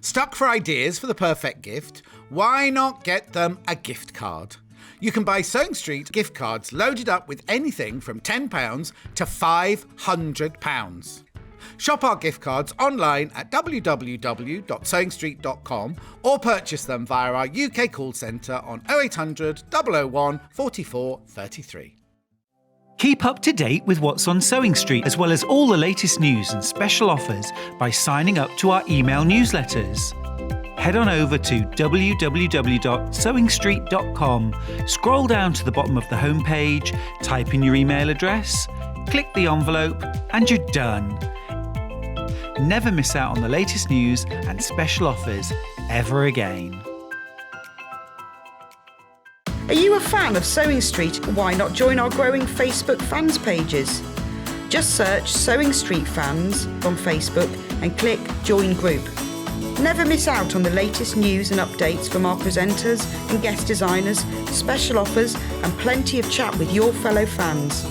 Stuck for ideas for the perfect gift? Why not get them a gift card? You can buy Sewing Street gift cards loaded up with anything from £10 to £500. Shop our gift cards online at www.sewingstreet.com or purchase them via our UK call centre on 0800 001 44 33. Keep up to date with what's on Sewing Street, as well as all the latest news and special offers by signing up to our email newsletters. Head on over to www.sewingstreet.com, scroll down to the bottom of the homepage, type in your email address, click the envelope, and you're done. Never miss out on the latest news and special offers ever again. Are you a fan of Sewing Street? Why not join our growing Facebook fans pages? Just search Sewing Street Fans on Facebook and click Join Group. Never miss out on the latest news and updates from our presenters and guest designers, special offers and plenty of chat with your fellow fans.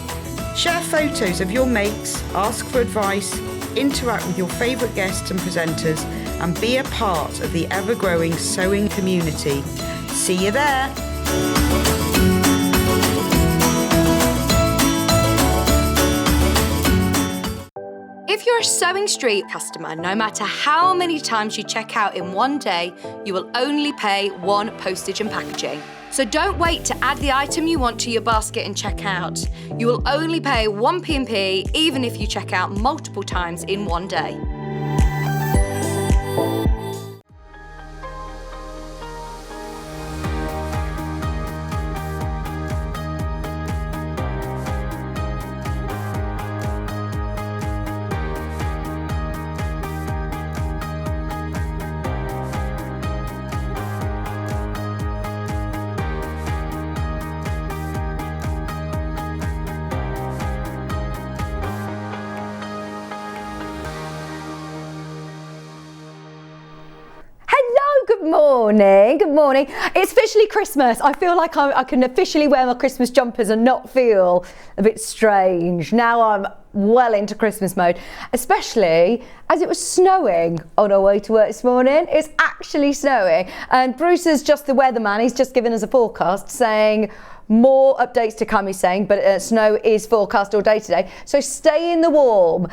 Share photos of your makes, ask for advice, interact with your favourite guests and presenters and be a part of the ever-growing sewing community. See you there! If you're a Sewing Street customer, no matter how many times you check out in one day, you will only pay one postage and packaging. So don't wait to add the item you want to your basket and check out. You will only pay one P&P even if you check out multiple times in one day. Good morning. It's officially Christmas. I feel like I can officially wear my Christmas jumpers and not feel a bit strange. Now I'm well into Christmas mode, especially as it was snowing on our way to work this morning. It's actually snowing, and Bruce is just the weatherman. He's just given us a forecast saying more updates to come, he's saying, but snow is forecast all day today. So stay in the warm.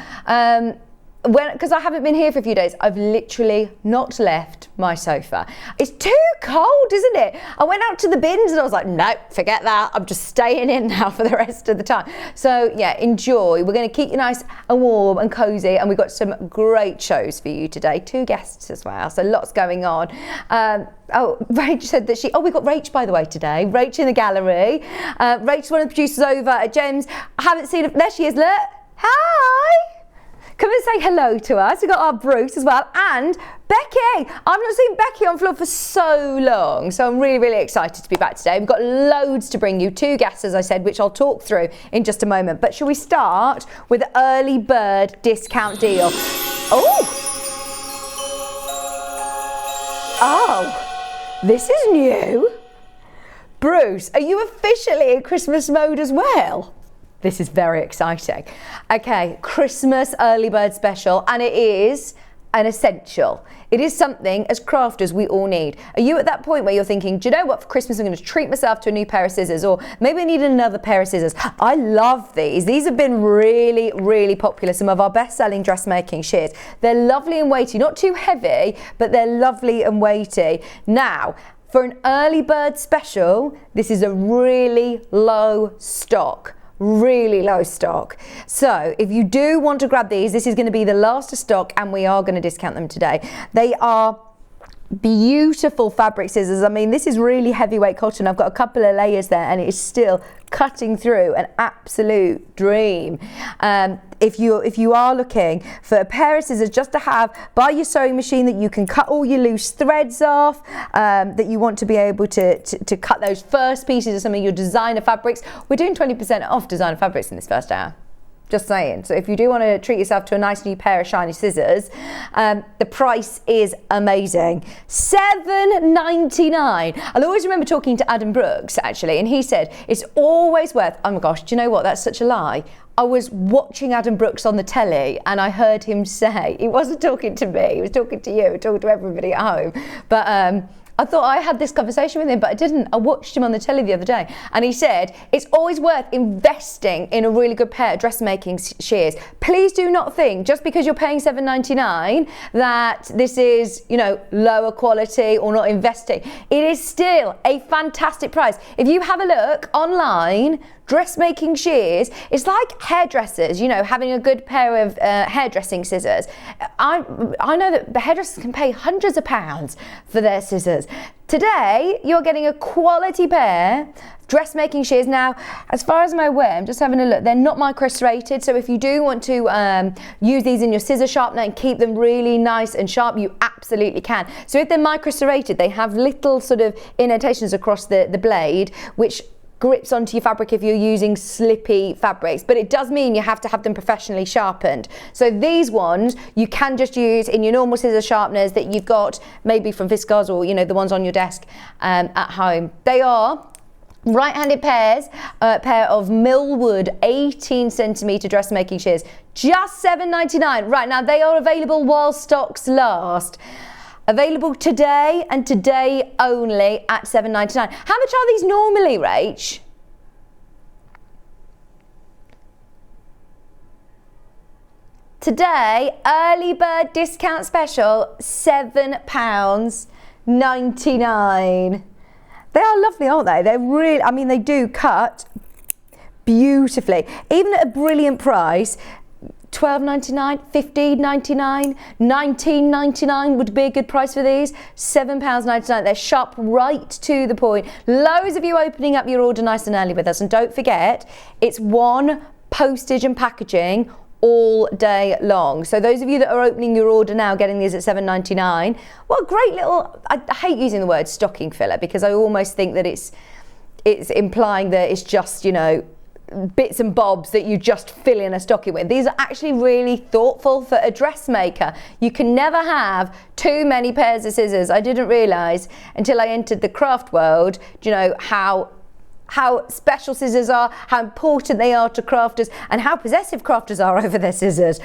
Because I haven't been here for a few days, I've literally not left my sofa. It's too cold, isn't it? I went out to the bins and I was like, no, forget that. I'm just staying in now for the rest of the time. So yeah, enjoy. We're going to keep you nice and warm and cozy, and we've got some great shows for you today. 2 guests as well, so lots going on. Rach said that we got Rach, by the way, today. Rach in the gallery. Rach's one of the producers over at James. I haven't seen her. There she is, look. Hi. Come and say hello to us. We've got our Bruce as well, and Becky. I've not seen Becky on floor for so long, so I'm really, really excited to be back today. We've got loads to bring you, 2 guests, as I said, which I'll talk through in just a moment. But shall we start with the early bird discount deal? Oh, this is new. Bruce, are you officially in Christmas mode as well? This is very exciting. Okay, Christmas early bird special, and it is an essential. It is something as crafters we all need. Are you at that point where you're thinking, do you know what, for Christmas I'm going to treat myself to a new pair of scissors, or maybe I need another pair of scissors? I love these. These have been really, really popular. Some of our best-selling dressmaking shears. They're lovely and weighty, not too heavy, but they're lovely and weighty. Now, for an early bird special, this is a really low stock. Really low stock. So if you do want to grab these, this is going to be the last of stock, and we are going to discount them today. They are beautiful fabric scissors. I mean, this is really heavyweight cotton. I've got a couple of layers there, and it is still cutting through, an absolute dream. If you are looking for a pair of scissors just to have by your sewing machine, that you can cut all your loose threads off, that you want to be able to cut those first pieces of some of your designer fabrics, we're doing 20% off designer fabrics in this first hour. Just saying. So if you do want to treat yourself to a nice new pair of shiny scissors, the price is amazing. $7.99. I'll always remember talking to Adam Brooks, actually, and he said it's always worth, oh my gosh, do you know what? That's such a lie. I was watching Adam Brooks on the telly and I heard him say, he wasn't talking to me, he was talking to you, talking to everybody at home. But I thought I had this conversation with him, but I didn't. I watched him on the telly the other day, and he said it's always worth investing in a really good pair of dressmaking shears. Please do not think just because you're paying $7.99 that this is, you know, lower quality or not investing. It is still a fantastic price. If you have a look online, dressmaking shears, it's like hairdressers, you know, having a good pair of hairdressing scissors. I know that the hairdressers can pay hundreds of pounds for their scissors. Today, you're getting a quality pair of dressmaking shears. Now, as far as I'm aware, I'm just having a look, they're not micro-serrated, so if you do want to use these in your scissor sharpener and keep them really nice and sharp, you absolutely can. So if they're micro-serrated, they have little sort of indentations across the blade, which grips onto your fabric if you're using slippy fabrics, but it does mean you have to have them professionally sharpened. So these ones you can just use in your normal scissor sharpeners that you've got maybe from Viscars or, you know, the ones on your desk at home. They are right-handed pairs, a pair of Millwood 18 centimetre dressmaking shears, just $7.99. Right now they are available while stocks last. Available today and today only at $7.99. How much are these normally, Rach? Today, early bird discount special, £7.99. They are lovely, aren't they? They're really, I mean, they do cut beautifully. Even at a brilliant price, $12.99, $15.99, $19.99 would be a good price for these. £7.99. They're sharp, right to the point. Loads of you opening up your order nice and early with us. And don't forget, it's one postage and packaging all day long. So those of you that are opening your order now, getting these at $7.99, what a great little, I hate using the word stocking filler because I almost think that it's implying that it's just, you know, bits and bobs that you just fill in a stocking with. These are actually really thoughtful for a dressmaker. You can never have too many pairs of scissors. I didn't realise until I entered the craft world, you know, how special scissors are, how important they are to crafters, and how possessive crafters are over their scissors.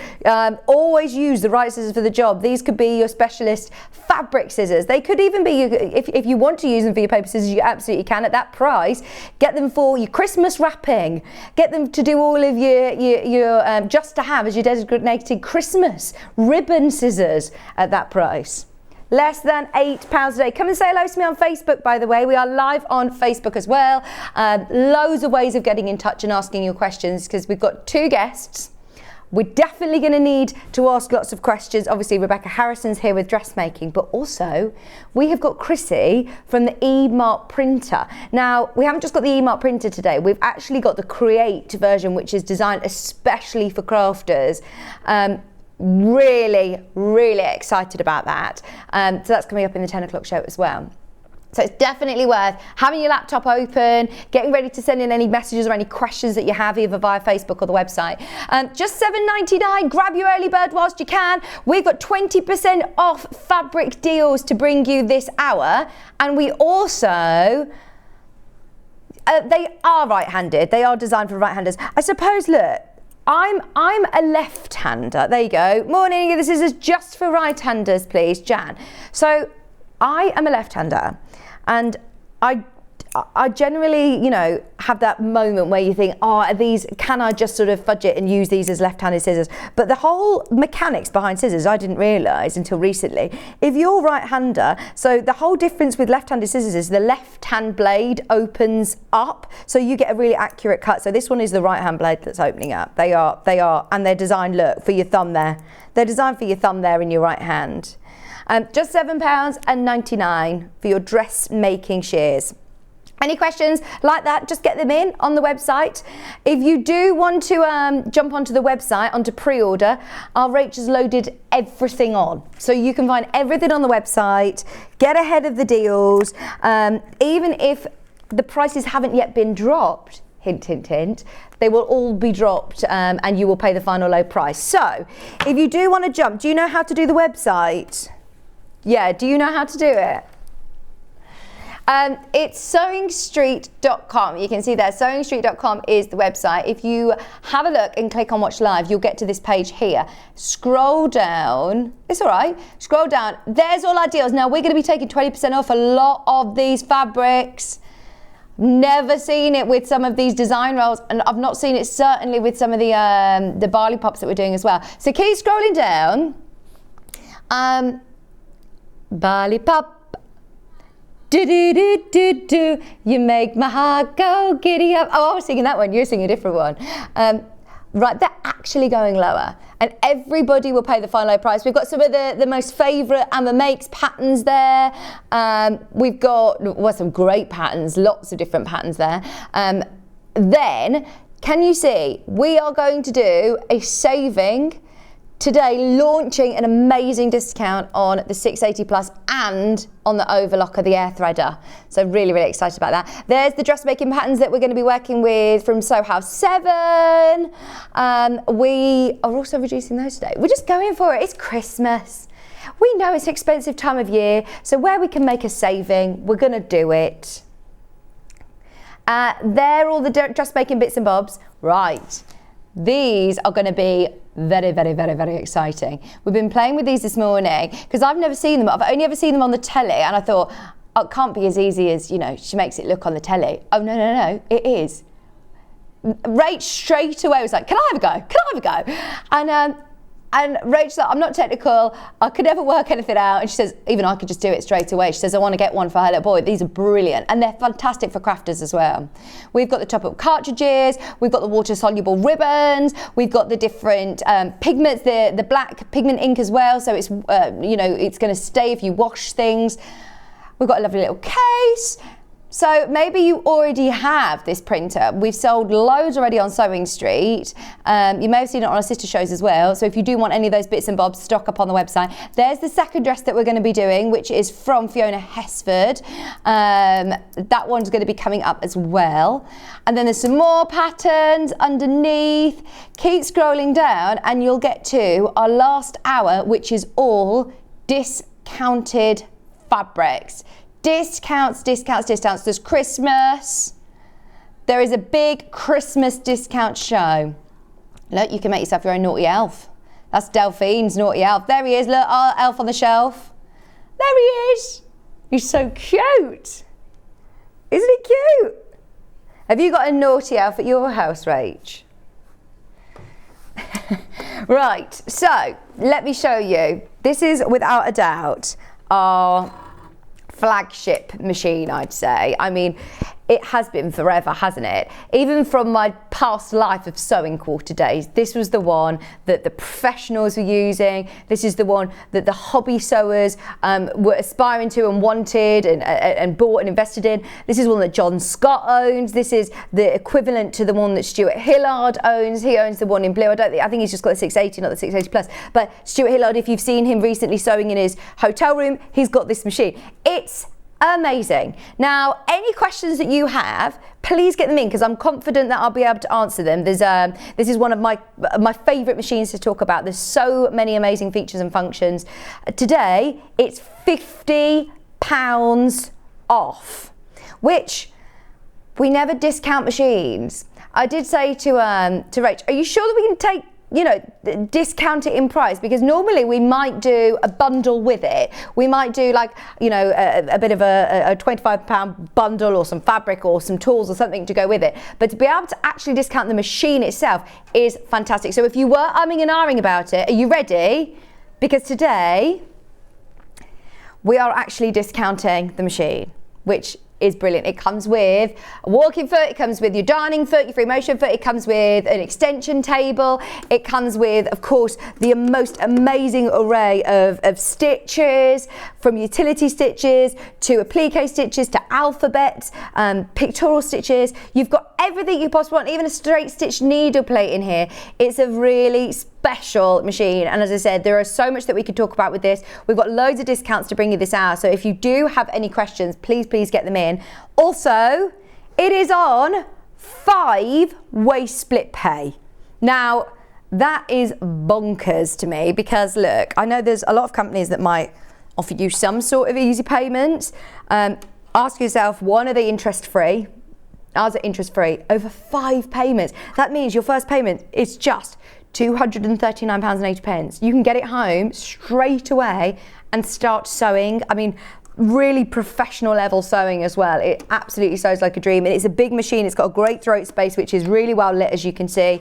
Always use the right scissors for the job. These could be your specialist fabric scissors. They could even be, if you want to use them for your paper scissors, you absolutely can at that price. Get them for your Christmas wrapping. Get them to do all of your just to have as your designated Christmas ribbon scissors at that price. Less than £8 a day. Come and say hello to me on Facebook, by the way. We are live on Facebook as well. Loads of ways of getting in touch and asking your questions because we've got two guests. We're definitely going to need to ask lots of questions. Obviously, Rebecca Harrison's here with dressmaking, but also we have got Chrissy from the E-Mark printer. Now, we haven't just got the E-Mark printer today. We've actually got the Create version, which is designed especially for crafters. Really excited about that. So that's coming up in the 10 o'clock show as well. So it's definitely worth having your laptop open, getting ready to send in any messages or any questions that you have either via Facebook or the website. Just $7.99, grab your early bird whilst you can. We've got 20% off fabric deals to bring you this hour. And we also, they are right-handed. They are designed for right-handers. I suppose, look, I'm a left-hander. There you go. Morning, this is just for right-handers, please, Jan. So I am a left-hander, and I generally, you know, have that moment where you think, oh, are these, can I just sort of fudge it and use these as left-handed scissors? But the whole mechanics behind scissors, I didn't realise until recently. If you're right-hander, so the whole difference with left-handed scissors is the left-hand blade opens up, so you get a really accurate cut. So this one is the right-hand blade that's opening up. They are, and they're designed, look, for your thumb there. They're designed for your thumb there in your right hand. Just £7.99 for your dressmaking shears. Any questions like that, just get them in on the website. If you do want to jump onto the website, onto pre-order, our Rach has loaded everything on. So you can find everything on the website, get ahead of the deals, even if the prices haven't yet been dropped, hint, hint, hint, they will all be dropped and you will pay the final low price. So if you do want to jump, do you know how to do the website? Yeah, do you know how to do it? It's sewingstreet.com. You can see there, sewingstreet.com is the website. If you have a look and click on watch live, you'll get to this page here. Scroll down. It's all right. Scroll down. There's all our deals. Now, we're going to be taking 20% off a lot of these fabrics. Never seen it with some of these design rolls, and I've not seen it certainly with some of the barley pops that we're doing as well. So keep scrolling down. Barley pop, do do do do do, you make my heart go giddy up. Oh, I was singing that one. You're singing a different one. Right, they're actually going lower, and everybody will pay the final low price. We've got some of the most favourite Amma Makes patterns there. We've got some great patterns, lots of different patterns there. Then, can you see, we are going to do a saving today, launching an amazing discount on the 680 plus and on the overlocker, the air threader. So really, really excited about that. There's the dressmaking patterns that we're going to be working with from Sew House 7. We are also reducing those today. We're just going for it. It's Christmas. We know it's an expensive time of year, so where we can make a saving, we're going to do it. There are all the dressmaking bits and bobs. Right. These are going to be very, very, very, very exciting. We've been playing with these this morning because I've never seen them. I've only ever seen them on the telly, and I thought, oh, it can't be as easy as, you know, she makes it look on the telly. Oh, no, no, no, it is. Rach straight away was like, can I have a go? Can I have a go? And Rachel's like, I'm not technical, I could never work anything out. And she says, even I could just do it straight away. She says, I want to get one for her little boy. These are brilliant. And they're fantastic for crafters as well. We've got the top-up cartridges, we've got the water-soluble ribbons, we've got the different pigments, the black pigment ink as well. So it's, you know, it's going to stay if you wash things. We've got a lovely little case. So maybe you already have this printer. We've sold loads already on Sewing Street. You may have seen it on our sister shows as well. So if you do want any of those bits and bobs, stock up on the website. There's the second dress that we're going to be doing, which is from Fiona Hesford. That one's going to be coming up as well. And then there's some more patterns underneath. Keep scrolling down and you'll get to our last hour, which is all discounted fabrics. Discounts, discounts, discounts. There's Christmas. There is a big Christmas discount show. Look, you can make yourself your own naughty elf. That's Delphine's naughty elf. There he is, look, our elf on the shelf. There he is. He's so cute. Isn't he cute? Have you got a naughty elf at your house, Rach? Right, so let me show you. This is without a doubt our flagship machine, I'd say. I mean, it has been forever, hasn't it? Even from my past life of sewing quarter days, this was the one that the professionals were using. This is the one that the hobby sewers were aspiring to and wanted and bought and invested in. This is one that John Scott owns. This is the equivalent to the one that Stuart Hillard owns. He owns the one in blue. I think he's just got the 680, not the 680 plus. But Stuart Hillard, if you've seen him recently sewing in his hotel room, he's got this machine. It's amazing. Now, any questions that you have, please get them in because I'm confident that I'll be able to answer them. This is one of my favourite machines to talk about. There's so many amazing features and functions. Today, it's £50 off, which we never discount machines. I did say to Rach, are you sure that we can take, you know, discount it in price? Because normally we might do a bundle with it. We might do like, you know, a bit of a £25 bundle or some fabric or some tools or something to go with it. But to be able to actually discount the machine itself is fantastic. So if you were umming and ahhing about it, are you ready? Because today we are actually discounting the machine, which is brilliant. It comes with a walking foot, it comes with your darning foot, your free motion foot, it comes with an extension table, it comes with, of course, the most amazing array of stitches, from utility stitches to applique stitches to alphabets, pictorial stitches. You've got everything you possibly want, even a straight stitch needle plate in here. It's a really special machine, and as I said, there is so much that we could talk about with this. We've got loads of discounts to bring you this hour, so if you do have any questions, please get them in. Also, it is on 5-way split pay. Now, that is bonkers to me because look, I know there's a lot of companies that might offer you some sort of easy payments. Ask yourself, one, are they interest-free? Ours are interest-free over 5 payments. That means your first payment is just £239.80. You can get it home straight away and start sewing. I mean, really professional level sewing as well. It absolutely sews like a dream, and it's a big machine. It's got a great throat space, which is really well lit, as you can see.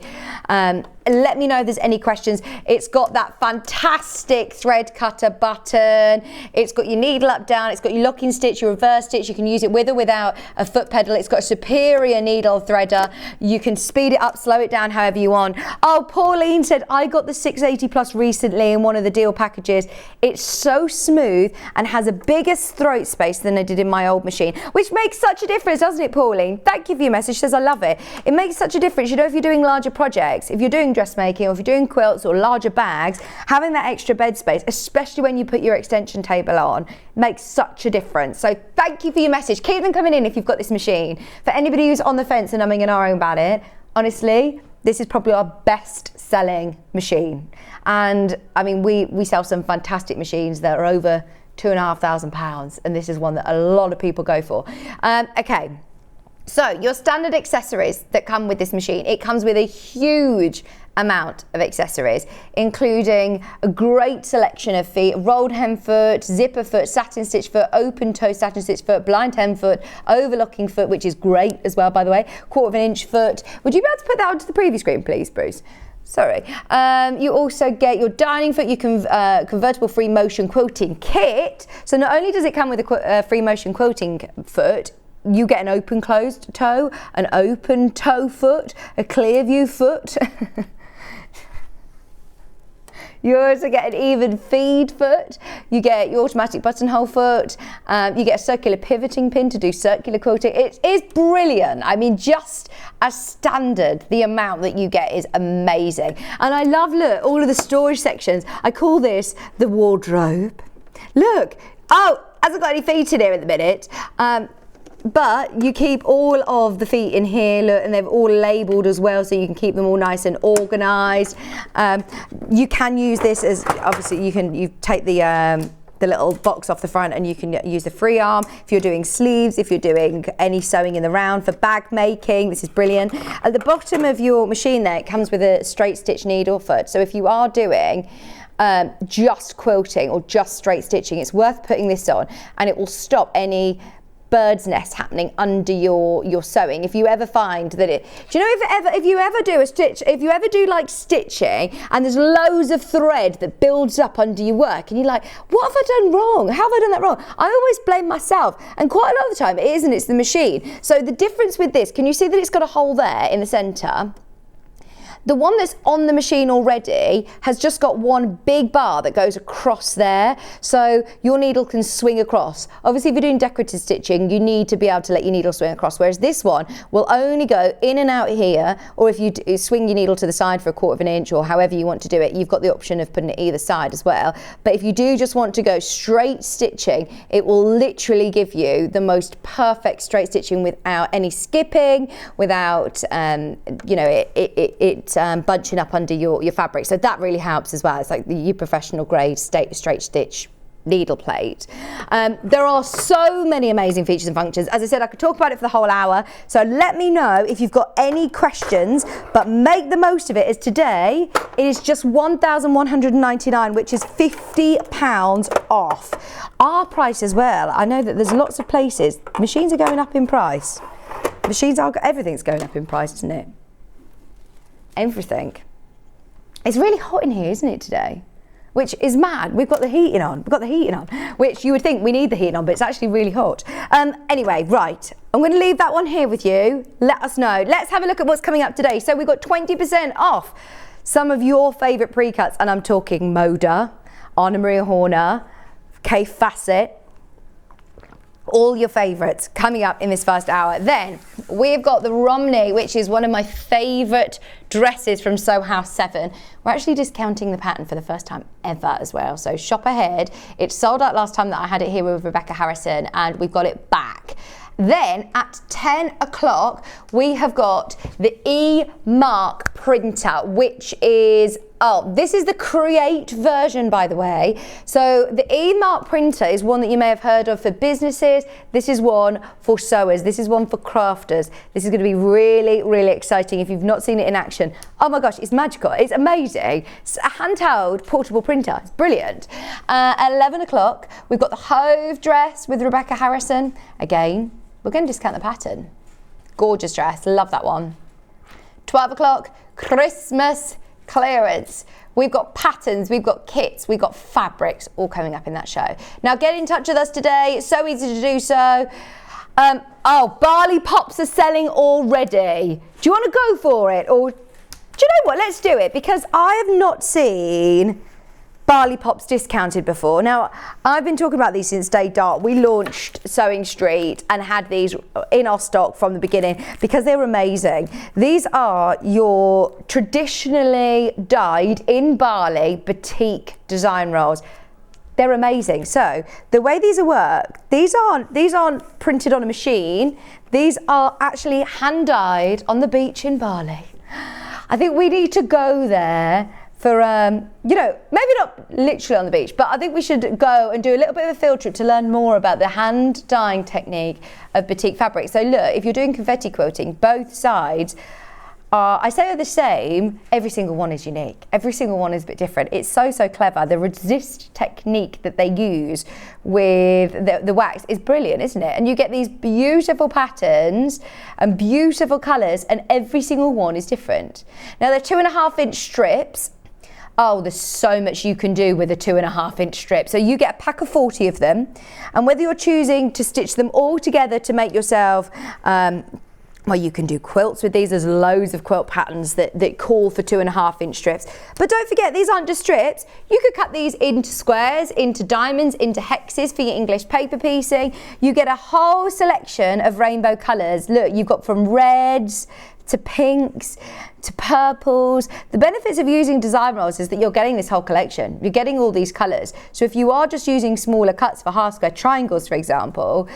Let me know if there's any questions. It's got that fantastic thread cutter button. It's got your needle up, down. It's got your locking stitch, your reverse stitch. You can use it with or without a foot pedal. It's got a superior needle threader. You can speed it up, slow it down however you want. Oh, Pauline said, I got the 680 Plus recently in one of the deal packages. It's so smooth and has a bigger throat space than I did in my old machine, which makes such a difference, doesn't it, Pauline? Thank you for your message. She says, I love it. It makes such a difference. You know, if you're doing larger projects, if you're doing dressmaking, or if you're doing quilts or larger bags, having that extra bed space, especially when you put your extension table on, makes such a difference. So thank you for your message. Keep them coming in if you've got this machine. For anybody who's on the fence and umming and ahhing about it, honestly, this is probably our best selling machine. And I mean, we sell some fantastic machines that are over £2,500, and this is one that a lot of people go for. Okay. So your standard accessories that come with this machine, it comes with a huge amount of accessories, including a great selection of feet: rolled hem foot, zipper foot, satin stitch foot, open toe satin stitch foot, blind hem foot, overlocking foot, which is great as well, by the way, 1/4 inch foot. Would you be able to put that onto the preview screen, please, Bruce? Sorry. You also get your dining foot, your convertible free motion quilting kit. So not only does it come with a free motion quilting foot, you get an open closed toe, an open toe foot, a clear view foot. You also get an even feed foot. You get your automatic buttonhole foot. You get a circular pivoting pin to do circular quilting. It is brilliant. I mean, just as standard, the amount that you get is amazing. And I love, look, all of the storage sections. I call this the wardrobe. Look, oh, hasn't got any feet in here at the minute. But you keep all of the feet in here, look, and they're all labelled as well, so you can keep them all nice and organised. You can use this as, obviously, you take the little box off the front and you can use the free arm if you're doing sleeves, if you're doing any sewing in the round for bag making. This is brilliant. At the bottom of your machine there, it comes with a straight stitch needle foot. So if you are doing just quilting or just straight stitching, it's worth putting this on, and it will stop any bird's nest happening under your sewing. If you ever find that do you know, if you ever do a stitch, if you ever do like stitching and there's loads of thread that builds up under your work and you're like, what have I done wrong? How have I done that wrong? I always blame myself, and quite a lot of the time it isn't, it's the machine. So the difference with this, can you see that it's got a hole there in the centre? The one that's on the machine already has just got one big bar that goes across there, so your needle can swing across. Obviously, if you're doing decorative stitching, you need to be able to let your needle swing across, whereas this one will only go in and out here, or if you swing your needle to the side for 1/4 inch or however you want to do it, you've got the option of putting it either side as well. But if you do just want to go straight stitching, it will literally give you the most perfect straight stitching without any skipping, without you know, bunching up under your fabric. So that really helps as well. It's like your professional grade straight stitch needle plate. There are so many amazing features and functions. As I said, I could talk about it for the whole hour, so let me know if you've got any questions, but make the most of it, as today it is just £1,199, which is £50 off. Our price as well. I know that there's lots of places machines are going up in price. Everything's going up in price, isn't it? Everything. It's really hot in here, isn't it, today? Which is mad. We've got the heating on. Which you would think we need the heating on, but it's actually really hot. Anyway, right. I'm going to leave that one here with you. Let us know. Let's have a look at what's coming up today. So we've got 20% off some of your favourite pre-cuts, and I'm talking Moda, Anna Maria Horner, Kay Fassett, all your favourites coming up in this first hour. Then we've got the Romey, which is one of my favourite dresses from Sew House 7. We're actually discounting the pattern for the first time ever as well, so shop ahead. It sold out last time that I had it here with Rebecca Harrison, and we've got it back. Then at 10 o'clock, we have got the E-Mark printer, which is, this is the Create version, by the way. So the E-Mark printer is one that you may have heard of for businesses. This is one for sewers. This is one for crafters. This is going to be really, really exciting if you've not seen it in action. Oh my gosh, it's magical. It's amazing. It's a handheld portable printer. It's brilliant. At 11 o'clock, we've got the Hove dress with Rebecca Harrison. Again, we're going to discount the pattern. Gorgeous dress. Love that one. 12 o'clock, Christmas clearance. We've got patterns, we've got kits, we've got fabrics all coming up in that show. Now get in touch with us today. It's so easy to do so. Barley pops are selling already. Do you want to go for it? Or do you know what? Let's do it, because I have not seen barley pops discounted before. Now, I've been talking about these since day dot. We launched Sewing Street and had these in our stock from the beginning because they were amazing. These are your traditionally dyed in barley batik design rolls. They're amazing. So the way these work, these aren't printed on a machine. These are actually hand dyed on the beach in Bali. I think we need to go there for, maybe not literally on the beach, but I think we should go and do a little bit of a field trip to learn more about the hand dyeing technique of batik fabric. So look, if you're doing confetti quilting, both sides I say they're the same. Every single one is unique. Every single one is a bit different. It's so clever. The resist technique that they use with the wax is brilliant, isn't it? And you get these beautiful patterns and beautiful colours, and every single one is different. Now they're 2.5-inch strips. Oh, there's so much you can do with a 2.5-inch strip. So you get a pack of 40 of them, and whether you're choosing to stitch them all together to make yourself well, you can do quilts with these. There's loads of quilt patterns that call for 2.5-inch strips. But don't forget, these aren't just strips. You could cut these into squares, into diamonds, into hexes for your English paper piecing. You get a whole selection of rainbow colours. Look, you've got from reds to pinks to purples. The benefits of using design rolls is that you're getting this whole collection. You're getting all these colours. So if you are just using smaller cuts for half square triangles, for example,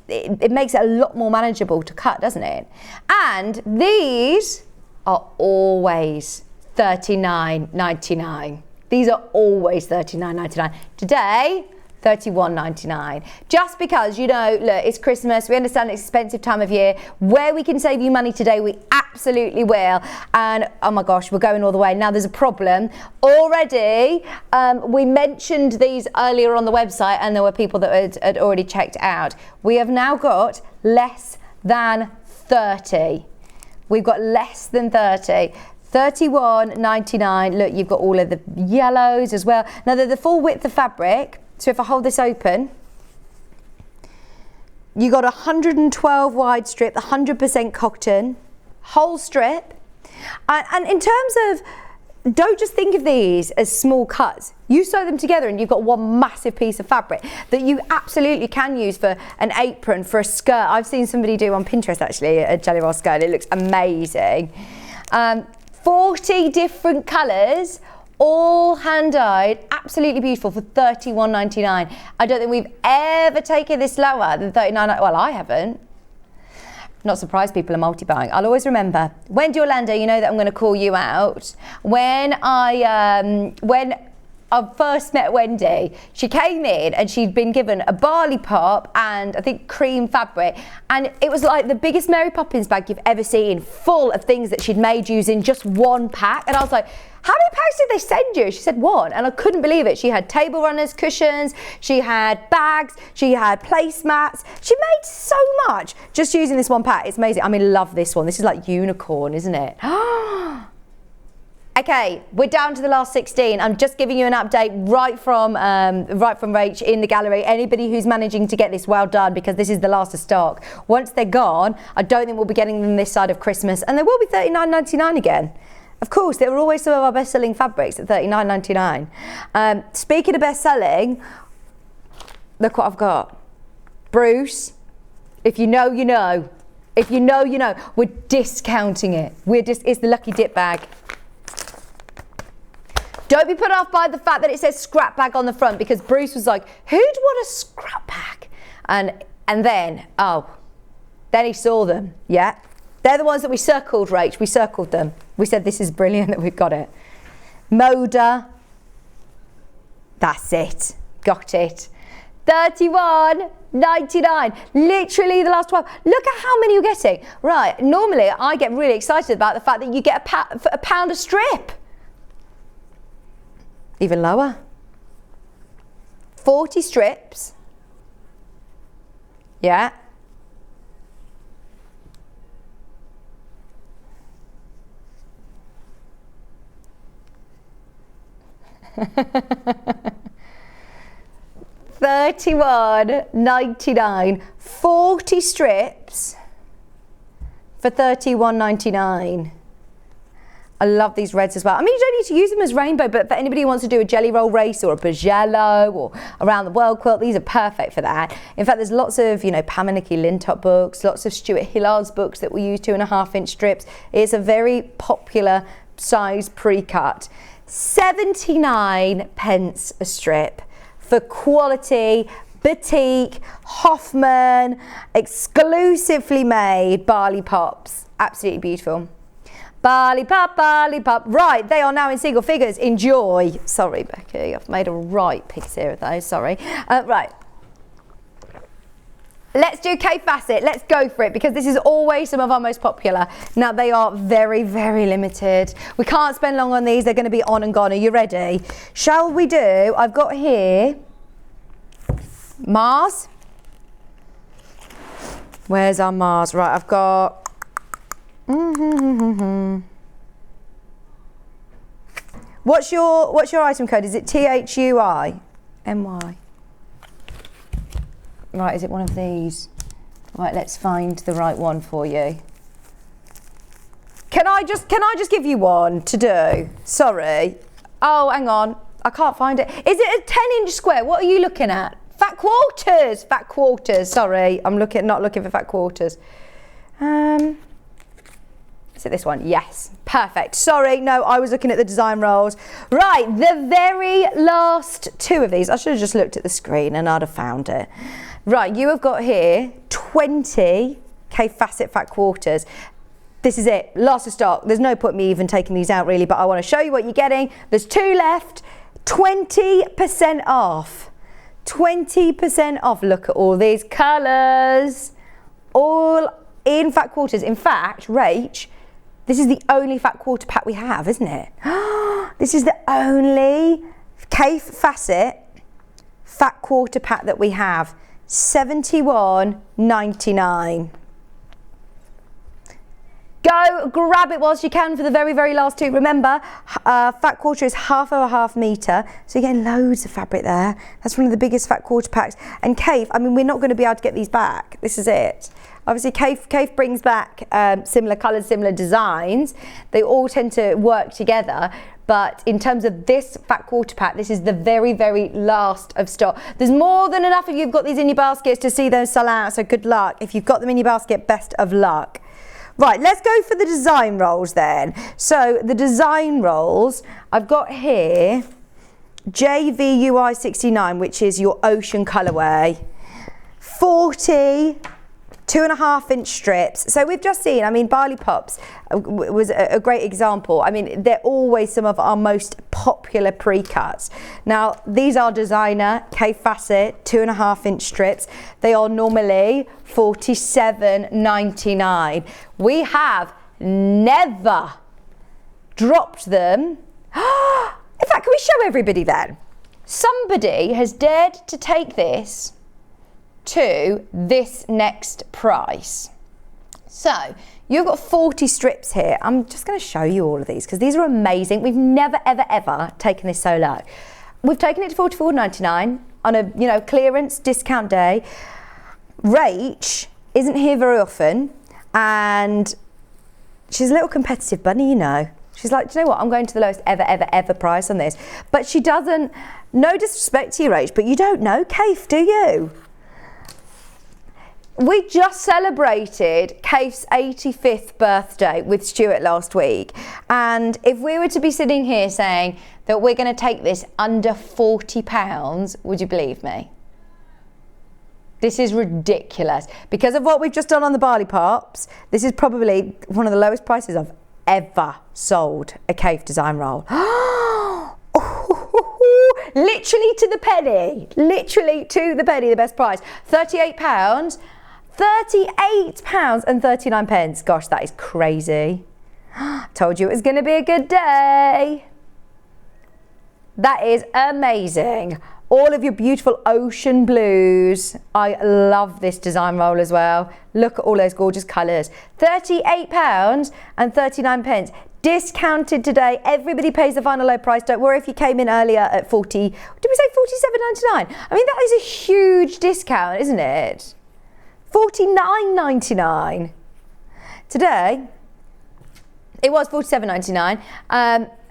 it makes it a lot more manageable to cut, doesn't it? And these are always $39.99. These are always $39.99. Today, $31.99. Just because, you know, look, it's Christmas, we understand it's an expensive time of year. Where we can save you money today, we absolutely will. And oh my gosh, we're going all the way. Now there's a problem. Already, we mentioned these earlier on the website, and there were people that had already checked out. We have now got less than 30. We've got less than 30. $31.99. Look, you've got all of the yellows as well. Now they're the full width of fabric. So if I hold this open, you got 112 wide strip, 100% cotton, whole strip. And in terms of, don't just think of these as small cuts. You sew them together and you've got one massive piece of fabric that you absolutely can use for an apron, for a skirt. I've seen somebody do on Pinterest actually a jelly roll skirt. It looks amazing. 40 different colours, all hand-dyed, absolutely beautiful for $31.99. I don't think we've ever taken this lower than $39. Well, I haven't. Not surprised people are multi-buying. I'll always remember. Wendy Orlando, you know that I'm going to call you out. When I first met Wendy, she came in and she'd been given a barley pop and I think cream fabric, and it was like the biggest Mary Poppins bag you've ever seen, full of things that she'd made using just one pack. And I was like, how many packs did they send you? She said one, and I couldn't believe it. She had table runners, cushions, she had bags, she had placemats. She made so much just using this one pack. It's amazing. I mean, love this one. This is like unicorn, isn't it? Okay, we're down to the last 16. I'm just giving you an update right from Rach in the gallery. Anybody who's managing to get this, well done, because this is the last of stock. Once they're gone, I don't think we'll be getting them this side of Christmas, and they will be $39.99 again. Of course, they were always some of our best-selling fabrics at $39.99. Speaking of best-selling, look what I've got. Bruce, if you know, you know. If you know, you know. We're discounting it. It's the Lucky Dip bag. Don't be put off by the fact that it says scrap bag on the front, because Bruce was like, who'd want a scrap bag? And And then, then he saw them, yeah? They're the ones that we circled, Rach. We circled them. We said, this is brilliant that we've got it. Moda. That's it. Got it. $31.99. Literally the last 12. Look at how many you're getting. Right, normally I get really excited about the fact that you get a pound a strip. Even lower. 40 strips. Yeah. $31.99. 40 strips for $31.99. I love these reds as well. I mean, you don't need to use them as rainbow, but for anybody who wants to do a jelly roll race or a Pagello or around the world quilt, these are perfect for that. In fact, there's lots of, Pam and Nikki Lintop books, lots of Stuart Hillard's books that we use 2.5-inch strips. It's a very popular size pre-cut. 79 pence a strip for quality, batik, Hoffman, exclusively made Barley Pops. Absolutely beautiful. Barley Pop, Barley Pop. Right, they are now in single figures. Enjoy. Sorry, Becky, I've made a right piece here of those, sorry. Right. Let's do K Facet. Let's go for it, because this is always some of our most popular. Now, they are very, very limited. We can't spend long on these. They're going to be on and gone. Are you ready? Shall we do, I've got here Mars. Where's our Mars? Right, I've got What's your item code? Is it THUIMY? Right, is it one of these? Right, let's find the right one for you. Can I just give you one to do? Sorry. Oh, hang on. I can't find it. Is it a 10-inch square? What are you looking at? Fat quarters. Fat quarters. Sorry, I'm not looking for fat quarters. Is it this one? Yes. Perfect. Sorry, no, I was looking at the design rolls. Right, the very last two of these. I should have just looked at the screen and I'd have found it. Right, you have got here 20 K Facet fat quarters. This is it, last of stock. There's no point me even taking these out really, but I want to show you what you're getting. There's 2 left, 20% off. 20% off. Look at all these colours. All in fat quarters. In fact, Rach, this is the only fat quarter pack we have, isn't it? This is the only K Facet fat quarter pack that we have. $71.99. Go grab it whilst you can for the very, very last two. Remember, fat quarter is half over half metre, so you're getting loads of fabric there. That's one of the biggest fat quarter packs. And Kaffe, I mean, we're not going to be able to get these back. This is it. Obviously, Kaffe brings back similar colours, similar designs. They all tend to work together. But in terms of this fat quarter pack, this is the very, very last of stock. There's more than enough of you who've got these in your baskets to see those sell out, so good luck. If you've got them in your basket, best of luck. Right, let's go for the design rolls then. So the design rolls, I've got here JVUI 69, which is your ocean colourway. 40 2.5-inch strips. So we've just seen, I mean, Barley Pops was a great example. I mean, they're always some of our most popular pre-cuts. Now, these are designer K Facet 2.5-inch strips. They are normally $47.99. We have never dropped them. In fact, can we show everybody then? Somebody has dared to take this to this next price. So you've got 40 strips here. I'm just going to show you all of these because these are amazing. We've never ever ever taken this so low. We've taken it to $44.99 on a clearance discount day. Rach isn't here very often and she's a little competitive bunny, She's like, do you know what? I'm going to the lowest ever price on this. But she doesn't, no disrespect to you, Rach, but you don't know Kaffe, do you? We just celebrated Kaffe's 85th birthday with Stuart last week. And if we were to be sitting here saying that we're going to take this under £40, would you believe me? This is ridiculous. Because of what we've just done on the barley pops, this is probably one of the lowest prices I've ever sold a cave design roll. Literally to the penny. Literally to the penny, the best price. £38. £38 and 39 pence. Gosh, that is crazy. Told you it was going to be a good day. That is amazing. All of your beautiful ocean blues. I love this design roll as well. Look at all those gorgeous colours. £38 and 39 pence. Discounted today. Everybody pays the final low price. Don't worry if you came in earlier at 40. Did we say £47.99? I mean, that is a huge discount, isn't it? £49.99. Today, it was £47.99.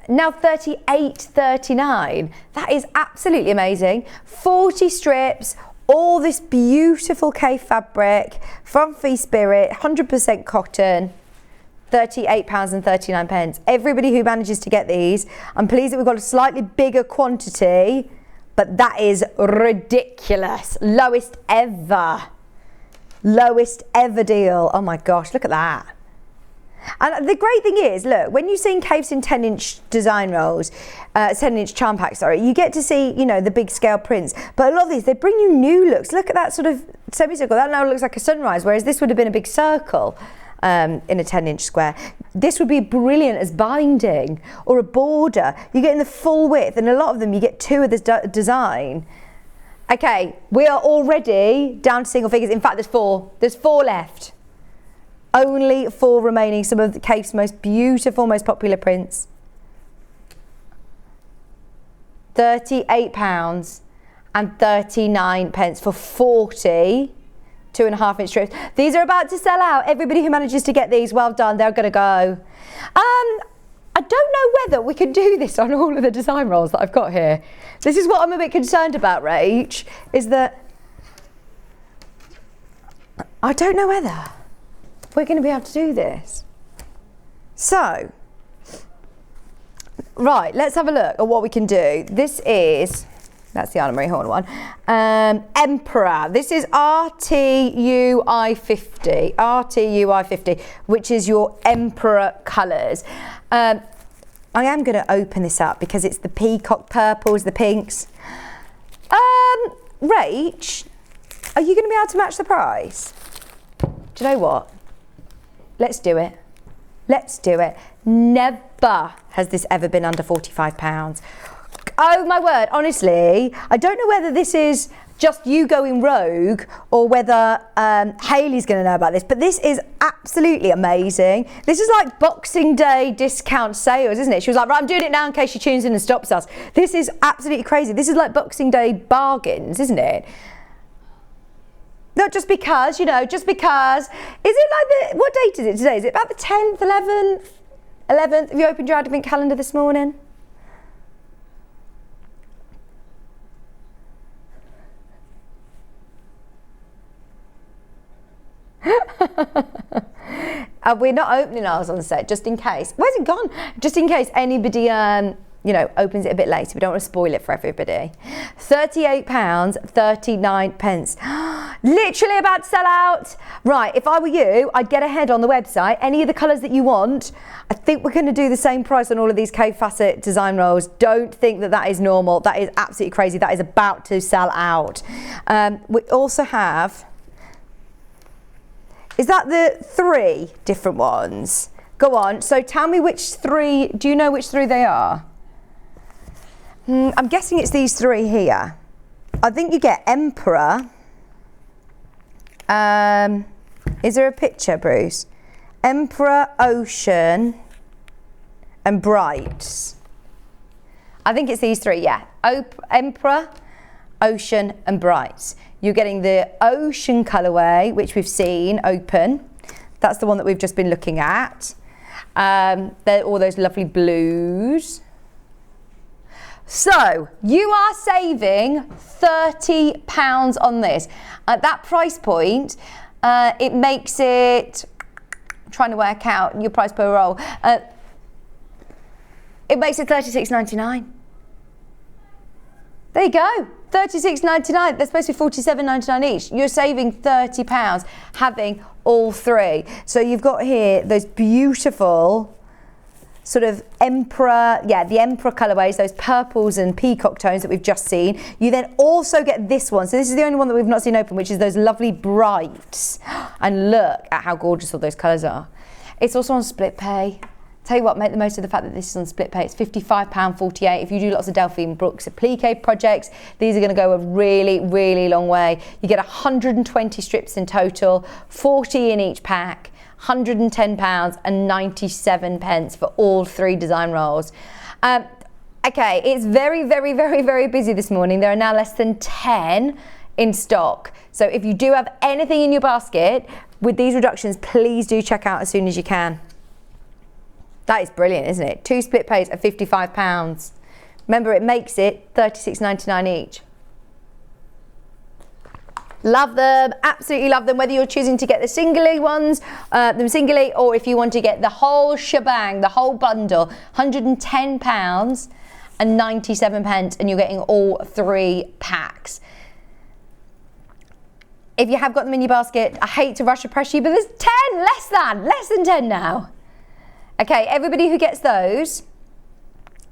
Now £38.39. That is absolutely amazing. 40 strips, all this beautiful cave fabric from Free Spirit, 100% cotton. £38 and 39 pence. Everybody who manages to get these, I'm pleased that we've got a slightly bigger quantity, but that is ridiculous. Lowest ever deal. Oh my gosh, look at that. And the great thing is, look, when you're seeing caves in 10-inch design rolls, 10-inch charm packs, sorry, you get to see, you know, the big scale prints. But a lot of these, they bring you new looks. Look at that sort of semicircle. That now looks like a sunrise, whereas this would have been a big circle in a 10-inch square. This would be brilliant as binding or a border. You get in the full width, and a lot of them, you get two of this design. Okay, we are already down to single figures. In fact, there's four. There's four left. Only four remaining. Some of the cave's most beautiful, most popular prints. £38 and 39 pence for 40 2.5-inch strips. These are about to sell out. Everybody who manages to get these, well done. They're going to go. I don't know whether we could do this on all of the design rolls that I've got here. This is what I'm a bit concerned about, Rach, is that I don't know whether we're going to be able to do this. So, right, let's have a look at what we can do. This is, that's the Anna Marie Horn one, Emperor. This is RTUI50, which is your Emperor colours. I am going to open this up because it's the peacock purples, the pinks. Rach, are you going to be able to match the price? Do you know what? Let's do it. Let's do it. Never has this ever been under £45. Oh my word, honestly, I don't know whether this is just you going rogue or whether Hayley's going to know about this, but this is absolutely amazing. This is like Boxing Day discount sales, isn't it? She was like, right, I'm doing it now in case she tunes in and stops us. This is absolutely crazy. This is like Boxing Day bargains, isn't it? Not just because, you know, just because. Is it like what date is it today? Is it about the 10th, 11th? 11th? Have you opened your advent calendar this morning? We're not opening ours on set, just in case. Where's it gone? Just in case anybody, you know, opens it a bit later. We don't want to spoil it for everybody. £38, 39 pence. Literally about to sell out. Right, if I were you, I'd get ahead on the website. Any of the colours that you want. I think we're going to do the same price on all of these cave facet design rolls. Don't think that that is normal. That is absolutely crazy. That is about to sell out. We also have... Is that the 3 different ones? Go on. So tell me which 3. Do you know which 3 they are? I'm guessing it's these 3 here. I think you get Emperor. Is there a picture, Bruce? Emperor, Ocean, and Brights. I think it's these 3, yeah. Emperor, Ocean, and Brights. You're getting the Ocean colourway, which we've seen open. That's the one that we've just been looking at. They're all those lovely blues. So, you are saving £30 on this. At that price point, it makes it, I'm trying to work out your price per roll, it makes it $36.99. There you go. £36.99. They're supposed to be £47.99 each. You're saving £30 having all three. So you've got here those beautiful sort of the emperor colourways, those purples and peacock tones that we've just seen. You then also get this one. So this is the only one that we've not seen open, which is those lovely brights. And look at how gorgeous all those colours are. It's also on split pay. Tell you what, make the most of the fact that this is on split pay. It's £55.48. If you do lots of Delphine Brooks applique projects, these are going to go a really, really long way. You get 120 strips in total, 40 in each pack. £110.97 for all three design rolls. Okay, it's very, very, very, very busy this morning. There are now less than 10 in stock. So if you do have anything in your basket with these reductions, please do check out as soon as you can. That is brilliant, isn't it? 2 split pays at £55. Remember, it makes it $36.99 each. Love them, absolutely love them, whether you're choosing to get the singly ones, them singly, or if you want to get the whole shebang, the whole bundle, £110.97, and you're getting all three packs. If you have got them in your basket, I hate to rush or pressure you, but there's 10, less than 10 now. Okay, everybody who gets those,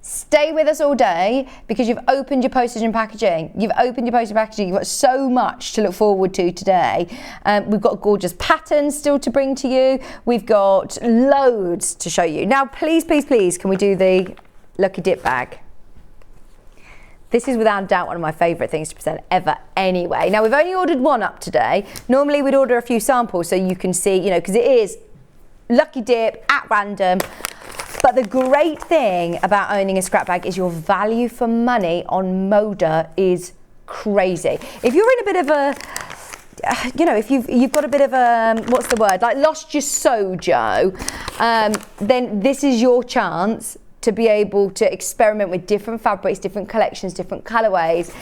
stay with us all day because you've opened your postage and packaging. You've got so much to look forward to today. We've got gorgeous patterns still to bring to you. We've got loads to show you. Now, please, please, please, can we do the Lucky Dip bag? This is without doubt one of my favourite things to present ever anyway. Now, we've only ordered one up today. Normally, we'd order a few samples so you can see, because it is Lucky Dip at random. But the great thing about owning a scrap bag is your value for money on Moda is crazy. If you're in a bit of a, if you've got a bit of a, what's the word, like lost your sojo, then this is your chance to be able to experiment with different fabrics, different collections, different colorways.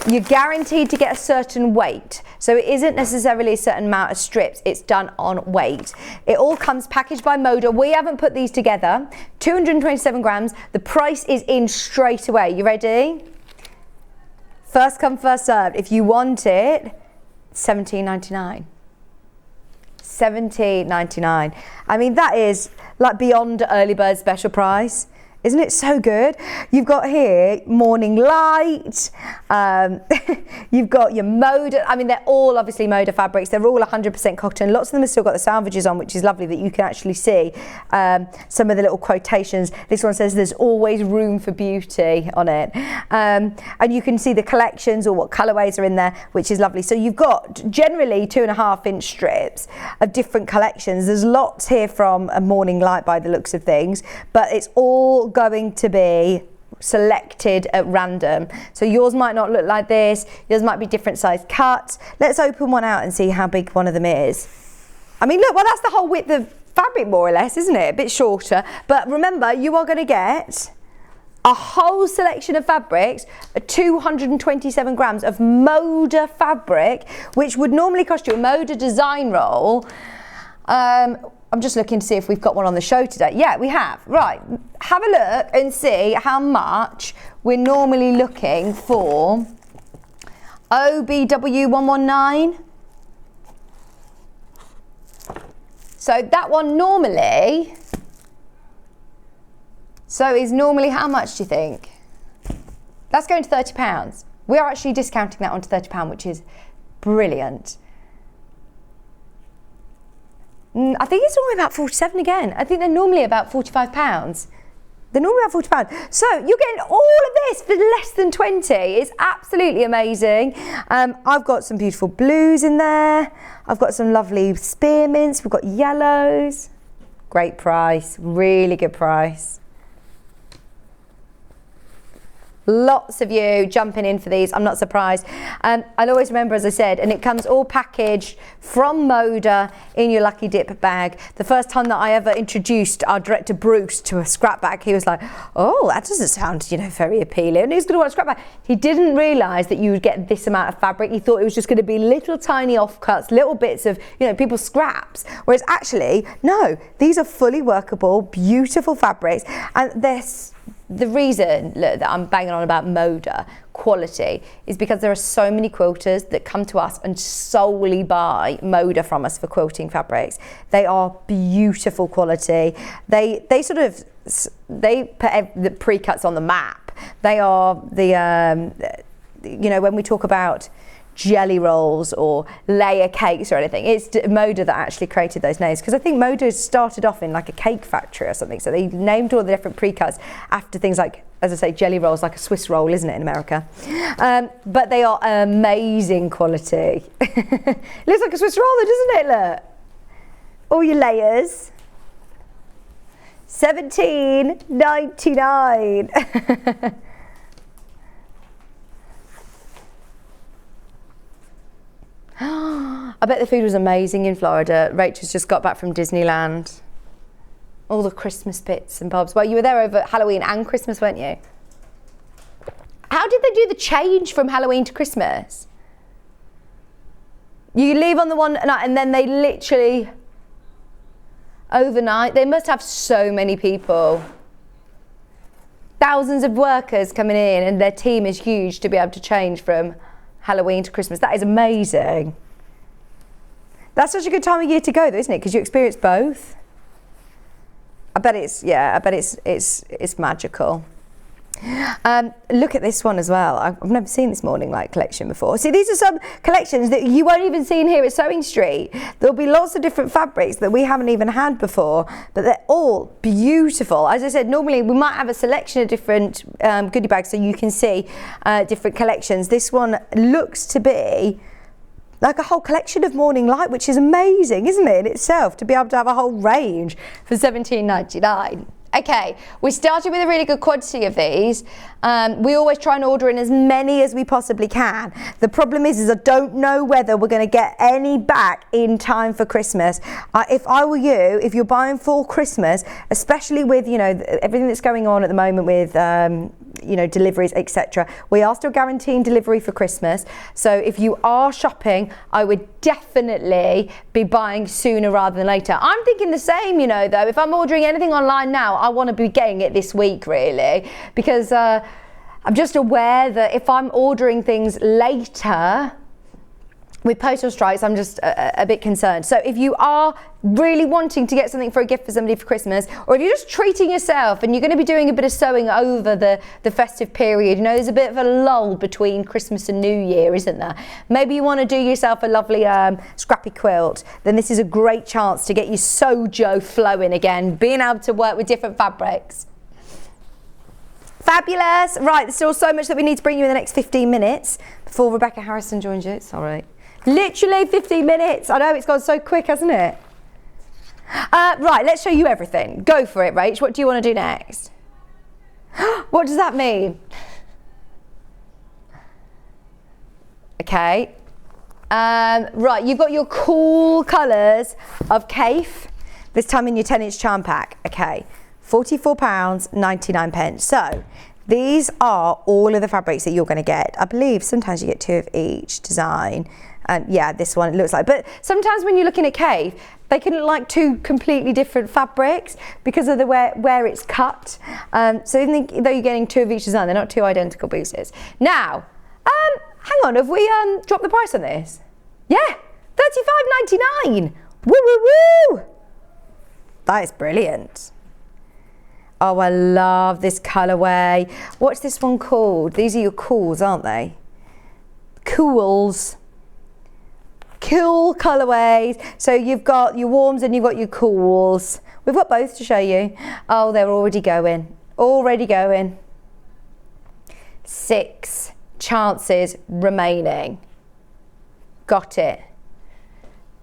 You're guaranteed to get a certain weight. So it isn't necessarily a certain amount of strips, it's done on weight. It all comes packaged by Moda. We haven't put these together. 227 grams. The price is in straight away. You ready? First come, first served. If you want it, $17.99. $17.99. I mean, that is like beyond early bird special price. Isn't it so good? You've got here Morning Light, you've got your Moda, I mean they're all obviously Moda fabrics, they're all 100% cotton, lots of them have still got the salvages on, which is lovely that you can actually see some of the little quotations. This one says there's always room for beauty on it. And you can see the collections or what colourways are in there, which is lovely. So you've got generally 2.5-inch strips of different collections. There's lots here from a Morning Light by the looks of things, but it's all going to be selected at random. So yours might not look like this, yours might be different size cuts. Let's open one out and see how big one of them is. I mean, look, well, that's the whole width of fabric more or less, isn't it? A bit shorter. But remember, you are going to get a whole selection of fabrics, 227 grams of Moda fabric, which would normally cost you a Moda design roll. I'm just looking to see if we've got one on the show today. Yeah, we have. Right, have a look and see how much we're normally looking for. OBW 119. So that one normally, is normally how much do you think? That's going to £30. We are actually discounting that onto £30, which is brilliant. I think it's normally about 47 again. I think they're normally about £45. They're normally about £40. So you're getting all of this for less than 20. It's absolutely amazing. I've got some beautiful blues in there. I've got some lovely spearmints. We've got yellows. Great price, really good price. Lots of you jumping in for these. I'm not surprised. I'll always remember, as I said, and it comes all packaged from Moda in your Lucky Dip bag. The first time that I ever introduced our director Bruce to a scrap bag, he was like, oh, that doesn't sound, very appealing. And he's going to want a scrap bag. He didn't realise that you would get this amount of fabric. He thought it was just going to be little tiny offcuts, little bits of, people's scraps. Whereas actually, no, these are fully workable, beautiful fabrics. And they're the reason that I'm banging on about Moda quality is because there are so many quilters that come to us and solely buy Moda from us for quilting fabrics. They are beautiful quality. They put the pre-cuts on the map. They are when we talk about jelly rolls or layer cakes or anything, it's Moda that actually created those names, because I think Moda started off in like a cake factory or something, so they named all the different pre-cuts after things like, as I say, jelly rolls, like a Swiss roll, isn't it, in America? But they are amazing quality. It looks like a Swiss roll though, doesn't it? Look, all your layers. $17.99. I bet the food was amazing in Florida. Rachel's just got back from Disneyland. All the Christmas bits and bobs. Well, you were there over Halloween and Christmas, weren't you? How did they do the change from Halloween to Christmas? You leave on the one night and then they literally overnight. They must have so many people. Thousands of workers coming in, and their team is huge to be able to change from Halloween to Christmas. That is amazing. That's such a good time of year to go though, isn't it? Because you experience both. I bet it's magical. Look at this one as well. I've never seen this morning light collection before. See, these are some collections that you won't even see in here at Sewing Street. There'll be lots of different fabrics that we haven't even had before, but they're all beautiful. As I said, normally we might have a selection of different goodie bags so you can see different collections. This one looks to be like a whole collection of morning light, which is amazing, isn't it, in itself, to be able to have a whole range for $17.99. Okay, we started with a really good quantity of these. We always try and order in as many as we possibly can. The problem is I don't know whether we're going to get any back in time for Christmas. If I were you, if you're buying for Christmas, especially with, everything that's going on at the moment with, deliveries, etc. We are still guaranteeing delivery for Christmas. So if you are shopping, I would definitely be buying sooner rather than later. I'm thinking the same, though. If I'm ordering anything online now, I want to be getting it this week, really, because I'm just aware that if I'm ordering things later with postal strikes, I'm just a bit concerned. So if you are really wanting to get something for a gift for somebody for Christmas, or if you're just treating yourself and you're going to be doing a bit of sewing over the festive period, there's a bit of a lull between Christmas and New Year, isn't there? Maybe you want to do yourself a lovely scrappy quilt, then this is a great chance to get your Sojo flowing again, being able to work with different fabrics. Fabulous. Right, there's still so much that we need to bring you in the next 15 minutes before Rebecca Harrison joins you. It's all right. Literally 15 minutes. I know, it's gone so quick, hasn't it? Right, let's show you everything. Go for it, Rach. What do you want to do next? What does that mean? Okay. Right, you've got your cool colours of Kafe, this time in your 10-inch charm pack. Okay, £44.99. So, these are all of the fabrics that you're going to get. I believe sometimes you get 2 of each design. And yeah, this one it looks like. But sometimes when you're looking at Kafe, they can look like 2 completely different fabrics because of the where it's cut. So even though you're getting 2 of each design, they're not 2 identical pieces. Now, hang on, have we dropped the price on this? Yeah, $35.99. Woo woo woo! That is brilliant. Oh, I love this colourway. What's this one called? These are your cools, aren't they? Cools. Cool colourways. So you've got your warms and you've got your cools. We've got both to show you. Oh, they're already going. Already going. 6 chances remaining. Got it.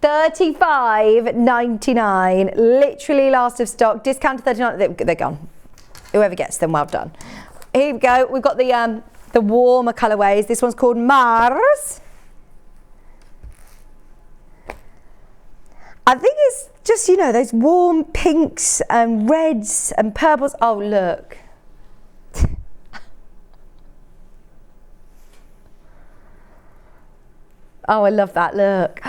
$35.99. Literally last of stock. Discount to $39. They're gone. Whoever gets them, well done. Here we go. We've got the warmer colourways. This one's called Mars. I think it's just, those warm pinks and reds and purples. Oh, look. Oh, I love that look.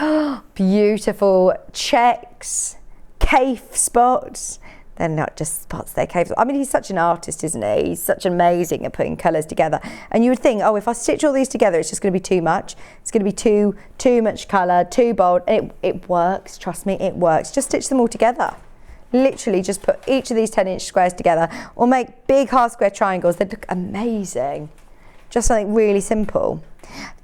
Beautiful checks, Kafe spots. They're not just spots, they're caves. I mean, he's such an artist, isn't he? He's such amazing at putting colours together. And you would think, oh, if I stitch all these together, it's just going to be too much. It's going to be too much colour, too bold. It works, trust me, it works. Just stitch them all together. Literally just put each of these 10-inch squares together or make big half square triangles. They look amazing. Just something really simple.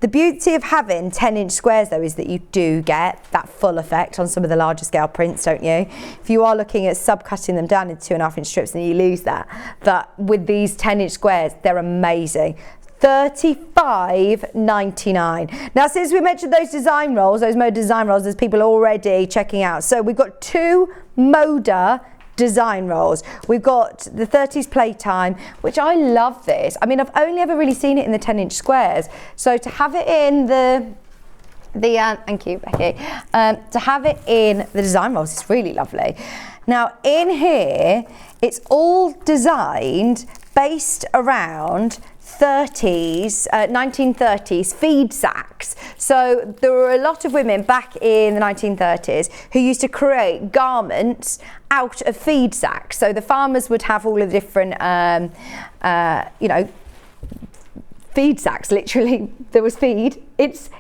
The beauty of having 10-inch squares though is that you do get that full effect on some of the larger scale prints, don't you? If you are looking at subcutting them down into 2.5-inch strips, then you lose that. But with these 10-inch squares, they're amazing. $35.99. Now, since we mentioned those design rolls, those Moda design rolls, there's people already checking out. So we've got 2 Moda design rolls. We've got the 30s Playtime, which I love this. I mean, I've only ever really seen it in the 10-inch squares. So to have it in the thank you, Becky. To have it in the design rolls is really lovely. Now, in here, it's all designed based around 1930s feed sacks. So there were a lot of women back in the 1930s who used to create garments out of feed sacks. So the farmers would have all of the different, feed sacks, literally. There was feed. If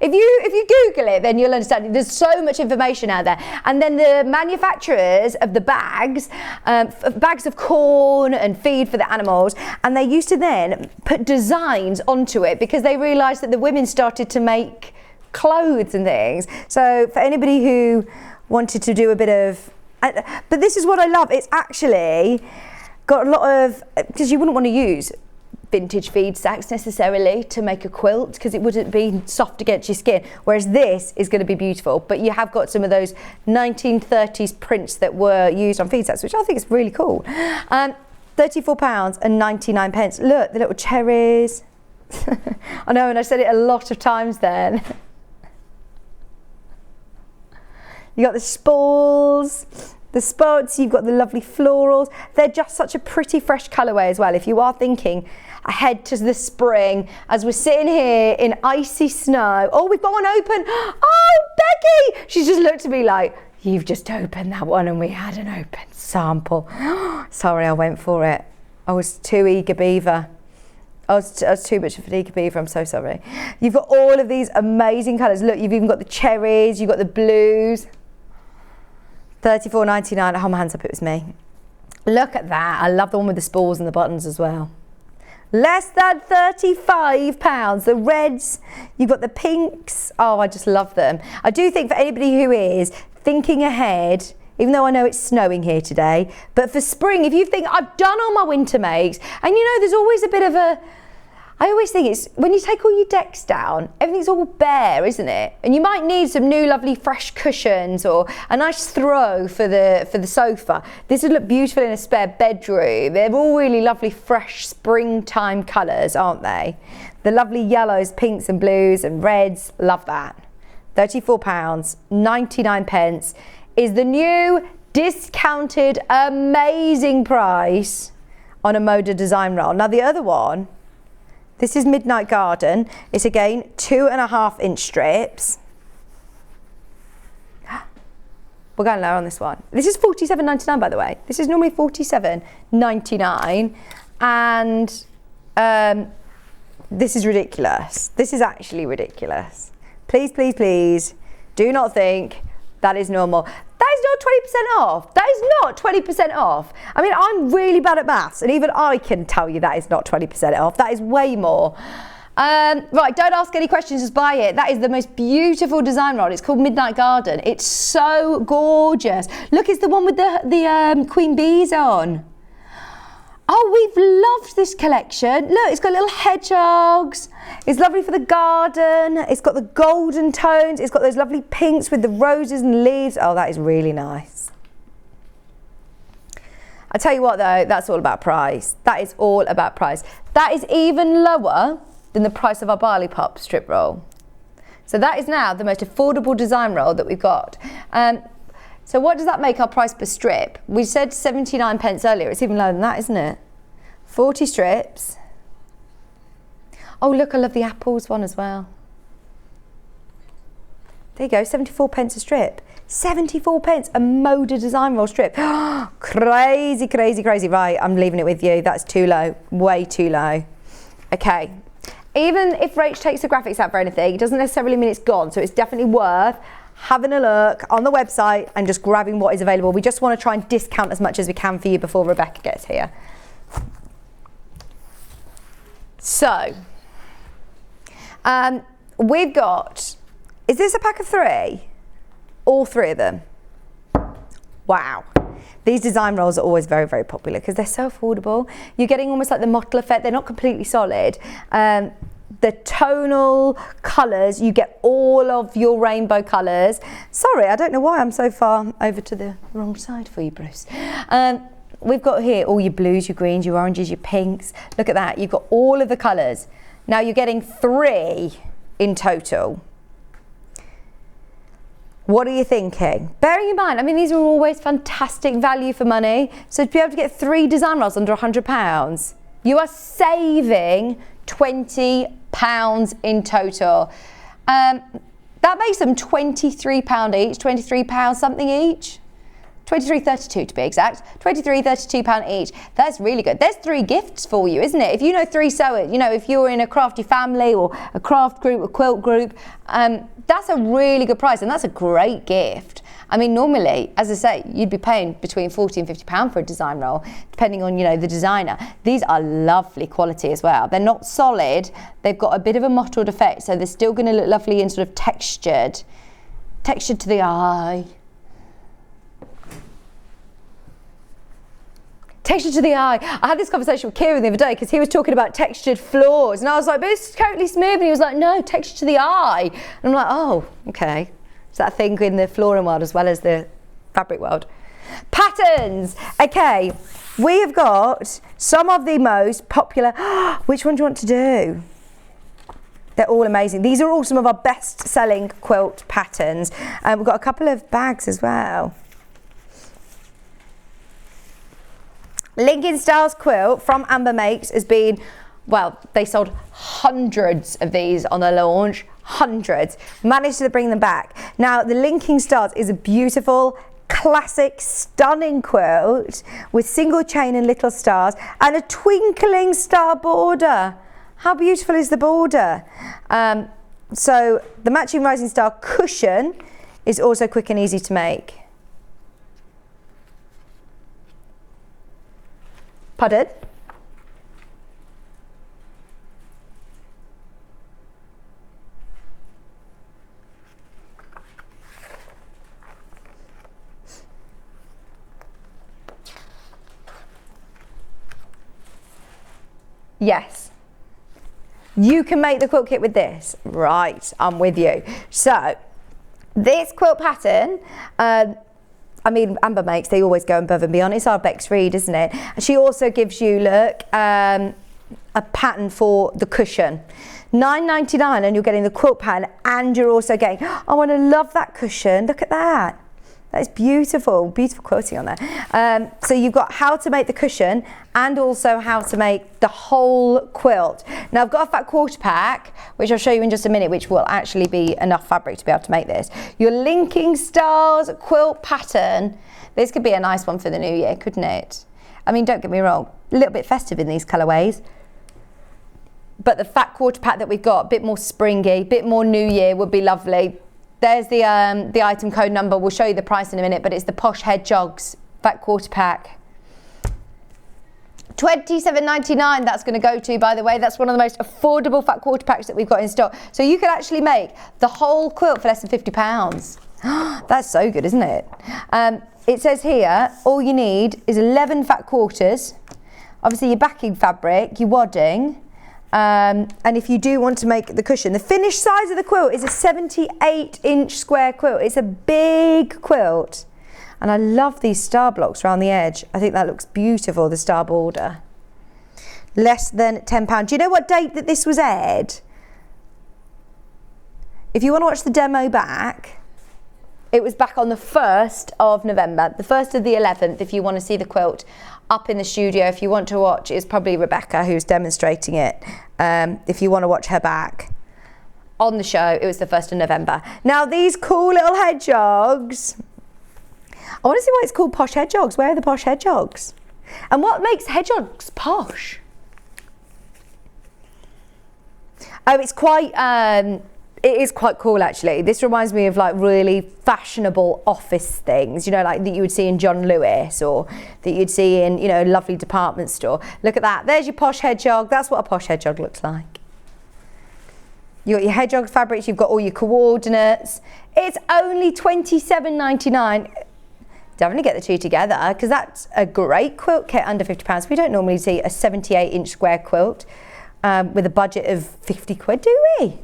you Google it, then you'll understand. There's so much information out there. And then the manufacturers of the bags, bags of corn and feed for the animals, and they used to then put designs onto it because they realised that the women started to make clothes and things. So for anybody who wanted to do a bit of, but this is what I love. It's actually got a lot of, because you wouldn't want to use vintage feed sacks necessarily to make a quilt because it wouldn't be soft against your skin, whereas this is going to be beautiful. But you have got some of those 1930s prints that were used on feed sacks, which I think is really cool. £34.99. Look, the little cherries. I know, and I said it a lot of times then. You got the spools, the spots, you've got the lovely florals. They're just such a pretty fresh colourway as well. If you are thinking ahead to the spring, as we're sitting here in icy snow. Oh, we've got one open. Oh, Becky! She just looked at me like, you've just opened that one and we had an open sample. Sorry, I went for it. I was too eager beaver. I was too much of an eager beaver, I'm so sorry. You've got all of these amazing colours. Look, you've even got the cherries, you've got the blues. $34.99. Oh, my hands up, it was me. Look at that. I love the one with the spools and the buttons as well. Less than £35. The reds, you've got the pinks. Oh, I just love them. I do think for anybody who is thinking ahead, even though I know it's snowing here today, but for spring, if you think I've done all my winter makes, and you know, there's always a bit of a, I always think it's when you take all your decks down, everything's all bare, isn't it? And you might need some new lovely fresh cushions or a nice throw for the sofa. This would look beautiful in a spare bedroom. They're all really lovely fresh springtime colours, aren't they? The lovely yellows, pinks and blues and reds, love that. £34.99 is the new discounted amazing price on a Moda design roll. Now the other one, this is Midnight Garden. It's again 2.5-inch strips. We're going lower on this one. This is $47.99, by the way. This is normally $47.99, and this is ridiculous. This is actually ridiculous. Please, please, please, do not think that is normal. That is not 20% off. That is not 20% off. I mean, I'm really bad at maths, and even I can tell you that is not 20% off. That is way more. Right, don't ask any questions, just buy it. That is the most beautiful design roll. It's called Midnight Garden. It's so gorgeous. Look, it's the one with the queen bees on. Oh, we've loved this collection. Look, it's got little hedgehogs. It's lovely for the garden. It's got the golden tones. It's got those lovely pinks with the roses and leaves. Oh, that is really nice. I tell you what though, that's all about price. That is all about price. That is even lower than the price of our Barley Pop strip roll. So that is now the most affordable design roll that we've got. So what does that make our price per strip? We said 79 pence earlier. It's even lower than that, isn't it? 40 strips. Oh, look, I love the apples one as well. There you go, 74 pence a strip. 74 pence, a Moda design roll strip. Crazy, crazy, crazy. Right, I'm leaving it with you. That's too low, way too low. Okay, even if Rach takes the graphics out for anything, it doesn't necessarily mean it's gone. So it's definitely worth having a look on the website and just grabbing what is available. We just want to try and discount as much as we can for you before Rebecca gets here. So, we've got, is this a pack of 3? All 3 of them. Wow. These design rolls are always very, very popular because they're so affordable. You're getting almost like the mottle effect. They're not completely solid. The tonal colours, you get all of your rainbow colours. Sorry, I don't know why I'm so far over to the wrong side for you, Bruce. We've got here all your blues, your greens, your oranges, your pinks. Look at that, you've got all of the colours. Now you're getting 3 in total. What are you thinking? Bearing in mind, I mean, these are always fantastic value for money. So to be able to get 3 design rolls under £100, you are saving £20 in total. That makes them £23 each, £23 something each. 23.32 to be exact, £23.32 each. That's really good. There's 3 gifts for you, isn't it? If you know 3 sewers, you know, if you're in a crafty family or a craft group, a quilt group, that's a really good price and that's a great gift. I mean, normally, as I say, you'd be paying between £40 and £50 for a design roll, depending on, you know, the designer. These are lovely quality as well. They're not solid. They've got a bit of a mottled effect, so they're still going to look lovely and sort of textured to the eye. Texture to the eye. I had this conversation with Kieran the other day because he was talking about textured floors and I was like, but it's totally smooth, and he was like, no, texture to the eye. And I'm like, oh, okay. Is that a thing in the flooring world as well as the fabric world? Patterns. Okay, we have got some of the most popular. Which one do you want to do? They're all amazing. These are all some of our best selling quilt patterns. We've got a couple of bags as well. Lincoln Styles quilt from Amber Makes has been, well, they sold hundreds of these on the launch, hundreds. Managed to bring them back. Now, the Lincoln Styles is a beautiful, classic, stunning quilt with single chain and little stars and a twinkling star border. How beautiful is the border? So the matching rising star cushion is also quick and easy to make. Pardon? Yes. You can make the quilt kit with this. Right, I'm with you. So, this quilt pattern, I mean, Amber Makes, they always go above and beyond. It's our Bex Reed, isn't it? And she also gives you, look, a pattern for the cushion. £9.99 and you're getting the quilt pattern and you're also getting, oh, I love that cushion. Look at that. That is beautiful, beautiful quilting on there. So you've got how to make the cushion and also how to make the whole quilt. Now I've got a fat quarter pack, which I'll show you in just a minute, which will actually be enough fabric to be able to make this. Your Linking Stars quilt pattern. This could be a nice one for the new year, couldn't it? I mean, don't get me wrong, a little bit festive in these colourways. But the fat quarter pack that we've got, a bit more springy, a bit more new year would be lovely. There's the item code number. We'll show you the price in a minute, but it's the Posh Head Jogs fat quarter pack. £27.99 that's going to go to, by the way. That's one of the most affordable fat quarter packs that we've got in stock. So you could actually make the whole quilt for less than £50. That's so good, isn't it? It says here, all you need is 11 fat quarters, obviously your backing fabric, your wadding, and if you do want to make the cushion, the finished size of the quilt is a 78-inch square quilt. It's a big quilt. And I love these star blocks around the edge. I think that looks beautiful, the star border. Less than £10. Do you know what date that this was aired? If you want to watch the demo back, it was back on the 1st of November, the 1st of the 11th, if you want to see the quilt up in the studio. If you want to watch, it's probably Rebecca who's demonstrating it, if you want to watch her back. on the show, it was the 1st of November. Now, these cool little hedgehogs, I want to see why it's called posh hedgehogs. Where are the posh hedgehogs? And what makes hedgehogs posh? Oh, it's quite, it is quite cool actually. This reminds me of like really fashionable office things, you know, like that you would see in John Lewis or that you'd see in, you know, a lovely department store. Look at that. There's your posh hedgehog. That's what a posh hedgehog looks like. You got your hedgehog fabrics, you've got all your coordinates. It's only £27.99. Definitely get the two together because that's a great quilt kit under £50. We don't normally see a 78-inch square quilt with a budget of 50 quid, do we?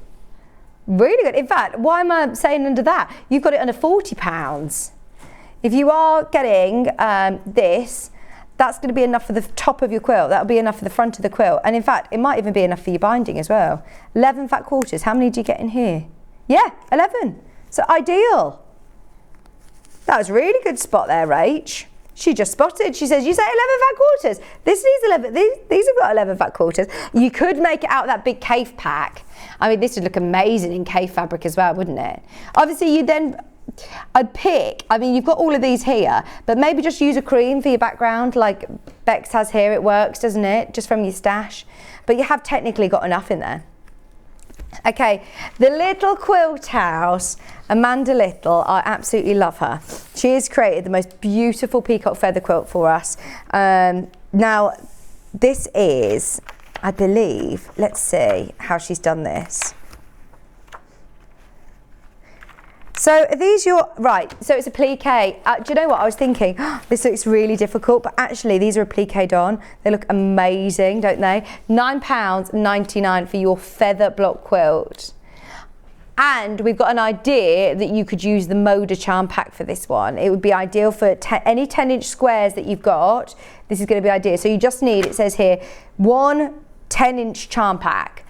Really good. In fact, why am I saying under that? You've got it under £40. If you are getting this, that's going to be enough for the top of your quilt. That'll be enough for the front of the quilt. And in fact, it might even be enough for your binding as well. 11 fat quarters. How many do you get in here? Yeah, 11. So ideal. That was a really good spot there, Rach. She just spotted. She says, you say 11 fat quarters. This needs 11. These have got 11 fat quarters. You could make it out of that big cave pack. I mean, this would look amazing in cave fabric as well, wouldn't it? Obviously, you then, I'd pick, I mean, you've got all of these here, but maybe just use a cream for your background, like Bex has here. It works, doesn't it? Just from your stash. But you have technically got enough in there. Okay, the little quilt house, Amanda Little, I absolutely love her. She has created the most beautiful peacock feather quilt for us. Now, this is, I believe, let's see how she's done this. So are these your, right, so it's a plique. Do you know what I was thinking? This looks really difficult, but actually these are a plique don. They look amazing, don't they? £9.99 for your feather block quilt. And we've got an idea that you could use the Moda charm pack for this one. It would be ideal for any 10-inch squares that you've got. This is going to be ideal. So you just need, it says here, one 10-inch charm pack.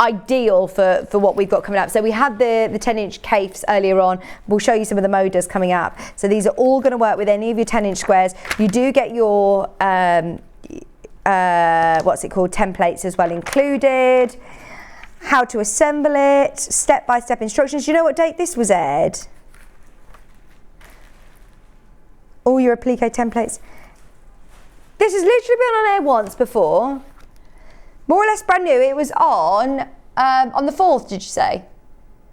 Ideal for what we've got coming up. So we had the 10-inch caifs earlier on. We'll show you some of the Modas coming up. So these are all going to work with any of your 10-inch squares. You do get your, what's it called, templates as well included. How to assemble it, step-by-step instructions. Do you know what date this was aired? All your applique templates. This has literally been on air once before. More or less brand new. It was on the 4th, did you say?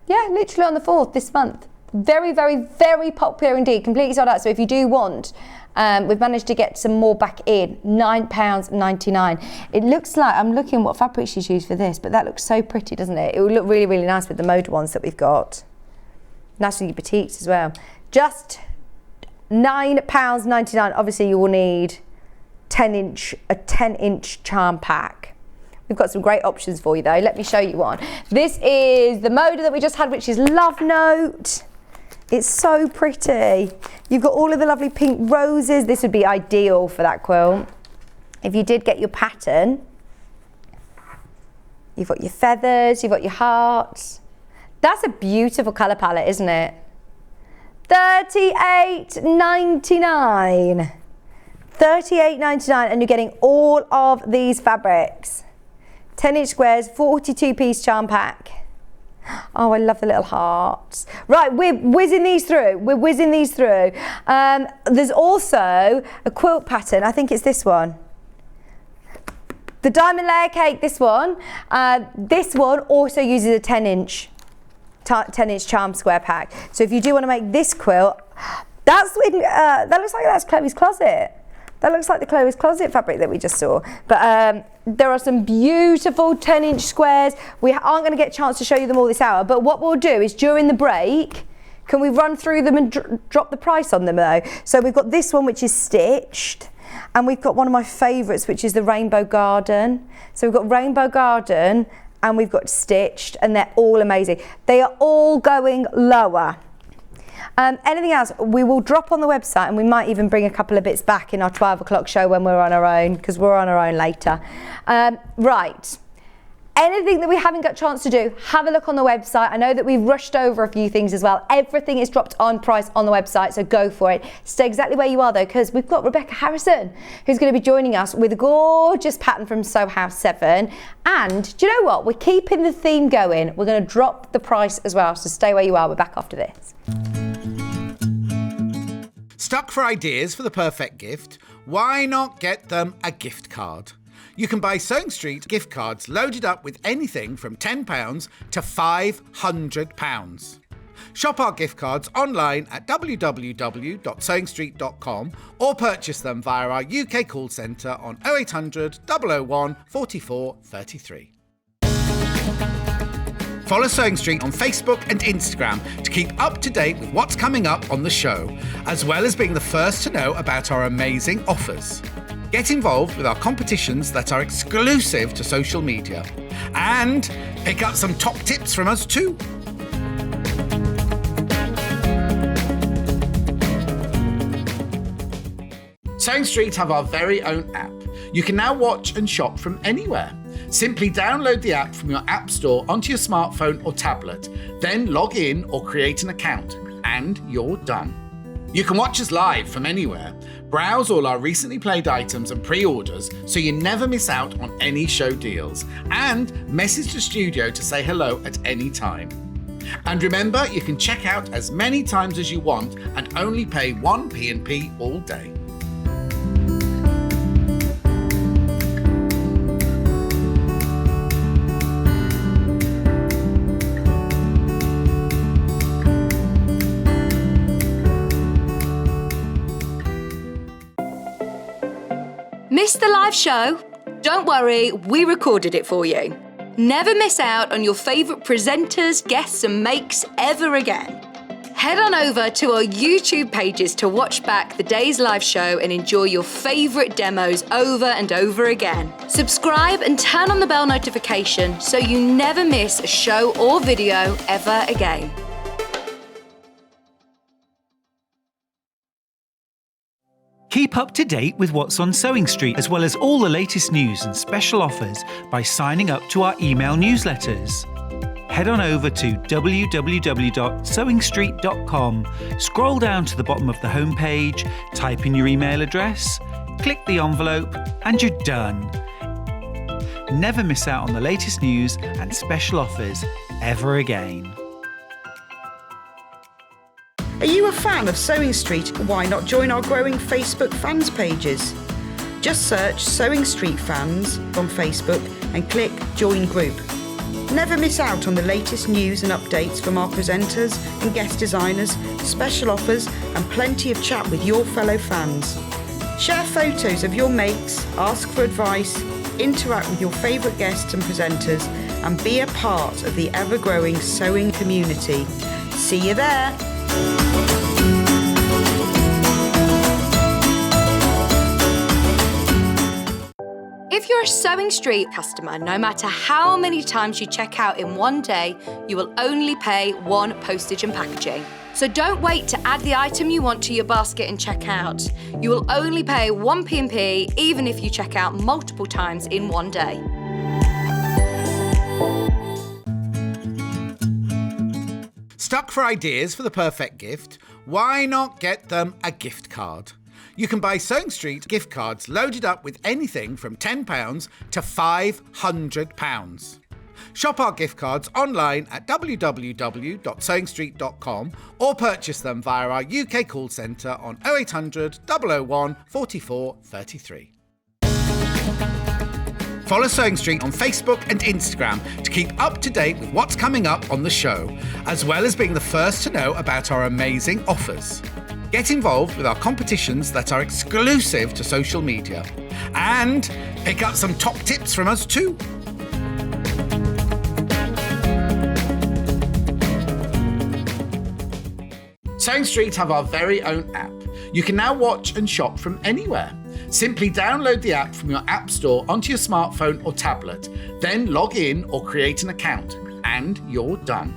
Yeah, literally on the 4th this month. Very, very, very popular indeed. Completely sold out. So if you do want, we've managed to get some more back in. £9.99. It looks like, I'm looking what fabric she's used for this, but that looks so pretty, doesn't it? It will look really, really nice with the Moda ones that we've got. Nice with your batiks as well. Just £9.99. Obviously you will need a 10-inch charm pack. We've got some great options for you though. Let me show you one. This is the Moda that we just had, which is Love Note. It's so pretty. You've got all of the lovely pink roses. This would be ideal for that quilt. If you did get your pattern, you've got your feathers, you've got your hearts. That's a beautiful colour palette, isn't it? £38.99. £38.99, and you're getting all of these fabrics. 10-inch squares, 42-piece charm pack. Oh, I love the little hearts. Right, we're whizzing these through. There's also a quilt pattern. I think it's this one. The diamond layer cake, this one. This one also uses a 10-inch charm square pack. So if you do want to make this quilt, that looks like that's Chloe's closet. That looks like the Chloe's closet fabric that we just saw. But there are some beautiful 10-inch squares. We aren't going to get a chance to show you them all this hour, but what we'll do is during the break, can we run through them and drop the price on them though? So we've got this one which is stitched, and we've got one of my favourites which is the Rainbow Garden. So we've got Rainbow Garden and we've got stitched, and they're all amazing. They are all going lower. Anything else, we will drop on the website, and we might even bring a couple of bits back in our 12 o'clock show when we're on our own, because we're on our own later. Right, Anything that we haven't got a chance to do, have a look on the website. I know that we've rushed over a few things as well. Everything is dropped on price on the website, so go for it. Stay exactly where you are though, because we've got Rebecca Harrison, who's going to be joining us with a gorgeous pattern from Sew House 7. And do you know what? We're keeping the theme going. We're going to drop the price as well, so stay where you are. We're back after this. Stuck for ideas for the perfect gift? Why not get them a gift card? You can buy Sewing Street gift cards loaded up with anything from £10 to £500. Shop our gift cards online at www.sewingstreet.com or purchase them via our UK call centre on 0800 001 44 33. Follow Sewing Street on Facebook and Instagram to keep up to date with what's coming up on the show, as well as being the first to know about our amazing offers. Get involved with our competitions that are exclusive to social media. And pick up some top tips from us too. Sewing Street have our very own app. You can now watch and shop from anywhere. Simply download the app from your app store onto your smartphone or tablet, then log in or create an account, and you're done. You can watch us live from anywhere, browse all our recently played items and pre-orders so you never miss out on any show deals, and message the studio to say hello at any time. And remember, you can check out as many times as you want and only pay 1 P&P all day. Missed the live show? Don't worry, we recorded it for you. Never miss out on your favourite presenters, guests and makes ever again. Head on over to our YouTube pages to watch back the day's live show and enjoy your favourite demos over and over again. Subscribe and turn on the bell notification so you never miss a show or video ever again. Keep up to date with what's on Sewing Street, as well as all the latest news and special offers by signing up to our email newsletters. Head on over to www.sewingstreet.com, scroll down to the bottom of the homepage, type in your email address, click the envelope, and you're done. Never miss out on the latest news and special offers ever again. Are you a fan of Sewing Street? Why not join our growing Facebook fans pages? Just search Sewing Street Fans on Facebook and click Join Group. Never miss out on the latest news and updates from our presenters and guest designers, special offers and plenty of chat with your fellow fans. Share photos of your makes, ask for advice, interact with your favourite guests and presenters and be a part of the ever-growing sewing community. See you there! If you're a Sewing Street customer, no matter how many times you check out in one day, you will only pay 1 postage and packaging. So don't wait to add the item you want to your basket and check out. You will only pay 1 P&P even if you check out multiple times in one day. Stuck for ideas for the perfect gift? Why not get them a gift card? You can buy Sewing Street gift cards loaded up with anything from £10 to £500. Shop our gift cards online at www.sewingstreet.com or purchase them via our UK call centre on 0800 001 44 33. Follow Sewing Street on Facebook and Instagram to keep up to date with what's coming up on the show, as well as being the first to know about our amazing offers. Get involved with our competitions that are exclusive to social media. And pick up some top tips from us too. Sewing Street have our very own app. You can now watch and shop from anywhere. Simply download the app from your app store onto your smartphone or tablet, then log in or create an account, and you're done.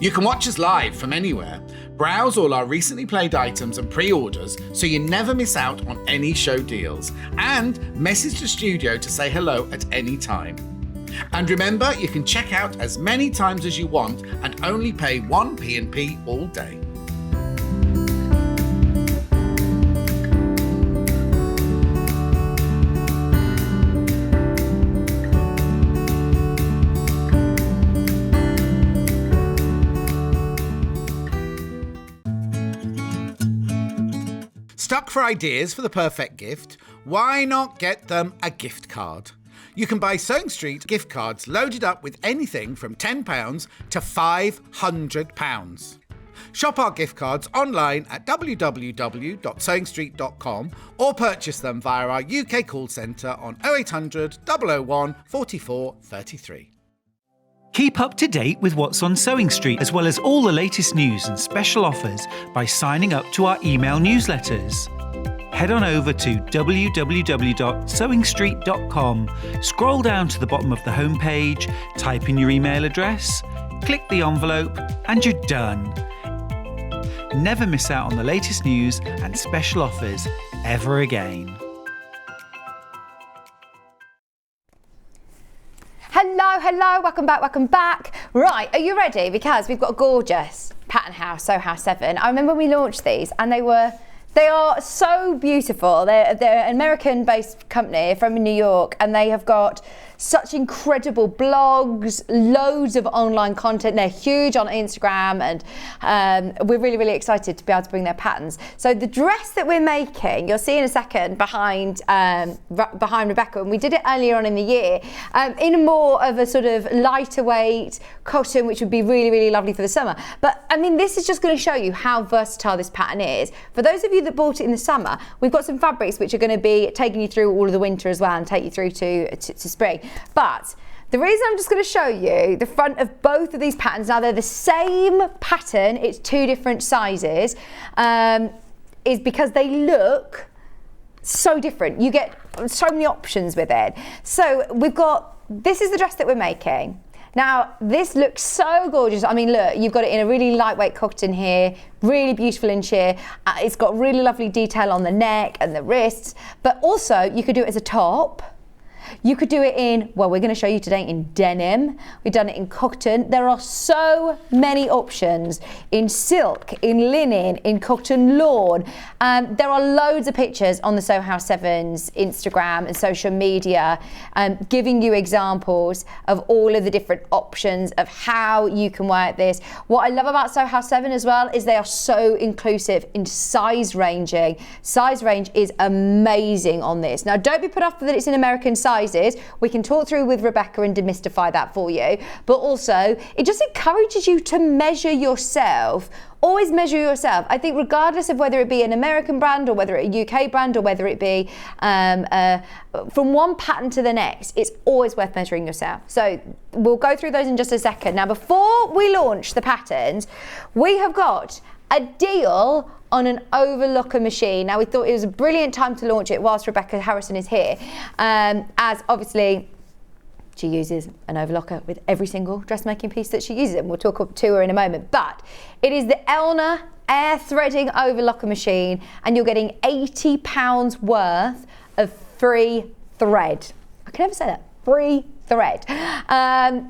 You can watch us live from anywhere, browse all our recently played items and pre-orders so you never miss out on any show deals, and message the studio to say hello at any time. And remember, you can check out as many times as you want and only pay 1 P&P all day. Stuck for ideas for the perfect gift? Why not get them a gift card? You can buy Sewing Street gift cards loaded up with anything from £10 to £500. Shop our gift cards online at www.sewingstreet.com or purchase them via our UK call centre on 0800 001 44 33. Keep up to date with what's on Sewing Street, as well as all the latest news and special offers by signing up to our email newsletters. Head on over to www.sewingstreet.com, scroll down to the bottom of the homepage, type in your email address, click the envelope, and you're done. Never miss out on the latest news and special offers ever again. Hello, welcome back. Right, are you ready? Because we've got a gorgeous pattern house, Sew House 7. I remember when we launched these and they are so beautiful. They're an American-based company from New York, and they have got such incredible blogs, loads of online content. They're huge on Instagram, and we're really, really excited to be able to bring their patterns. So the dress that we're making, you'll see in a second behind Rebecca, and we did it earlier on in the year, in more of a sort of lighter weight cotton, which would be really, really lovely for the summer. But I mean, this is just going to show you how versatile this pattern is. For those of you that bought it in the summer, we've got some fabrics which are going to be taking you through all of the winter as well and take you through to spring. But the reason I'm just going to show you the front of both of these patterns, now they're the same pattern, it's two different sizes, is because they look so different. You get so many options with it. So this is the dress that we're making. Now, this looks so gorgeous. I mean, look, you've got it in a really lightweight cotton here, really beautiful in sheer. It's got really lovely detail on the neck and the wrists, but also you could do it as a top. You could do it in, well, we're going to show you today in denim. We've done it in cotton. There are so many options in silk, in linen, in cotton lawn. There are loads of pictures on the Sew House 7's Instagram and social media, giving you examples of all of the different options of how you can work this. What I love about Sew House 7 as well is they are so inclusive in size ranging. Size range is amazing on this. Now, don't be put off that it's in American sizes. We can talk through with Rebecca and demystify that for you, but also it just encourages you to measure yourself. Always measure yourself. I think regardless of whether it be an American brand or whether it be a UK brand or whether it be from one pattern to the next, it's always worth measuring yourself. So we'll go through those in just a second. Now, before we launch the patterns, we have got a deal on an overlocker machine. Now, we thought it was a brilliant time to launch it whilst Rebecca Harrison is here, as obviously she uses an overlocker with every single dressmaking piece that she uses, and we'll talk to her in a moment. But it is the Elna air threading overlocker machine, and you're getting £80 worth of free thread. I can never say that, free thread.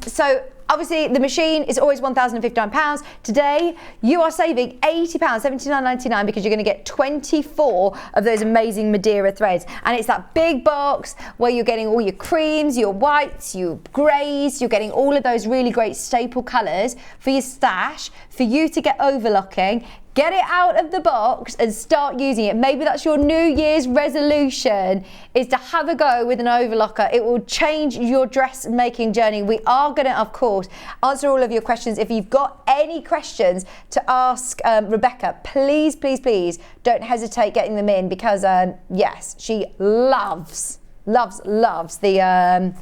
So obviously, the machine is always £1,059. Today, you are saving £80, $79.99, because you're going to get 24 of those amazing Madeira threads. And it's that big box where you're getting all your creams, your whites, your greys. You're getting all of those really great staple colours for your stash, for you to get overlocking. Get it out of the box and start using it. Maybe that's your New Year's resolution, is to have a go with an overlocker. It will change your dressmaking journey. We are going to, of course, answer all of your questions. If you've got any questions to ask Rebecca, please don't hesitate getting them in, because yes, she loves the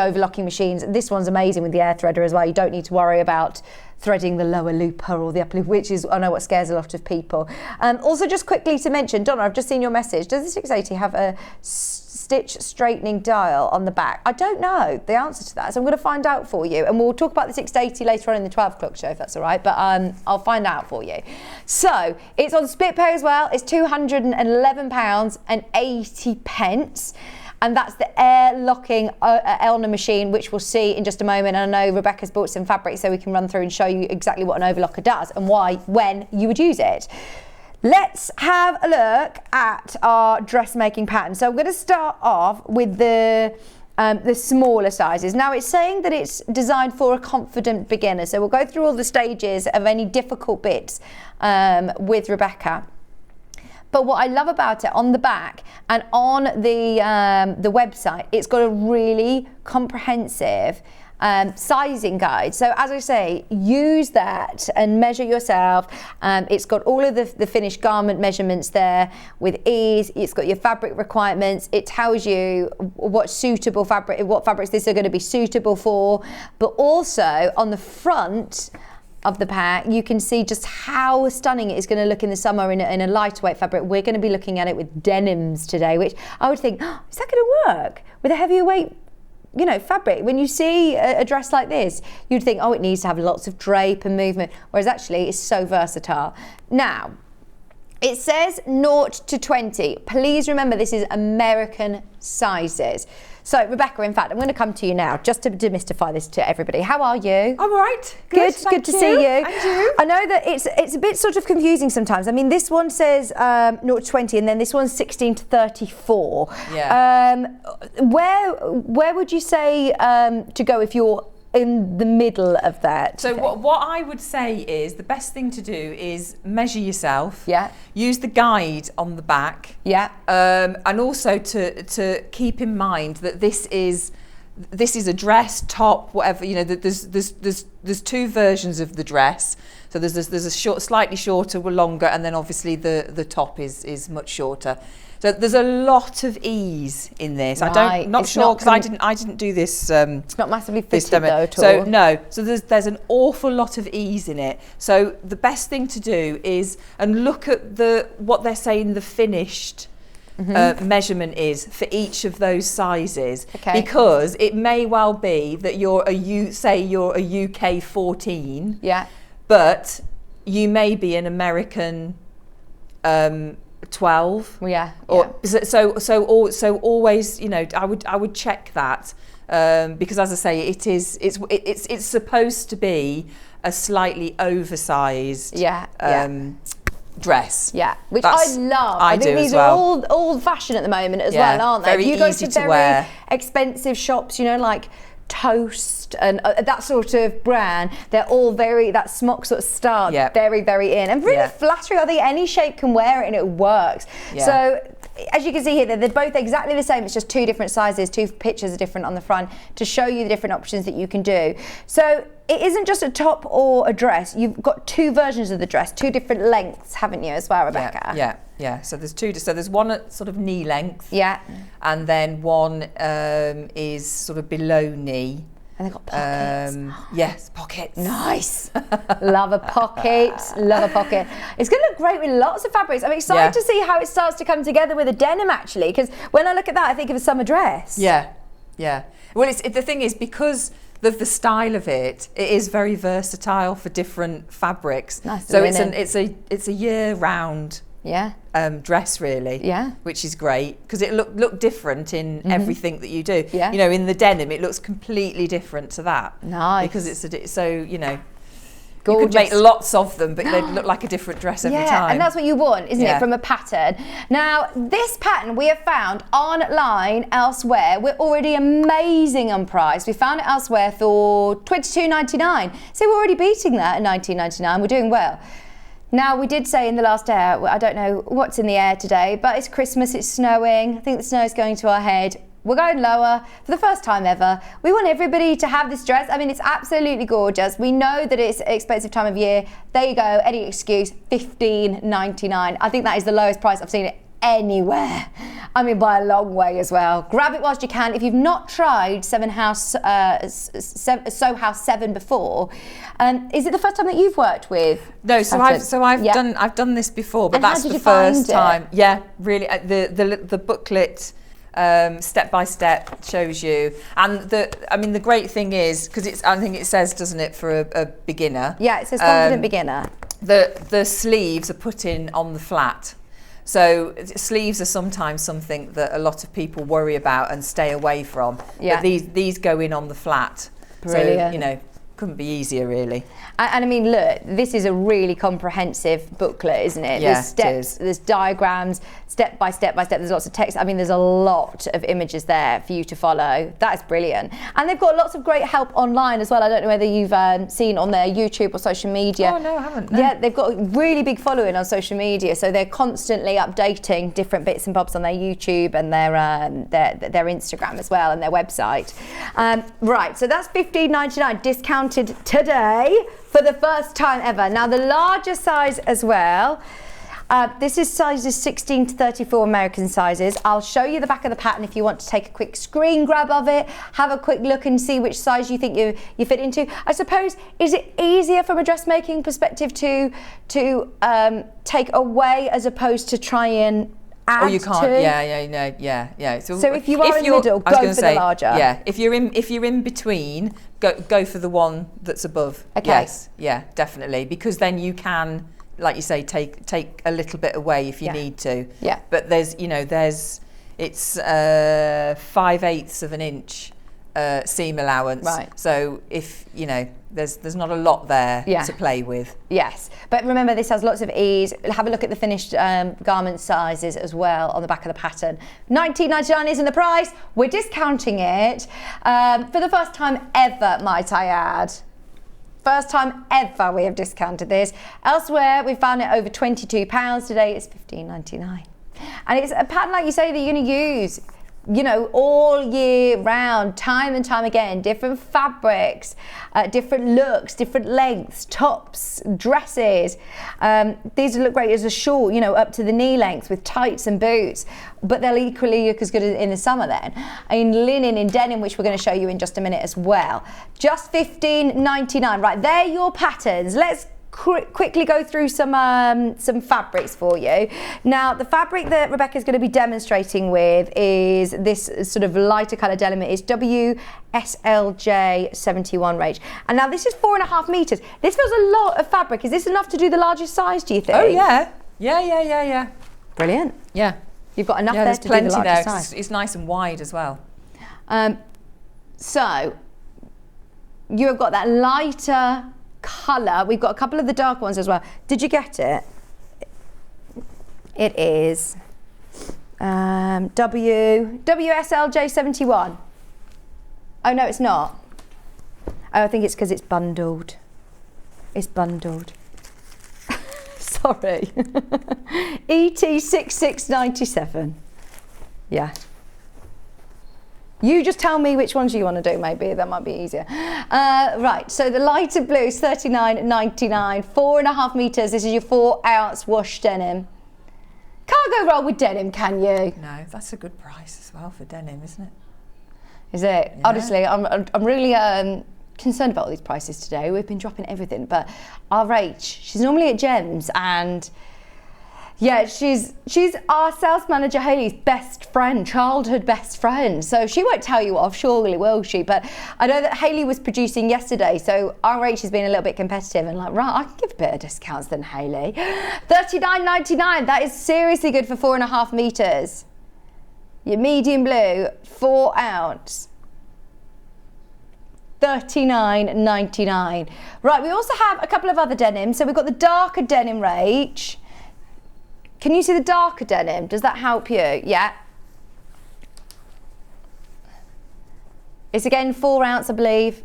overlocking machines. This one's amazing with the air threader as well. You don't need to worry about threading the lower looper or the upper loop, which is, I know, what scares a lot of people. Also, just quickly to mention, Donna, I've just seen your message. Does the 680 have a stitch straightening dial on the back? I don't know the answer to that, so I'm going to find out for you, and we'll talk about the 680 later on in the 12 o'clock show, if that's all right, but I'll find out for you. So it's on split pay as well. It's £211.80. and that's the air locking Elna machine, which we'll see in just a moment. And I know Rebecca's bought some fabric so we can run through and show you exactly what an overlocker does and why, when you would use it. Let's have a look at our dressmaking pattern. So I'm going to start off with the smaller sizes. Now it's saying that it's designed for a confident beginner. So we'll go through all the stages of any difficult bits with Rebecca. But what I love about it, on the back and on the website, it's got a really comprehensive sizing guide. So as I say, use that and measure yourself. It's got all of the finished garment measurements there with ease. It's got your fabric requirements. It tells you what suitable fabric, what fabrics this are going to be suitable for. But also on the front of the pack, you can see just how stunning it is going to look in the summer in a lighter weight fabric. We're going to be looking at it with denims today, which I would think, oh, is that going to work with a heavier weight, you know, fabric? When you see a dress like this, you'd think, oh, it needs to have lots of drape and movement, whereas actually it's so versatile. Now, it says 0 to 20. Please remember, this is American sizes. So, Rebecca, in fact, I'm going to come to you now just to demystify this to everybody. How are you? I'm all right. Good to see you. And you? I know that it's a bit sort of confusing sometimes. I mean, this one says 0 to 20, and then this one's 16 to 34. Yeah. Where would you say to go if you're in the middle of that? So what I would say is the best thing to do is measure yourself. Yeah. Use the guide on the back. Yeah. And also to keep in mind that this is a dress, top, whatever. You know, there's two versions of the dress. So there's a short, slightly shorter, longer, and then obviously the top is much shorter. So there's a lot of ease in this. Right. Not sure because I didn't do this. It's not massively fitted though at all. So no. So there's an awful lot of ease in it. So the best thing to do is look at what they're saying the finished measurement is for each of those sizes. Okay. Because it may well be that you're a UK 14. Yeah. But you may be an American 12. Yeah. Or so always, you know, I would check that because, as I say, it's supposed to be a slightly oversized dress. Yeah, which I love. I think these are all old fashioned at the moment as well, aren't they? Very if you go easy to to very wear. expensive shops, you know, like Toast and that sort of brand, they're all that smock sort of style, very, very in and really flattering. I think any shape can wear it and it works. Yeah. So as you can see here, they're both exactly the same. It's just two different sizes, two pictures are different on the front to show you the different options that you can do. So it isn't just a top or a dress. You've got two versions of the dress, two different lengths, haven't you, as well, Rebecca? Yeah. So there's two. So there's one at sort of knee length. Yeah. And then one is sort of below knee. And they've got pockets. Yes, pockets. Nice. Love a pocket. Love a pocket. It's going to look great with lots of fabrics. I'm excited to see how it starts to come together with a denim, actually, because when I look at that, I think of a summer dress. Yeah. Well, the thing is, because of the style of it is very versatile for different fabrics. Nice. So it's a year-round dress, really. Yeah. Which is great because it look different in everything that you do. Yeah. You know, in the denim, it looks completely different to that. Nice. Because so you know. Gorgeous. You could make lots of them, but they look like a different dress every time. Yeah, and that's what you want, isn't it, from a pattern? Now, this pattern we have found online elsewhere. We're already amazing on price. We found it elsewhere for $22.99. So we're already beating that at $19.99. We're doing well. Now, we did say in the last hour, I don't know what's in the air today, but it's Christmas, it's snowing. I think the snow's going to our head. We're going lower for the first time ever. We want everybody to have this dress. I mean, it's absolutely gorgeous. We know that it's an expensive time of year. There you go, any excuse, $15.99. I think that is the lowest price I've seen it anywhere. I mean, by a long way as well. Grab it whilst you can. If you've not tried Soho House 7 before, is it the first time that you've worked with? No, I've done this before, but that's the first time. Yeah, really. The booklet. Step by step shows you, and the great thing is because I think it says, doesn't it, for a beginner? Yeah, it says confident beginner. The sleeves are put in on the flat, So sleeves are sometimes something that a lot of people worry about and stay away from. Yeah. But these go in on the flat. Brilliant. So, you know, couldn't be easier really. And I mean, look, this is a really comprehensive booklet, isn't it? Yeah, There's steps, it is. there's diagrams, step by step by step. There's lots of text. I mean, there's a lot of images there for you to follow. That is brilliant. And they've got lots of great help online as well. I don't know whether you've seen on their YouTube or social media. Oh, no, I haven't. No. Yeah, they've got a really big following on social media, so they're constantly updating different bits and bobs on their YouTube and their Instagram as well, and their website. Right, so that's $15.99 discounted today for the first time ever. Now the larger size as well. This is sizes 16 to 34 American sizes. I'll show you the back of the pattern if you want to take a quick screen grab of it, have a quick look and see which size you think you fit into. I suppose, is it easier from a dressmaking perspective to take away as opposed to try and add Oh, you can't. to? Yeah. So if you are in the middle, go for the larger. Yeah, if you're in between, go for the one that's above. Okay. Yes, yeah, definitely, because then you can, like you say, take a little bit away if you need to. Yeah. But it's 5/8 of an inch seam allowance. Right. So if there's not a lot there to play with. Yes, but remember this has lots of ease. Have a look at the finished garment sizes as well on the back of the pattern. $19.99 isn't the price. We're discounting it for the first time ever, might I add. First time ever we have discounted this. Elsewhere we found it over £22. Today it's $15.99. And it's a pattern, like you say, that you're going to use all year round, time and time again. Different fabrics, different looks, different lengths, tops, dresses. These look great as a short, up to the knee length with tights and boots, but they'll equally look as good in the summer then. In linen, in denim, which we're going to show you in just a minute as well. Just $15.99. Right, they're your patterns. Let's quickly go through some fabrics for you. Now, the fabric that Rebecca's going to be demonstrating with is this sort of lighter colour denim. It's WSLJ 71 range. And now this is 4.5 metres. This feels a lot of fabric. Is this enough to do the largest size, do you think? Oh, yeah. Yeah. Brilliant. Yeah. You've got enough Yeah, there there's to do plenty the there. largest 'Cause size. it's nice and wide as well. So, you have got that lighter colour. We've got a couple of the dark ones as well. Did you get it? It is WSLJ 71. Oh no, it's not. Oh, I think it's because it's bundled. It's bundled. Sorry. ET6697. Yeah. You just tell me which ones you want to do, maybe. That might be easier. Right, so the lighter blue is $39.99, 4.5 metres. This is your 4-ounce wash denim. Can't go wrong with denim, can you? No, that's a good price as well for denim, isn't it? Is it? Yeah. Honestly, I'm really concerned about all these prices today. We've been dropping everything, but RH, she's normally at Gems, and yeah, she's our sales manager Hayley's best friend, childhood best friend. So she won't tell you off, surely will she? But I know that Hayley was producing yesterday, so RH has been a little bit competitive and like, right, I can give a bit of discounts than Hayley. $39.99. That is seriously good for 4.5 metres. Your medium blue, 4-ounce. $39.99. Right, we also have a couple of other denims. So we've got the darker denim range. Can you see the darker denim? Does that help you? Yeah. It's again 4-ounce, I believe.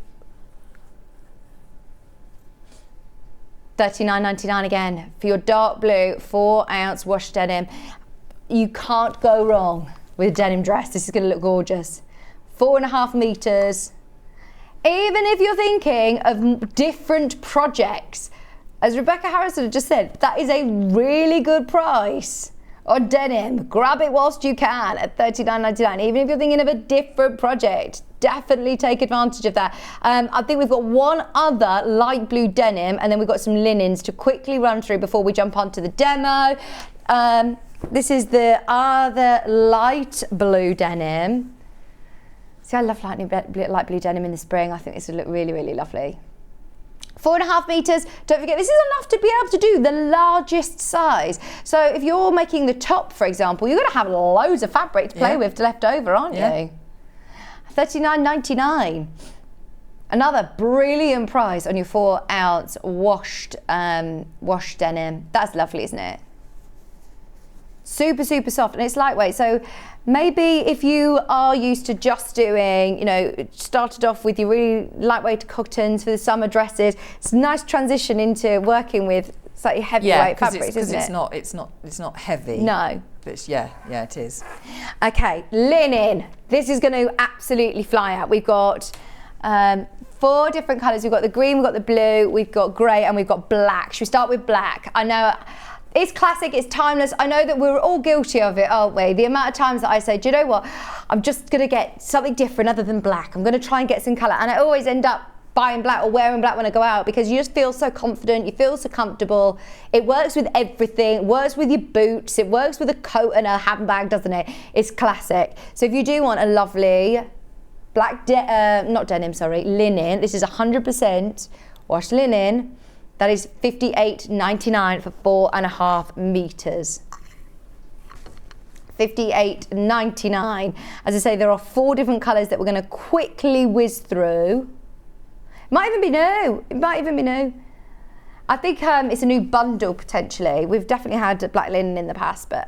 $39.99 again for your dark blue 4-ounce wash denim. You can't go wrong with a denim dress. This is going to look gorgeous. 4.5 metres. Even if you're thinking of different projects, as Rebecca Harrison just said, that is a really good price on denim. Grab it whilst you can at $39.99. Even if you're thinking of a different project, definitely take advantage of that. I think we've got one other light blue denim, and then we've got some linens to quickly run through before we jump onto the demo. This is the other light blue denim. See, I love light blue denim in the spring. I think this would look really, really lovely. 4.5 metres. Don't forget, this is enough to be able to do the largest size. So if you're making the top, for example, you're going to have loads of fabric to play with left over, aren't you? $39.99. Another brilliant price on your 4-ounce washed denim. That's lovely, isn't it? Super, super soft, and it's lightweight. So maybe if you are used to just doing, you know, started off with your really lightweight cottons for the summer dresses, it's a nice transition into working with slightly heavyweight fabrics, isn't it? It's not heavy. No. But it's, yeah, it is. Okay, linen. This is going to absolutely fly out. We've got 4 different colours. We've got the green, we've got the blue, we've got grey, and we've got black. Should we start with black? I know it's classic, it's timeless. I know that we're all guilty of it, aren't we? The amount of times that I say, do you know what? I'm just going to get something different other than black. I'm going to try and get some colour. And I always end up buying black or wearing black when I go out because you just feel so confident, you feel so comfortable. It works with everything. It works with your boots. It works with a coat and a handbag, doesn't it? It's classic. So if you do want a lovely black, linen, this is 100% washed linen. That is $58.99 for 4.5 metres. $58.99. As I say, there are 4 different colours that we're going to quickly whiz through. It might even be new. I think it's a new bundle potentially. We've definitely had black linen in the past, but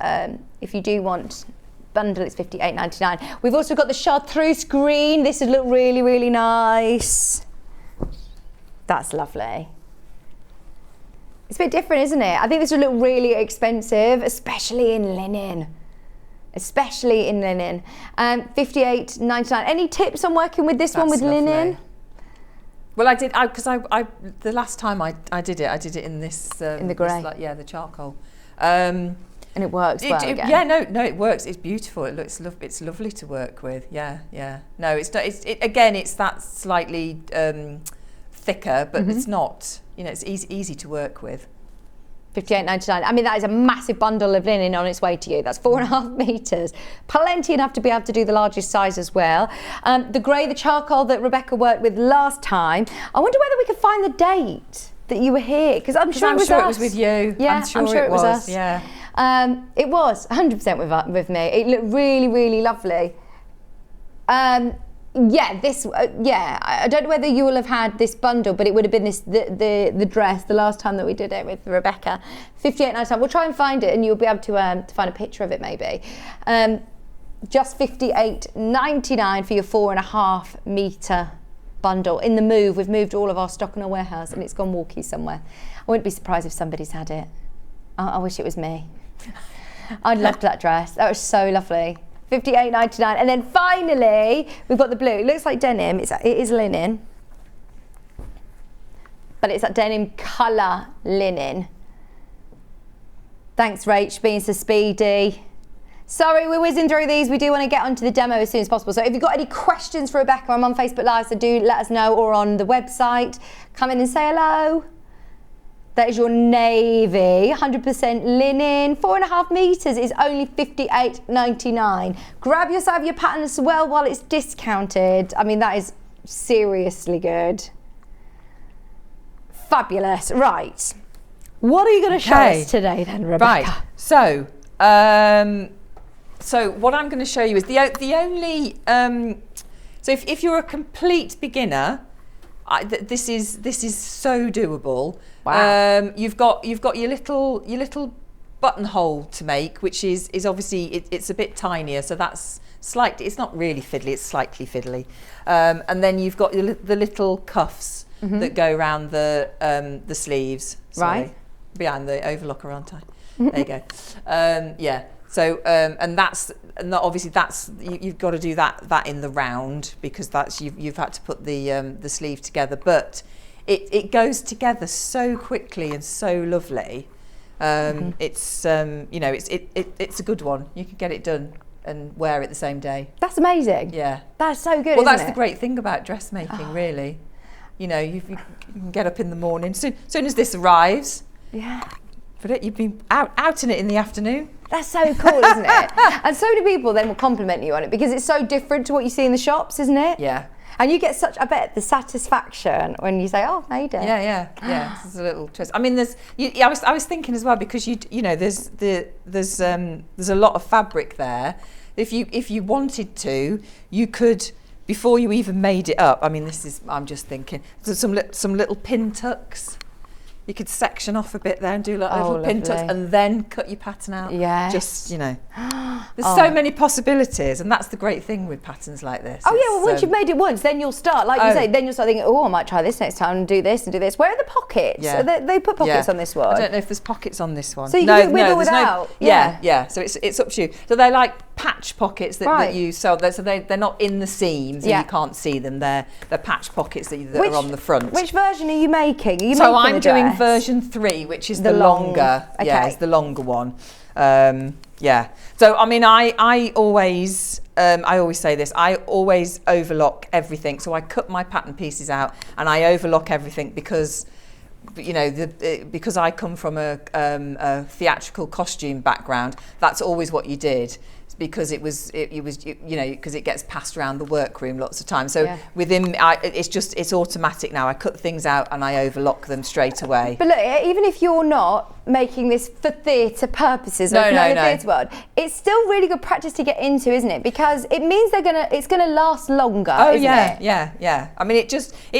if you do want bundle, it's $58.99. We've also got the chartreuse green. This would look really, really nice. That's lovely. It's a bit different, isn't it? I think this would look really expensive, especially in linen. $58.99. Any tips on working with this one with lovely. linen? Well, I did, because the last time I did it in this in the grey, the charcoal, and it works well again. Yeah, no, it works. It's beautiful. It looks it's lovely to work with. Yeah. No, it's not. It's that slightly thicker, but it's not. You know, it's easy to work with. $58.99. I mean, that is a massive bundle of linen on its way to you. That's 4.5 metres. Plenty enough to be able to do the largest size as well. The grey, the charcoal that Rebecca worked with last time. I wonder whether we could find the date that you were here, because I'm sure it was with you. Yeah, I'm sure it was us. Yeah. It was 100% with me. It looked really, really lovely. I don't know whether you will have had this bundle, but it would have been the dress the last time that we did it with Rebecca. $58.99. We'll try and find it, and you'll be able to find a picture of it maybe. Just $58.99 for your 4.5 metre bundle. In the move, we've moved all of our stock in a warehouse, and it's gone walkie somewhere. I wouldn't be surprised if somebody's had it. I wish it was me. I loved that dress. That was so lovely. $58.99. And then finally, we've got the blue. It looks like denim. It is linen. But it's that denim colour linen. Thanks, Rach, being so speedy. Sorry, we're whizzing through these. We do want to get onto the demo as soon as possible. So if you've got any questions for Rebecca, I'm on Facebook Live, so do let us know, or on the website. Come in and say hello. That is your navy, 100% linen, 4.5 metres is only $58.99. Grab yourself your pattern as well while it's discounted. I mean, that is seriously good. Fabulous. Right. What are you going to show us today then, Rebecca? Right. So what I'm going to show you is the only. So if you're a complete beginner, this is so doable. Wow. You've got your little buttonhole to make, which is obviously it's a bit tinier, so that's slightly. It's not really fiddly. It's slightly fiddly. And then you've got the little cuffs that go around the sleeves. Sorry, right. Behind the overlocker, aren't I? There you go. Yeah. So and obviously you've got to do that in the round, because that's you've had to put the sleeve together, but it goes together so quickly and so lovely. It's it's a good one. You can get it done and wear it the same day. That's amazing. Yeah, that's so good. Well, that's isn't the it? great thing about dressmaking, really. You know, you can get up in the morning. Soon as this arrives, yeah. But you've been out in it in the afternoon. That's so cool, isn't it? And so many people then will compliment you on it, because it's so different to what you see in the shops, isn't it? Yeah. And you get such, I bet, the satisfaction when you say, "Oh, made it." Yeah. This is a little twist. I mean, I was thinking as well, because there's a lot of fabric there. If you wanted to, you could, before you even made it up. I mean, I'm just thinking, there's some little pin tucks. You could section off a bit there and do like little pin tucks, and then cut your pattern out. Yeah. Just, there's so many possibilities, and that's the great thing with patterns like this. Oh, yeah, well, once you've made it once, then you'll start, like you say, then you'll start thinking, oh, I might try this next time and do this and do this. Where are the pockets? Yeah. They put pockets on this one. I don't know if there's pockets on this one. So you can do it with or without? Yeah. So it's up to you. So they're like patch pockets that you sell. So they're not in the seams, and you can't see them. They're patch pockets that are on the front. Which version are you making? I'm doing version 3, which is the longer. Okay. Yeah, it's the longer one. So I mean, I always say this. I always overlock everything. So I cut my pattern pieces out and I overlock everything because because I come from a theatrical costume background. That's always what you did. Because because it gets passed around the workroom lots of times. So within, it's automatic now. I cut things out and I overlock them straight away. But look, even if you're not making this for theatre purposes, no, theatre world, it's still really good practice to get into, isn't it? Because it means it's gonna last longer. Oh isn't it? Yeah. I mean, it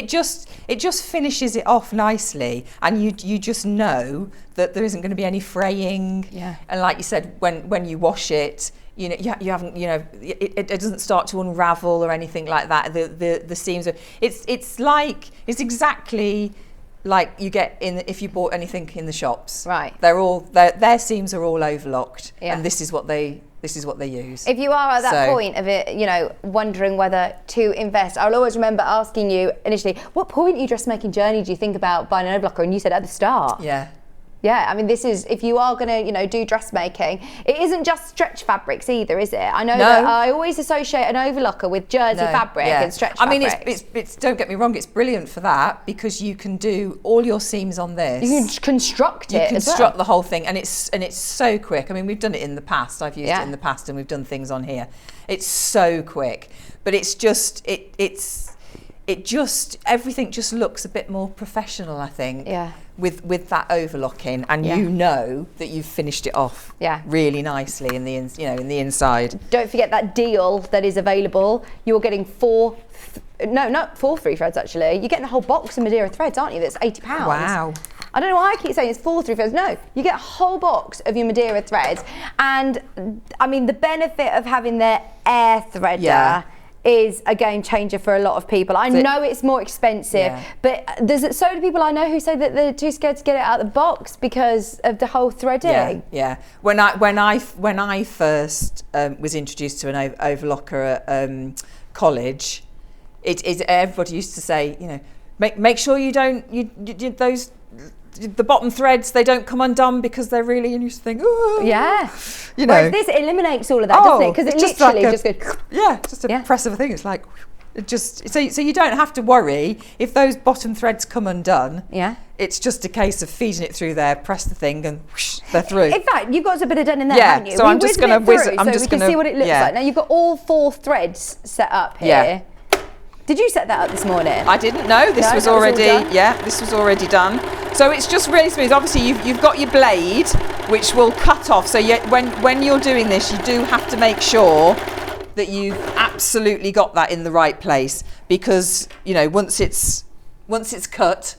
just finishes it off nicely, and you just know that there isn't going to be any fraying. Yeah. And like you said, when you wash it, you haven't, it doesn't start to unravel or anything like that. The seams are, it's exactly like you get if you bought anything in the shops. Right. Their seams are all overlocked, and this is what they use. If you are at that point of it, wondering whether to invest, I'll always remember asking you initially, what point in your dressmaking journey do you think about buying an overlocker? And you said at the start. Yeah, I mean, this is, if you are going to, do dressmaking, it isn't just stretch fabrics either, is it? I know that I always associate an overlocker with jersey fabric and stretch fabric. I mean, it's don't get me wrong, it's brilliant for that, because you can do all your seams on this. You can construct it. You construct the whole thing, and it's so quick. I mean, we've done it in the past. I've used it in the past, and we've done things on here. It's so quick, but it's just everything just looks a bit more professional, I think. Yeah. With that overlocking, and you know that you've finished it off really nicely in the inside. Don't forget that deal that is available. You're getting not 4 free threads actually. You're getting the whole box of Madeira threads, aren't you? That's £80. Wow. I don't know why I keep saying it's 4 free threads. No, you get a whole box of your Madeira threads, and I mean the benefit of having their air threader is a game changer for a lot of people. I know it's more expensive, but there's so many people I know who say that they're too scared to get it out of the box because of the whole threading. Yeah. When I first was introduced to an overlocker at college, everybody used to say, make sure you don't the bottom threads, they don't come undone because they're really, and you just think, oh. Yeah. Whereas this eliminates all of that, doesn't it? Because it literally just goes. Yeah, just a press of a thing. It's like, it just, so you don't have to worry if those bottom threads come undone. Yeah. It's just a case of feeding it through there, press the thing, and whoosh, they're through. In fact, you've got a bit of done in there, haven't you? So I'm just going to whiz it. So we can see what it looks like. Now you've got all 4 threads set up here. Yeah. Did you set that up this morning? I didn't know. This was already done. So it's just really smooth. Obviously, you've got your blade, which will cut off. So when you're doing this, you do have to make sure that you've absolutely got that in the right place, because once it's cut,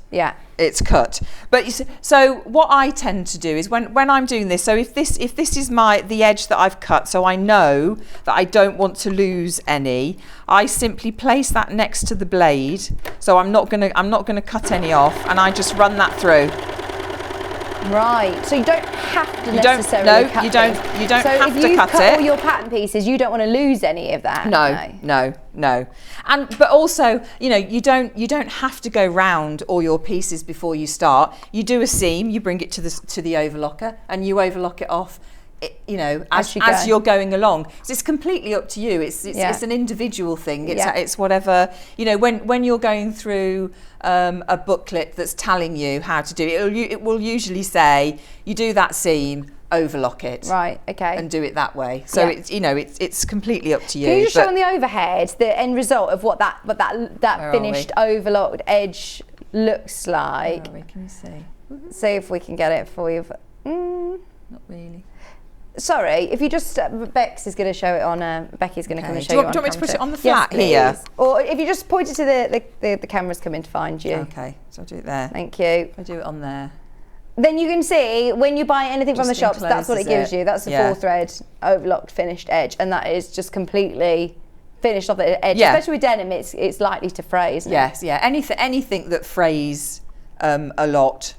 it's cut. But so what I tend to do is when I'm doing this, so if this is the edge that I've cut, so I know that I don't want to lose any, I simply place that next to the blade. So I'm not gonna cut any off, and I just run that through. Right, so you don't have to necessarily cut it. You don't have to cut it. So if you cut all your pattern pieces, you don't want to lose any of that. No. But also, you don't have to go round all your pieces before you start. You do a seam, you bring it to the overlocker, and you overlock it off you know, As as you go. you're going along. So it's completely up to you. It's an individual thing. It's whatever, you know, when you're going through a booklet that's telling you how to do it, it will usually say you do that seam, overlock it, Right, okay. and do it that way. So it's, you know, it's completely up to you. Can you just show on the overhead the end result of what that Where finished overlocked edge looks like? Where are we? Can you see? See if we can get it for you. Not really. Sorry, if you just Bex is going to show it on. Becky's going to come and show Do you. you want me to on put camera it on the too. flat Yes, here? please. Or if you just point it to the camera's coming to find you. Okay, so I'll do it there. Thank you. I'll do it on there. Then you can see when you buy anything from the Just shops, that's what it encloses gives it. you. That's the Yeah. 4-thread overlocked finished edge, and that is just completely finished off the edge. Yeah. Especially with denim, it's likely to fray, isn't it? Yes, yeah. Anything that frays a lot,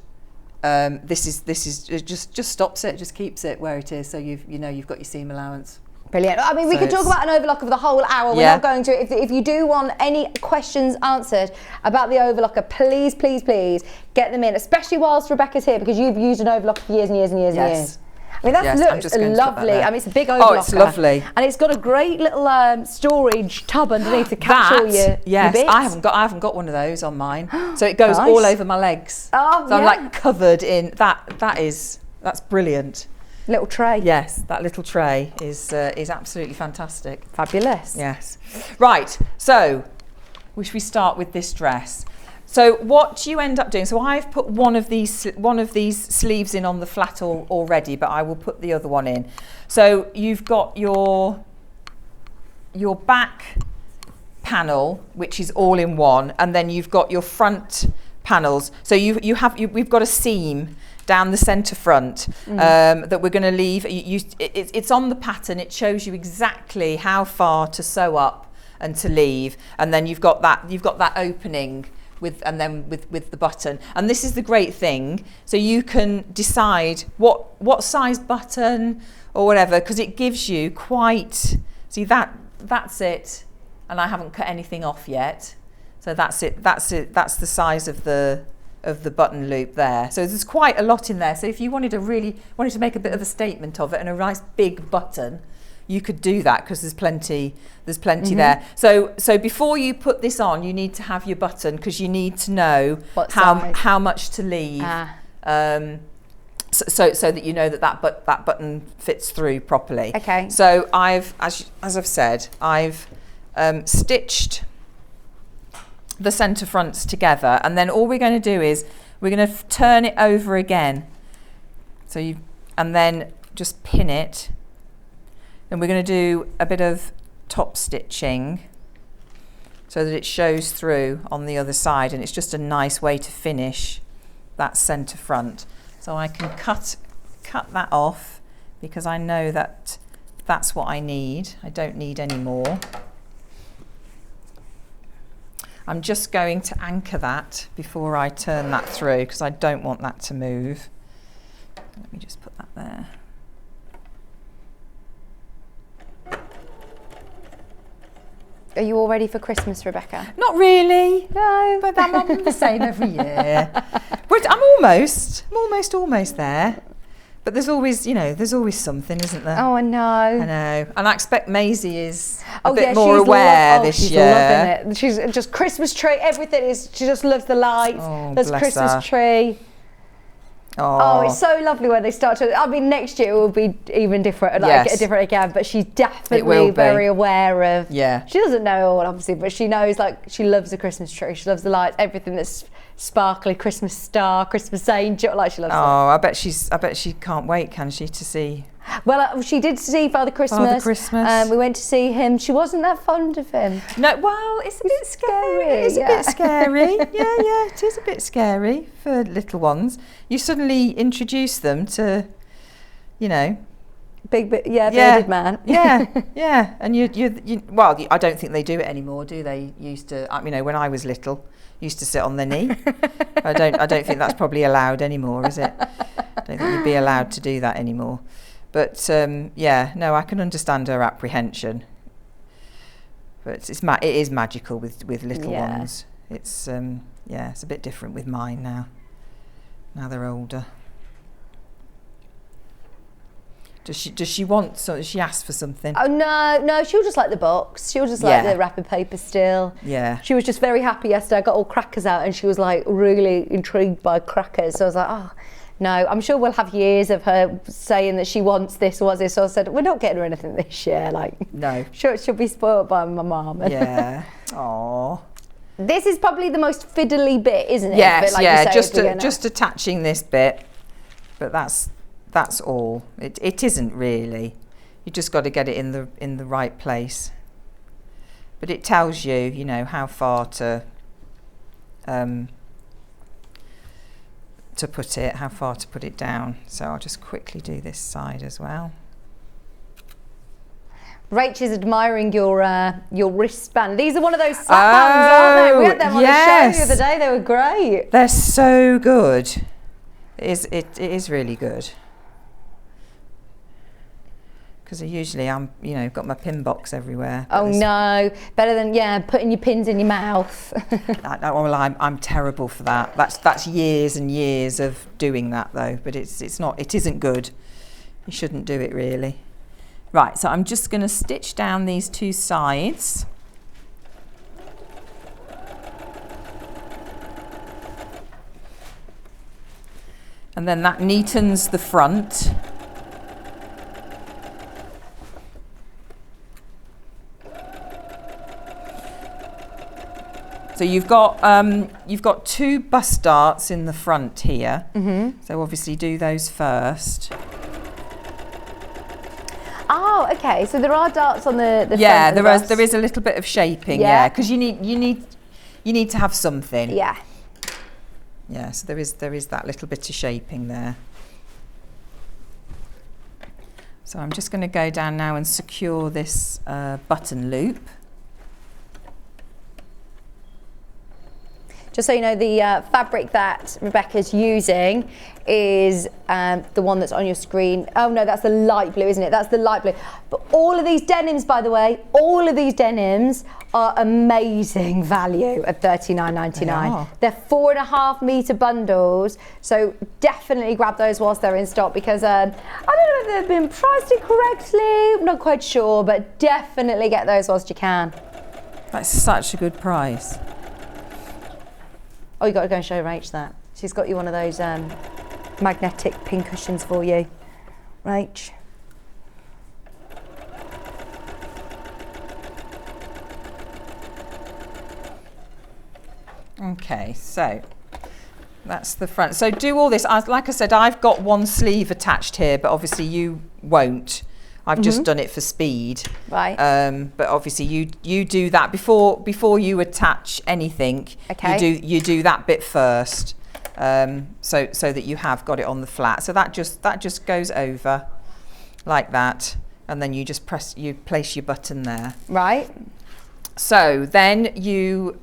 this is it just stops it, just keeps it where it is. So you've got your seam allowance. Brilliant. I mean, we So could talk it's- about an overlock of the whole hour. We're Yeah. not going to. If you do want any questions answered about the overlocker, please, please, please get them in, especially whilst Rebecca's here, because you've used an overlocker for years and years and years and Yes. years. I mean, that Yes, I'm looks just going to put that lovely. there. I mean, it's a big overlocker. Oh, it's lovely. And it's got a great little storage tub underneath to catch all your yes, bits. I haven't got one of those on mine. So it goes Nice. all over my legs. Oh, so I'm yeah. like covered in that. That's brilliant. Little tray. Yes, that little tray is absolutely fantastic. Fabulous. Yes. Right. So, should we start with this dress? So what you end up doing? So I've put one of these sleeves in on the flat already, but I will put the other one in. So you've got your back panel, which is all in one, and then you've got your front panels. So we've got a seam down the centre front that we're going to leave. It's on the pattern. It shows you exactly how far to sew up and to leave, and then you've got that opening with the button. And this is the great thing. So you can decide what size button or whatever, because it gives you quite. See that's it, and I haven't cut anything off yet. So that's it. That's the size of the button loop there. So there's quite a lot in there. So if you wanted to make a bit of a statement of it and a nice big button, you could do that, because there's plenty there. So before you put this on, you need to have your button, because you need to know how much to leave. So that you know that button fits through properly. Okay. So as I've said, I've stitched the centre fronts together, and then all we're going to do is we're going to turn it over again. And then just pin it. And we're going to do a bit of top stitching so that it shows through on the other side, and it's just a nice way to finish that centre front. So I can cut that off, because I know that that's what I need. I don't need any more. I'm just going to anchor that before I turn that through, because I don't want that to move. Let me just put that there. Are you all ready for Christmas, Rebecca? Not really. No. But I'm the same every year. I'm almost there. But there's always something, isn't there? Oh, I know. I know. And I expect Maisie is a Yeah, bit more she's aware this she's year. loving it. She's just Christmas tree, everything is, she just loves the lights. Oh, There's bless Christmas her. tree. Oh, It's so lovely when they start to, I mean, next year it will be even different, Yes. different again, but she's It will definitely be. very aware of, Yeah. she doesn't know all obviously, but she knows, like, she loves the Christmas tree, she loves the lights, everything that's sparkly, Christmas star, Christmas angel, like she loves it. I bet she can't wait, can she, to see? Well, she did see Father Christmas. Father Christmas. We went to see him. She wasn't that fond of him. No, well, it's a bit scary. It's yeah. a bit scary. Yeah, it is a bit scary for little ones. You suddenly introduce them to, Bearded man. yeah. And I don't think they do it anymore, do they? Used to, when I was little, used to sit on their knee. I don't think that's probably allowed anymore, is it? I don't think you'd be allowed to do that anymore. But I can understand her apprehension. But it is magical with little ones. It's it's a bit different with mine now. Now they're older. Does she want so? Does she ask for something? Oh no, she'll just like the box. She'll just like the wrapping paper still. Yeah. She was just very happy yesterday. I got all crackers out and she was like really intrigued by crackers. So I was like, oh no, I'm sure we'll have years of her saying that she wants this or wants this. So I said, we're not getting her anything this year. Like, no. Sure, she'll be spoiled by my mum. Yeah. Aww. This is probably the most fiddly bit, isn't it? Yes, but like just attaching this bit, but that's all. It isn't really. You just got to get it in the right place. But it tells you, you know, how far to put it, how far to put it down. So I'll just quickly do this side as well. Rach is admiring your wristband. These are one of those slap bands, aren't they? We had them on the show the other day. They were great. They're so good. It is really good. Because usually I'm, you know, got my pin box everywhere. Oh no, better than putting your pins in your mouth. Well, I'm terrible for that. That's years and years of doing that though. But it isn't good. You shouldn't do it really. Right, so I'm just going to stitch down these two sides. And then that neatens the front. So you've got two bust darts in the front here. Mm-hmm. So obviously do those first. Oh, okay. So there are darts on the front of the there is a little bit of shaping, because you need to have something. Yeah. Yeah. So there is that little bit of shaping there. So I'm just going to go down now and secure this button loop. Just so you know, the fabric that Rebecca's using is the one that's on your screen. Oh no, that's the light blue, isn't it? That's the light blue. But all of these denims, by the way, all of these denims are amazing value at $39.99. They're 4.5 metre bundles, so definitely grab those whilst they're in stock because I don't know if they've been priced incorrectly. I'm not quite sure, but definitely get those whilst you can. That's such a good price. Oh, you got to go and show Rach that. She's got you one of those magnetic pin cushions for you, Rach. Okay, so that's the front. So do all this. Like I said, I've got one sleeve attached here, but obviously you won't. I've just done it for speed. Right. But obviously you do that before you attach anything. Okay. You do that bit first, so that you have got it on the flat. So that just goes over like that, and then you just place your button there. Right. So then you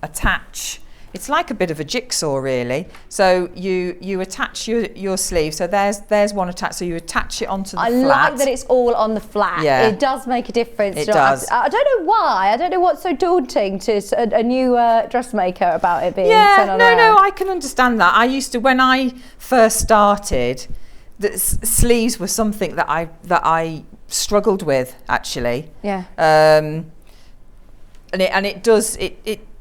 attach. It's like a bit of a jigsaw, really. So you attach your sleeve. So there's one attached. So you attach it onto the flat. I like that it's all on the flat. Yeah. It does make a difference. It does. I don't know why. I don't know what's so daunting to a new dressmaker about it being sent on around. No, I can understand that. I used to, when I first started, the sleeves were something that I struggled with, actually. Yeah. And it does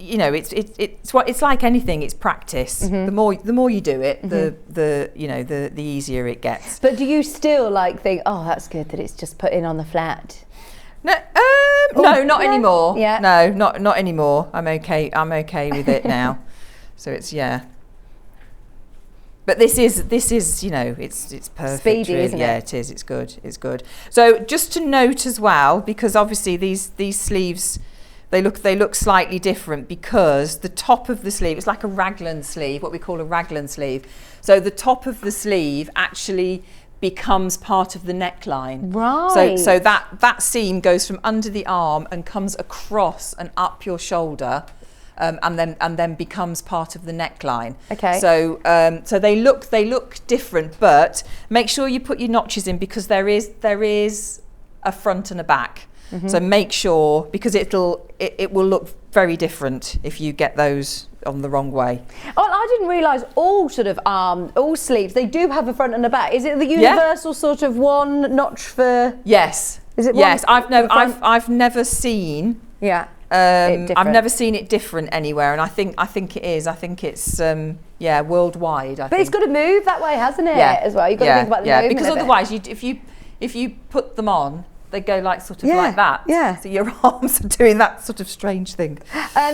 you know, it's like anything, it's practice. The more you do it, the easier it gets. But do you still think, oh, that's good that it's just put in on the flat? No, not anymore. Yeah. No, not anymore. I'm okay with it now. So it's But this is you know, it's perfect. Speedy, really. isn't it? Yeah, it is. It's good. So just to note as well, because obviously these sleeves, they look slightly different because the top of the sleeve, it's like a raglan sleeve, what we call a raglan sleeve. So the top of the sleeve actually becomes part of the neckline. Right. So that seam goes from under the arm and comes across and up your shoulder, and then becomes part of the neckline. Okay. So they look different, but make sure you put your notches in because there is a front and a back. So make sure, because it will look very different if you get those on the wrong way. Oh, I didn't realise all sleeves, they do have a front and a back. Is it the universal sort of one notch for? Yes. Is it? Yes, I've never seen. Yeah. I've never seen it different anywhere, and I think it is. I think it's worldwide. But it's got to move that way, hasn't it? Yeah. As well. You've got to think about the movement. Because otherwise, if you put them on, they go like sort of like that. Yeah. So your arms are doing that sort of strange thing.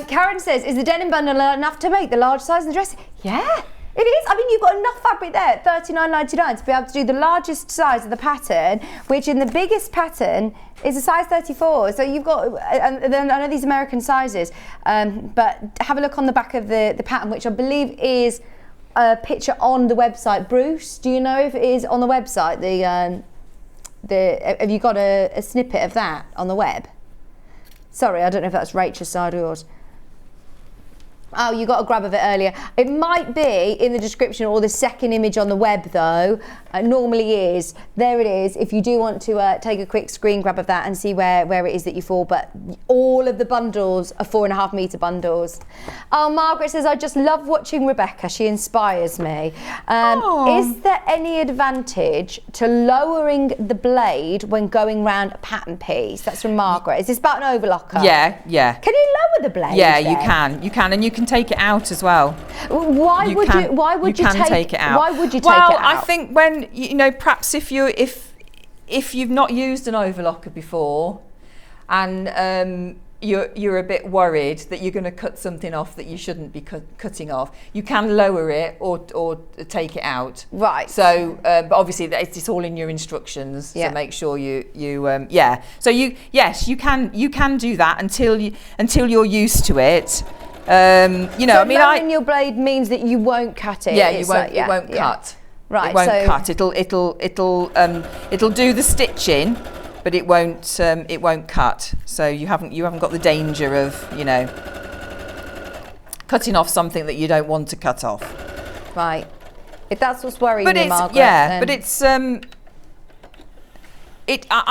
Karen says, is the denim bundle enough to make the large size of the dress? Yeah. It is. I mean, you've got enough fabric there, $39.99, to be able to do the largest size of the pattern, which in the biggest pattern is a size 34. So you've got, and then I know these American sizes, but have a look on the back of the pattern, which I believe is a picture on the website. Bruce, do you know if it is on the website? Have you got a snippet of that on the web? Sorry, I don't know if that's Rachel's side or yours. Oh, you got a grab of it earlier. It might be in the description or the second image on the web, though. Normally is. There it is. If you do want to take a quick screen grab of that and see where it is that you fall. But all of the bundles are 4.5 metre bundles. Oh, Margaret says, I just love watching Rebecca. She inspires me. Is there any advantage to lowering the blade when going round a pattern piece? That's from Margaret. Is this about an overlocker? Yeah. Can you lower the blade? Yeah, then? you can, and you can take it out as well. Why would you take it out? Why would you take it out? Well, I think when perhaps if you've not used an overlocker before, and you're a bit worried that you're going to cut something off that you shouldn't be cutting off, you can lower it or take it out. Right. So, but obviously it's all in your instructions. Yeah. So make sure you. So you can do that until you're used to it. Lowering your blade means that you won't cut it. Yeah, it won't cut. Right. It won't cut. It'll do the stitching, but it won't cut. So you haven't got the danger of cutting off something that you don't want to cut off. Right. If that's what's worrying you, Margaret. Yeah, but it's I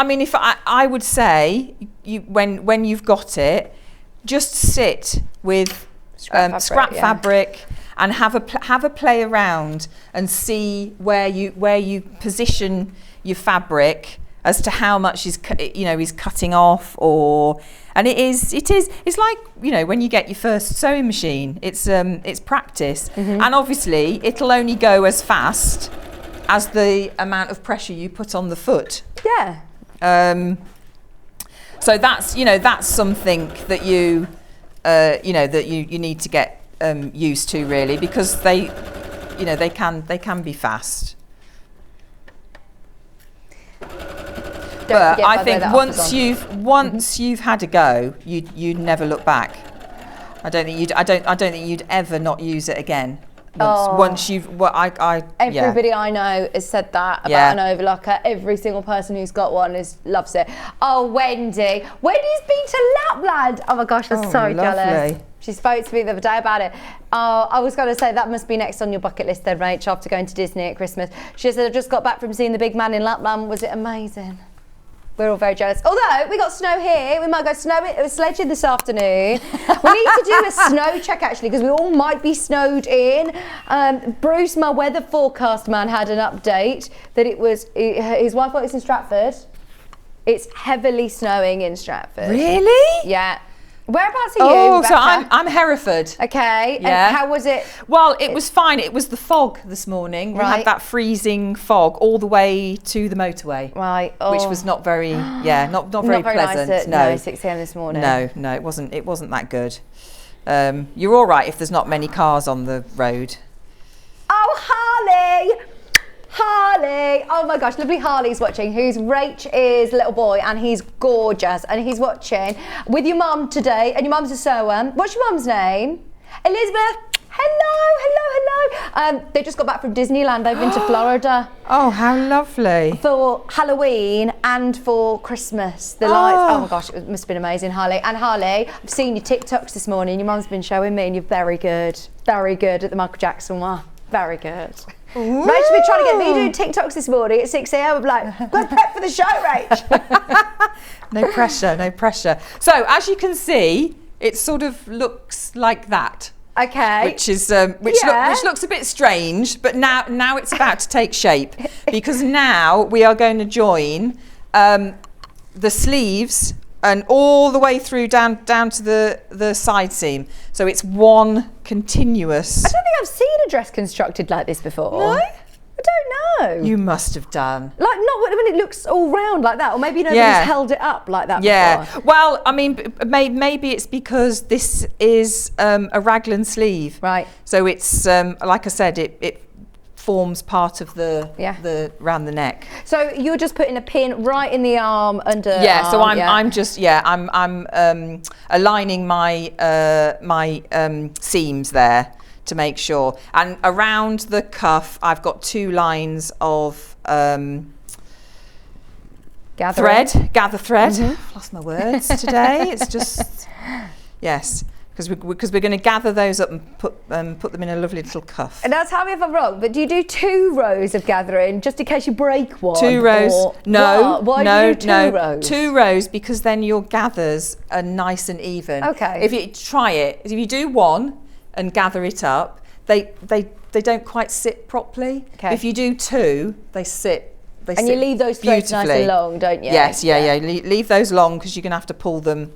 mean, if I would say when you've got it, just sit with scrap fabric and have a play around and see where you position your fabric as to how much is cutting off, and it's like when you get your first sewing machine, it's practice, and obviously it'll only go as fast as the amount of pressure you put on the foot. Yeah. So that's something that you need to get used to, really, because they can be fast. But I think once you've had a go, you'd never look back. I don't think you'd ever not use it again. Once you've, everybody I know has said that about an overlocker. Every single person who's got one loves it. Oh, Wendy's been to Lapland. Oh my gosh, I'm so jealous. She spoke to me the other day about it. Oh, I was going to say that must be next on your bucket list then, Rach, after going to Disney at Christmas. She said, I just got back from seeing the big man in Lapland. Was it amazing? We're all very jealous. Although we got snow here, we might go sledging this afternoon. We need to do a snow check actually, because we all might be snowed in. Bruce, my weather forecast man, had an update that his wife works in Stratford. It's heavily snowing in Stratford. Really? Yeah. Whereabouts are you, Rebecca? So I'm Hereford. Okay. Yeah. And how was it? Well, it was fine. It was the fog this morning. Right. We had that freezing fog all the way to the motorway. Right. Which was not very, not very pleasant. Nice at 6 a.m. this morning. No, it wasn't that good. You're all right if there's not many cars on the road. Oh, Harley! Oh my gosh, lovely Harley's watching, who's Rach's little boy, and he's gorgeous, and he's watching with your mum today, and your mum's a sewer. What's your mum's name? Elizabeth. Hello. They just got back from Disneyland. They've been to Florida. Oh, how lovely. For Halloween and for Christmas. The lights. Oh my gosh, it must have been amazing, Harley. And Harley, I've seen your TikToks this morning. Your mum's been showing me, and you're very good at the Michael Jackson one. Very good. Rach has been trying to get me doing TikToks this morning at 6 a.m. I'm like, go prep for the show, Rach. No pressure, no pressure. So as you can see, it sort of looks like that. Okay. Which looks a bit strange, but now it's about to take shape, because now we are going to join the sleeves and all the way through down to the side seam. So it's one continuous. I don't think I've seen a dress constructed like this before. No? I don't know. You must have done. Like, not when it looks all round like that, or maybe nobody's held it up like that before. Well, I mean, maybe it's because this is a raglan sleeve. Right. So it's, like I said, it forms part of the around the neck. So you're just putting a pin right in the arm under. Yeah. So I'm aligning my seams there to make sure, and around the cuff I've got 2 lines of gather thread. Mm-hmm. I've lost my words today. It's just yes. Because we're going to gather those up and put them in a lovely little cuff. And now tell me if I'm wrong, but do you do 2 rows of gathering just in case you break one? 2 rows? No. Why do you do 2 rows? 2 rows because then your gathers are nice and even. Okay. If you try it, if you do 1 and gather it up, they don't quite sit properly. Okay. If you do 2, they sit. And you leave those threads nice and long, don't you? Yes. Yeah. Leave those long because you're going to have to pull them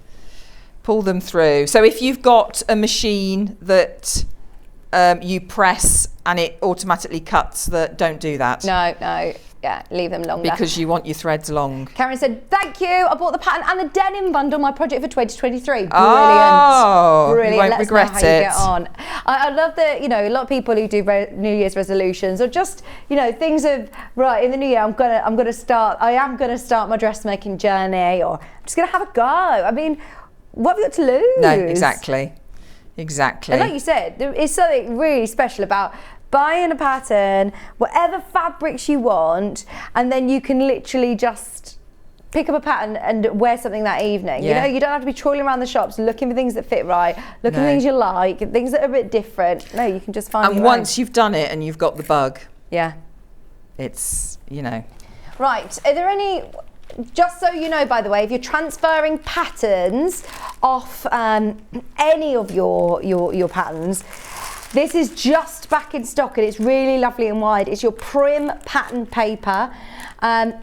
through. So if you've got a machine that you press and it automatically cuts, don't do that. No, leave them longer. Because you want your threads long. Karen said, thank you, I bought the pattern and the denim bundle, my project for 2023. Brilliant. Oh, brilliant. You won't Let regret us know how it. you get on. I love that, a lot of people who do New Year's resolutions, or just, things of, right, in the new year, I am going to start my dressmaking journey, or I'm just going to have a go. I mean, what have you got to lose? No, exactly. And like you said, there is something really special about buying a pattern, whatever fabrics you want, and then you can literally just pick up a pattern and wear something that evening. Yeah. You don't have to be trawling around the shops looking for things that fit right, looking for things you like, things that are a bit different. No, you can just find. And once you've done it and you've got the bug, it's Right. Are there any? Just so you know, by the way, if you're transferring patterns off any of your patterns, this is just back in stock and it's really lovely and wide. It's your Prim pattern paper, and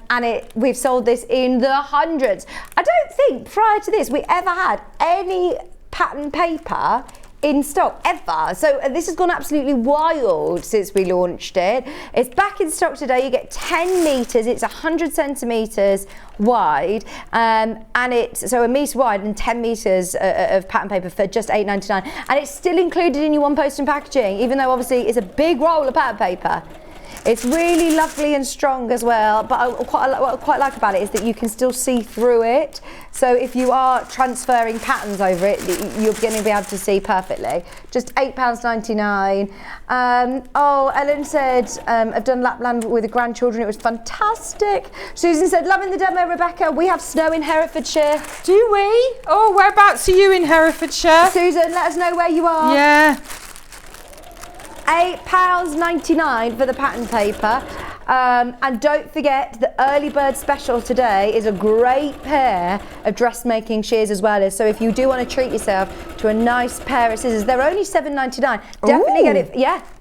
we've sold this in the hundreds. I don't think prior to this we ever had any pattern paper in stock ever, so this has gone absolutely wild since we launched it. It's back in stock today. You get 10 meters, it's 100 centimeters wide, and it's so a metre wide and 10 meters of pattern paper for just $8.99, and it's still included in your one post and packaging, even though obviously it's a big roll of pattern paper. It's really lovely and strong as well, but what I quite like about it is that you can still see through it. So if you are transferring patterns over it, you're going to be able to see perfectly. Just £8.99. Ellen said, I've done Lapland with the grandchildren. It was fantastic. Susan said, loving the demo, Rebecca. We have snow in Herefordshire. Do we? Oh, whereabouts are you in Herefordshire? Susan, let us know where you are. Yeah. £8.99 for the pattern paper, and don't forget the early bird special today is a great pair of dressmaking shears as well. So if you do want to treat yourself to a nice pair of scissors, they're only $7.99. Definitely get it,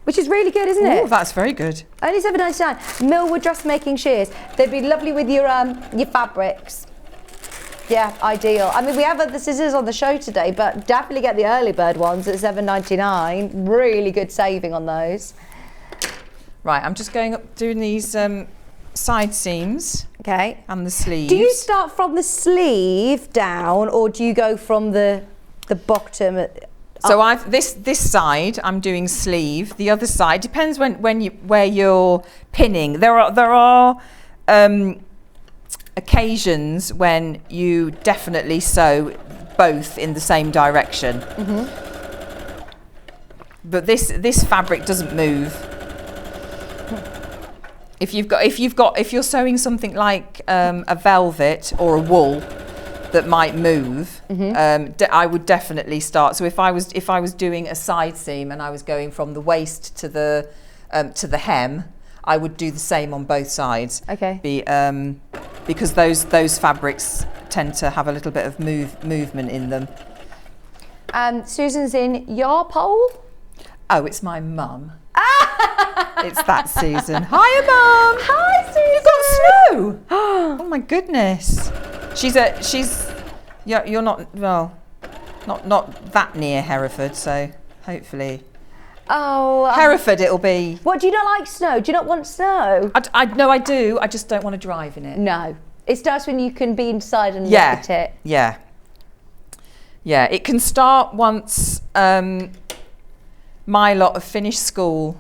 which is really good, isn't it? Oh, that's very good. Only $7.99. Millwood dressmaking shears. They'd be lovely with your fabrics. Yeah, ideal. I mean, we have other scissors on the show today, but definitely get the early bird ones at $7.99. Really good saving on those. Right, I'm just going up doing these side seams. Okay. And the sleeves. Do you start from the sleeve down, or do you go from the bottom? So this side I'm doing sleeve. The other side depends where you're pinning. There are occasions when you definitely sew both in the same direction. Mm-hmm. But this fabric doesn't move. If you're sewing something like a velvet or a wool that might move, I would definitely start. So if I was doing a side seam and I was going from the waist to the to the hem, I would do the same on both sides. Okay. Because those fabrics tend to have a little bit of movement in them. Susan's in Yarpole. Oh, it's my mum. It's that Susan. Hiya, Mum. Hi, Susan. You've got snow. Oh my goodness. You're not, well, not that near Hereford, so hopefully. Oh. Hereford it'll be. What, do you not like snow? Do you not want snow? No, I do. I just don't want to drive in it. No. It's nice when you can be inside and look at it. Yeah. Yeah, it can start once my lot have finished school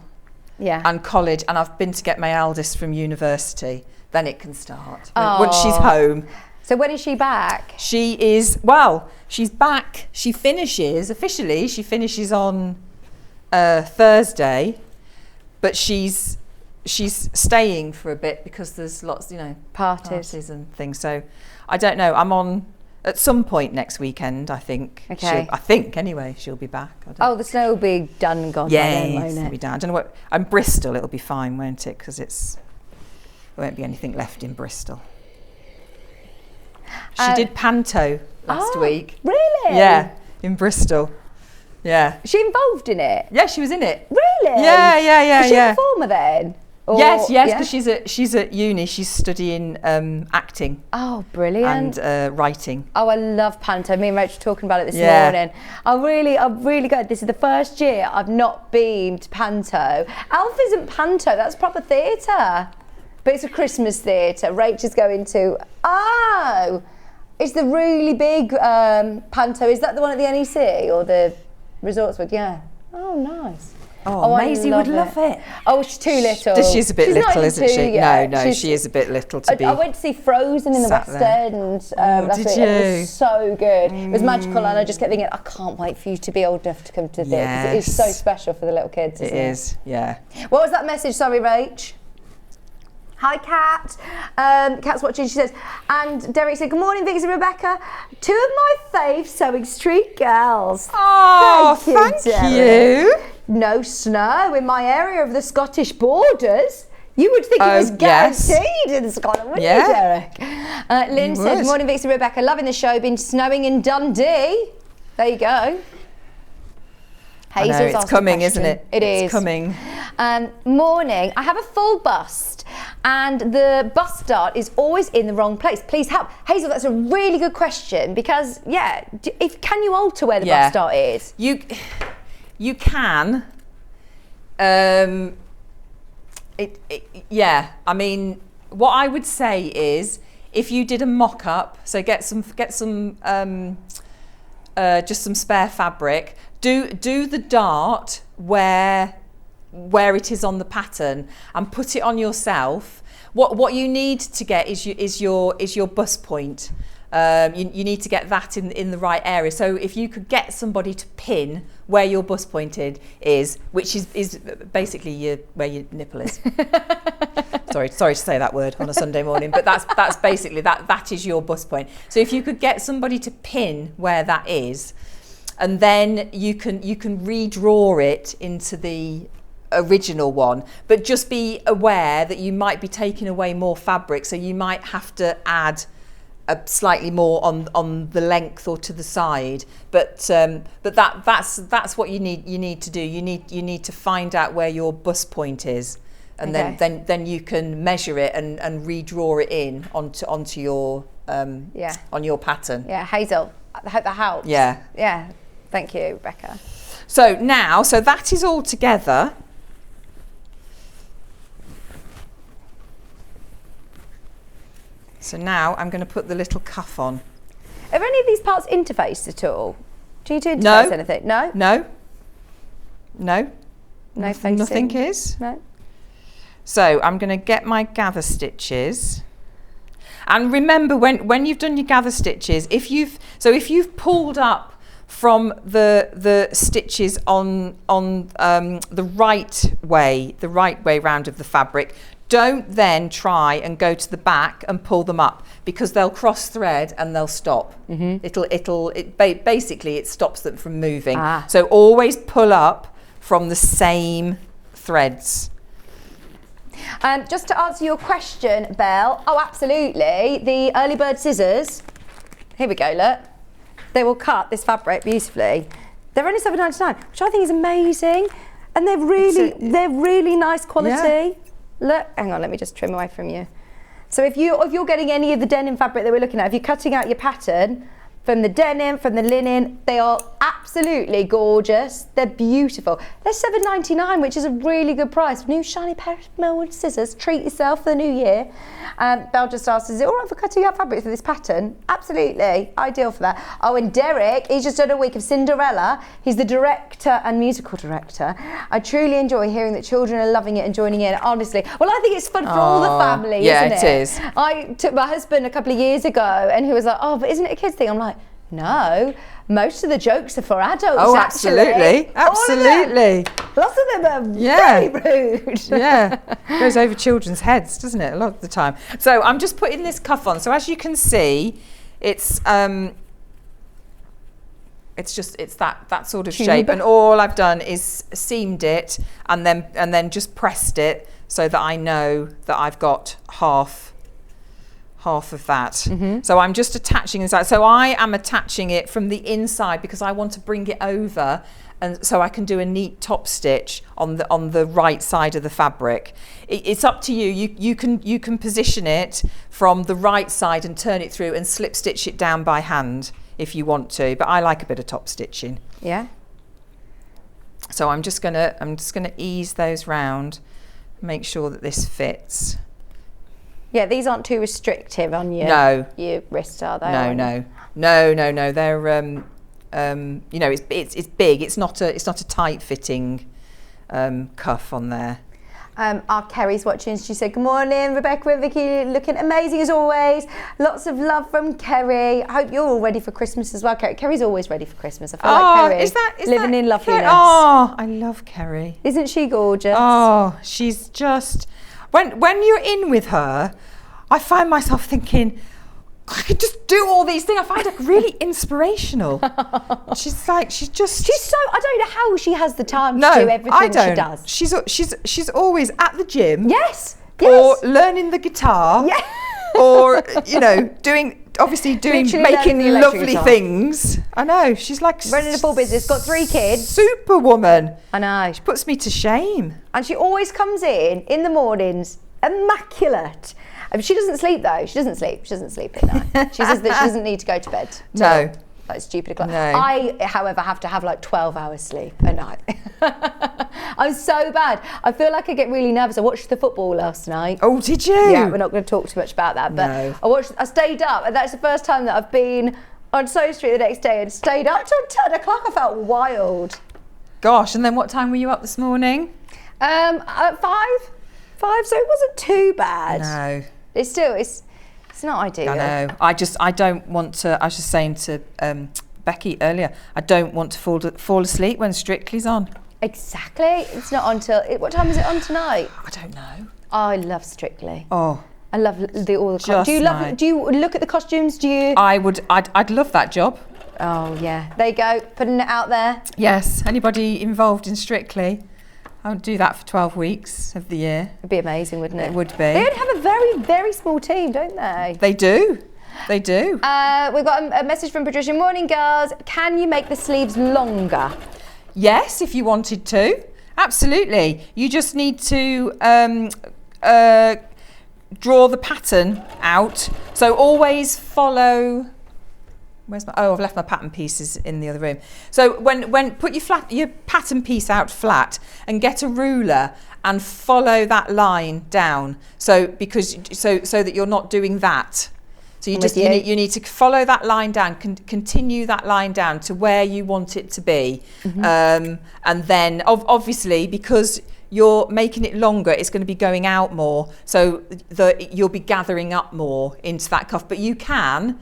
and college, and I've been to get my eldest from university. Then it can start once she's home. So when is she back? She's back. She finishes on Thursday, but she's staying for a bit because there's lots, parties and things. So I don't know. I'm on at some point next weekend, I think. Okay. I think anyway she'll be back. The snow will be done and gone by then, won't it? It'll be done. I don't know what. And Bristol, it'll be fine, won't it? Because there won't be anything left in Bristol. She did panto last week. Really? Yeah, in Bristol. Yeah. Is she involved in it? Yeah, she was in it. Really? Yeah. Is she a performer then? Yes, because she's at uni. She's studying acting. Oh, brilliant. And writing. Oh, I love panto. Me and Rach were talking about it this morning. I'm really good. This is the first year I've not been to panto. Alf isn't panto, that's proper theatre. But it's a Christmas theatre. Rach is going to, it's the really big panto. Is that the one at the NEC or the Resorts World? Yeah. Oh, nice. Oh, Maisie would love it. Oh, she's too little. She's a bit little, isn't she? Yet. No, she is a bit little to be. I went to see Frozen in the West End. Did you? It was so good. It was magical, and I just kept thinking, I can't wait for you to be old enough to come to the theatre, because it's so special for the little kids, isn't it? It is, yeah. What was that message? Sorry, Rach. Hi, Kat. Kat's watching. She says, and Derek said, good morning, Vicky and Rebecca. Two of my fave Sewing Street girls. Oh, thank you. No snow in my area of the Scottish borders. You would think it was guaranteed in Scotland, wouldn't you, Derek? Lynn says, morning, Vicky and Rebecca. Loving the show. Been snowing in Dundee. There you go. Hazel's it's coming, isn't it? It's coming. Morning. I have a full bust, and the bust dart is always in the wrong place. Please help. Hazel, that's a really good question, because, can you alter where the bust dart is? You can. I mean, what I would say is, if you did a mock-up, so get some just some spare fabric. Do the dart where it is on the pattern, and put it on yourself. What you need to get is your bust point. You need to get that in the right area. So if you could get somebody to pin where your bust pointed is, which is basically where your nipple is. Sorry to say that word on a Sunday morning, but that's basically that is your bust point. So if you could get somebody to pin where that is, and then you can redraw it into the original one, but just be aware that you might be taking away more fabric, so you might have to add slightly more on the length or to the side, but that's what you need to do. You need to find out where your bust point is, and then you can measure it and redraw it in onto your on your pattern. Yeah, Hazel, I hope that helps. Yeah. Thank you, Rebecca. So that is all together. So now I'm going to put the little cuff on. Are any of these parts interfaced at all? Do you interface anything? No? No. No facing? Nothing is. No. So I'm going to get my gather stitches. And remember, when you've done your gather stitches, if you've pulled up from the stitches on the right way round of the fabric, don't then try and go to the back and pull them up, because they'll cross thread and they'll stop. Mm-hmm. Basically it stops them from moving. So always pull up from the same threads Just to answer your question, Belle, oh, absolutely. The early bird scissors, here we go, look. They will cut this fabric beautifully. They're only £7.99, which I think is amazing. And they're really nice quality. Yeah. Look, hang on, let me just trim away from you. So if you're getting any of the denim fabric that we're looking at, if you're cutting out your pattern from the denim, from the linen, they are absolutely gorgeous. They're beautiful. They're £7.99, which is a really good price. New shiny pair of Millwood scissors. Treat yourself for the new year. Belle just asked, is it all right for cutting out fabric for this pattern? Absolutely, ideal for that. Oh, and Derek, he's just done a week of Cinderella. He's the director and musical director. I truly enjoy hearing that children are loving it and joining in, honestly. Well, I think it's fun for all the family, isn't it? Yeah, it is. I took my husband a couple of years ago and he was like, oh, but isn't it a kid's thing? I'm like, no, most of the jokes are for adults, Oh, actually. absolutely. Lots of them are very rude. Yeah, goes over children's heads, doesn't it, a lot of the time. So I'm just putting this cuff on. So as you can see, it's that sort of shape, and all I've done is seamed it and then just pressed it so that I know that I've got half of that. So I'm just attaching inside. So I am attaching it from the inside because I want to bring it over, and so I can do a neat top stitch on the right side of the fabric. It's up to you. You can position it from the right side and turn it through and slip stitch it down by hand if you want to. But I like a bit of top stitching. Yeah. So I'm just gonna ease those round, make sure that this fits. Yeah, these aren't too restrictive on your wrist, are they? No. They're it's big. It's not a tight fitting cuff on there. Our Kerry's watching. She said, "Good morning, Rebecca and Vicky, looking amazing as always. Lots of love from Kerry. I hope you're all ready for Christmas as well, Kerry. Kerry's always ready for Christmas. I feel like Kerry is living in loveliness. Oh, I love Kerry. Isn't she gorgeous? Oh, she's just. When you're in with her, I find myself thinking, I could just do all these things. I find her really inspirational. She's so, I don't know how she has the time to do everything she does. She's always at the gym. Yes. Or learning the guitar. Yeah. Or, making lovely things. I know, she's like running a full business, got 3 kids. Superwoman. I know. She puts me to shame. And she always comes in the mornings, immaculate. I mean, she doesn't sleep though. She doesn't sleep at night. She says that she doesn't need to go to bed. No. Like stupid o'clock. No. I, however, have to have like 12 hours sleep a night. I'm so bad. I feel like I get really nervous. I watched the football last night. Oh, did you? Yeah, we're not going to talk too much about that. But no. I stayed up, and that's the first time that I've been on Sewing Street the next day and stayed up till 10 o'clock. I felt wild. Gosh, and then what time were you up this morning? At 5, so it wasn't too bad. No. It's not ideal. I know. I don't want to. I was just saying to Becky earlier, I don't want to fall asleep when Strictly's on. Exactly. It's not on till. What time is it on tonight? I don't know. I love Strictly. Oh. I love all the costumes. Do you look at the costumes? Do you? I'd love that job. Oh yeah. There you go. Putting it out there. Yes. Anybody involved in Strictly? I would do that for 12 weeks of the year. It'd be amazing, wouldn't it? It would be. They only have a very, very small team, don't they? They do. They do. We've got a message from Patricia. Morning, girls. Can you make the sleeves longer? Yes, if you wanted to. Absolutely. You just need to draw the pattern out. So always follow... I've left my pattern pieces in the other room. So when put your pattern piece out flat and get a ruler and follow that line down. So that you're not doing that. So you need to follow that line down, continue that line down to where you want it to be. And then obviously because you're making it longer, it's going to be going out more. So you'll be gathering up more into that cuff. But you can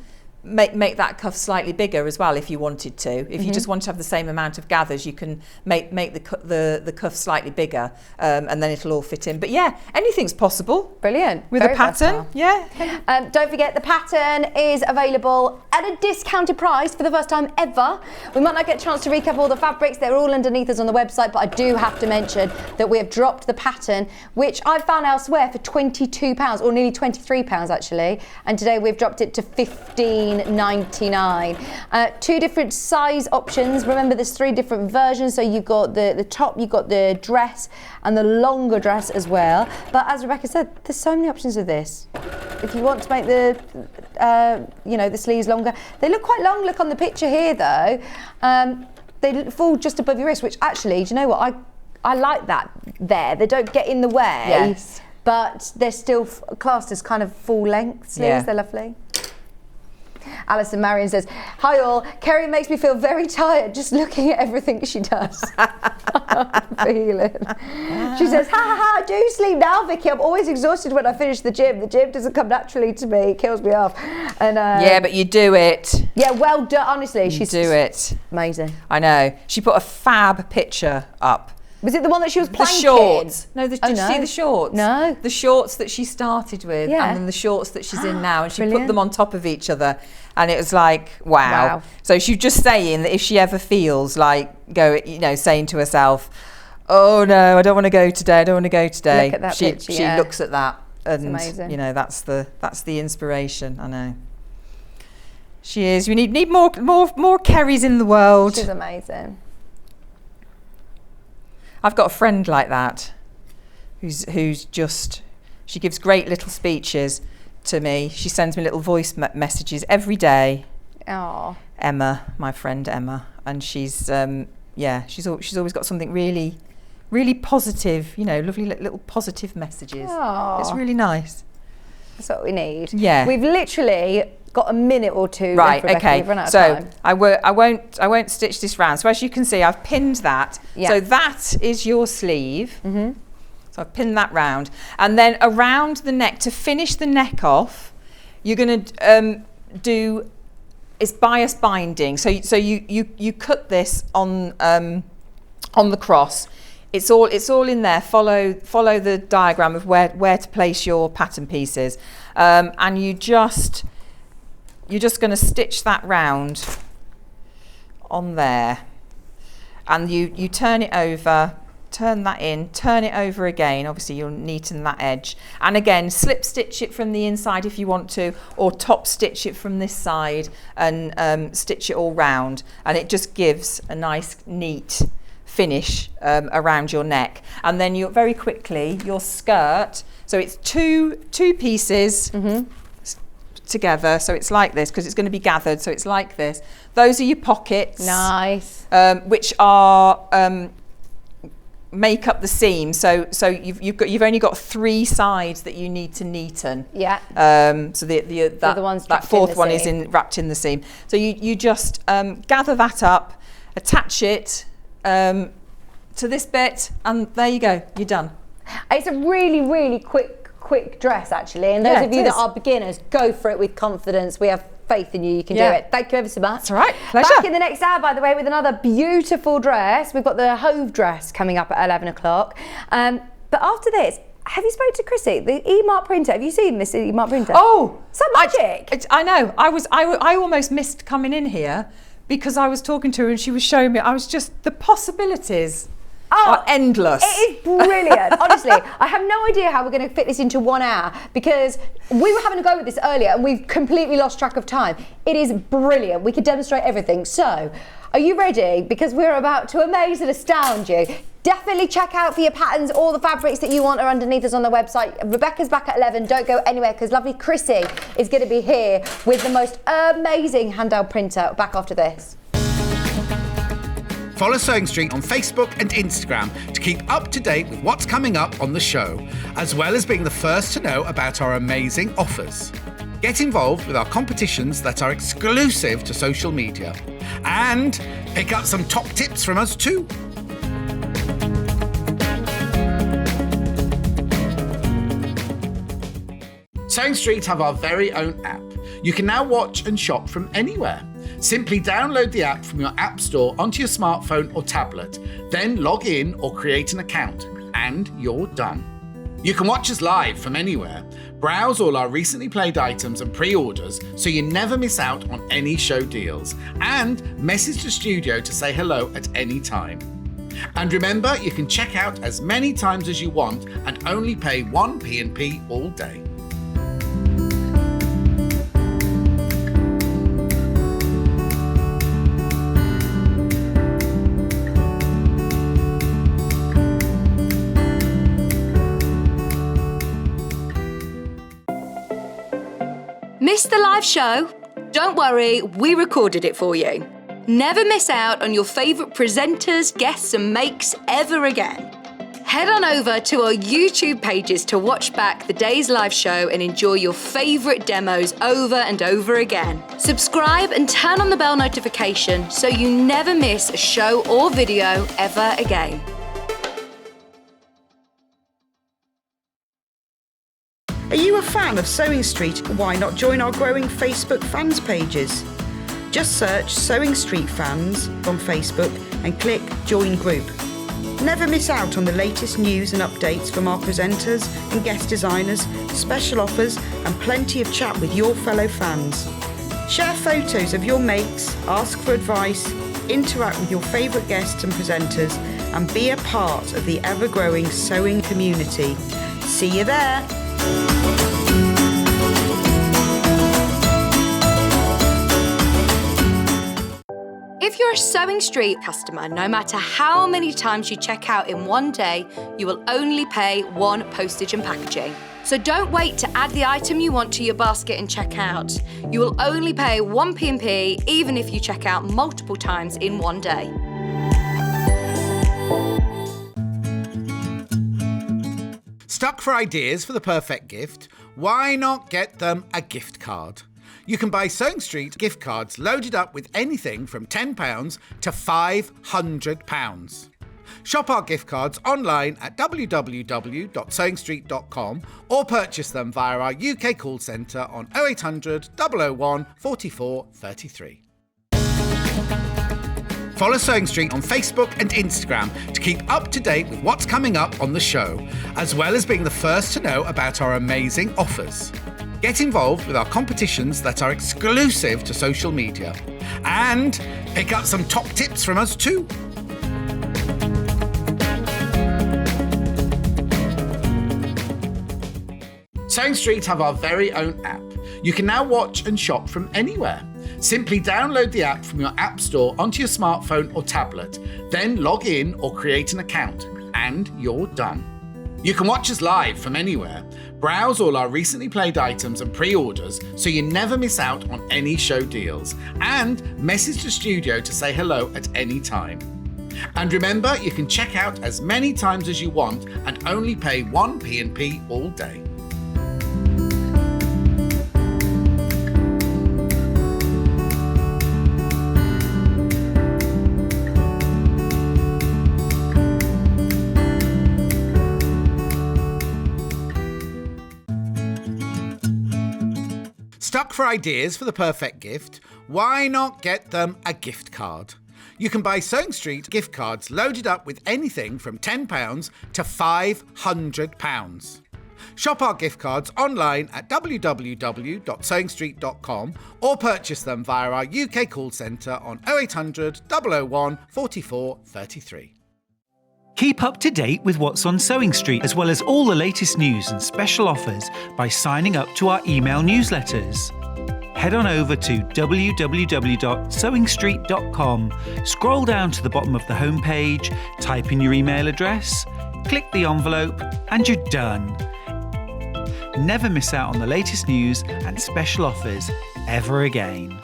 make that cuff slightly bigger as well if you wanted to. If you just want to have the same amount of gathers, you can make the cuff slightly bigger, and then it'll all fit in. But yeah, anything's possible. Brilliant. With Very a pattern. versatile. Yeah. Don't forget, the pattern is available at a discounted price for the first time ever. We might not get a chance to recap all the fabrics. They're all underneath us on the website, but I do have to mention that we have dropped the pattern, which I've found elsewhere for £22, or nearly £23 actually. And today we've dropped it to $15.99. 2 different size options. Remember, there's 3 different versions. So you've got the top, you've got the dress, and the longer dress as well. But as Rebecca said, there's so many options with this. If you want to make the sleeves longer, they look quite long. Look on the picture here, though. They fall just above your wrist, which actually, do you know what? I like that there. They don't get in the way. Yes. But they're still classed as kind of full length sleeves. Yeah. They're lovely. Alison Marion says, "Hi all, Kerry makes me feel very tired just looking at everything she does." Feeling. She says, "Ha ha ha, do sleep now, Vicky. I'm always exhausted when I finish the gym. The gym doesn't come naturally to me. It kills me off." And Yeah, but you do it. yeah, well done. Honestly, she's do it. amazing. I know. She put a fab picture up. Was it the one that she was The planking? shorts. No, did you no. see the shorts? No. The shorts that she started with, Yeah. and then the shorts that she's in now, and she put Brilliant. them on top of each other, and it was like, wow. Wow. So she's just saying that if she ever feels like saying to herself, "Oh no, I don't want to go today. I don't want to go today." Look at that she picture, she yeah. looks at that, and amazing. that's the inspiration. I know. She is. We need more Kerrys in the world. She's amazing. I've got a friend like that, who's just, she gives great little speeches to me. She sends me little voice messages every day. Oh. Emma, my friend Emma, and she's always got something really, really positive. Lovely little positive messages. Oh. It's really nice. That's what we need. Yeah. We've literally got a minute or two Right. left, Rebecca. Okay. We've run out of So time. I won't stitch this round. So as you can see, I've pinned that. Yeah. So that is your sleeve. So I've pinned that round, and then around the neck, to finish the neck off, you're going to do is bias binding. So you cut this on the cross. It's all in there. Follow the diagram of where to place your pattern pieces, and you're just going to stitch that round on there, and you turn it over, turn that in, turn it over again. Obviously you'll neaten that edge, and again slip stitch it from the inside if you want to, or top stitch it from this side and stitch it all round, and it just gives a nice neat finish around your neck. And then you very quickly, your skirt, so it's two pieces together, so it's like this because it's going to be gathered, so it's like this. Those are your pockets. Nice. Which are make up the seam. So you've only got 3 sides that you need to neaten. Yeah. So the ones that wrapped in fourth the one seam. is wrapped in the seam. So you just gather that up, attach it to this bit, and there you go. You're done. It's a really, really quick dress, actually. And those Yeah, of you it that is. are beginners, go for it with confidence. We have faith in you. You can Yeah. do it. Thank you ever so much. That's all right. Pleasure. Back in the next hour, by the way, with another beautiful dress. We've got the Hove dress coming up at 11 o'clock. But after this, have you spoken to Chrissy, the E-Mark printer? Have you seen this E-Mark printer? Oh, Is that magic? I know. I almost missed coming in here because I was talking to her and she was showing me. I was just, the possibilities are endless. It is brilliant. Honestly, I have no idea how we're going to fit this into 1 hour because we were having a go with this earlier and we've completely lost track of time. It is brilliant. We could demonstrate everything. So, are you ready? Because we're about to amaze and astound you. Definitely check out for your patterns. All the fabrics that you want are underneath us on the website. Rebecca's back at 11. Don't go anywhere because lovely Chrissy is going to be here with the most amazing handheld printer back after this. Follow Sewing Street on Facebook and Instagram to keep up to date with what's coming up on the show, as well as being the first to know about our amazing offers. Get involved with our competitions that are exclusive to social media. And pick up some top tips from us too. Sewing Street have our very own app. You can now watch and shop from anywhere. Simply download the app from your app store onto your smartphone or tablet, then log in or create an account, and you're done. You can watch us live from anywhere, browse all our recently played items and pre-orders so you never miss out on any show deals, and message the studio to say hello at any time. And remember, you can check out as many times as you want and only pay 1 P&P all day. Missed the live show? Don't worry, we recorded it for you. Never miss out on your favourite presenters, guests and makes ever again. Head on over to our YouTube pages to watch back the day's live show and enjoy your favourite demos over and over again. Subscribe and turn on the bell notification so you never miss a show or video ever again. Are you a fan of Sewing Street? Why not join our growing Facebook fans pages? Just search Sewing Street Fans on Facebook and click Join Group. Never miss out on the latest news and updates from our presenters and guest designers, special offers and plenty of chat with your fellow fans. Share photos of your makes, ask for advice, interact with your favourite guests and presenters and be a part of the ever-growing sewing community. See you there! If you're a Sewing Street customer, no matter how many times you check out in one day, you will only pay 1 postage and packaging. So don't wait to add the item you want to your basket and check out. You will only pay 1 P&P even if you check out multiple times in one day. Stuck for ideas for the perfect gift? Why not get them a gift card? You can buy Sewing Street gift cards loaded up with anything from £10 to £500. Shop our gift cards online at www.sewingstreet.com or purchase them via our UK call centre on 0800 001 44 33. Follow Sewing Street on Facebook and Instagram to keep up to date with what's coming up on the show, as well as being the first to know about our amazing offers. Get involved with our competitions that are exclusive to social media. And pick up some top tips from us too. Sewing Street have our very own app. You can now watch and shop from anywhere. Simply download the app from your app store onto your smartphone or tablet, then log in or create an account, and you're done. You can watch us live from anywhere, browse all our recently played items and pre-orders so you never miss out on any show deals, and message the studio to say hello at any time. And remember, you can check out as many times as you want and only pay 1 P&P all day. Stuck for ideas for the perfect gift? Why not get them a gift card? You can buy Sewing Street gift cards loaded up with anything from £10 to £500. Shop our gift cards online at www.sewingstreet.com or purchase them via our UK call centre on 0800 001 44 33. Keep up to date with what's on Sewing Street, as well as all the latest news and special offers by signing up to our email newsletters. Head on over to www.sewingstreet.com, scroll down to the bottom of the homepage, type in your email address, click the envelope, and you're done. Never miss out on the latest news and special offers ever again.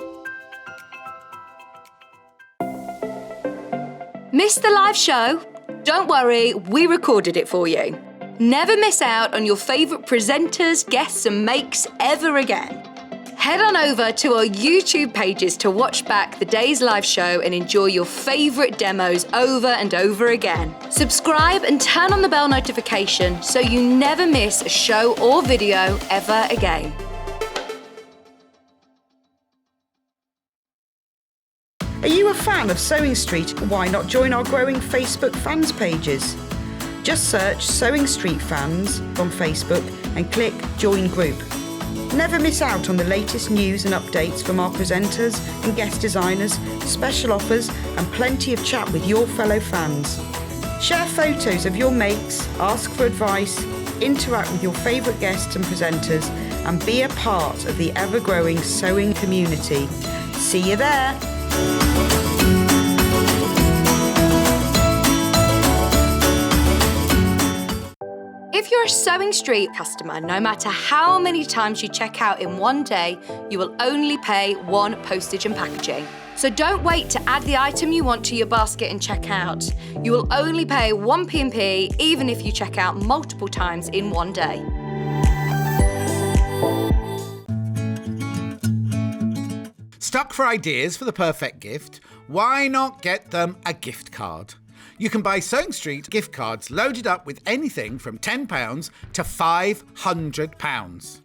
Missed the live show? Don't worry, we recorded it for you. Never miss out on your favourite presenters, guests and makes ever again. Head on over to our YouTube pages to watch back the day's live show and enjoy your favourite demos over and over again. Subscribe and turn on the bell notification so you never miss a show or video ever again. Are you a fan of Sewing Street? Why not join our growing Facebook fans pages? Just search Sewing Street Fans on Facebook and click Join Group. Never miss out on the latest news and updates from our presenters and guest designers, special offers and plenty of chat with your fellow fans. Share photos of your makes, ask for advice, interact with your favourite guests and presenters and be a part of the ever-growing sewing community. See you there! If you're a Sewing Street customer, no matter how many times you check out in one day, you will only pay one postage and packaging. So don't wait to add the item you want to your basket and check out. You will only pay one P&P even if you check out multiple times in one day. Stuck for ideas for the perfect gift? Why not get them a gift card? You can buy Sewing Street gift cards loaded up with anything from £10 to £500.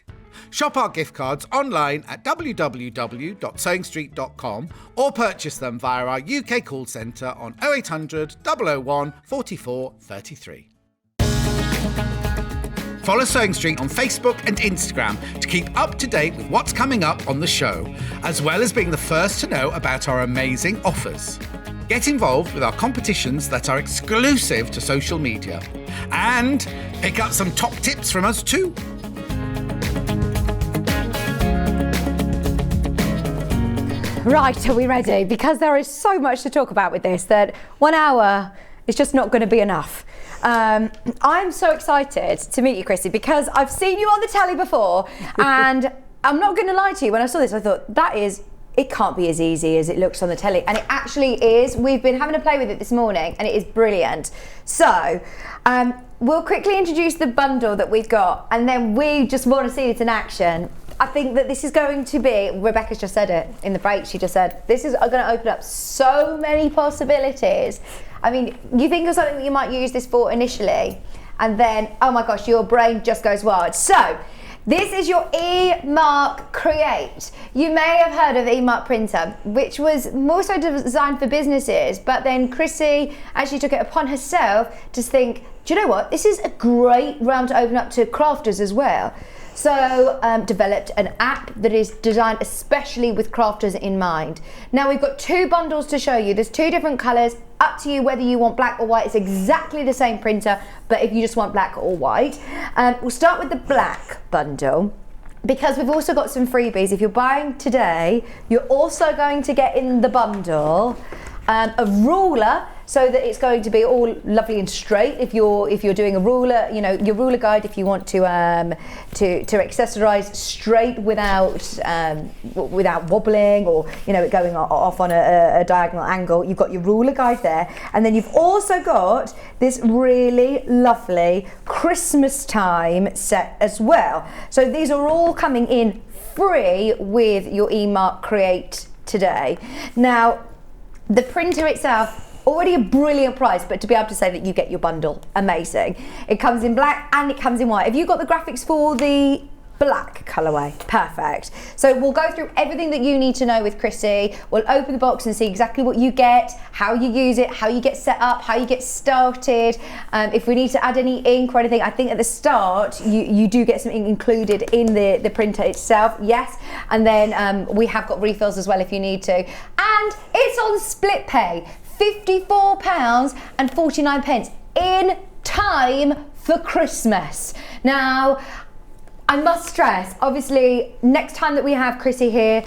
Shop our gift cards online at www.sewingstreet.com or purchase them via our UK call centre on 0800 001 44 33. Follow Sewing Street on Facebook and Instagram to keep up to date with what's coming up on the show, as well as being the first to know about our amazing offers. Get involved with our competitions that are exclusive to social media. And pick up some top tips from us too. Right, are we ready? Because there is so much to talk about with this that 1 hour is just not going to be enough. I'm so excited to meet you, Chrissy, because I've seen you on the telly before, and I'm not going to lie to you, when I saw this I thought, it can't be as easy as it looks on the telly, and it actually is. We've been having a play with it this morning and it is brilliant. So we'll quickly introduce the bundle that we've got, and then we just want to see it in action. I think that this is going to be, Rebecca's just said it in the break, she just said, this is going to open up so many possibilities. I mean, you think of something that you might use this for initially, and then, oh my gosh, your brain just goes wild. So, this is your eMark Create. You may have heard of the eMark printer, which was more so designed for businesses, but then Chrissy actually took it upon herself to think, do you know what, this is a great realm to open up to crafters as well. So developed an app that is designed especially with crafters in mind. Now we've got 2 bundles to show you. There's 2 different colours. Up to you whether you want black or white. It's exactly the same printer, but if you just want black or white. We'll start with the black bundle, because we've also got some freebies. If you're buying today, you're also going to get in the bundle a ruler, so that it's going to be all lovely and straight. If you're doing a ruler, you know, your ruler guide, if you want to accessorize straight without wobbling or, you know, it going off on a diagonal angle, you've got your ruler guide there. And then you've also got this really lovely Christmas time set as well. So these are all coming in free with your eMark Create today. Now, the printer itself, already a brilliant price, but to be able to say that you get your bundle, amazing. It comes in black and it comes in white. Have you got the graphics for the black colourway? Perfect. So we'll go through everything that you need to know with Chrissy. We'll open the box and see exactly what you get, how you use it, how you get set up, how you get started. If we need to add any ink or anything, I think at the start you do get something included in the printer itself, yes. And then we have got refills as well if you need to. And it's on split pay. £54.49 in time for Christmas. Now, I must stress, obviously, next time that we have Chrissy here,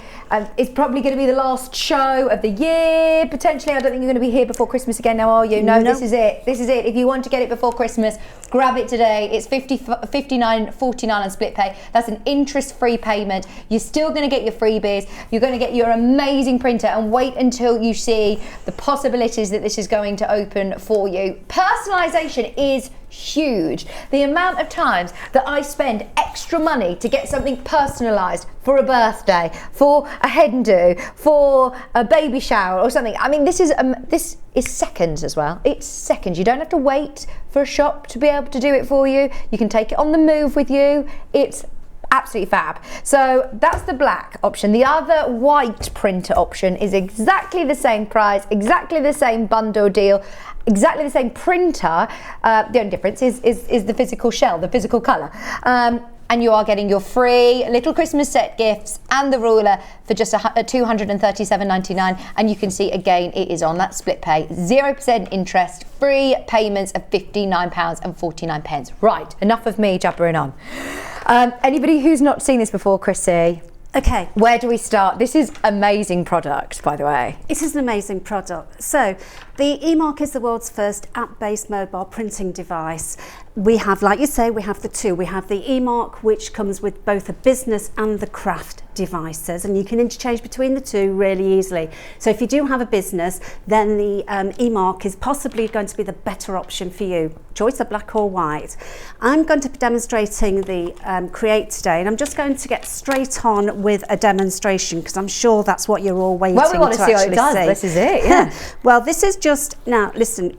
it's probably going to be the last show of the year, potentially. I don't think you're going to be here before Christmas again now, are you? No, this is it. This is it. If you want to get it before Christmas, grab it today. It's $59.49 on split pay. That's an interest-free payment. You're still going to get your freebies. You're going to get your amazing printer, and wait until you see the possibilities that this is going to open for you. Personalisation is huge. The amount of times that I spend extra money to get something personalised for a birthday, for a head do, for a baby shower or something. I mean, this is seconds as well. It's seconds. You don't have to wait for a shop to be able to do it for you. You can take it on the move with you. It's Absolutely fab. So that's the black option. The other white printer option is exactly the same price, exactly the same bundle deal, exactly the same printer. The only difference is the physical shell, the physical colour. And you are getting your free little Christmas set gifts and the ruler for just $237.99. And you can see again, it is on that split pay, 0% interest, free payments of £59.49. Right, enough of me jabbering on. Anybody who's not seen this before, Chrissy? Okay. Where do we start? This is amazing product, by the way. It is an amazing product. So the eMark is the world's first app-based mobile printing device. We have, like you say, we have the two. We have the eMark, which comes with both a business and the craft devices, and you can interchange between the two really easily. So if you do have a business, then the eMark is possibly going to be the better option for you. Choice of black or white. I'm going to be demonstrating the Create today, and I'm just going to get straight on with a demonstration because I'm sure that's what you're all waiting to actually see. Well, we want to see how it does. This is it, yeah. Well, this is just, now listen,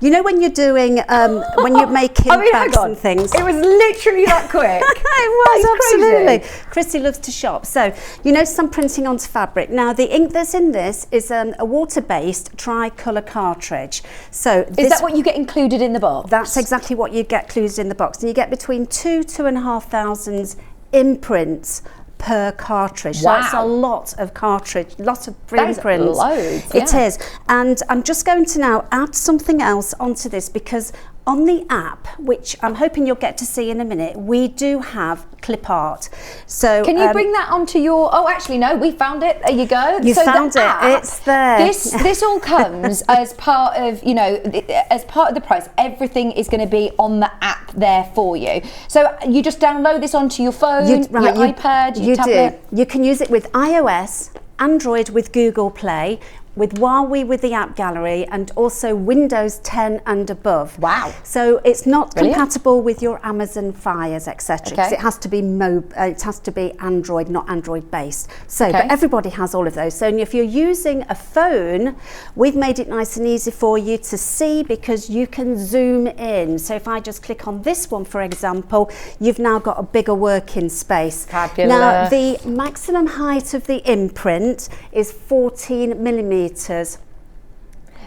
you know when you're doing, when you're making bags and things. It was literally that quick. It was, absolutely. Crazy. Chrissy loves to shop. So, you notice I'm printing onto fabric. Now, the ink that's in this is a water-based tricolour cartridge. So is that what you get included in the box? That's exactly what you get included in the box. And you get between 2,500 imprints per cartridge. Wow. So it's a lot of cartridge, lots of imprints. Loads, yeah. It is. And I'm just going to now add something else onto this because on the app, which I'm hoping you'll get to see in a minute, we do have clip art. So can you bring that onto your, oh actually no, we found it, there you go. You found it, it's there. This all comes as part of, you know, as part of the price. Everything is going to be on the app there for you. So you just download this onto your phone, your iPad, your tablet. You can use it with iOS, Android with Google Play, with Huawei with the app gallery, and also Windows 10 and above. Wow. So it's not compatible with your Amazon Fires, etc. because it has to be Android, not Android based. So but everybody has all of those. So if you're using a phone, we've made it nice and easy for you to see because you can zoom in. So if I just click on this one, for example, you've now got a bigger working space. Fabulous. Now the maximum height of the imprint is 14 millimeters.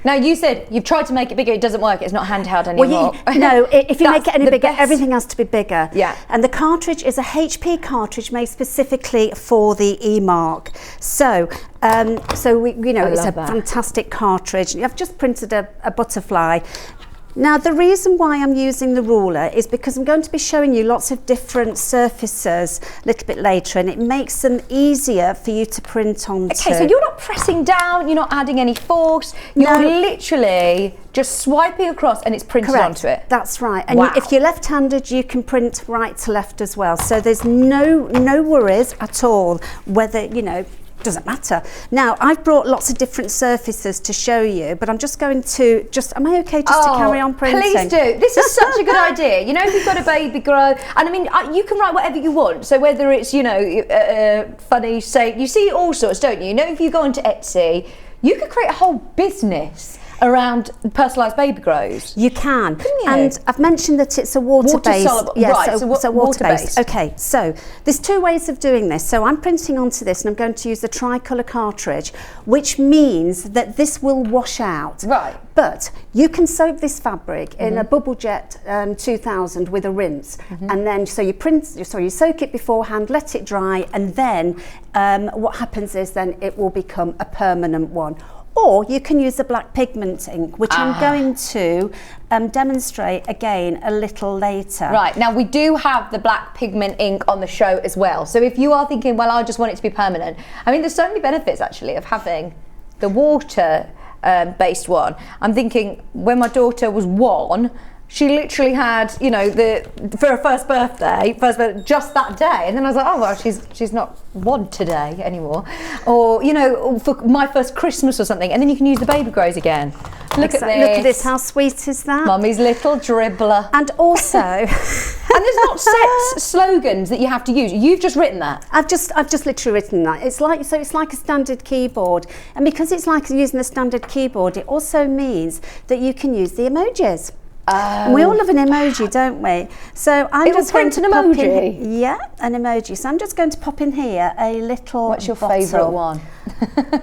Now you said you've tried to make it bigger, it doesn't work, it's not handheld anymore. Well, no, if you make it any bigger, everything has to be bigger. Yeah. And the cartridge is a HP cartridge made specifically for the eMark. So, it's a fantastic cartridge. I've just printed a butterfly. Now the reason why I'm using the ruler is because I'm going to be showing you lots of different surfaces a little bit later, and it makes them easier for you to print onto. Okay, so you're not pressing down, you're not adding any force, you're literally just swiping across and it's printed onto it. That's right. And if you're left-handed, you can print right to left as well. So there's no worries at all whether, doesn't matter. Now, I've brought lots of different surfaces to show you, but I'm just going to am I okay just to carry on printing? Please do. This is such a good idea. You know, if you've got a baby grow, and I mean, you can write whatever you want. So whether it's, funny, say, you see all sorts, don't you? You know, if you go onto Etsy, you could create a whole business around personalised baby grows. You can. Couldn't you? And I've mentioned that it's a water-based. So water-based. Okay, so there's two ways of doing this. So I'm printing onto this and I'm going to use the tricolour cartridge, which means that this will wash out. Right. But you can soak this fabric in a Bubble Jet 2000 with a rinse, and then you soak it beforehand, let it dry, and then what happens is then it will become a permanent one. Or you can use the black pigment ink, which I'm going to demonstrate again a little later. Right, now we do have the black pigment ink on the show as well. So if you are thinking, well, I just want it to be permanent. I mean, there's so many benefits actually of having the water based one. I'm thinking when my daughter was 1, she literally had, for her first birthday, just that day. And then I was like, oh, well, she's not 1 today anymore. Or, for my first Christmas or something. And then you can use the baby grows again. Look at this. Look at this. How sweet is that? Mummy's little dribbler. And also... and there's not set slogans that you have to use. You've just written that. I've just literally written that. It's like a standard keyboard. And because it's like using a standard keyboard, it also means that you can use the emojis. And we all love an emoji, don't we? So I'm It will just going print to an pop emoji? in, yeah, an emoji. So I'm just going to pop in here a little What's your bottle. favourite one?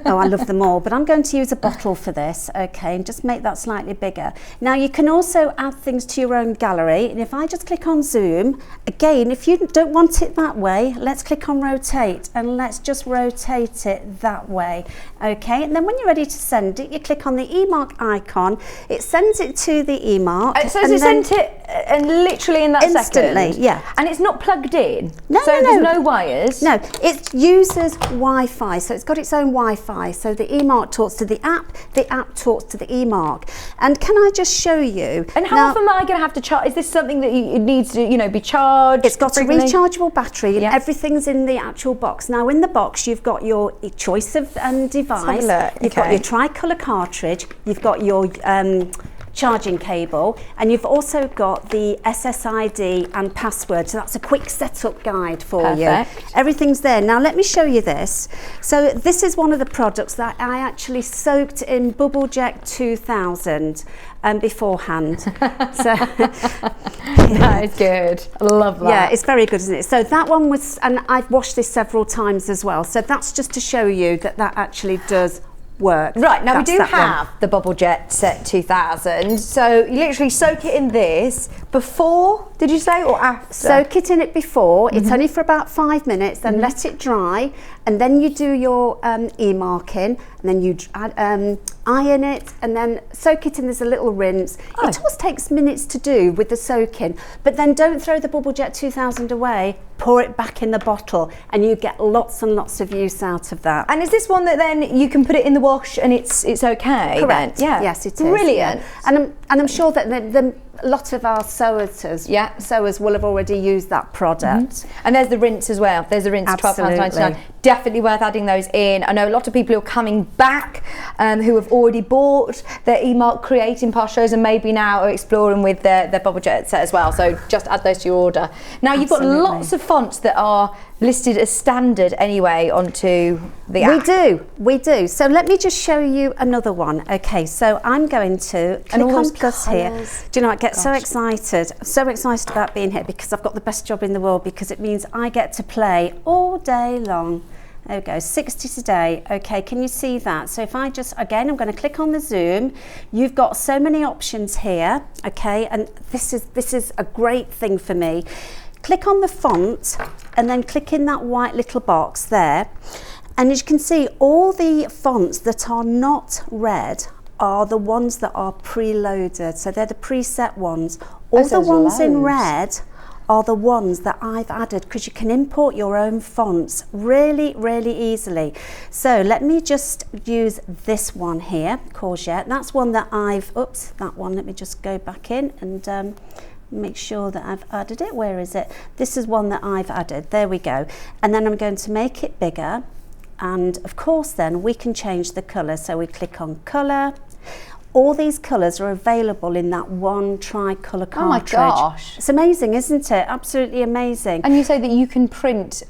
Oh, I love them all, but I'm going to use a bottle for this, okay, and just make that slightly bigger. Now you can also add things to your own gallery, and if I just click on zoom, again, if you don't want it that way, let's click on rotate, and let's just rotate it that way, okay, and then when you're ready to send it, you click on the eMark icon, it sends it to the eMark. So it sent it and literally in that instantly, second? yeah. And it's not plugged in? No, so no, there's no. no wires? No, it uses Wi-Fi, so it's got its own Wi-Fi. So the eMark talks to the app talks to the eMark. And can I just show you? And how often am I going to have to charge? Is this something that it needs to, be charged? It's got frequently? a rechargeable battery, and Yeah. everything's in the actual box. Now, in the box, you've got your choice of device. You've got your tricolour cartridge. You've got your charging cable, and you've also got the SSID and password, so that's a quick setup guide for you. Everything's there. Now let me show you this. So this is one of the products that I actually soaked in Bubble Jet 2000 beforehand. So that is good. I love that. yeah, it's very good, isn't it? So that one was, and I've washed this several times as well, so that's just to show you that that actually does work. Right, now That's we do that one. have the Bubble Jet Set 2000, so you literally soak it in this before, did you say, or after? Soak it in it before, it's only for about 5 minutes, then let it dry, and then you do your e-marking, and then you iron it, and then soak it in, there's a little rinse. It always takes minutes to do with the soaking, but then don't throw the Bubble Jet 2000 away, pour it back in the bottle, and you get lots and lots of use out of that. And is this one that then you can put it in the wash and it's okay? Correct. Then? Yeah. Yes, it is. Brilliant. Yeah. And I'm sure that a lot of our sewers will have already used that product. And there's the rinse as well. There's the rinse, £12.99. Definitely worth adding those in. I know a lot of people who are coming back who have already bought their eMark Creating Past shows and maybe now are exploring with their Bubble Jet set as well. So just add those to your order. Now you've got lots of fonts that are listed as standard anyway onto the app. We do. So let me just show you another one. Okay, so I'm going to click on plus here. Do you know, I get so excited. I'm so excited about being here because I've got the best job in the world, because it means I get to play all day long. There we go, 60 today. Okay, can you see that? So if I just, again, I'm going to click on the zoom. You've got so many options here, okay, and this is a great thing for me. Click on the font and then click in that white little box there. And as you can see, all the fonts that are not red are the ones that are preloaded. So they're the preset ones. All the ones in red are the ones that I've added, because you can import your own fonts really, really easily. So let me just use this one here, Courgette. That's one that let me just go back in and make sure that I've added it. Where is it? This is one that I've added. There we go. And then I'm going to make it bigger. And of course then we can change the colour. So we click on colour. All these colours are available in that one tricolour cartridge. Oh my gosh. It's amazing, isn't it? Absolutely amazing. And you say that you can print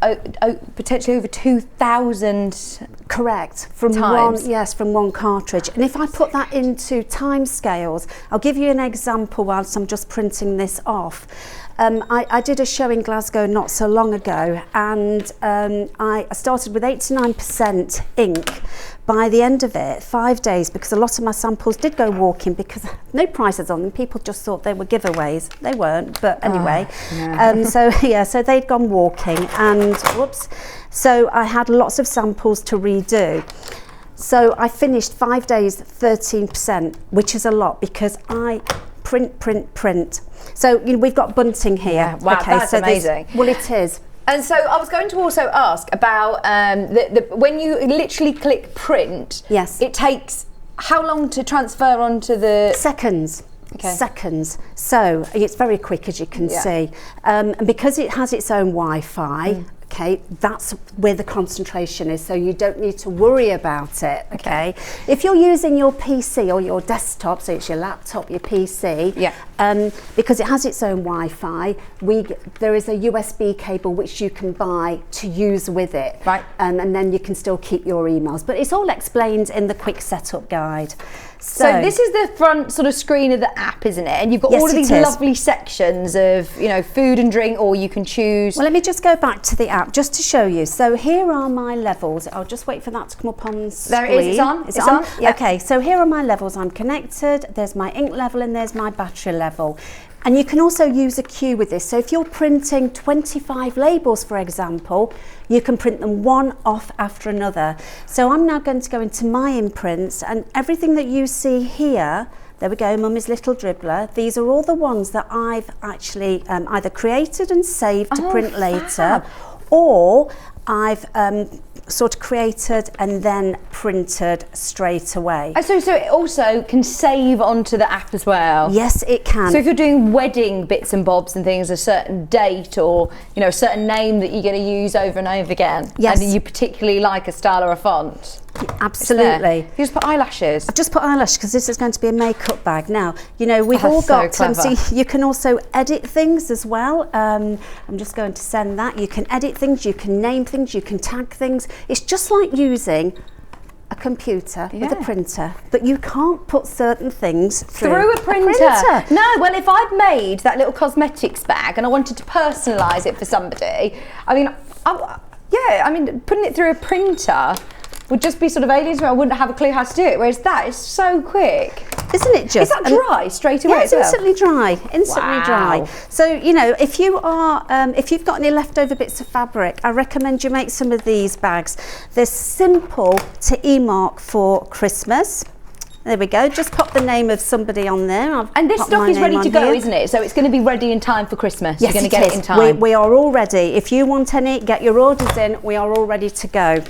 potentially over 2,000 correct from times. from one cartridge. And if I put that into time scales, I'll give you an example whilst I'm just printing this off. I did a show in Glasgow not so long ago, and I started with 89% ink. By the end of it, 5 days, because a lot of my samples did go walking because no prices on them. People just thought they were giveaways. They weren't, but anyway. So they'd gone walking, and so I had lots of samples to redo. So I finished 5 days, 13%, which is a lot because I print. So we've got bunting here. Yeah, wow, that's amazing. Well, it is. And so I was going to also ask about when you literally click print, yes, it takes how long to transfer onto the... Seconds. Okay. Seconds. So it's very quick, as you can see. And because it has its own Wi-Fi, okay, that's where the concentration is, so you don't need to worry about it, okay? If you're using your PC or your desktop, so it's your laptop, your PC, because it has its own Wi-Fi, there is a USB cable which you can buy to use with it, right? And then you can still keep your emails. But it's all explained in the quick setup guide. So this is the front sort of screen of the app, isn't it? And you've got all of these lovely sections of, food and drink, or you can choose. Well, let me just go back to the app just to show you. So here are my levels. I'll just wait for that to come up on screen. There it is, it's on. Yep. Okay, so here are my levels. I'm connected. There's my ink level and there's my battery level. And you can also use a queue with this. So if you're printing 25 labels, for example, you can print them one off after another. So I'm now going to go into my imprints, and everything that you see here, there we go, Mummy's Little Dribbler. These are all the ones that I've actually either created and saved to print later, or I've sort of created and then printed straight away. So it also can save onto the app as well? Yes, it can. So if you're doing wedding bits and bobs and things, a certain date or a certain name that you're going to use over and over again, and you particularly like a style or a font, absolutely. You just put eyelashes. I've just put eyelash because this is going to be a makeup bag. Now, we've all got so you can also edit things as well. I'm just going to send that. You can edit things, you can name things, you can tag things. It's just like using a computer with a printer, but you can't put certain things through a printer. No, well, if I'd made that little cosmetics bag and I wanted to personalise it for somebody, putting it through a printer would just be sort of alien to me. I wouldn't have a clue how to do it, whereas that is so quick. Isn't it just? Is that dry straight away? Yeah, it's instantly dry. Dry. So, if you are, if you've got any leftover bits of fabric, I recommend you make some of these bags. They're simple to e-mark for Christmas. There we go, just pop the name of somebody on there. And this stock is ready to go, isn't it? So it's going to be ready in time for Christmas. Yes, you're going to get it in time. We are all ready. If you want any, get your orders in. We are all ready to go.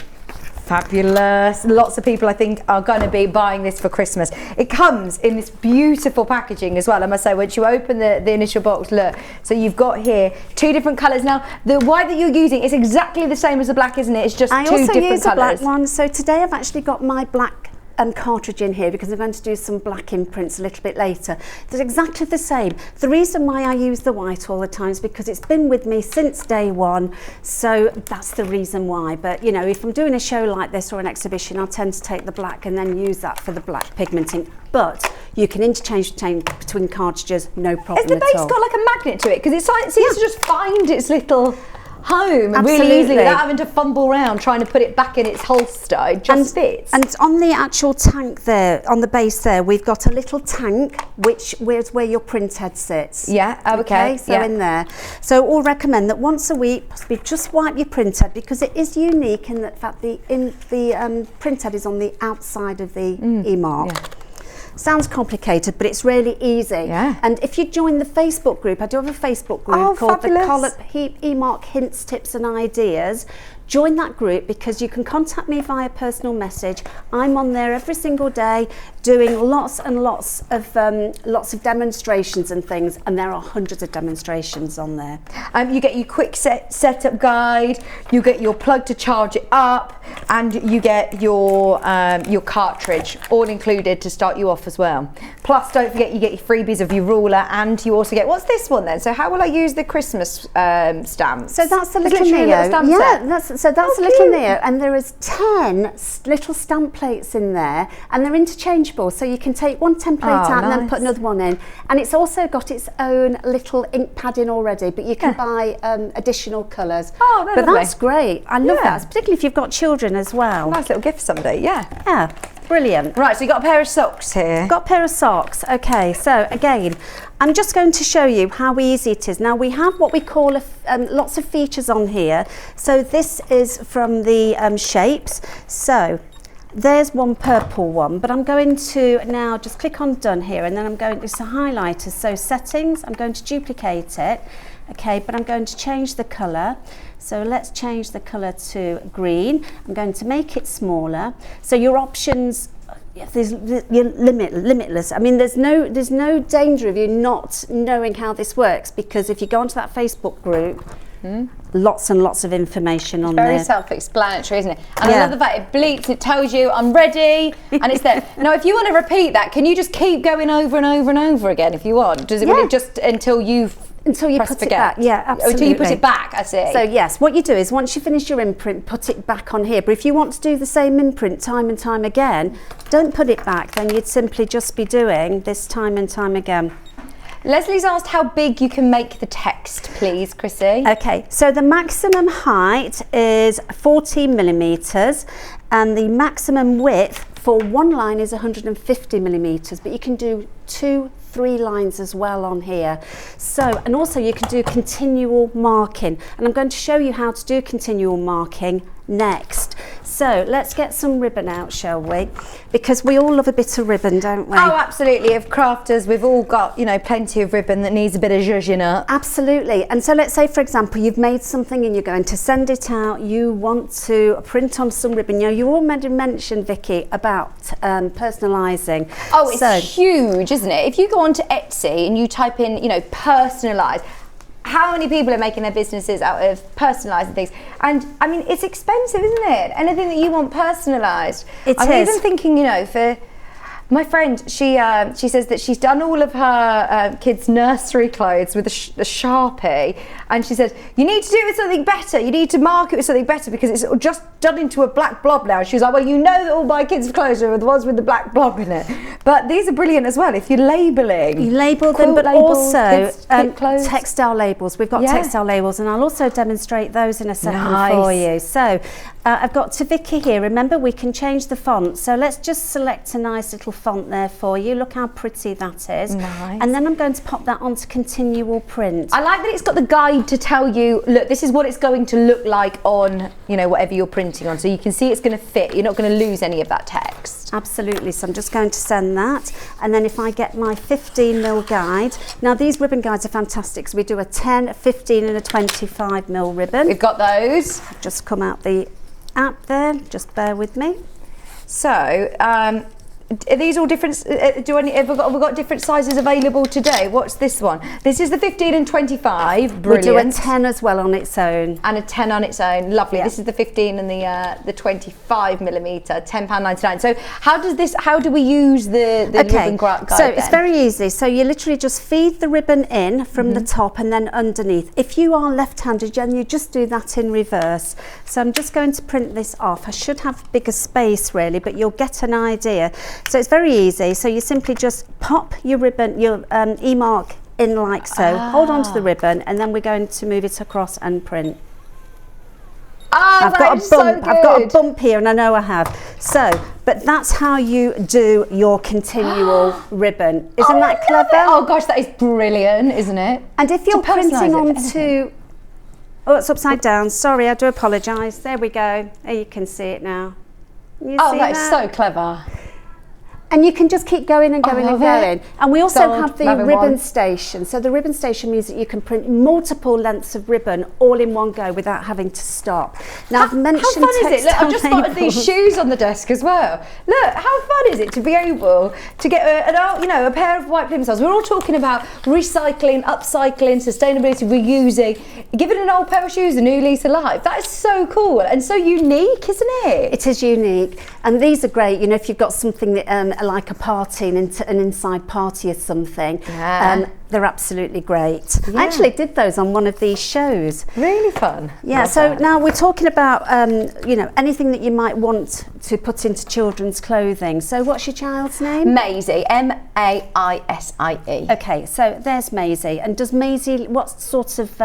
Fabulous. Lots of people, I think, are going to be buying this for Christmas. It comes in this beautiful packaging as well, I must say. Once you open the initial box, look. So you've got here 2 different colours. Now, the white that you're using is exactly the same as the black, isn't it? It's just 2 different colours. I also use a black one. So today I've actually got my black cartridge in here because I'm going to do some black imprints a little bit later. They're exactly the same. The reason why I use the white all the time is because it's been with me since day one, so that's the reason why. But if I'm doing a show like this or an exhibition, I tend to take the black and then use that for the black pigmenting. But you can interchange between cartridges, no problem at all. Has the base got like a magnet to it? Because it seems to just find its little home really easily without having to fumble around trying to put it back in its holster. It just fits. And on the actual tank there, on the base there, we've got a little tank which is where your print head sits. Yeah, okay. So in there. So we'll recommend that once a week, possibly just wipe your print head because it is unique in the fact the print head is on the outside of the e-mark. Yeah. Sounds complicated, but it's really easy. Yeah. And if you join the Facebook group, I do have a Facebook group called the e-mark Hints, Tips and Ideas. Join that group because you can contact me via personal message. I'm on there every single day doing lots and lots of demonstrations and things, and there are hundreds of demonstrations on there. You get your quick setup guide, you get your plug to charge it up, and you get your cartridge all included to start you off as well. Plus, don't forget you get your freebies of your ruler, and you also get, what's this one then? So how will I use the Christmas stamps? So that's the little Neo. So that's a little Neo, and there is 10 little stamp plates in there, and they're interchangeable. So you can take one template out and then put another one in. And it's also got its own little ink pad in already, but you can buy additional colours. Oh, but that's great. I love that, particularly if you've got children as well. Nice little gift for somebody, Yeah, brilliant. Right, so you've got a pair of socks here. Got a pair of socks. Okay, so again, I'm just going to show you how easy it is. Now we have what we call lots of features on here. So this is from the shapes. So there's one purple one, but I'm going to now just click on done here, and then I'm going to highlighters. So settings, I'm going to duplicate it. Okay, but I'm going to change the colour. So let's change the colour to green. I'm going to make it smaller. So your options, you're limitless. I mean, there's no danger of you not knowing how this works, because if you go onto that Facebook group, lots and lots of information on there. Very self-explanatory, isn't it? And I love the fact it bleeps, it tells you I'm ready, and it's there. Now, if you want to repeat that, can you just keep going over and over and over again if you want? Does it really just until you've Until you press put forget. it back. Yeah, absolutely. Until you put it back, I see. So yes, what you do is once you finish your imprint, put it back on here. But if you want to do the same imprint time and time again, don't put it back. Then you'd simply just be doing this time and time again. Leslie's asked how big you can make the text, please, Chrissy. Okay, so the maximum height is 14 millimetres and the maximum width for one line is 150 millimetres, but you can do 2-3 lines as well on here. So, and also you can do continual marking, and I'm going to show you how to do continual marking next. So let's get some ribbon out, shall we? Because we all love a bit of ribbon, don't we? Oh, absolutely. Of crafters, we've all got, you know, plenty of ribbon that needs a bit of zhuzhing up. Absolutely. And so let's say, for example, you've made something and you're going to send it out. You want to print on some ribbon. You know, you already mentioned, Vicky, about personalising. Oh, it's huge, isn't it? If you go onto Etsy and you type in, you know, personalise, how many people are making their businesses out of personalising things? And I mean, it's expensive, isn't it? Anything that you want personalised. I'm even thinking, you know, for my friend, she says that she's done all of her kids' nursery clothes with a Sharpie, and she says, you need to do it with something better. You need to mark it with something better because it's just done into a black blob now. She was like, well, you know that all my kids' clothes are the ones with the black blob in it. But these are brilliant as well if you're labelling. You label them, but labels, also textile labels. We've got textile labels, and I'll also demonstrate those in a second for you. So I've got to Vicky here. Remember, we can change the font. So let's just select a nice little font there for you. Look how pretty that is. Nice. And then I'm going to pop that onto continual print. I like that it's got the guide to tell you, look, this is what it's going to look like on, you know, whatever you're printing on. So you can see it's going to fit. You're not going to lose any of that text. Absolutely. So I'm just going to send that. And then if I get my 15mm guide. Now these ribbon guides are fantastic. So we do a 10, a 15 and a 25mm ribbon. We've got those. I've just come out the app there. Just bear with me. So, are these all different? Have we got different sizes available today? What's this one? This is the 15 and 25. Brilliant. We do a 10 as well on its own. And a 10 on its own. Lovely. Yeah. This is the 15 and the 25mm, £10.99. So how do we use the ribbon guide so then? It's very easy. So you literally just feed the ribbon in from the top and then underneath. If you are left-handed, then you just do that in reverse. So I'm just going to print this off. I should have bigger space really, but you'll get an idea. So it's very easy. So you simply just pop your ribbon, your e-mark in like so. Hold on to the ribbon, and then we're going to move it across and print. I've got a bump. So good. I've got a bump here, and I know I have. So, but that's how you do your continual ribbon. Isn't that clever? Oh gosh, that is brilliant, isn't it? And if you're printing onto, oh, it's upside down. Sorry, I do apologise. There we go. There you can see it now. You see that is so clever. And you can just keep going and going and going. And we also have the ribbon one. station. So the ribbon station means that you can print multiple lengths of ribbon all in one go without having to stop. Now, I've mentioned how fun is it? Look, I've just spotted labels. these shoes on the desk as well. Look, how fun is it to be able to get a pair of white plimsolls? We're all talking about recycling, upcycling, sustainability, reusing, giving an old pair of shoes a new lease of life. That is so cool and so unique, isn't it? It is unique. And these are great, you know, if you've got something that, like a party, an inside party or something. Yeah. They're absolutely great. Yeah. I actually did those on one of these shows. Really fun. Yeah, so now we're talking about, you know, anything that you might want to put into children's clothing. So what's your child's name? Maisie, M-A-I-S-I-E. Okay, so there's Maisie. And does Maisie, what sort of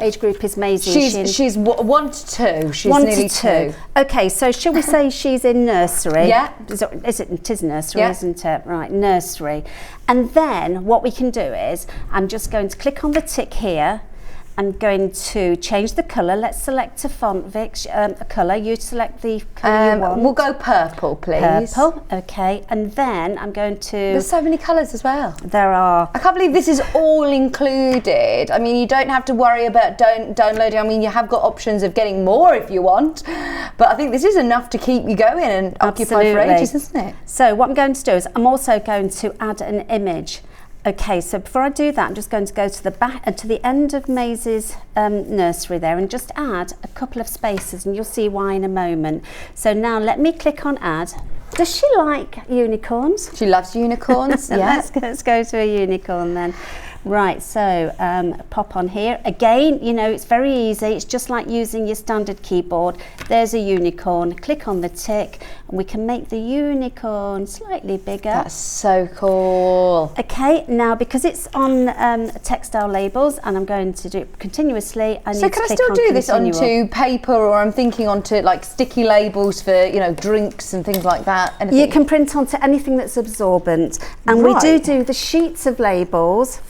age group is Maisie? She's 1 to 2. She's nearly 2. Okay, so shall we say she's in nursery? Yeah. It is nursery, isn't it? Right, nursery. And then what we can do is, I'm just going to click on the tick here. I'm going to change the colour. Let's select a font, Vic, a colour. You select the colour you want. We'll go purple, please. Purple, okay. And then I'm going to... There's so many colours as well. There are. I can't believe this is all included. I mean, you don't have to worry about downloading. I mean, you have got options of getting more if you want. But I think this is enough to keep you going and occupy for ages, isn't it? So what I'm going to do is I'm also going to add an image. Okay, so before I do that, I'm just going to go to the back to the end of Maisie's nursery there and just add a couple of spaces, and you'll see why in a moment. So now let me click on add. Does she like unicorns? She loves unicorns. Yeah. Let's go to a unicorn then. Right, so pop on here. Again, you know, it's very easy. It's just like using your standard keyboard. There's a unicorn. Click on the tick and we can make the unicorn slightly bigger. That's so cool. Okay, now because it's on textile labels and I'm going to do it continuously, I need So to can I click still on do this continue. onto paper, or I'm thinking onto like sticky labels for, you know, drinks and things like that? Anything? You can print onto anything that's absorbent, and we Right. do the sheets of labels.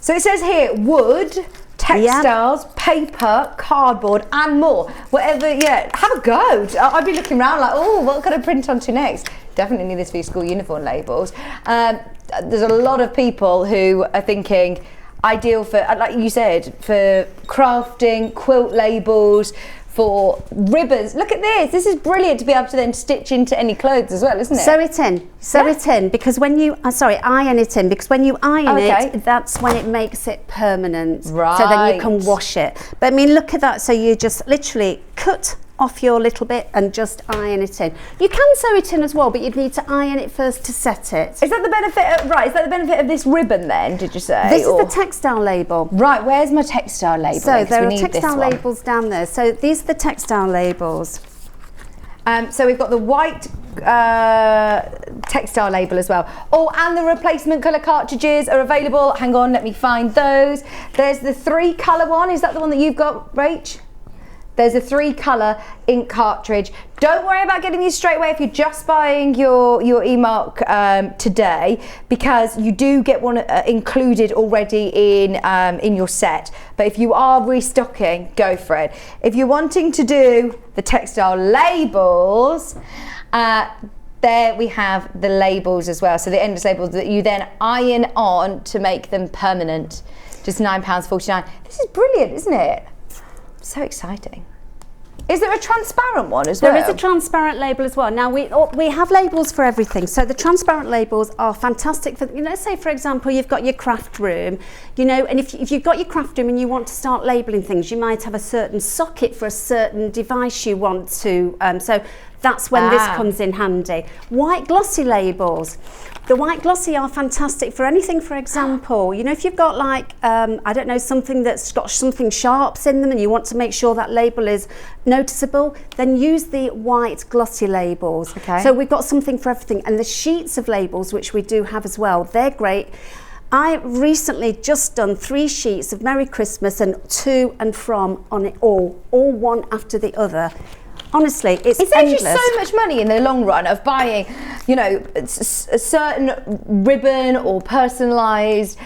So it says here wood, textiles, paper, cardboard and more. Whatever, yeah, have a go. I'd be looking around like, oh, what could I print onto next? Definitely need this for your school uniform labels. There's a lot of people who are thinking, ideal for, like you said, for crafting, quilt labels, for ribbons. Look at this. This is brilliant to be able to then stitch into any clothes as well, isn't it? Sew it in, because when you, iron it in, because when you iron it, that's when it makes it permanent. Right. So then you can wash it. But I mean, look at that. So you just literally cut off your little bit and just iron it in. You can sew it in as well, but you'd need to iron it first to set it. Is that the benefit of, right, is that the benefit of this ribbon then, did you say? This is the textile label. Right, where's my textile label? So there are textile labels down there. So these are the textile labels. So we've got the white textile label as well. Oh, and the replacement colour cartridges are available. Hang on, let me find those. There's the 3 colour one. Is that the one that you've got, Rach? There's a 3 colour ink cartridge. Don't worry about getting these straight away if you're just buying your eMark today, because you do get one included already in your set. But if you are restocking, go for it. If you're wanting to do the textile labels, there we have the labels as well. So the endless labels that you then iron on to make them permanent. Just £9.49. This is brilliant, isn't it? So exciting. Is there a transparent one as well? There is a transparent label as well. Now we have labels for everything. So the transparent labels are fantastic for, you know, say for example you've got your craft room, you know, and if you've got your craft room and you want to start labelling things, you might have a certain socket for a certain device you want to, so that's when this comes in handy. White glossy labels. The white glossy are fantastic for anything, for example, you know, if you've got like, I don't know, something that's got something sharps in them and you want to make sure that label is noticeable, then use the white glossy labels. Okay. So we've got something for everything. And the sheets of labels, which we do have as well, they're great. I recently just done 3 sheets of Merry Christmas and to and from on it all one after the other. Honestly, it's actually endless. so much money in the long run of buying, you know, a certain ribbon or personalised,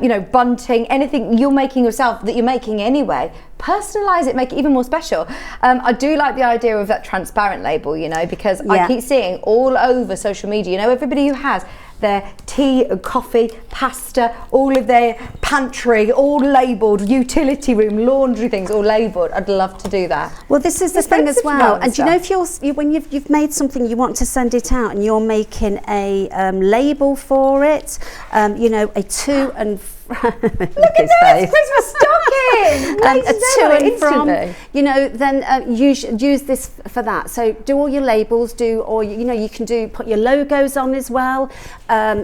you know, bunting, anything you're making yourself that you're making anyway. Personalise it, make it even more special. I do like the idea of that transparent label, you know, because I keep seeing all over social media, you know, everybody who has their tea, coffee, pasta, all of their pantry, all labelled, utility room, laundry things, all labelled. I'd love to do that. Well, this is the thing as well. And you know, if when you've made something, you want to send it out, and you're making a label for it, you know, a to and Look at this, Christmas stocking! A to and from, instantly. you know, then use this for that. So do all your labels, or you know, you can put your logos on as well,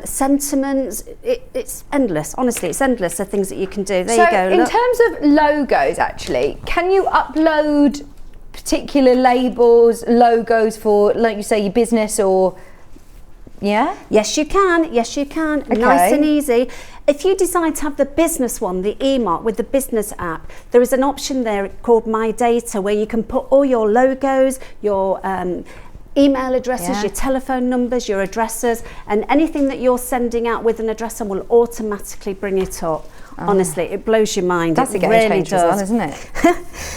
sentiments. It's endless. Honestly, it's endless. The things that you can do. There you go. In terms of logos, actually, can you upload particular labels, logos for, like you say, your business or? Yeah? Yes, you can. Yes, you can. Okay. Nice and easy. If you decide to have the business one, the eMark with the business app, there is an option there called My Data where you can put all your logos, your email addresses, your telephone numbers, your addresses, and anything that you're sending out with an addresser will automatically bring it up. Honestly, it blows your mind. That's it a game really changer, does, isn't it?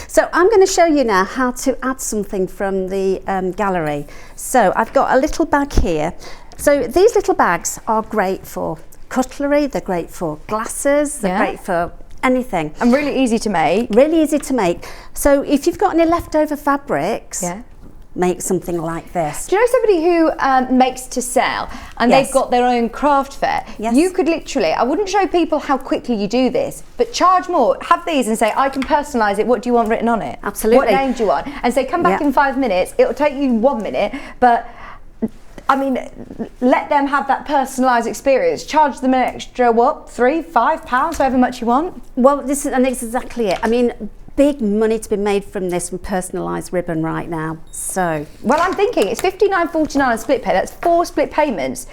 So I'm going to show you now how to add something from the gallery. So I've got a little bag here. So these little bags are great for cutlery, they're great for glasses, they're great for anything. And really easy to make. Really easy to make. So if you've got any leftover fabrics, make something like this. Do you know somebody who makes to sell and they've got their own craft fair? Yes. You could literally, I wouldn't show people how quickly you do this, but charge more, have these and say, I can personalise it, what do you want written on it? Absolutely. What name do you want? And say, come back in 5 minutes, it'll take you 1 minute, but I mean, let them have that personalised experience. Charge them an extra, what, £3, £5, however much you want? Well, this is exactly it. I mean, big money to be made from this, from personalised ribbon right now. So, well, I'm thinking it's £59.49 on split pay. That's 4 split payments.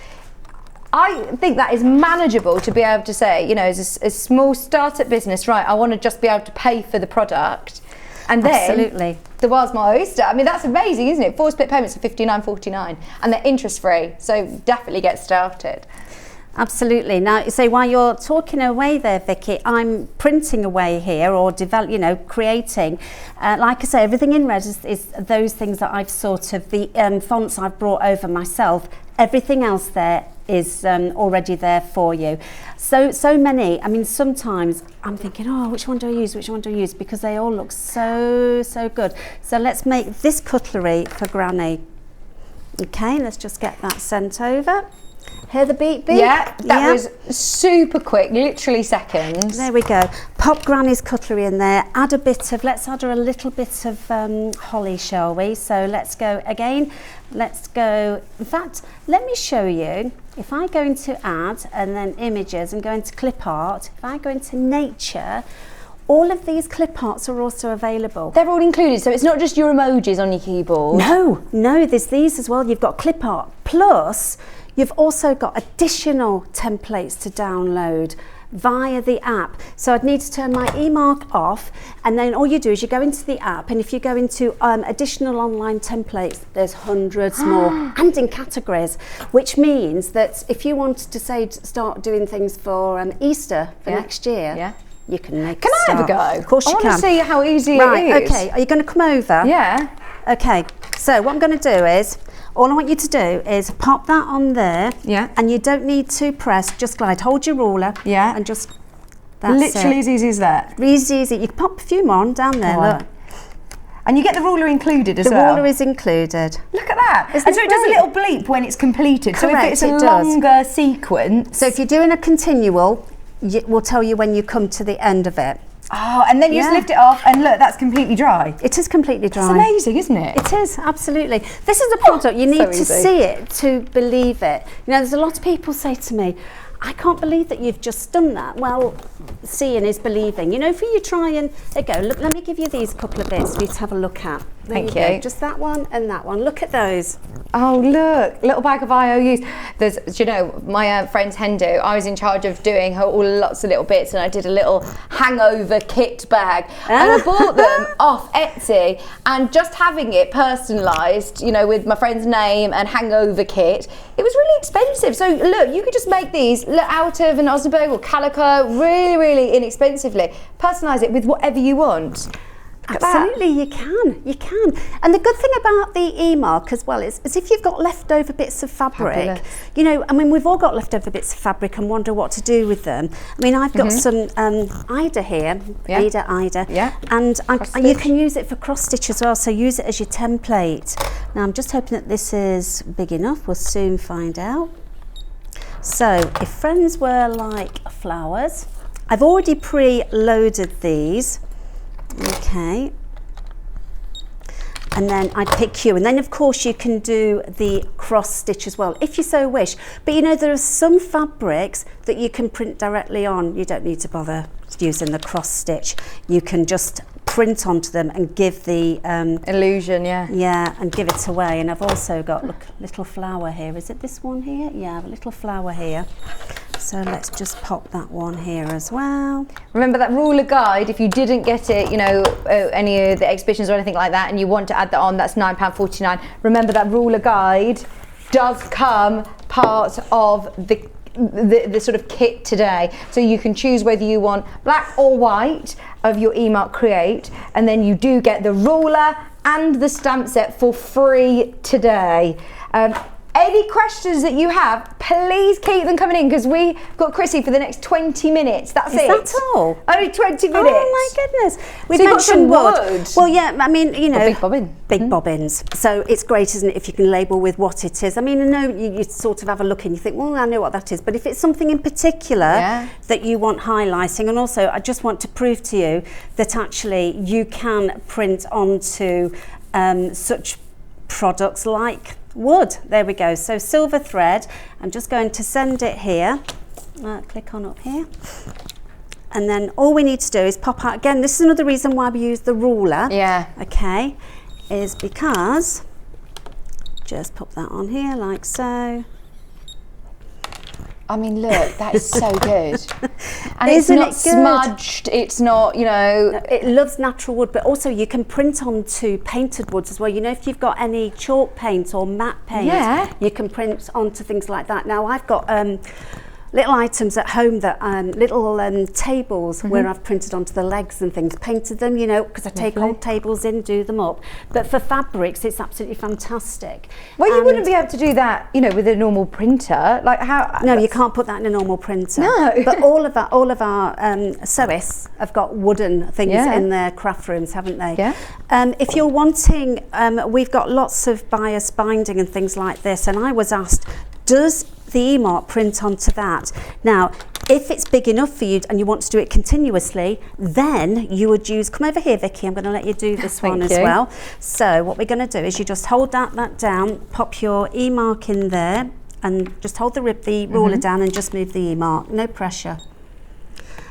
I think that is manageable to be able to say, you know, as a small start-up business, right, I want to just be able to pay for the product. And then absolutely, the world's my oyster. I mean, that's amazing, isn't it? 4 split payments for £59.49, and they're interest-free. So definitely get started. Absolutely. Now, so while you're talking away there, Vicky, I'm printing away here, or creating. Like I say, everything in red is those things that I've sort of, the fonts I've brought over myself. Everything else there is already there for you. So many. I mean, sometimes I'm thinking, oh, which one do I use? Which one do I use? Because they all look so good. So let's make this cutlery for Granny. Okay, let's just get that sent over. Hear the beep beep? Yeah, that was super quick, literally seconds. There we go. Pop Granny's cutlery in there. Let's add her a little bit of holly, shall we? So let's go again. Let's go. In fact, let me show you. If I go into add and then images and go into clip art, if I go into nature, all of these clip arts are also available. They're all included, so it's not just your emojis on your keyboard. No, there's these as well. You've got clip art, plus you've also got additional templates to download via the app. So I'd need to turn my eMark off, and then all you do is you go into the app, and if you go into additional online templates, there's hundreds more, and in categories, which means that if you wanted to say start doing things for Easter for next year, you can make Can I have a go? Of course you can. I want to see how easy it is. Okay, are you going to come over? Yeah. Okay, so what I'm going to do is, all I want you to do is pop that on there. Yeah. And you don't need to press, just glide. Hold your ruler. Yeah. And just, that's literally it. as easy as that. Easy. You can pop a few more on down there, look. And you get the ruler included as well? The ruler is included. Look at that. Isn't and so it it does a great? little bleep when it's completed. Correct, so if it's a longer sequence. So if you're doing a continual, we'll tell you when you come to the end of it. Oh, and then you just lift it off, and look, that's completely dry. It is completely dry. It's amazing, isn't it? It is, absolutely. This is a product, you need to see it to believe it. You know, there's a lot of people say to me, I can't believe that you've just done that. Well, seeing is believing. You know, if you try and, there you go, look, let me give you these couple of bits for you to have a look at. Thank you. Just that one and that one. Look at those. Oh, look, little bag of IOUs. There's, do you know, my friend's hen do, I was in charge of doing her all lots of little bits, and I did a little hangover kit bag. And I bought them off Etsy, and just having it personalised, you know, with my friend's name and hangover kit, it was really expensive. So look, you could just make these out of an Osnaburg or calico really, really inexpensively. Personalise it with whatever you want. Absolutely, you can. And the good thing about the eMark as well is if you've got leftover bits of fabric, Fabulous. you know, I mean, we've all got leftover bits of fabric and wonder what to do with them. I mean, I've got some Ida here, Ida, and you can use it for cross stitch as well, so use it as your template. Now, I'm just hoping that this is big enough. We'll soon find out. So, if friends were like flowers, I've already pre-loaded these. Okay, and then I'd pick you, and then of course you can do the cross stitch as well if you so wish, but you know, there are some fabrics that you can print directly on. You don't need to bother using the cross stitch. You can just print onto them and give the illusion, and give it away. And I've also got, look, little flower here. Is it this one here? Yeah, I have a little flower here. So let's just pop that one here as well. Remember that ruler guide, if you didn't get it, you know, any of the exhibitions or anything like that, and you want to add that on, that's £9.49. Remember that ruler guide does come part of the sort of kit today. So you can choose whether you want black or white of your eMark Create, and then you do get the ruler and the stamp set for free today. Any questions that you have, please keep them coming in, because we've got Chrissy for the next 20 minutes. That's it. Is that all? Only 20 minutes. Oh my goodness. We've So you've got some wood. Well, yeah, I mean, you know. Big bobbin. Big bobbins. So it's great, isn't it, if you can label with what it is. I mean, I know you sort of have a look and you think, well, I know what that is. But if it's something in particular that you want highlighting, and also I just want to prove to you that actually you can print onto such products like wood. There we go. So silver thread. I'm just going to send it here. Click on up here. And then all we need to do is pop out. Again, this is another reason why we use the ruler. Yeah. Okay. Is because, just pop that on here like so. I mean, look, that is so good. And Isn't it's it not good? smudged, it's not, you know... It loves natural wood, but also you can print onto painted woods as well. You know, if you've got any chalk paint or matte paint, Yeah. you can print onto things like that. Now, I've got little items at home that little tables where I've printed onto the legs and things, painted them, you know, because I take old tables in, do them up. But for fabrics, it's absolutely fantastic. Well, you wouldn't be able to do that, you know, with a normal printer. Like how? No, you can't put that in a normal printer. No. But all of our sewists have got wooden things in their craft rooms, haven't they? Yeah. If you're wanting, we've got lots of bias binding and things like this, and I was asked, does the E-mark print onto that? Now, if it's big enough for you and you want to do it continuously, then you would use, come over here, Vicky, I'm going to let you do this one as well. So what we're going to do is you just hold that down, pop your E-mark in there, and just hold the ruler down and just move the E-mark, no pressure.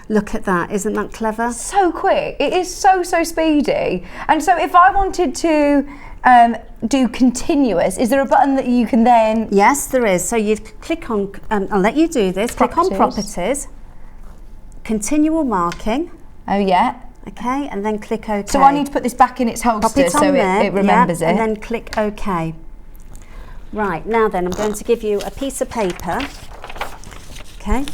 Look at that, isn't that clever? So quick, it is so speedy. And so if I wanted to do continuous, is there a button that you can then... Yes, there is. So you click on, I'll let you do this, click on Properties, Continual Marking. Oh yeah. Okay, and then click OK. So I need to put this back in its holster Pop it on so there, it remembers it. And then click OK. Right, now then I'm going to give you a piece of paper. Okay.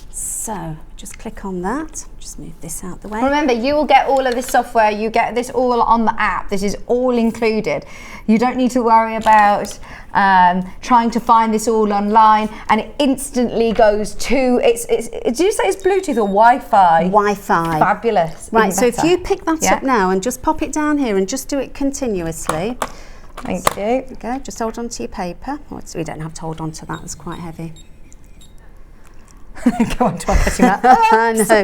So just click on that. Just move this out the way. Remember, you will get all of this software, you get this all on the app. This is all included. You don't need to worry about trying to find this all online, and it instantly goes to, did you say it's Bluetooth or Wi-Fi? Wi-Fi. Fabulous. Right, so if you pick that up now and just pop it down here and just do it continuously. Thank you. There you go, just hold on to your paper. Oh, we don't have to hold on to that, it's quite heavy. Go on to cutting that. No,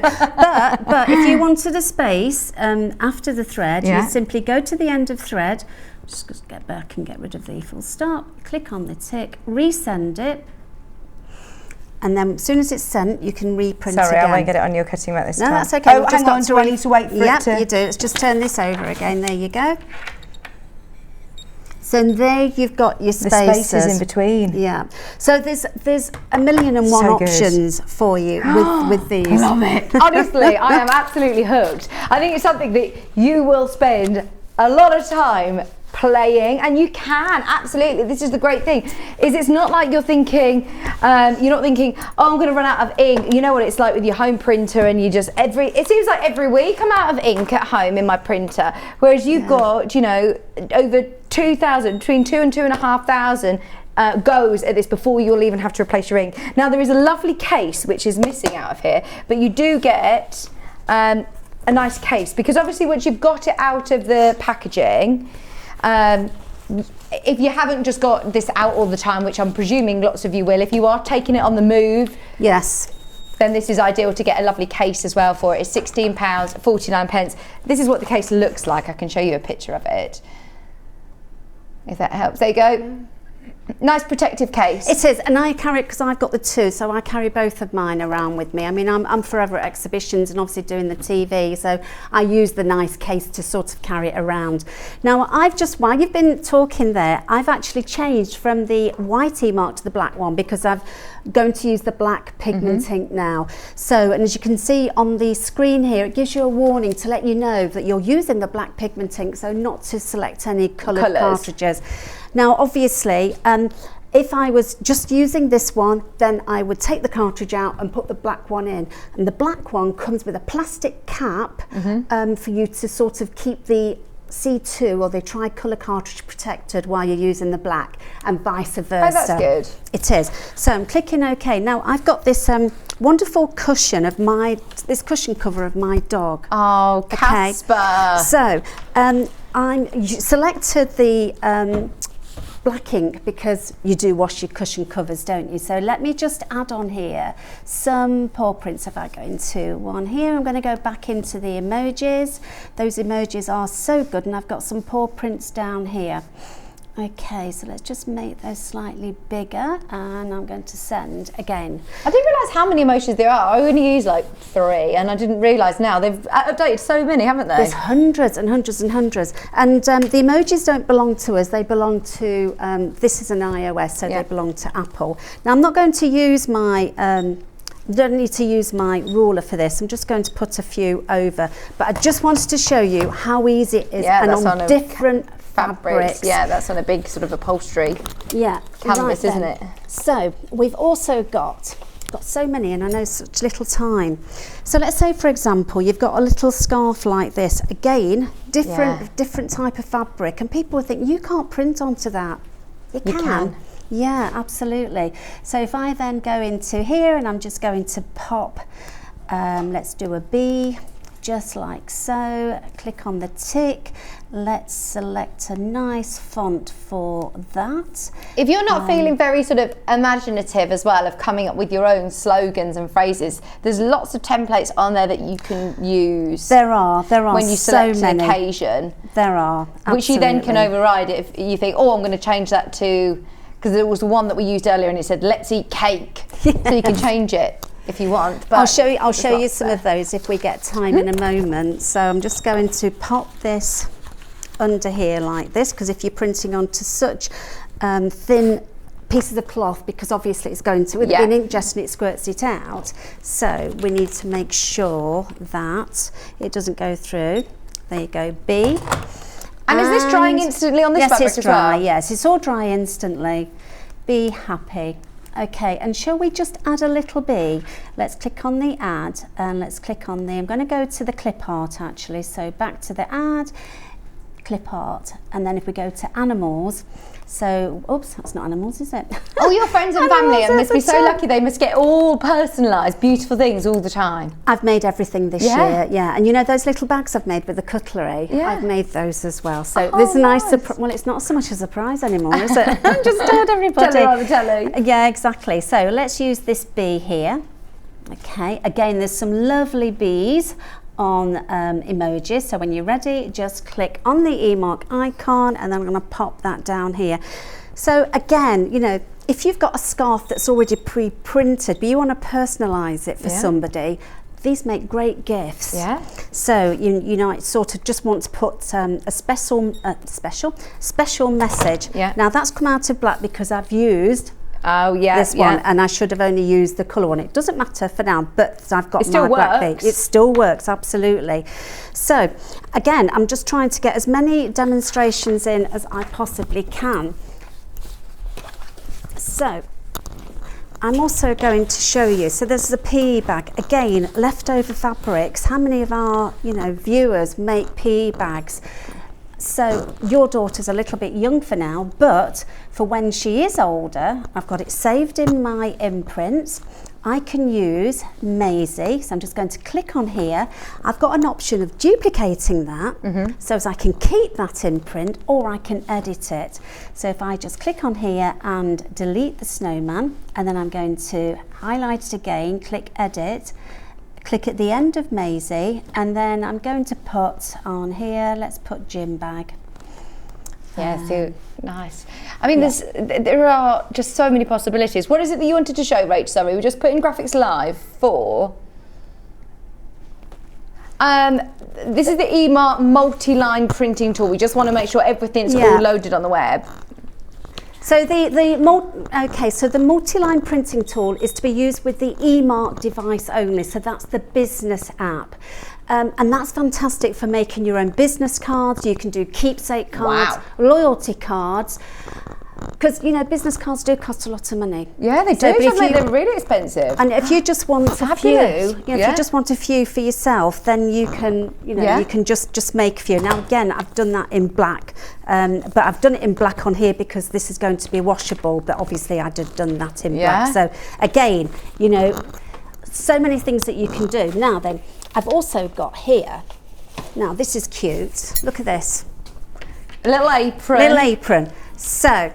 but if you wanted a space after the thread, you simply go to the end of thread, just get back and get rid of the full stop, click on the tick, resend it, and then as soon as it's sent, you can reprint again. Sorry, I won't get it on your cutting mat this time. No, that's okay. Oh, hang on, do I need to wait for it to... Yeah, you do. Let's just turn this over again. There you go. So there you've got your spaces. The spaces in between. Yeah. So there's a million and one options for you with these. I love it. Honestly, I am absolutely hooked. I think it's something that you will spend a lot of time playing, and you can absolutely. This is the great thing, is it's not like you're thinking, oh, I'm going to run out of ink. You know what it's like with your home printer, and you just it seems like every week I'm out of ink at home in my printer, whereas you've got, you know, over 2,000, between 2,000 and 2,500 goes at this before you'll even have to replace your ink. Now there is a lovely case which is missing out of here, but you do get a nice case, because obviously once you've got it out of the packaging, if you haven't just got this out all the time, which I'm presuming lots of you will, if you are taking it on the move, yes, then this is ideal to get a lovely case as well for it. It's £16, 49 pence. This is what the case looks like. I can show you a picture of it, if that helps. There you go. Nice protective case. It is, and I carry it because I've got the two, so I carry both of mine around with me. I mean, I'm forever at exhibitions and obviously doing the TV, so I use the nice case to sort of carry it around. Now, while you've been talking there, I've actually changed from the white E-mark to the black one, because I'm going to use the black pigment ink now. So, and as you can see on the screen here, it gives you a warning to let you know that you're using the black pigment ink, so not to select any coloured cartridges. Now, obviously, if I was just using this one, then I would take the cartridge out and put the black one in. And the black one comes with a plastic cap for you to sort of keep the C2 or the tricolour cartridge protected while you're using the black, and vice versa. Oh, that's good. It is. So I'm clicking OK. Now I've got this wonderful cushion of this cushion cover of my dog. Oh, Casper. So I selected the black ink because you do wash your cushion covers, don't you? So let me just add on here some paw prints. If I go into one here, I'm going to go back into the emojis. Those emojis are so good, and I've got some paw prints down here. Okay, so let's just make those slightly bigger, and I'm going to send again. I didn't realise how many emojis there are. I only use like 3, and I didn't realise now. They've updated so many, haven't they? There's hundreds and hundreds and hundreds. And the emojis don't belong to us, they belong to, this is an iOS, so they belong to Apple. Now I'm not going to use my, don't need to use my ruler for this. I'm just going to put a few over. But I just wanted to show you how easy it is, and on different fabrics. Yeah, that's on a big sort of upholstery canvas, isn't it? So we've also got so many, and I know such little time. So let's say, for example, you've got a little scarf like this. Again, different type of fabric, and people think you can't print onto that. You can. Yeah, absolutely. So if I then go into here, and I'm just going to pop, let's do a B, just like so. Click on the tick. Let's select a nice font for that. If you're not feeling very sort of imaginative as well of coming up with your own slogans and phrases, there's lots of templates on there that you can use. There are when you select an occasion. There are, absolutely. Which you then can override it if you think, oh, I'm going to change that to, because there was one that we used earlier and it said, let's eat cake. So you can change it if you want. But I'll show you some of those if we get time in a moment. So I'm just going to pop this under here like this, because if you're printing onto such thin pieces of cloth, because obviously it's going to, with an inkjet and it squirts it out, so we need to make sure that it doesn't go through. There you go, B. And is this drying instantly on this fabric Yes, it's dry, as well? yes, it's all dry instantly. Be happy. Okay, and shall we just add a little B? Let's click on the add, and let's click on the, I'm going to go to the clip art actually, so back to the add, clip art, and then if we go to animals, so oops, that's not animals, is it? All your friends and family must be so lucky, they must get all personalised beautiful things all the time. I've made everything this year, and you know those little bags I've made with the cutlery, I've made those as well, so there's a nice surprise. Well, it's not so much a surprise anymore, is it? I just told everybody. Tell her on the telly. Yeah, exactly. So let's use this bee here. Okay, again there's some lovely bees on emojis, so when you're ready just click on the eMark icon, and then I'm going to pop that down here. So again, you know, if you've got a scarf that's already pre-printed but you want to personalize it for somebody, these make great gifts. So you know, sort of just want to put a special message. Now that's come out of black because I've used this one, and I should have only used the colour one. It doesn't matter for now, but I've got my black base. It still works, absolutely. So again, I'm just trying to get as many demonstrations in as I possibly can. So I'm also going to show you, so there's the PE bag. Again, leftover fabrics. How many of our, you know, viewers make PE bags? So your daughter's a little bit young for now, but for when she is older, I've got it saved in my imprints. I can use Maisie, so I'm just going to click on here. I've got an option of duplicating that, so as I can keep that imprint, or I can edit it. So if I just click on here and delete the snowman, and then I'm going to highlight it again, click edit, click at the end of Maisie, and then I'm going to put on here, let's put gym bag. So nice. I mean, there are just so many possibilities. What is it that you wanted to show, Rach? Sorry, we just put in graphics live for. This is the eMark multi-line printing tool. We just want to make sure everything's all loaded on the web. So the multi-line printing tool is to be used with the eMark device only. So that's the business app. And that's fantastic for making your own business cards. You can do keepsake cards, loyalty cards. Because, you know, business cards do cost a lot of money. Yeah, they do. They're really expensive. And if you just want a few, if you just want a few for yourself, then you can, you know, you can just make a few. Now, again, I've done that in black, but I've done it in black on here because this is going to be washable. But obviously, I'd have done that in black. So again, you know, so many things that you can do. Now then, I've also got here. Now this is cute. Look at this. A little apron. Little apron. So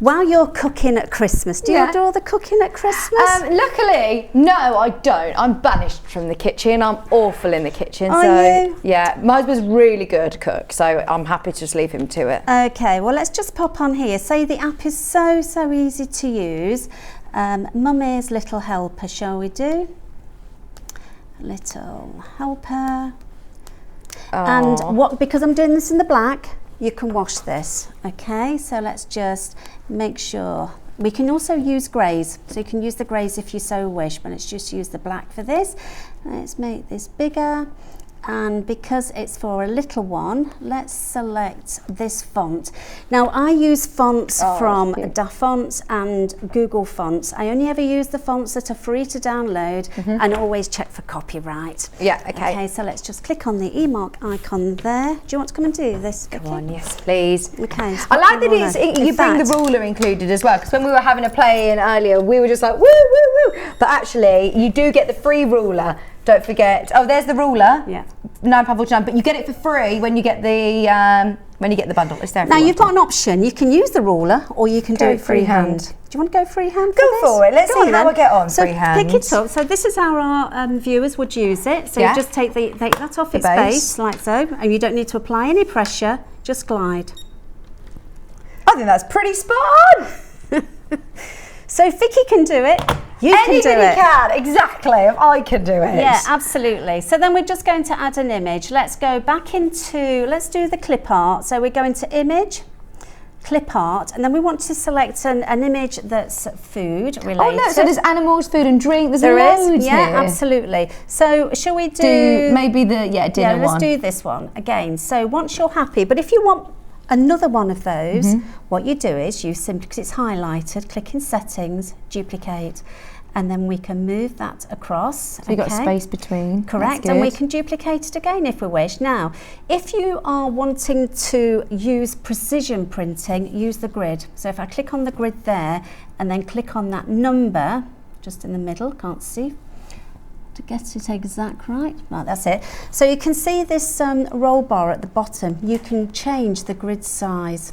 while you're cooking at Christmas, do you do all the cooking at Christmas? Luckily, no, I don't. I'm banished from the kitchen. I'm awful in the kitchen. Are you? Yeah, my husband's really good cook, so I'm happy to just leave him to it. Okay, well, let's just pop on here. Say the app is so easy to use. Mummy's Little Helper, shall we do? Little Helper. And because I'm doing this in the black, you can wash this. Okay, so let's just make sure. We can also use greys, so you can use the greys if you so wish, but let's just use the black for this. Let's make this bigger. And because it's for a little one, let's select this font. Now, I use fonts from Da Fonts and Google Fonts. I only ever use the fonts that are free to download and always check for copyright. Yeah, okay. Okay, so let's just click on the eMark icon there. Do you want to come and do this? Come on, yes, please. Okay. I like that you bring the ruler included as well, because when we were having a play in earlier, we were just like, woo, woo, woo. But actually, you do get the free ruler. Don't forget. Oh, there's the ruler. Yeah. £9.49, but you get it for free when you get the bundle. It's there. Now you've got an option. You can use the ruler, or you can do it freehand. Do you want to go freehand? Go for it. Let's see how I get on freehand. Pick it up. So this is how our viewers would use it. So you just take that off its base like so, and you don't need to apply any pressure. Just glide. I think that's pretty spot on. So if Vicky can do it, you can do it. Anybody can, exactly. If I can do it. Yeah, absolutely. So then we're just going to add an image. Let's go back into, let's do the clip art. So we're going to image, clip art, and then we want to select an image that's food related. Oh no, so there's animals, food and drink. There's loads yeah, here. Absolutely. So shall we do maybe the dinner one? Let's do this one again. So once you're happy, but if you want another one of those, what you do is you simply, because it's highlighted, click in settings, duplicate, and then we can move that across. So you've got space between. Correct, and we can duplicate it again if we wish. Now, if you are wanting to use precision printing, use the grid. So if I click on the grid there, and then click on that number, just in the middle, can't see, to get it exact right. That's it. So you can see this roll bar at the bottom. You can change the grid size.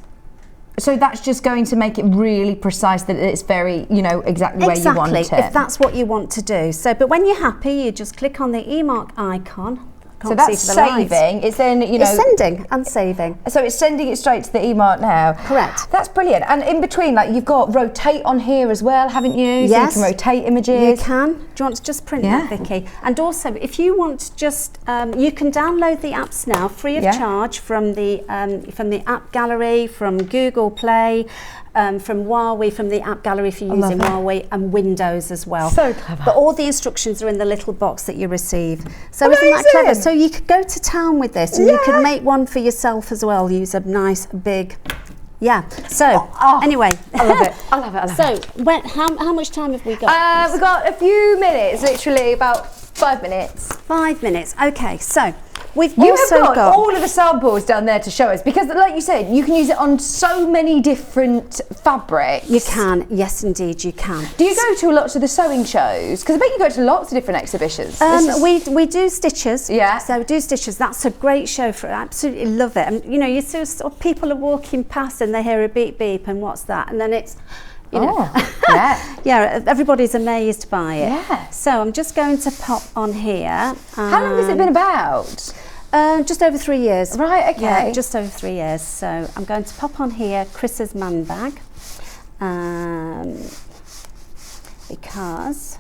So that's just going to make it really precise, that it's very, exactly where you want it. If that's what you want to do. So, but when you're happy, you just click on the eMark icon. So that's saving. It's then, It's sending and saving. So it's sending it straight to the eMark now. Correct. That's brilliant. And in between, you've got rotate on here as well, haven't you? Yes. So you can rotate images. You can. Do you want to just print that, Vicky? And also, if you want to just, you can download the apps now free of charge from the app gallery, from Google Play. From Huawei, from the app gallery if you're using Huawei, and Windows as well. So clever. But all the instructions are in the little box that you receive. So isn't that clever? So you could go to town with this, and you could make one for yourself as well. Use a nice big, So anyway, I love it. I love it. So how much time have we got? We've got a few minutes, literally about 5 minutes. 5 minutes. Okay, so. You have got all of the samples down there to show us, because like you said, you can use it on so many different fabrics. You can, yes indeed you can. Do you go to lots of the sewing shows? Because I bet you go to lots of different exhibitions. We do stitches. Yeah. So we do stitches. That's a great show for it. I absolutely love it. And you see people are walking past and they hear a beep beep and what's that? And then it's everybody's amazed by it. Yeah. So I'm just going to pop on here. How long has it been about? Just over 3 years. Right, okay. Yeah, just over 3 years. So I'm going to pop on here Chris's man bag, because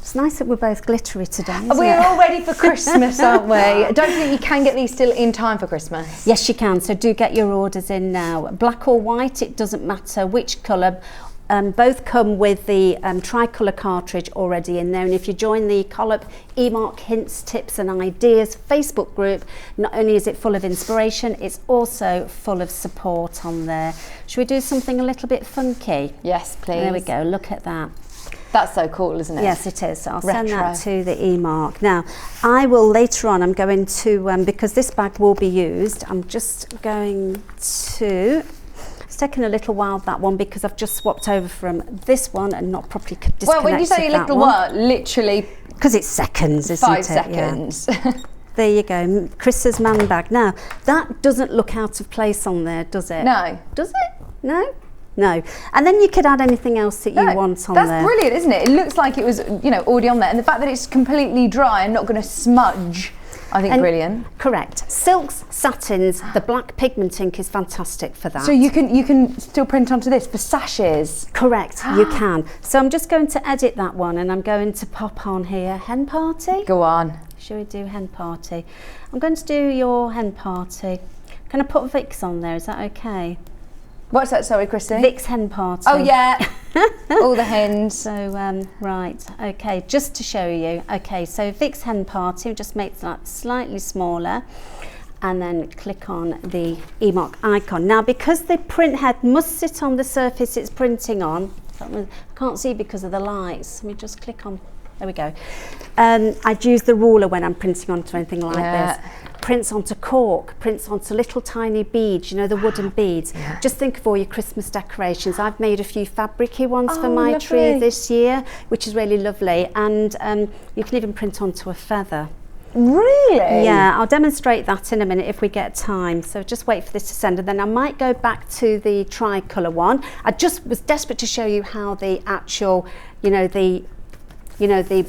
it's nice that we're both glittery today. We're all ready for Christmas, aren't we? I don't think you can get these still in time for Christmas. Yes, you can. So do get your orders in now. Black or white, it doesn't matter which colour. Both come with the tricolour cartridge already in there, and if you join the Collop eMark Hints, Tips and Ideas Facebook group, not only is it full of inspiration, it's also full of support on there. Should we do something a little bit funky? Yes, please. There we go, look at that. That's so cool, isn't it? Yes, it is. So I'll send that to the eMark. Now, I will later on, I'm going to, because this bag will be used, I'm just going to... It's taken a little while, that one, because I've just swapped over from this one and not properly disconnected. Well, when you say a little while, literally... Because it's seconds, isn't it? 5 seconds. Yeah. There you go, Chris's man bag. Now, that doesn't look out of place on there, does it? No. Does it? No? No. And then you could add anything else that you want on there. That's brilliant, isn't it? It looks like it was, already on there. And the fact that it's completely dry and not going to smudge, I think brilliant. Correct. Silks, satins, the black pigment ink is fantastic for that. So you can still print onto this for sashes? Correct, you can. So I'm just going to edit that one and I'm going to pop on here, hen party. Go on. Shall we do hen party? I'm going to do your hen party. Can I put Vic's on there? Is that okay? What's that, sorry, Chrissy? Vic's hen party. Oh, yeah. All the hens. So, right, okay, just to show you. Okay, so Vic's hen party, just make that slightly smaller and then click on the eMark icon. Now, because the print head must sit on the surface it's printing on, I can't see because of the lights. Let me just click on, there we go. I'd use the ruler when I'm printing onto anything like this. Prints onto cork, prints onto little tiny beads, the wooden beads. Just think of all your Christmas decorations. I've made a few fabricy ones for my tree this year, which is really lovely. And you can even print onto a feather. Really? Yeah, I'll demonstrate that in a minute if we get time. So just wait for this to send, and then I might go back to the tricolour one. I just was desperate to show you how the actual, the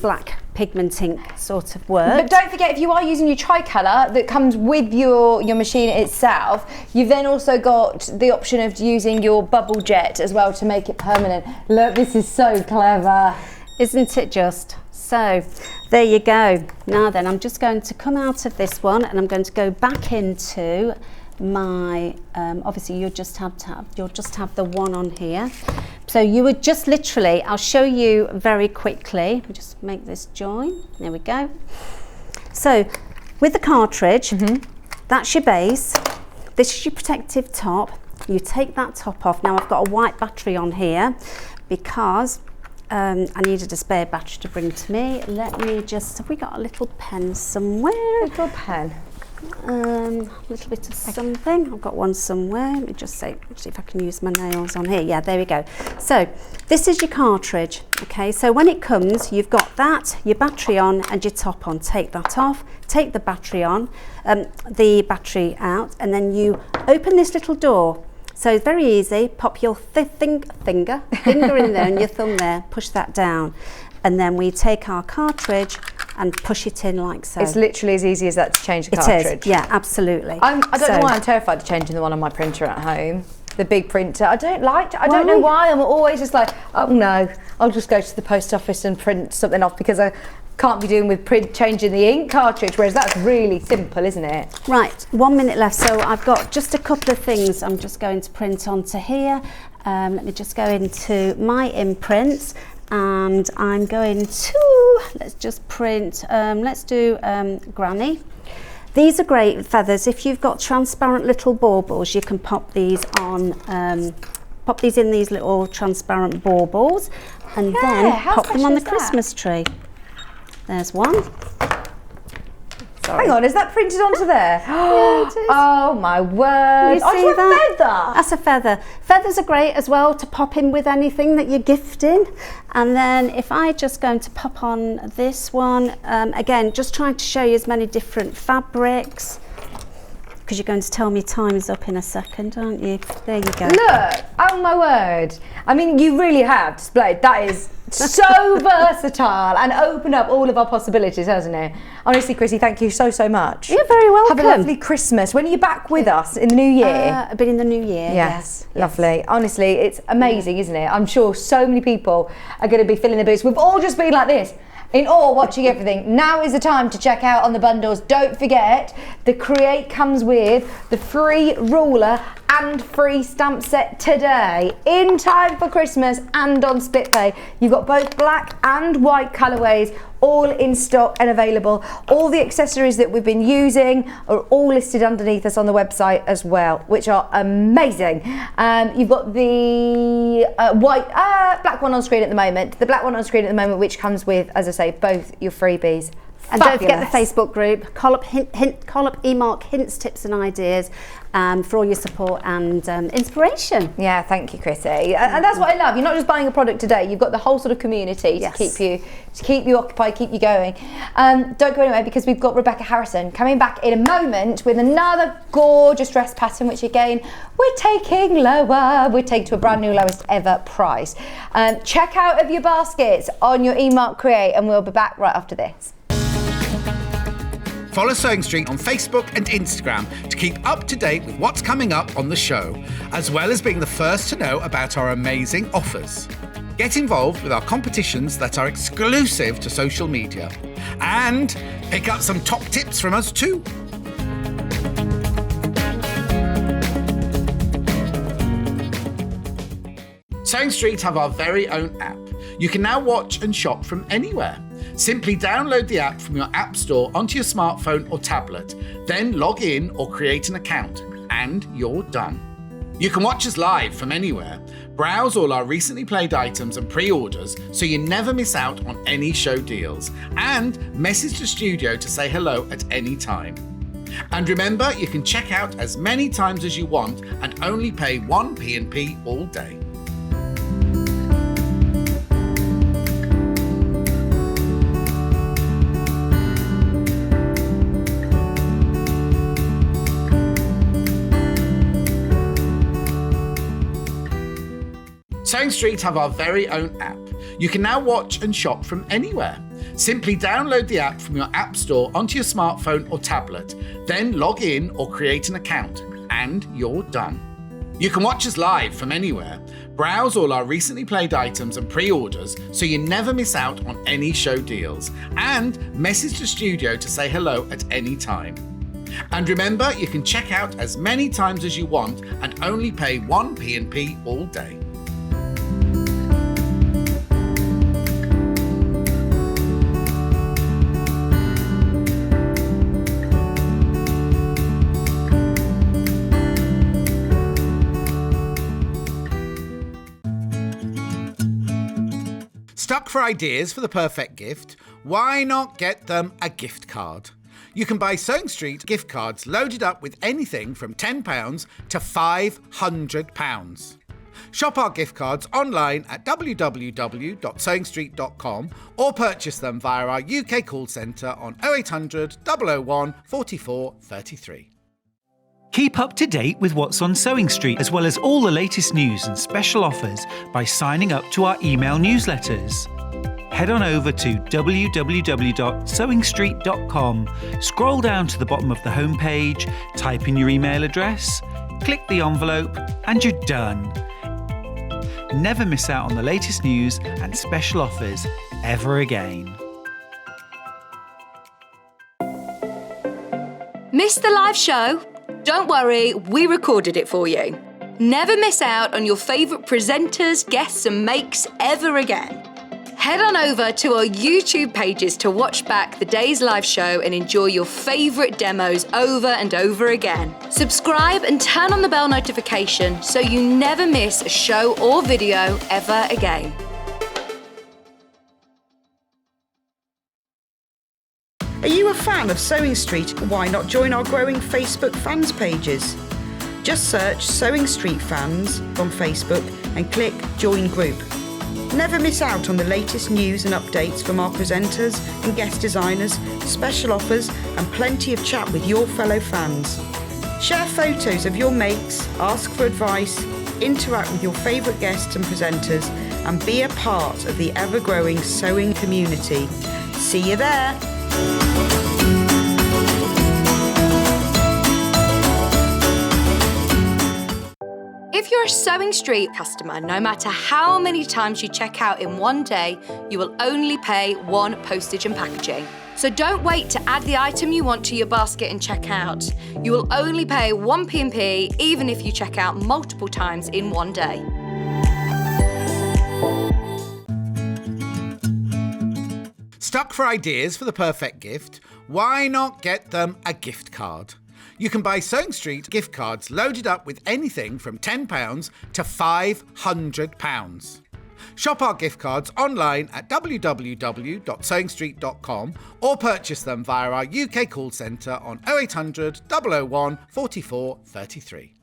black pigment ink sort of works. But don't forget, if you are using your tricolour that comes with your machine itself, you've then also got the option of using your bubble jet as well to make it permanent. Look, this is so clever. Isn't it just? So there you go. Now then, I'm just going to come out of this one and I'm going to go back into my obviously you'll just have the one on here. So you would just literally, I'll show you very quickly, just make this join, there we go. So with the cartridge, that's your base, this is your protective top, you take that top off. Now I've got a white battery on here because I needed a spare battery to bring to me. Let me just, have we got a little pen somewhere? Little pen. A little bit of something. I've got one somewhere. Let me just see if I can use my nails on here. Yeah, there we go. So this is your cartridge. Okay, so when it comes, you've got that, your battery on and your top on. Take that off, take the battery on, the battery out, and then you open this little door. So it's very easy. Pop your finger in there and your thumb there, push that down. And then we take our cartridge and push it in like so. It's literally as easy as that to change the cartridge. It is, yeah, absolutely. I don't know why I'm terrified of changing the one on my printer at home. The big printer. I don't know why. I'm always just like, oh no, I'll just go to the post office and print something off because I can't be doing with changing the ink cartridge, whereas that's really simple, isn't it? Right, 1 minute left. So I've got just a couple of things I'm just going to print onto here. Let me just go into my imprints. And I'm going to, let's just print, let's do Granny. These are great feathers. If you've got transparent little baubles, you can pop these on, pop these in these little transparent baubles and then pop them on the Christmas tree. There's one. Sorry. Hang on, is that printed onto there? Yeah, it is. Oh my word. You see that? Feather. That's a feather. Feathers are great as well to pop in with anything that you're gifting. And then if I just going to pop on this one, again, just trying to show you as many different fabrics, because you're going to tell me time's up in a second, aren't you? There you go. Look, oh my word. I mean, you really have displayed. That is so versatile and opened up all of our possibilities, hasn't it? Honestly, Chrissy, thank you so much. You're very welcome. Have a lovely Christmas. When are you back with us? In the new year? A bit in the new year, yes. Lovely. Honestly, it's amazing, isn't it? I'm sure so many people are going to be filling their boots. We've all just been like this, in awe, watching everything. Now is the time to check out on the bundles. Don't forget, the Create comes with the free ruler and free stamp set today, in time for Christmas and on split pay. You've got both black and white colourways, all in stock and available. All the accessories that we've been using are all listed underneath us on the website as well, which are amazing. You've got the black one on screen at the moment. The black one on screen at the moment, which comes with, as I say, both your freebies And don't forget the Fabulous. Facebook group, Collop eMark hints, tips and ideas for all your support and inspiration. Yeah, thank you, Chrissy. And that's what I love. You're not just buying a product today. You've got the whole sort of community Yes. to keep you occupied, keep you going. Don't go anywhere because we've got Rebecca Harrison coming back in a moment with another gorgeous dress pattern, which again we're taking lower. We're taking to a brand new lowest ever price. Check out of your baskets on your eMark Create, and we'll be back right after this. Follow Sewing Street on Facebook and Instagram to keep up to date with what's coming up on the show, as well as being the first to know about our amazing offers. Get involved with our competitions that are exclusive to social media. And pick up some top tips from us too. Sewing Street have our very own app. You can now watch and shop from anywhere. Simply download the app from your app store onto your smartphone or tablet, then log in or create an account, and you're done. You can watch us live from anywhere, browse all our recently played items and pre-orders so you never miss out on any show deals, and message the studio to say hello at any time. And remember, you can check out as many times as you want and only pay 1 P&P all day. Sewing Street have our very own app. You can now watch and shop from anywhere. Simply download the app from your app store onto your smartphone or tablet, then log in or create an account, and you're done. You can watch us live from anywhere, browse all our recently played items and pre-orders so you never miss out on any show deals, and message the studio to say hello at any time. And remember, you can check out as many times as you want and only pay 1 P&P all day. Stuck for ideas for the perfect gift? Why not get them a gift card? You can buy Sewing Street gift cards loaded up with anything from £10 to £500. Shop our gift cards online at www.sewingstreet.com or purchase them via our UK call centre on 0800 001 44 33. Keep up to date with what's on Sewing Street, as well as all the latest news and special offers by signing up to our email newsletters. Head on over to www.sewingstreet.com, scroll down to the bottom of the homepage, type in your email address, click the envelope, and you're done. Never miss out on the latest news and special offers ever again. Missed the live show? Don't worry, we recorded it for you. Never miss out on your favourite presenters, guests and makes ever again. Head on over to our YouTube pages to watch back the day's live show and enjoy your favourite demos over and over again. Subscribe and turn on the bell notification so you never miss a show or video ever again. Are you a fan of Sewing Street? Why not join our growing Facebook fans pages? Just search Sewing Street Fans on Facebook and click Join Group. Never miss out on the latest news and updates from our presenters and guest designers, special offers and plenty of chat with your fellow fans. Share photos of your makes, ask for advice, interact with your favourite guests and presenters and be a part of the ever-growing sewing community. See you there! If you're a Sewing Street customer, no matter how many times you check out in one day, you will only pay 1 postage and packaging. So don't wait to add the item you want to your basket and check out. You will only pay 1 P&P even if you check out multiple times in one day. Stuck for ideas for the perfect gift? Why not get them a gift card? You can buy Sewing Street gift cards loaded up with anything from £10 to £500. Shop our gift cards online at www.sewingstreet.com or purchase them via our UK call centre on 0800 001 44 33.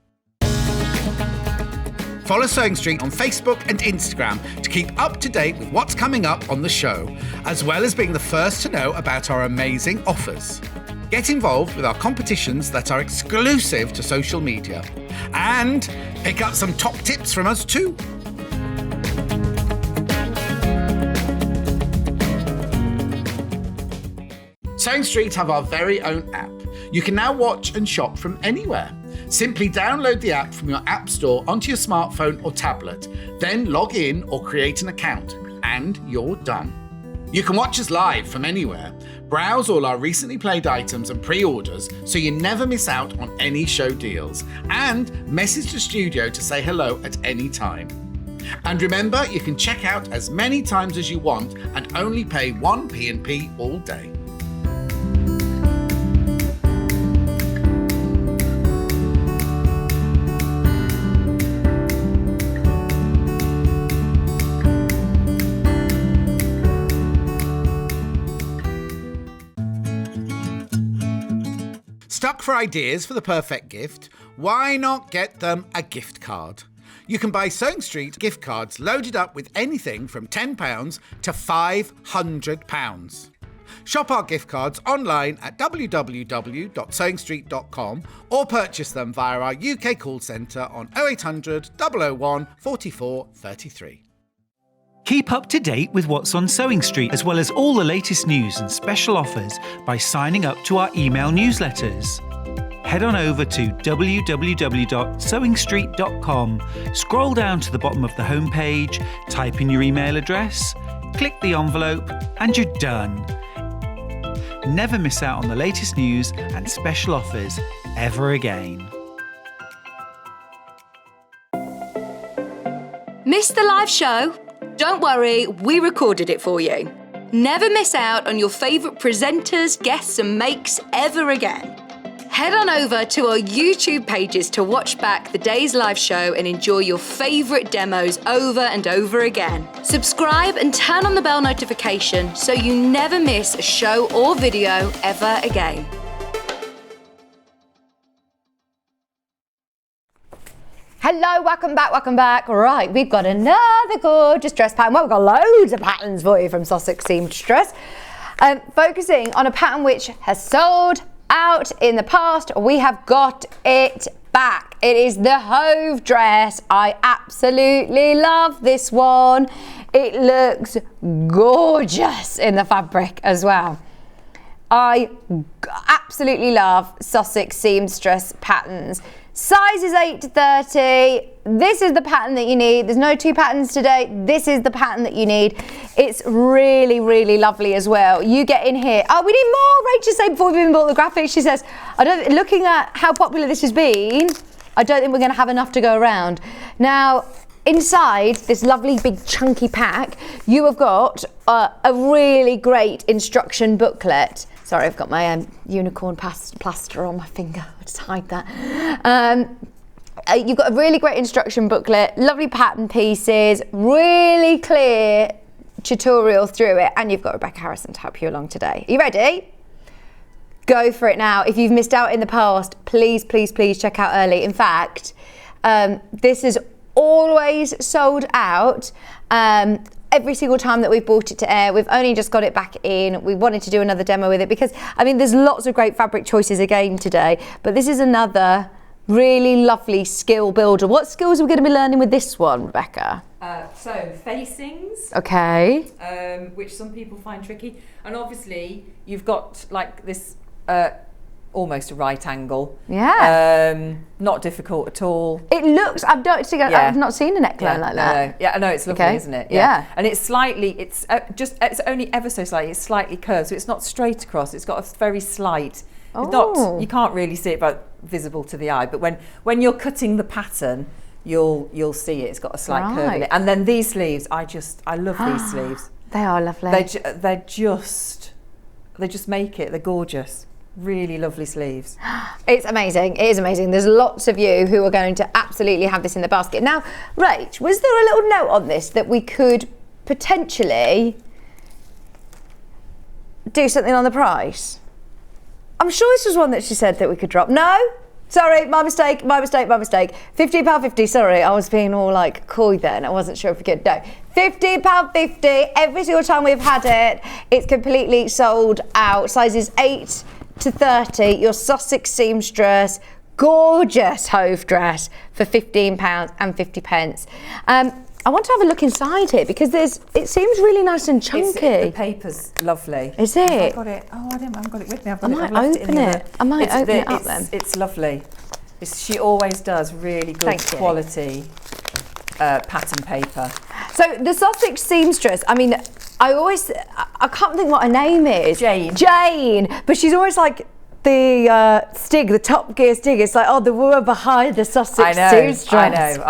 Follow Sewing Street on Facebook and Instagram to keep up to date with what's coming up on the show, as well as being the first to know about our amazing offers. Get involved with our competitions that are exclusive to social media, and pick up some top tips from us too. Sewing Street have our very own app. You can now watch and shop from anywhere. Simply download the app from your app store onto your smartphone or tablet, then log in or create an account, and you're done. You can watch us live from anywhere, browse all our recently played items and pre-orders so you never miss out on any show deals, and message the studio to say hello at any time. And remember, you can check out as many times as you want and only pay 1 P&P all day. Stuck for ideas for the perfect gift? Why not get them a gift card? You can buy Sewing Street gift cards loaded up with anything from £10 to £500. Shop our gift cards online at www.sewingstreet.com or purchase them via our UK call centre on 0800 001 44 33. Keep up to date with what's on Sewing Street, as well as all the latest news and special offers by signing up to our email newsletters. Head on over to www.sewingstreet.com, scroll down to the bottom of the homepage, type in your email address, click the envelope, and you're done. Never miss out on the latest news and special offers ever again. Missed the live show? Don't worry, we recorded it for you. Never miss out on your favourite presenters, guests and makes ever again. Head on over to our YouTube pages to watch back the day's live show and enjoy your favourite demos over and over again. Subscribe and turn on the bell notification so you never miss a show or video ever again. Hello, welcome back. Right, we've got another gorgeous dress pattern. Well, we've got loads of patterns for you from Sussex Seamstress. Focusing on a pattern which has sold out in the past, we have got it back. It is the Hove dress. I absolutely love this one. It looks gorgeous in the fabric as well. I absolutely love Sussex Seamstress patterns. Size is 8 to 30. This is the pattern that you need. There's no two patterns today. This is the pattern that you need. It's really, really lovely as well. You get in here. Oh, we need more. Rachel said before we even bought the graphics, she says, looking at how popular this has been, I don't think we're going to have enough to go around. Now, inside this lovely big chunky pack, you have got a really great instruction booklet. Sorry, I've got my unicorn plaster on my finger. I'll just hide that. You've got a really great instruction booklet, lovely pattern pieces, really clear tutorial through it, and you've got Rebecca Harrison to help you along today. Are you ready? Go for it now. If you've missed out in the past, please, please, please check out early. In fact, this is always sold out. Every single time that we've brought it to air, we've only just got it back in. We wanted to do another demo with it because, I mean, there's lots of great fabric choices again today, but this is another really lovely skill builder. What skills are we going to be learning with this one, Rebecca? So facings, okay, which some people find tricky, and obviously you've got like this almost a right angle. Yeah. Not difficult at all. It looks, I've not seen a neckline like that. No. Yeah, I know, it's lovely, okay. Isn't it? Yeah. And it's slightly, it's only ever so slightly, it's slightly curved, so it's not straight across, it's got a very slight, it's not, you can't really see it but visible to the eye, but when you're cutting the pattern, you'll see it, it's got a slight curve in it. And then these sleeves, I love these sleeves. They are lovely. They just make it, they're gorgeous. Really lovely sleeves. It's amazing. It is amazing. There's lots of you who are going to absolutely have this in the basket. Now, Rach, was there a little note on this that we could potentially do something on the price? I'm sure this was one that she said that we could drop. No? Sorry, my mistake. £15.50, sorry. I was being all like coy then. I wasn't sure if we could. No. £15.50 every single time we've had it. It's completely sold out. Sizes 8 to 30. Your Sussex seamstress. Gorgeous Hove dress for £15.50. I want to have a look inside here because it seems really nice and chunky. The paper's lovely. Is it? Have I got it? Oh, I haven't got it with me. I might open it. I might open it up then. It's lovely. She always does really good quality pattern paper. So the Sussex seamstress, I mean, I can't think what her name is. Jane. But she's always like the Stig, the Top Gear Stig. It's like, oh, the woman behind the Sussex seamstress. I know.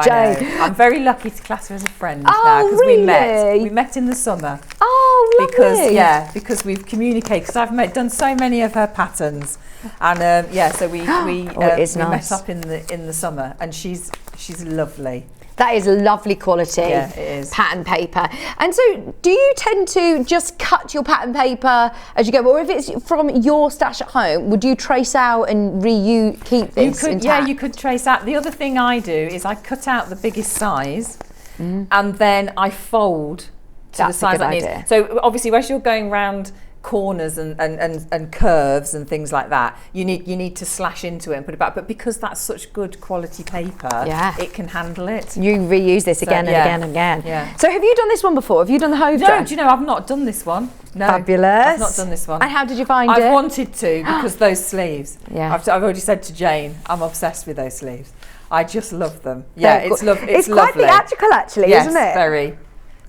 I'm very lucky to class her as a friend now because really? we met in the summer. Oh, lovely. Because we've communicated. Because I've done so many of her patterns, and so we met up in the summer, and she's lovely. That is lovely quality pattern paper. And so do you tend to just cut your pattern paper as you go? Or if it's from your stash at home, would you trace out and keep this intact? Yeah, you could trace out. The other thing I do is I cut out the biggest size and then I fold to the size I need. So obviously as you're going round corners and curves and things like that, you need to slash into it and put it back, but because that's such good quality paper, it can handle it. You reuse this again and again and again. Yeah. So have you done this one before? Have you done the Hove dress? No, do you know, I've not done this one. No, fabulous. I've not done this one. And how did you find it? I've wanted to because those sleeves. Yeah. I've already said to Jane, I'm obsessed with those sleeves. I just love them. Yeah, it's lovely. It's quite theatrical actually, isn't it? Yes, very.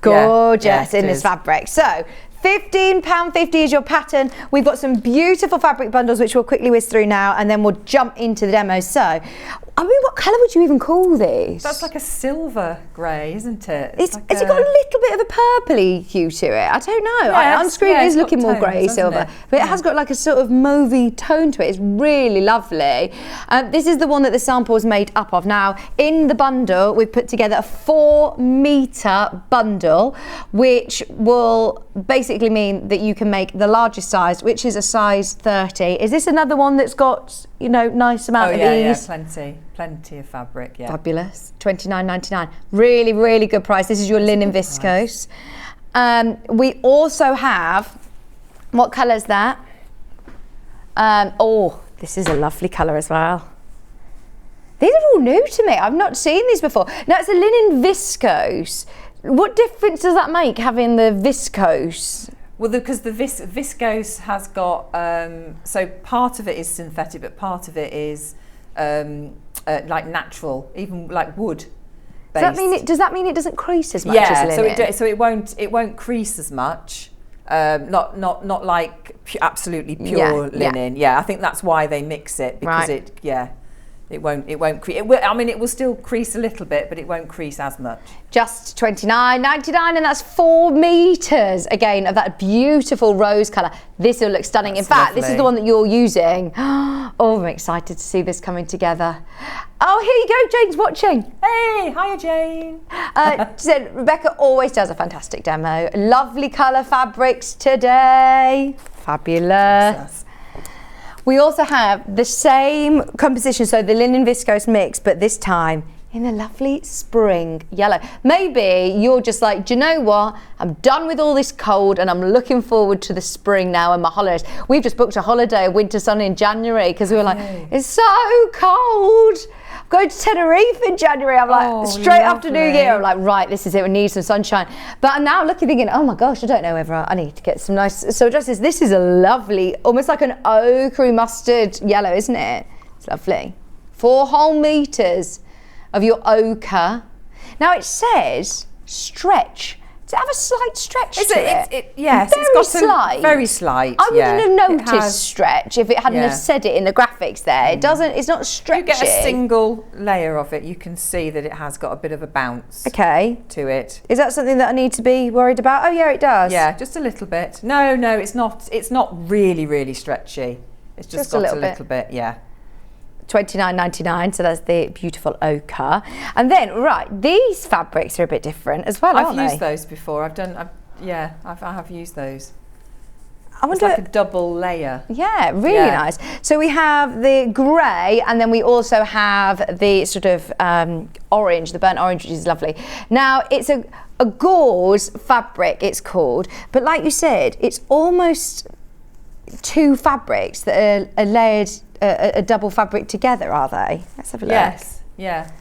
Gorgeous in this fabric. So £15.50 is your pattern. We've got some beautiful fabric bundles which we'll quickly whiz through now, and then we'll jump into the demo. So, I mean, what colour would you even call this? That's like a silver grey, isn't it? Has it got a little bit of a purpley hue to it? I don't know. On screen it is looking more grey silver, but it has got like a sort of mauvey tone to it. It's really lovely. This is the one that the sample is made up of. Now, in the bundle, we've put together a 4-metre bundle, which will basically mean that you can make the largest size, which is a size 30. Is this another one that's got, nice amount of ease? Yeah, plenty of fabric, Fabulous. $29.99. Really, really good price. This is your linen viscose. We also have, what colour is that? This is a lovely colour as well. These are all new to me. I've not seen these before. Now, it's a linen viscose. What difference does that make, having the viscose? Well, because the viscose has got, so part of it is synthetic, but part of it is like natural, even like wood. Does that mean it doesn't crease as much as linen? Yeah, so it won't crease as much. Not like absolutely pure linen. Yeah, I think that's why they mix it, because it won't crease. It will still crease a little bit, but it won't crease as much. Just $29.99, and that's 4 meters again of that beautiful rose colour. This will look stunning. In fact, this is the one that you're using. Oh, I'm excited to see this coming together. Oh, here you go, Jane's watching. Hey, hiya, Jane. Said Rebecca always does a fantastic demo. Lovely colour fabrics today. Fabulous. We also have the same composition, so the linen viscose mix, but this time in a lovely spring yellow. Maybe you're just like, do you know what? I'm done with all this cold and I'm looking forward to the spring now and my holidays. We've just booked a holiday, a winter sun in January, because we were like, it's so cold. I'm going to Tenerife in January. I'm like, straight after New Year. I'm like, right, this is it. We need some sunshine. But I'm now looking, thinking, oh my gosh, I don't know whether I need to get some nice silk dresses. This is a lovely, almost like an ochre mustard yellow, isn't it? It's lovely. 4 whole meters of your ochre. Now it says stretch. Does it have a slight stretch to it? Yes, very it's got slight. Very slight. I wouldn't have noticed stretch if it hadn't have said it in the graphics there. It doesn't. It's not stretchy. You get a single layer of it, you can see that it has got a bit of a bounce. To it. Is that something that I need to be worried about? Oh yeah, it does. Yeah, just a little bit. No, it's not. It's not really, really stretchy. It's just got a little bit, yeah. $29.99, so that's the beautiful ochre. And then, right, these fabrics are a bit different as well, aren't they? I've used those before. I have used those. I wonder, it's like a double layer. Yeah, really nice. So we have the grey, and then we also have the sort of orange, the burnt orange, which is lovely. Now, it's a gauze fabric, it's called, but like you said, it's almost two fabrics that are layered, a double fabric together, are they? Let's have a look. Yes, yeah.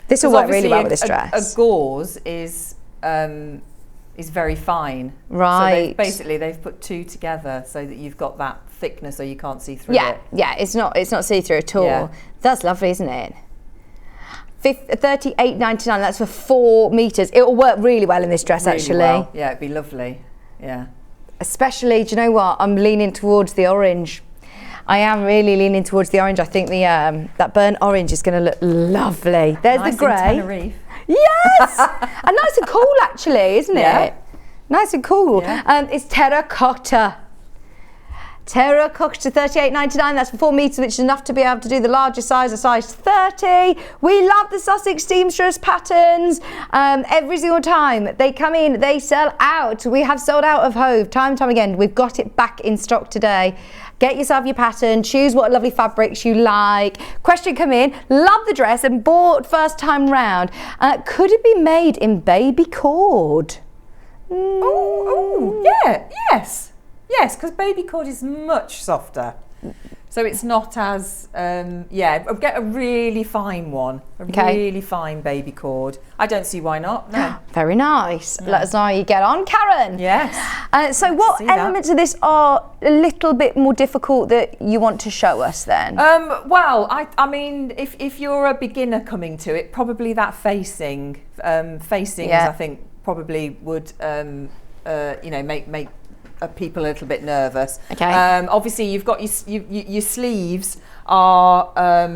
This will work really well with this dress. A gauze is very fine. Right. So they've put two together so that you've got that thickness so you can't see through it. Yeah, it's not see-through at all. Yeah. That's lovely, isn't it? $38.99, that's for 4 metres. It will work really well in this dress, really actually. Well. Yeah, it'd be lovely. Yeah. Especially, do you know what? I'm leaning towards the orange. I am really leaning towards the orange. I think the that burnt orange is going to look lovely. There's nice the grey. Tenerife. Yes! And nice and cool, actually, isn't it? Nice and cool. Yeah. It's terracotta. Terracotta, $38.99. That's for 4 metres, which is enough to be able to do the larger size, a size 30. We love the Sussex seamstress patterns. Every single time they come in, they sell out. We have sold out of Hove time and time again. We've got it back in stock today. Get yourself your pattern, choose what lovely fabrics you like. Question come in, love the dress and bought first time round. Could it be made in baby cord? Oh, yeah, yes. Yes, because baby cord is much softer. So it's not as, get a really fine one. Really fine baby cord. I don't see why not, no. Very nice. Yeah. Let us know how you get on, Karen. Yes. So what elements of this are a little bit more difficult that you want to show us then? Well, I mean, if you're a beginner coming to it, probably that facings, I think, probably would, make people a little bit nervous. Okay. Obviously, you've got your sleeves are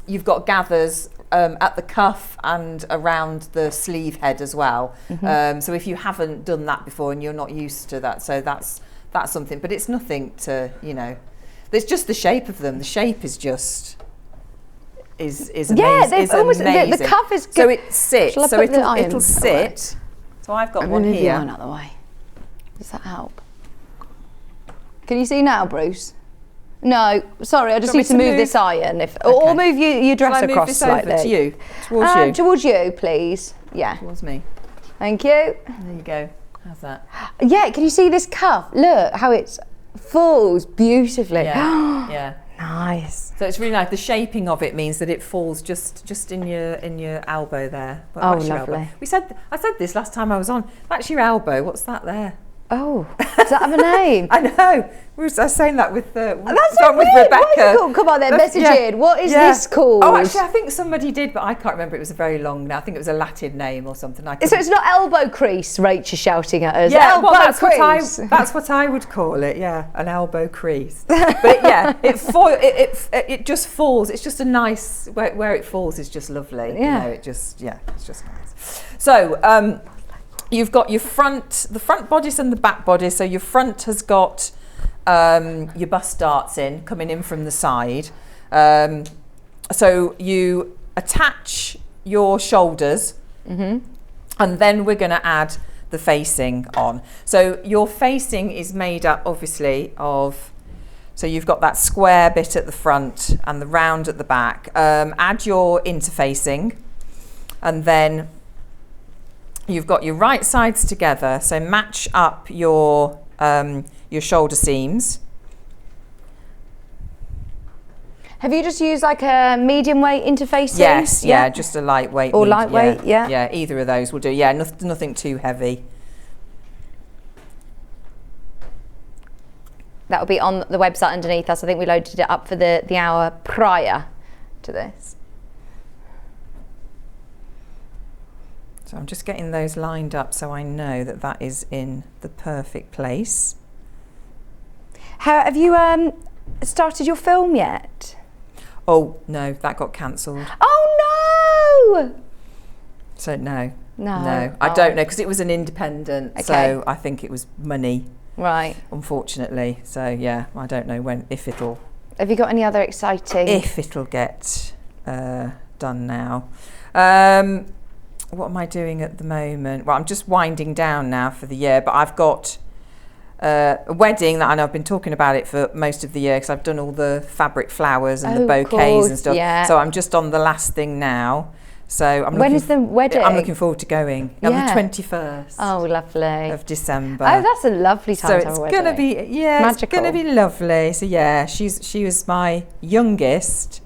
you've got gathers at the cuff and around the sleeve head as well. Mm-hmm. So if you haven't done that before and you're not used to that, so that's something. But it's nothing to It's just the shape of them. The shape is just is amazing. Yeah, they've almost amazing. The cuff is good. So it sits. So it'll sit. So I've got one here. Out of the way. Does that help? Can you see now, Bruce? No, sorry, I just need to move this iron. Or move your dress across slightly. Over to you? Towards you? Towards you, please. Yeah. Towards me. Thank you. There you go. How's that? Yeah, can you see this cuff? Look how it falls beautifully. Yeah. Yeah. Nice. So it's really nice. The shaping of it means that it falls just in your elbow there. Well, lovely. Elbow. I said this last time I was on. That's your elbow. What's that there? Oh, does that have a name? I know. I was saying that with That's so with weird. Rebecca. What is it called? Come on then, message in. What is this called? Oh, actually, I think somebody did, but I can't remember. It was a very long name. I think it was a Latin name or something. So it's not elbow crease, Rach is shouting at us. Yeah, elbow crease. That's what I would call it, yeah, an elbow crease. But yeah, it just falls. It's just a nice, where it falls is just lovely. Yeah. It's just nice. So, you've got the front bodice and the back bodice. So your front has got your bust darts coming in from the side. So you attach your shoulders, and then we're going to add the facing on. So your facing is made up, obviously, of. So you've got that square bit at the front and the round at the back. Add your interfacing, and then you've got your right sides together, so match up your shoulder seams. Have you just used like a medium weight interfacing? Yes, yeah, just a lightweight. Or lightweight, yeah. Yeah, either of those will do. Yeah, nothing too heavy. That'll be on the website underneath us. I think we loaded it up for the hour prior to this. So I'm just getting those lined up so I know that is in the perfect place. Have you started your film yet? Oh, no, that got cancelled. Oh, no! So, no. I don't know, because it was an independent, so I think it was money. Right. unfortunately. So yeah, I don't know if it'll Have you got any other exciting? get done now. What am I doing at the moment? Well, I'm just winding down now for the year, but I've got a wedding that I know I've been talking about it for most of the year because I've done all the fabric flowers and the bouquets and stuff. Yeah. So I'm just on the last thing now. So When is the wedding? I'm looking forward to going on the Yeah. 21st Oh, lovely. of December. Oh, that's a lovely time So to have a it's wedding. gonna be Magical. it's gonna be lovely. So yeah, she was my youngest,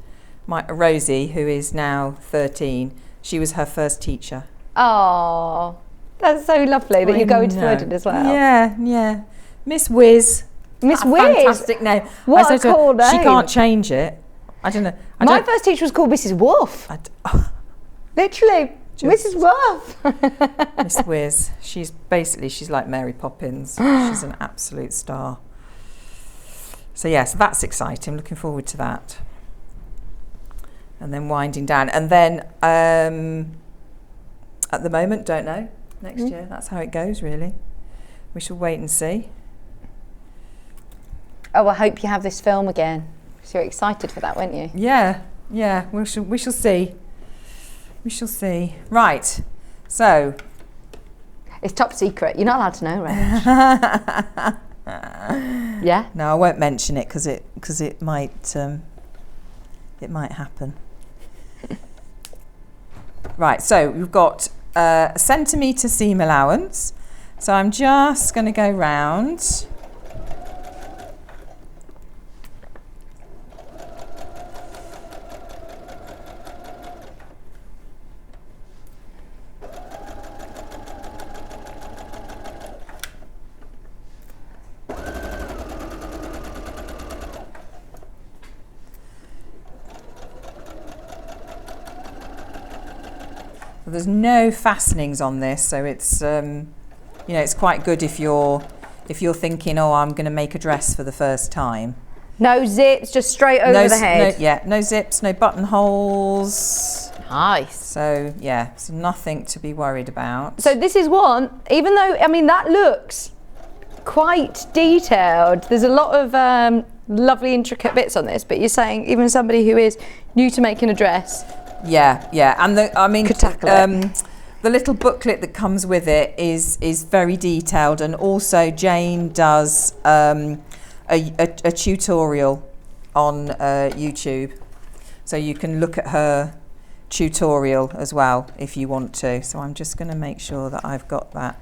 my Rosie, who is now 13. She was her first teacher. Oh, that's so lovely that you go to the wedding as well. Yeah. Miss Wiz. Miss What a Wiz. Fantastic name. What I a said to her, cool She name. can't change it. I don't know. My first teacher was called Mrs. Wolf. Literally, Mrs. Wolf. Miss Wiz. She's like Mary Poppins. She's an absolute star. So yeah, so that's exciting. Looking forward to that. And then winding down. And then at the moment, don't know. Next year, that's how it goes really. We shall wait and see. Oh, I hope you have this film again. So you're excited for that, weren't you? Yeah. We shall see. We shall see. Right. So It's top secret. You're not allowed to know, Rach. Yeah. no, I won't mention it because it might happen. Right. So we've got a centimetre seam allowance. So I'm just going to go round. There's no fastenings on this, so it's it's quite good if you're thinking, oh, I'm going to make a dress for the first time. No zips, just straight over the head. No zips, no buttonholes. Nice. So yeah, it's nothing to be worried about. So this is one, even though, I mean, that looks quite detailed. There's a lot of lovely intricate bits on this, but you're saying even somebody who is new to making a dress. Yeah, and could tackle it. The little booklet that comes with it is very detailed, and also Jane does a tutorial on YouTube, so you can look at her tutorial as well if you want to. So I'm just going to make sure that I've got that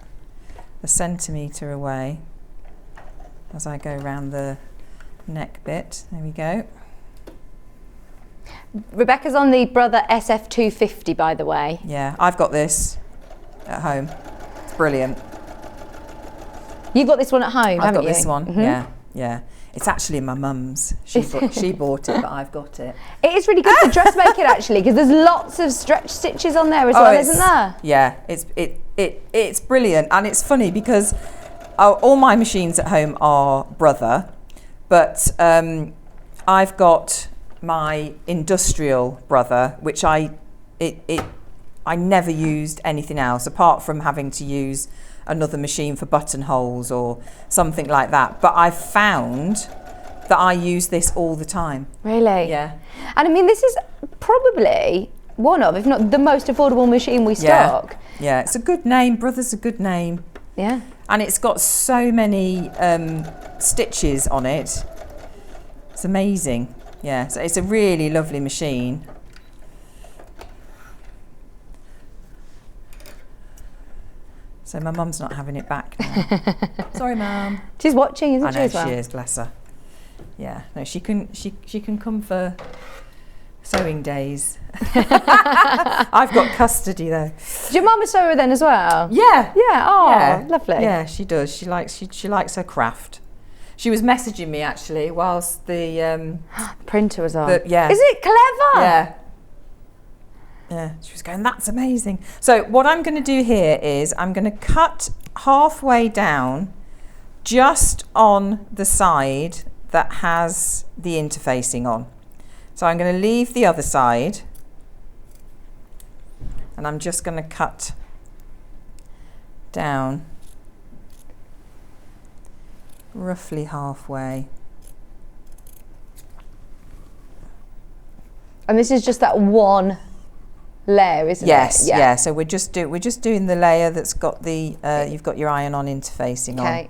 a centimetre away as I go around the neck bit. There we go. Rebecca's on the Brother SF250, by the way. Yeah, I've got this at home. It's brilliant. You've got this one at home, I've haven't got you? this one. Mhm. Yeah. It's actually my mum's. She bought it, but I've got it. It is really good for dressmaking, actually, because there's lots of stretch stitches on there as well, isn't there? Yeah, it's brilliant, and it's funny because all my machines at home are Brother, but I've got my industrial Brother, which I never used anything else apart from having to use another machine for buttonholes or something like that. But I've found that I use this all the time. Really? Yeah. And I mean, this is probably one of, if not the most affordable machine we stock. Yeah, it's a good name. Brother's a good name. Yeah. And it's got so many stitches on it. It's amazing. Yeah, so it's a really lovely machine. So my mum's not having it back now. Sorry, Mum. She's watching, isn't I she, know as well? she is, bless her. Yeah, no, she can come for sewing days. I've got custody though. Is your mum a sewer then as well? Yeah. Yeah, oh, Yeah. lovely. Yeah, she does. She likes her craft. She was messaging me actually whilst the printer was on. yeah. Is it clever? Yeah. Yeah, she was going, that's amazing. So what I'm going to do here is I'm going to cut halfway down just on the side that has the interfacing on. So I'm going to leave the other side and I'm just going to cut down roughly halfway. And this is just that one layer, isn't Yes, it? yeah. So we're just doing the layer that's got the you've got your iron-on interfacing on.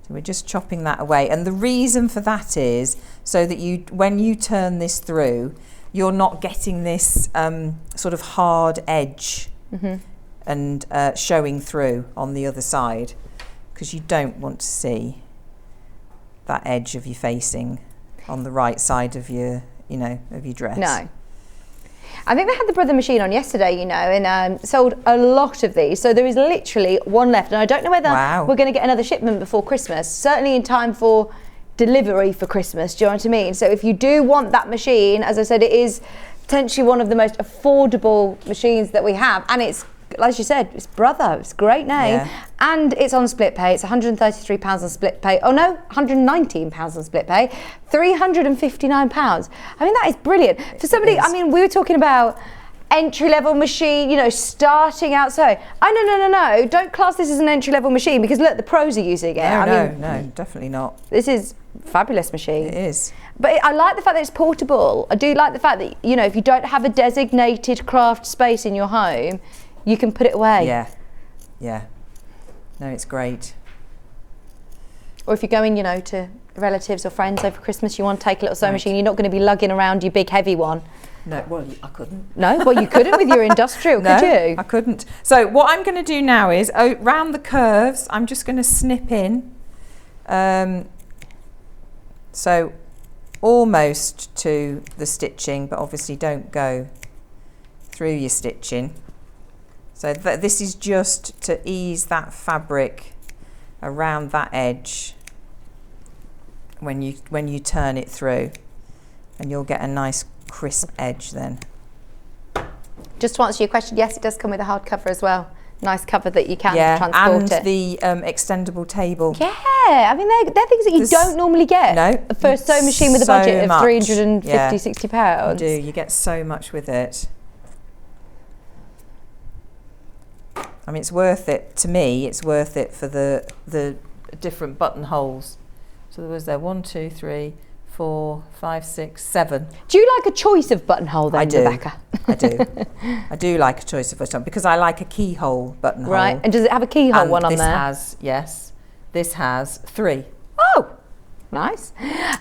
So we're just chopping that away, and the reason for that is so that when you turn this through, you're not getting this sort of hard edge and showing through on the other side, because you don't want to see that edge of your facing on the right side of your dress. No. I think they had the brother machine on yesterday, and sold a lot of these. So there is literally one left. And I don't know whether we're going to get another shipment before Christmas, certainly in time for delivery for Christmas. Do you know what I mean? So if you do want that machine, as I said, it is potentially one of the most affordable machines that we have. And it's, as you said, it's Brother. It's a great name. Yeah. And it's on split pay. It's £133 on split pay. Oh no, £119 on split pay. £359. I mean, that is brilliant. For somebody, I mean, we were talking about entry-level machine, starting out. So, no. Don't class this as an entry-level machine, because look, the pros are using it. No, definitely not. This is a fabulous machine. It is. But I like the fact that it's portable. I do like the fact that, if you don't have a designated craft space in your home, you can put it away. Yeah. No, it's great. Or if you're going, to relatives or friends over Christmas, you want to take a little sewing machine, you're not going to be lugging around your big heavy one. No, well, I couldn't. No, well, you couldn't with your industrial, could you? I couldn't. So what I'm going to do now is, round the curves, I'm just going to snip in. So almost to the stitching, but obviously don't go through your stitching. So this is just to ease that fabric around that edge when you turn it through, and you'll get a nice crisp edge then. Just to answer your question, yes, it does come with a hard cover as well. Nice cover that you can transport it. And the extendable table. Yeah, I mean, they're things that you don't normally get. No. For a sewing machine with a budget of £350, £60. You do, you get so much with it. I mean, it's worth it. To me, it's worth it for the different buttonholes. So there was 1, 2, 3, 4, 5, 6, 7. Do you like a choice of buttonhole then, Rebecca? I do. I do like a choice of buttonhole, because I like a keyhole buttonhole. Right, and does it have a keyhole one on there? This has 3. Oh, nice.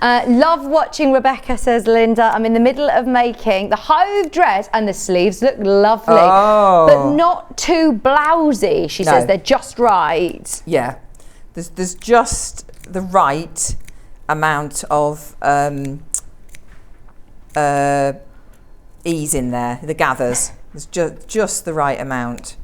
Love watching Rebecca, says Linda. I'm in the middle of making the Hove dress, and the sleeves look lovely, but not too blousy. She says they're just right. Yeah, there's just the right amount of ease in there. The gathers, there's just the right amount.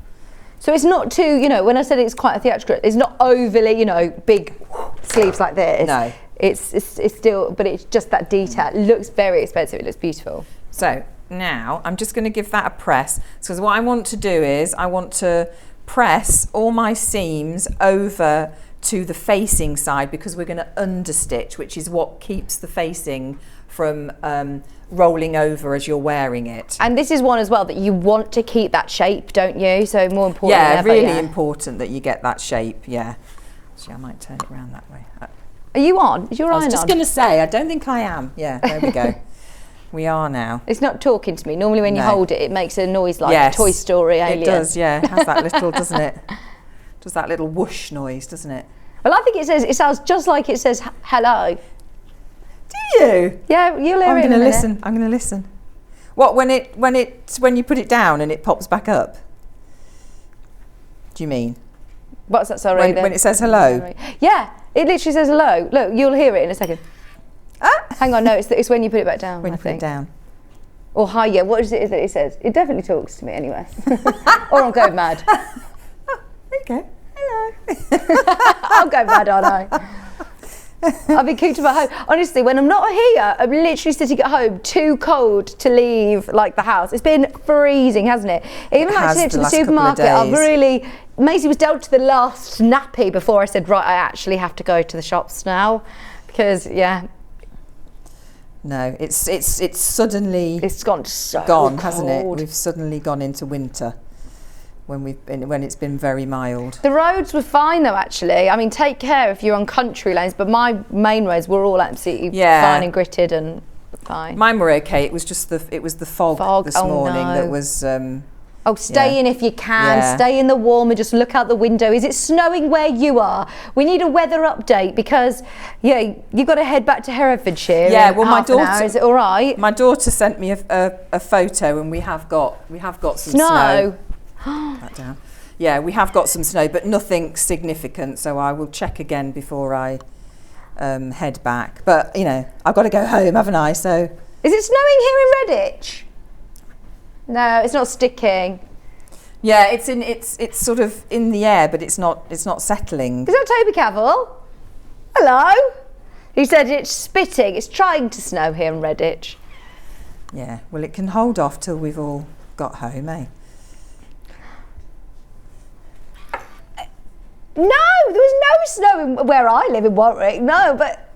So it's not too, when I said it's quite a theatrical, it's not overly, big sleeves like this. No. It's still, but it's just that detail. It looks very expensive. It looks beautiful. So now I'm just going to give that a press. So what I want to do is I want to press all my seams over to the facing side, because we're going to understitch, which is what keeps the facing from rolling over as you're wearing it. And this is one as well that you want to keep that shape, don't you? So more important than ever, really important that you get that shape. Yeah. Actually, I might turn it around that way. Are you on? Is your iron on? I was just going to say, I don't think I am. Yeah, there we go. We are now. It's not talking to me. Normally when you hold it, it makes a noise like Toy Story alien. It does, yeah. It has that little, doesn't it? Does that little whoosh noise, doesn't it? Well, I think it sounds just like it says hello. Do you? Yeah, you'll hear it in a minute. I'm going to listen. What, when you put it down and it pops back up? Do you mean? What's that, sorry? When it says hello? Yeah, it literally says hello. Look, you'll hear it in a second. Hang on, no, it's when you put it back down. When you put it down. Or hi, yeah, what is it that it says? It definitely talks to me anyway. Or I'll go mad. Okay. Hello. I'll go mad, aren't I? I've been cooped at home. Honestly, when I'm not here, I'm literally sitting at home, too cold to leave the house. It's been freezing, hasn't it? Even like to the supermarket, I've really... Maisie was down to the last nappy before I said, right, I actually have to go to the shops now. Because, yeah... No, it's suddenly... It's gone so gone, cold. Hasn't it? We've suddenly gone into winter. when it's been very mild. The roads were fine though, actually. I mean, take care if you're on country lanes, but my main roads were all absolutely fine and gritted and fine. Mine were okay. It was just the fog this morning that was. Stay in if you can. Stay in the warm and just look out the window. Is it snowing where you are? We need a weather update because, you've got to head back to Herefordshire. Yeah, well, my daughter. Is it all right? My daughter sent me a photo, and we have got some snow. That down. Yeah, we have got some snow, but nothing significant. So I will check again before I head back. But I've got to go home, haven't I? So. Is it snowing here in Redditch? No, it's not sticking. Yeah, it's sort of in the air, but it's not settling. Is that Toby Cavill? Hello. He said it's spitting. It's trying to snow here in Redditch. Yeah. Well, it can hold off till we've all got home, eh? No, there was no snow where I live in Warwick. No, but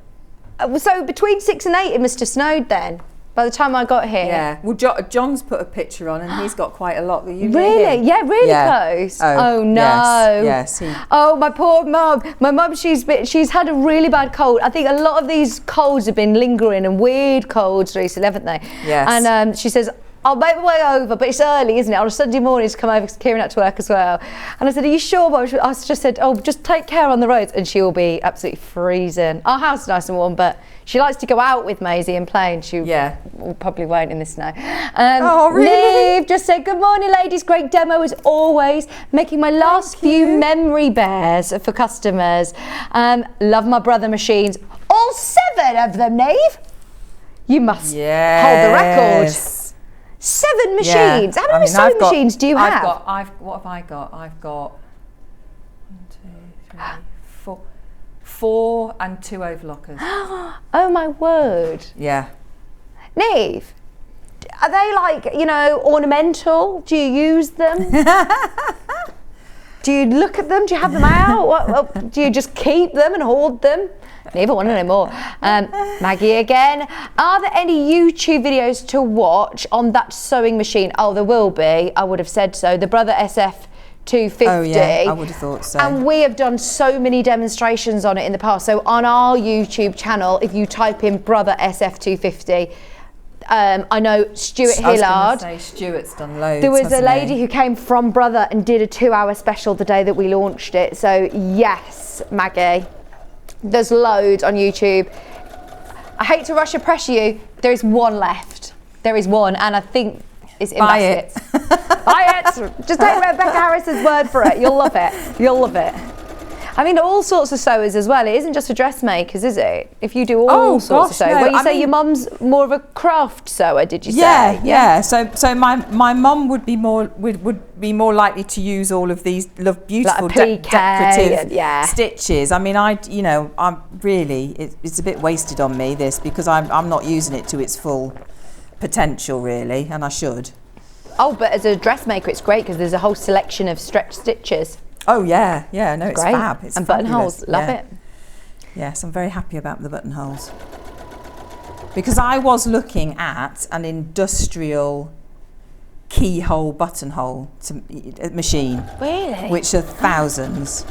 so between 6 and 8 it must have snowed then. By the time I got here. Yeah. Well, John's put a picture on, and he's got quite a lot. Really? Yeah, really close. Oh no. Yes. Oh, my poor mum. My mum, she's had a really bad cold. I think a lot of these colds have been lingering and weird colds recently, haven't they? Yes. And she says, I'll make my way over, but it's early, isn't it? On a Sunday morning to come over because Kieran had to work as well. And I said, are you sure, Mum? I just said, just take care on the roads. And she will be absolutely freezing. Our house is nice and warm, but she likes to go out with Maisie and play, and she probably won't in the snow. Really? Neve just said, good morning, ladies. Great demo as always. Making my last few memory bears for customers. Love my brother machines. All 7 of them, Neve. You must hold the record. 7 machines. How many sewing machines do you have? What have I got? I've got 1, 2, 3, 4. 4 and 2 overlockers. Oh my word. Yeah. Neve, are they ornamental? Do you use them? Do you look at them? Do you have them out? Do you just keep them and hoard them? Neve, I want to know more. Maggie again. Are there any YouTube videos to watch on that sewing machine? Oh, there will be. I would have said so. The Brother SF 250. Oh yeah, I would have thought so. And we have done so many demonstrations on it in the past. So on our YouTube channel, if you type in Brother SF 250, I know Stuart Hillard. I was going to say Stuart's done loads. There was a lady who came from Brother and did a 2-hour special the day that we launched it. So yes, Maggie, there's loads on YouTube. I hate to rush and pressure you. There is one left. There is one, and I think it's in baskets. Buy it. Just take Rebecca Harris's word for it. You'll love it. You'll love it. I mean, all sorts of sewers as well. It isn't just for dressmakers, is it? If you do all sorts of sewing. Well, you your mum's more of a craft sewer, did you say? Yeah. So my mum would be more likely to use all of these beautiful decorative stitches. I mean, I'm really it's a bit wasted on me this because I'm not using it to its full potential really, and I should. Oh, but as a dressmaker, it's great because there's a whole selection of stretch stitches. Oh yeah, no, it's great. Fab. It's and fabulous. Buttonholes, love it. Yes, I'm very happy about the buttonholes because I was looking at an industrial keyhole buttonhole machine. Really? Which are thousands.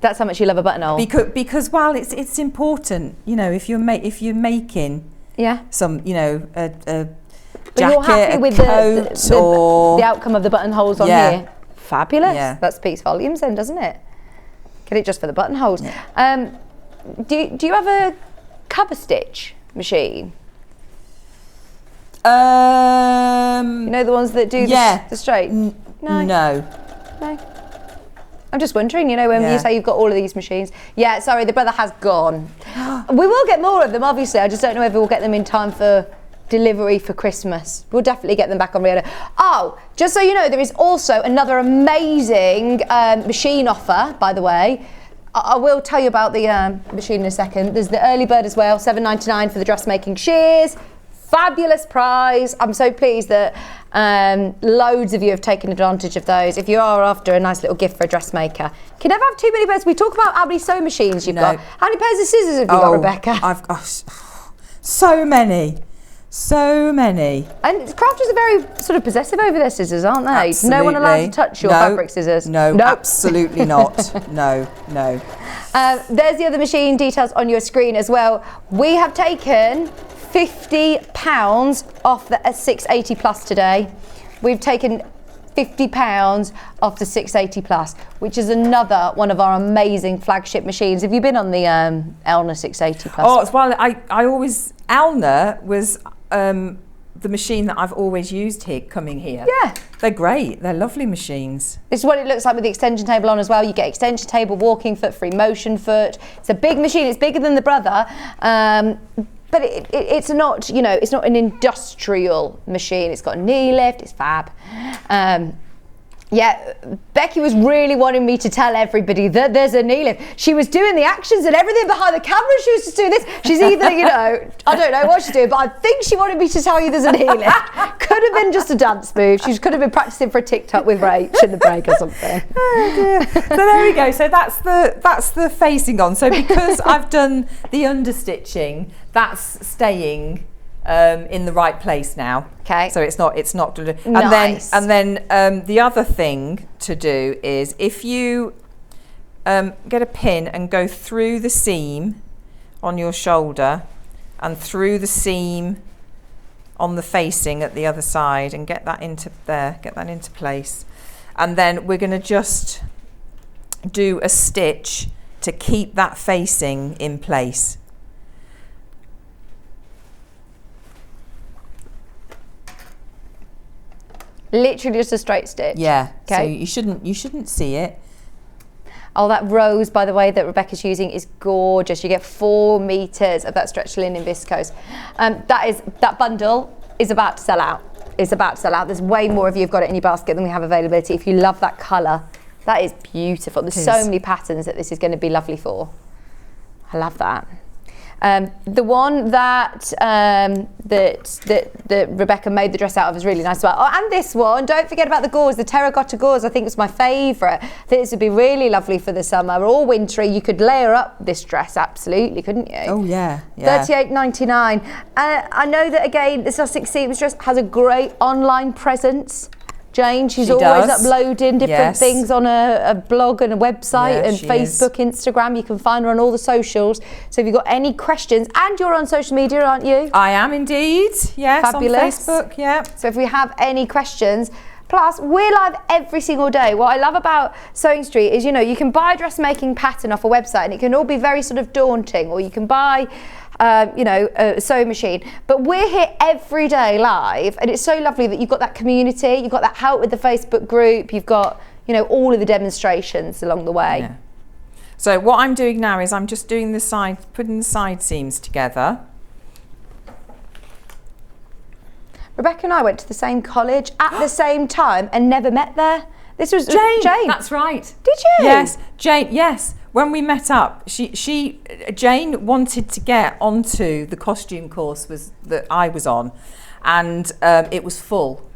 That's how much you love a buttonhole. Because it's important, if you're making some, a but jacket, you're happy with the outcome of the buttonholes on here. Fabulous. Yeah. That speaks volumes then, doesn't it? Get it just for the buttonholes. Yeah. Do you have a cover stitch machine? You know the ones that do the straight? No. I'm just wondering, when you say you've got all of these machines. Yeah, sorry, the Brother has gone. We will get more of them, obviously. I just don't know whether we'll get them in time for delivery for Christmas. We'll definitely get them back on reorder. Oh, just so you know, there is also another amazing machine offer, by the way. I will tell you about the machine in a second. There's the early bird as well, $7.99 for the dressmaking shears. Fabulous prize. I'm so pleased that loads of you have taken advantage of those. If you are after a nice little gift for a dressmaker, you can never have too many pairs. We talk about how many sewing machines you've got. How many pairs of scissors have you got, Rebecca? I've got so many. So many. And crafters are very sort of possessive over their scissors, aren't they? Absolutely. No one allowed to touch your fabric scissors. No, Nope. absolutely not. No. There's the other machine details on your screen as well. We have taken £50 off the 680 Plus today. We've taken £50 off the 680 Plus, which is another one of our amazing flagship machines. Have you been on the Elna 680 Plus? Oh, well, Elna was the machine that I've always used here, coming here. Yeah. They're great. They're lovely machines. This is what it looks like with the extension table on as well. You get extension table, walking foot, free motion foot. It's a big machine. It's bigger than the Brother. But it's not, it's not an industrial machine. It's got a knee lift. It's fab. Yeah, Becky was really wanting me to tell everybody that there's a knee lift. She was doing the actions and everything behind the camera. She was just doing this. She's either, I don't know what she's doing, but I think she wanted me to tell you there's a knee lift. Could have been just a dance move. She could have been practicing for a TikTok with Rach in the break or something. Oh dear. So there we go. So that's the facing on. So because I've done the understitching, that's staying in the right place now. Okay. So it's not. Nice. And then the other thing to do is if you get a pin and go through the seam on your shoulder and through the seam on the facing at the other side and get that into there, get that into place. And then we're going to just do a stitch to keep that facing in place. Literally just a straight stitch. Yeah. Okay. So you shouldn't see it. Oh, that rose, by the way, that Rebecca's using is gorgeous. You get 4 meters of that stretch linen viscose. That bundle is about to sell out. It's about to sell out. There's way more of you have got it in your basket than we have availability. If you love that colour, that is beautiful. There's so many patterns that this is going to be lovely for. I love that. The one that Rebecca made the dress out of is really nice as well. Oh, and this one, don't forget about the gauze, the terracotta gauze. I think it's my favourite. I think this would be really lovely for the summer or wintry. You could layer up this dress, absolutely, couldn't you? Oh yeah. $38.99. I know that again, the Sussex Seams dress has a great online presence. Jane, she's always uploading different things on a blog and a website and Facebook, Instagram. You can find her on all the socials. So if you've got any questions, and you're on social media, aren't you? I am indeed. Yes, fabulous. on Facebook. Yeah. So if we have any questions, plus we're live every single day. What I love about Sewing Street is, you can buy a dressmaking pattern off a website, and it can all be very sort of daunting. Or you can buy a sewing machine, but we're here every day live, and it's so lovely that you've got that community, you've got that help with the Facebook group, you've got all of the demonstrations along the way. Yeah. So what I'm doing now is I'm just doing putting the side seams together. Rebecca and I went to the same college at the same time and never met there. This was Jane. That's right. Did you? Yes, Jane. Yes. When we met up, Jane wanted to get onto the costume course that I was on, and it was full.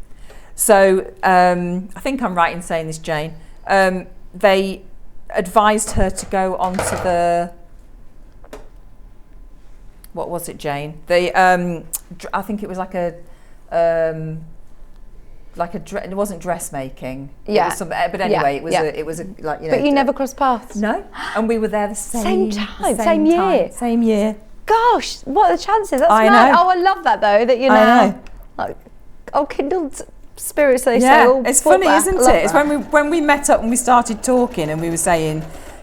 So I think I'm right in saying this, Jane. They advised her to go onto the. What was it, Jane? I think it was like a. It wasn't dressmaking. Yeah. But anyway, it was a But you never crossed paths. No, and we were there the same time, same year. Same year. Gosh, what are the chances? That's I mad. know. Oh, I love that though. That kindled spirits. They say. Yeah, it's funny, back. isn't it? It's when we met up and we started talking and we were saying,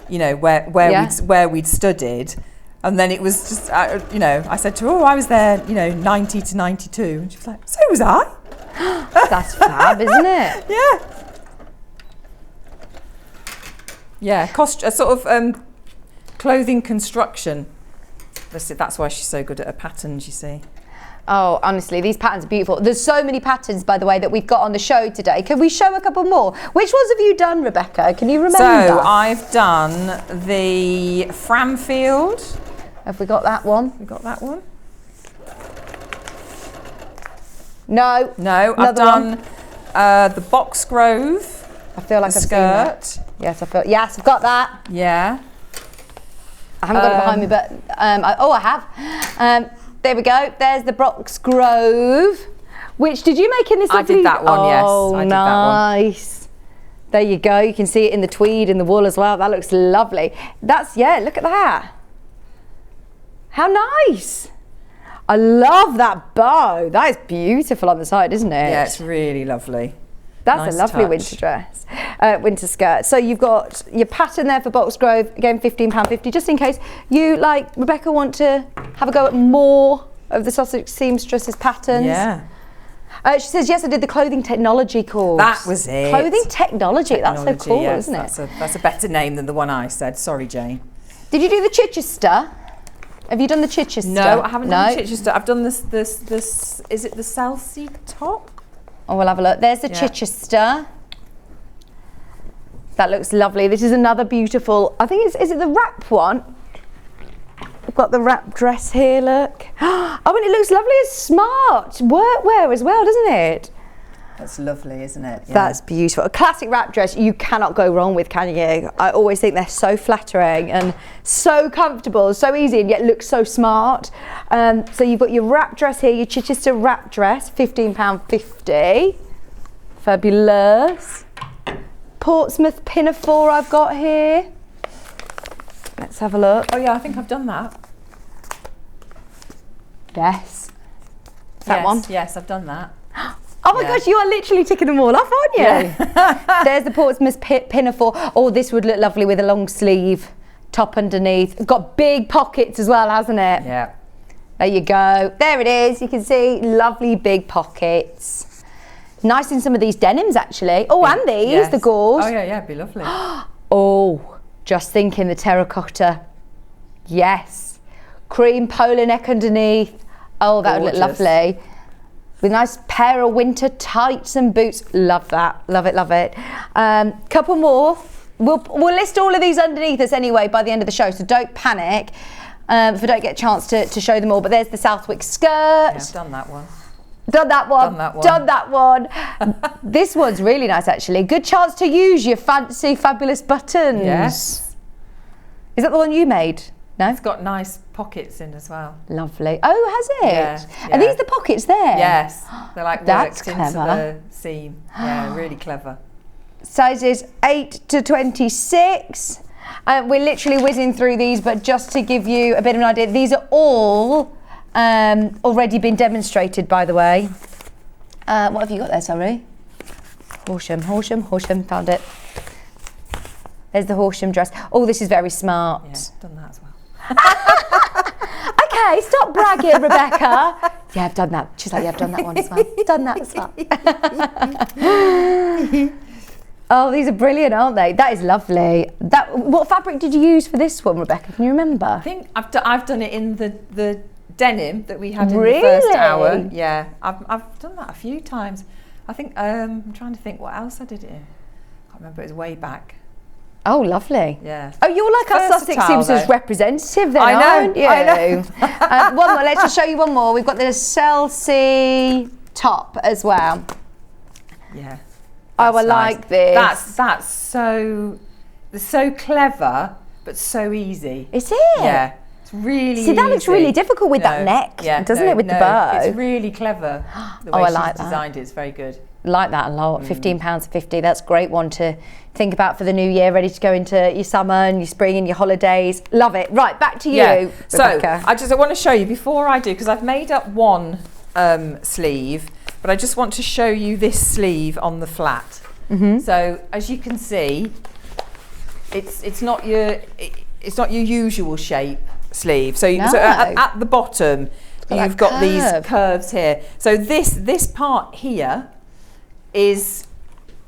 where we'd studied. And then it was just, I said to her, I was there, 90 to 92. And she was like, so was I. That's fab, isn't it? Yeah. Yeah, sort of clothing construction. That's why she's so good at her patterns, you see. Oh, honestly, these patterns are beautiful. There's so many patterns, by the way, that we've got on the show today. Can we show a couple more? Which ones have you done, Rebecca? Can you remember? So I've done the Framfield. Have we got that one? We got that one. No. I've done the Boxgrove. I feel like I've seen that. Yes, I've got that. Yeah. I haven't got it behind me, but I have. There we go. There's the Box Grove. Which did you make in this? I did that one, yes. Oh, I did that one. nice. There you go. You can see it in the tweed and the wool as well. That looks lovely. That's, yeah, look at that. How nice. I love that bow. That is beautiful on the side, isn't it? Yeah, it's really lovely. That's Nice a lovely touch. winter dress, winter skirt. So you've got your pattern there for Box Grove, again £15.50, just in case you, like Rebecca, want to have a go at more of the Sussex seamstresses patterns. Yeah. She says, yes, I did the clothing technology course. That was it. Clothing technology, that's so cool, yes, isn't it? That's a better name than the one I said. Sorry, Jane. Did you do the Chichester? Have you done the Chichester? No, I haven't done the Chichester. I've done this, is it the Chelsea top? Oh, we'll have a look. There's the Chichester. That looks lovely. This is another beautiful, I think is it the wrap one? I've got the wrap dress here, look. Oh, and it looks lovely and smart. Workwear as well, doesn't it? That's lovely, isn't it? Yeah. That's beautiful. A classic wrap dress you cannot go wrong with, can you? I always think they're so flattering and so comfortable, so easy, and yet look so smart. So you've got your wrap dress here, your Chichester wrap dress, £15.50. Fabulous. Portsmouth pinafore I've got here. Let's have a look. Oh yeah, I think I've done that. Yes. That one? Yes, I've done that. Oh my gosh, you are literally ticking them all off, aren't you? Yeah. There's the Portsmouth pinafore. Oh, this would look lovely with a long sleeve top underneath. Got big pockets as well, hasn't it? Yeah. There you go. There it is. You can see lovely big pockets. Nice in some of these denims, actually. Oh, and these, the gauze. Oh yeah, it'd be lovely. Oh, just thinking the terracotta. Yes. Cream polo neck underneath. Oh, that would look lovely. With a nice pair of winter tights and boots. Love that. Love it, love it. Couple more. We'll list all of these underneath us anyway by the end of the show, so don't panic if we don't get a chance to show them all. But there's the Southwick skirt. Yeah, I've done that one. Done that one. Done that one. Done that one. This one's really nice, actually. Good chance to use your fancy, fabulous buttons. Yes. Is that the one you made? No? It's got nice pockets in as well. Lovely. Oh, has it? Yeah, Are these the pockets there? Yes. They're like That's worked into clever. the seam. Yeah, really clever. Sizes 8 to 26. We're literally whizzing through these, but just to give you a bit of an idea, these are all already been demonstrated, by the way. What have you got there, sorry? Horsham, found it. There's the Horsham dress. Oh, this is very smart. Yeah, done that as well. Okay, stop bragging, Rebecca. Yeah, I've done that. She's like, yeah, I've done that one as well. Done that as well. Oh, these are brilliant, aren't they? That is lovely. What fabric did you use for this one, Rebecca? Can you remember? I think I've done it in the denim that we had in the first hour. Yeah, I've done that a few times. I think I'm trying to think what else I did it in. I can't remember. It was way back. Oh, lovely. Yeah. Oh, you're like our Sussex Seamsters representative then, I know, aren't you? I know. One more, let's just show you one more. We've got the Chelsea top as well. Yeah. Oh, I like this. That's so clever, but so easy. Is it? Yeah. It's really See, that looks easy. really difficult with that neck, doesn't it, with the bow? It's really clever. The way I she's like that. designed it. It's very good. Like that a lot. £15.50. That's a great one to think about for the new year, ready to go into your summer and your spring and your holidays. Love it. Right, back to you, Rebecca. So I want to show you before I do, because I've made up one sleeve, but I just want to show you this sleeve on the flat. So as you can see, it's not your usual shape sleeve. So, so at the bottom you've got these curves here. So this part here is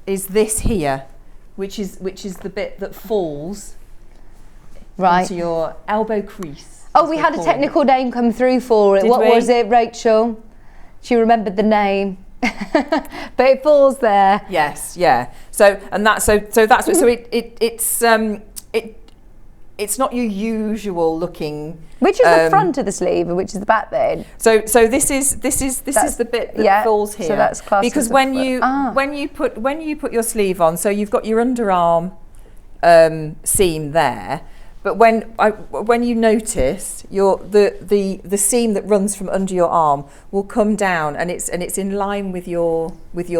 this here, which is the bit that falls into your elbow crease. Oh, we had a technical name come through for it. What was it, Rachel? She remembered the name. But it falls there. Yes, yeah. So that's it's not your usual looking. Which is the front of the sleeve and which is the back then? So this is the bit that falls here. So that's classed because as when you put your sleeve on, so you've got your underarm seam there, But when you notice the seam that runs from under your arm will come down, and it's in line with your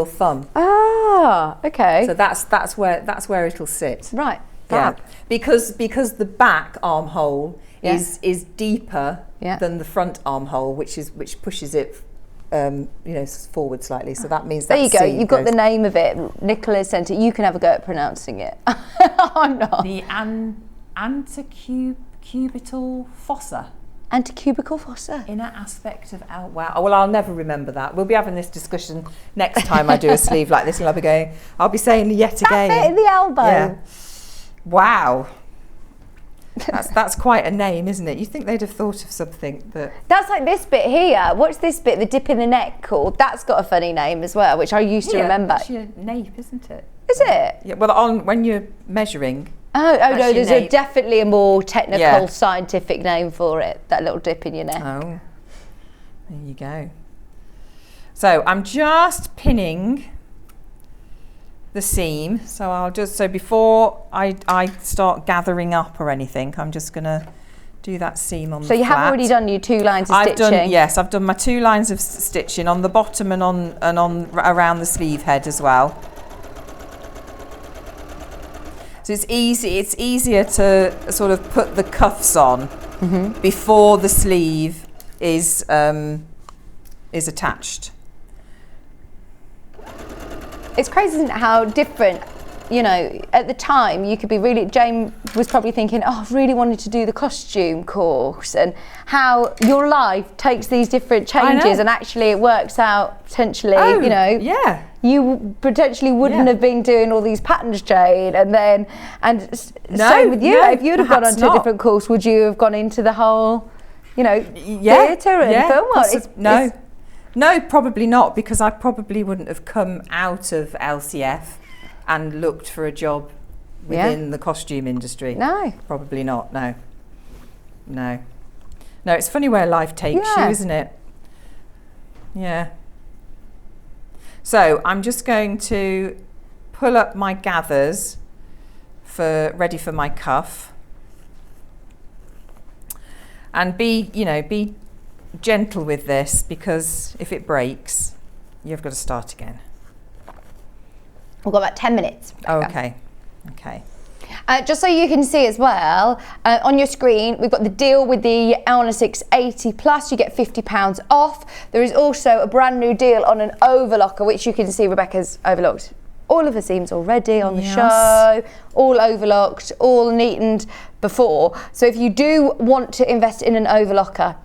thumb. Ah, okay. So that's where it'll sit. Right. Yeah. Fab. Because the back armhole is deeper than the front armhole, which pushes it forward slightly. So that means there that you go. seam You've got goes. the name of it. Nicola sent it. You can have a go at pronouncing it. I'm not. The antecubital fossa. Antecubical fossa. Inner aspect of wow. Well, I'll never remember that. We'll be having this discussion next time I do a sleeve like this, and I'll be saying yet again. That bit in the elbow. Yeah. Wow. That's quite a name, isn't it? You think they'd have thought of something that... That's like this bit here. What's this bit, the dip in the neck called? That's got a funny name as well, which I used to remember. That's your nape, isn't it? Is it? Yeah, well, when you're measuring... Oh no, there's definitely a more technical, Yeah. scientific name for it, that little dip in your neck. Oh, there you go. So I'm just pinning the seam. So before I start gathering up or anything, I'm just gonna do that seam on the So you have flat. already done your 2 lines of stitching? I've done my 2 lines of stitching on the bottom and on around the sleeve head as well. So it's easier to sort of put the cuffs on before the sleeve is attached. It's crazy, isn't it, how different, at the time you could be really, Jane was probably thinking, I really wanted to do the costume course, and how your life takes these different changes and actually it works out potentially, Yeah. You potentially wouldn't have been doing all these patterns, Jane, same with you. No, if you'd have gone on to a different course, would you have gone into the whole, theatre and film world? No, probably not, because I probably wouldn't have come out of LCF and looked for a job within the costume industry. No. Probably not, no. No, it's funny where life takes you, isn't it? Yeah. So I'm just going to pull up my gathers ready for my cuff, and be gentle with this, because if it breaks, you've got to start again. We've got about 10 minutes. Okay. Just so you can see as well, on your screen, we've got the deal with the Elna 680 Plus. You get £50 off. There is also a brand new deal on an overlocker, which you can see Rebecca's overlocked all of the seams already on the show, all overlocked, all neatened before. So if you do want to invest in an overlocker,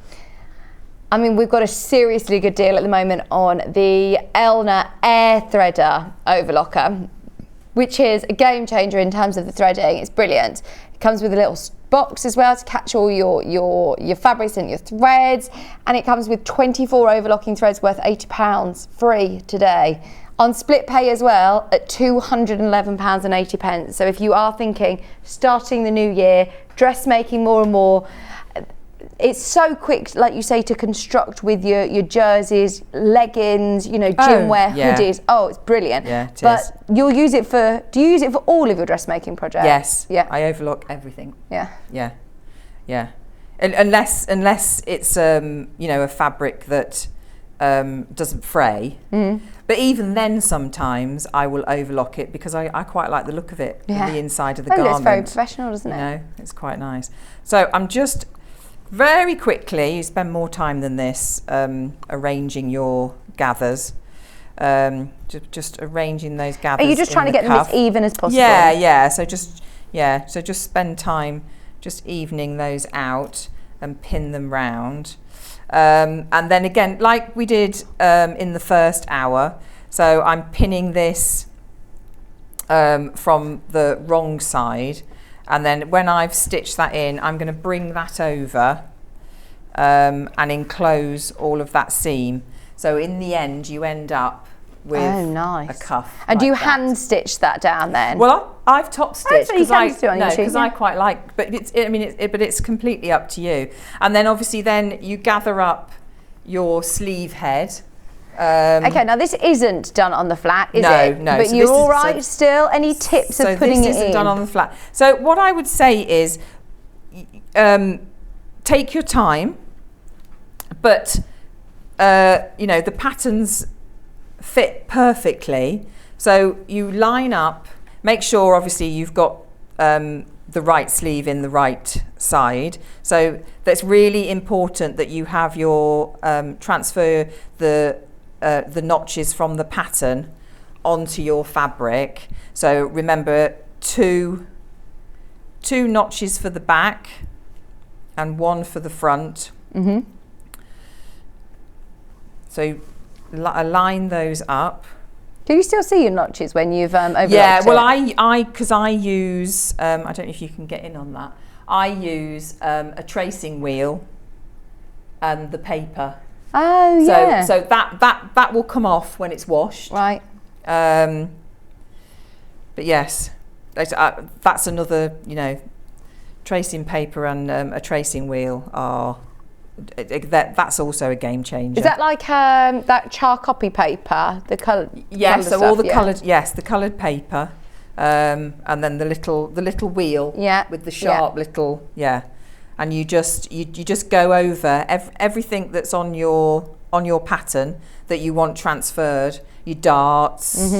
I mean, we've got a seriously good deal at the moment on the Elna Air Threader overlocker, which is a game changer in terms of the threading. It's brilliant. It comes with a little box as well to catch all your fabrics and your threads, and it comes with 24 overlocking threads worth £80 free today. On split pay as well at £211.80. So if you are thinking, starting the new year, dressmaking more and more, it's so quick, like you say, to construct with your jerseys, leggings, gym wear, hoodies. Oh, it's brilliant. Yeah, it but is. Do you use it for all of your dressmaking projects? Yes. Yeah. I overlock everything. Yeah. Yeah. Unless it's a fabric that doesn't fray. But even then, sometimes I will overlock it because I quite like the look of it on the inside of the garment. It's very professional, doesn't it? It's quite nice. So I'm just very quickly, you spend more time than this arranging your gathers. Just arranging those gathers. Are you just trying to get them as even as possible? Yeah. So just spend time just evening those out and pin them round. And then again, like we did in the first hour, so I'm pinning this from the wrong side, and then when I've stitched that in, I'm going to bring that over and enclose all of that seam. So in the end, you end up with a cuff. And do you like that. hand stitch that down then? Well, I've top stitched because I quite like. But it's completely up to you. And then obviously, then you gather up your sleeve head. Okay, now this isn't done on the flat, is it? No. But So you're all right still? Any tips of putting it in? This isn't done on the flat. So what I would say is, take your time, but the patterns fit perfectly. So you line up, make sure obviously you've got the right sleeve in the right side. So that's really important that you have your transfer the notches from the pattern onto your fabric. So remember, two notches for the back and one for the front. Mm-hmm. So align those up. Can you still see your notches when you've overlocked Yeah, well, it? because I use, I don't know if you can get in on that. I use a tracing wheel and the paper. Oh, yeah. So that will come off when it's washed. Right. But yes, that's another, tracing paper and a tracing wheel are, that's also a game changer. Is that like that char copy paper, the colour? Yeah, so all the coloured. coloured, the coloured paper, and then the little wheel with the sharp little and you just go over everything that's on your pattern that you want transferred, your darts,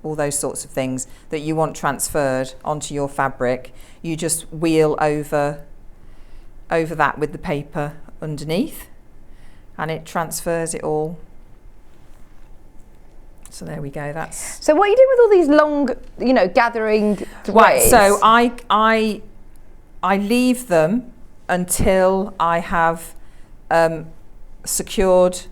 all those sorts of things that you want transferred onto your fabric. You just wheel over that with the paper underneath, and it transfers it all. So there we go. That's so. What are you doing with all these long, gathering threads? right. So I leave them until I have secured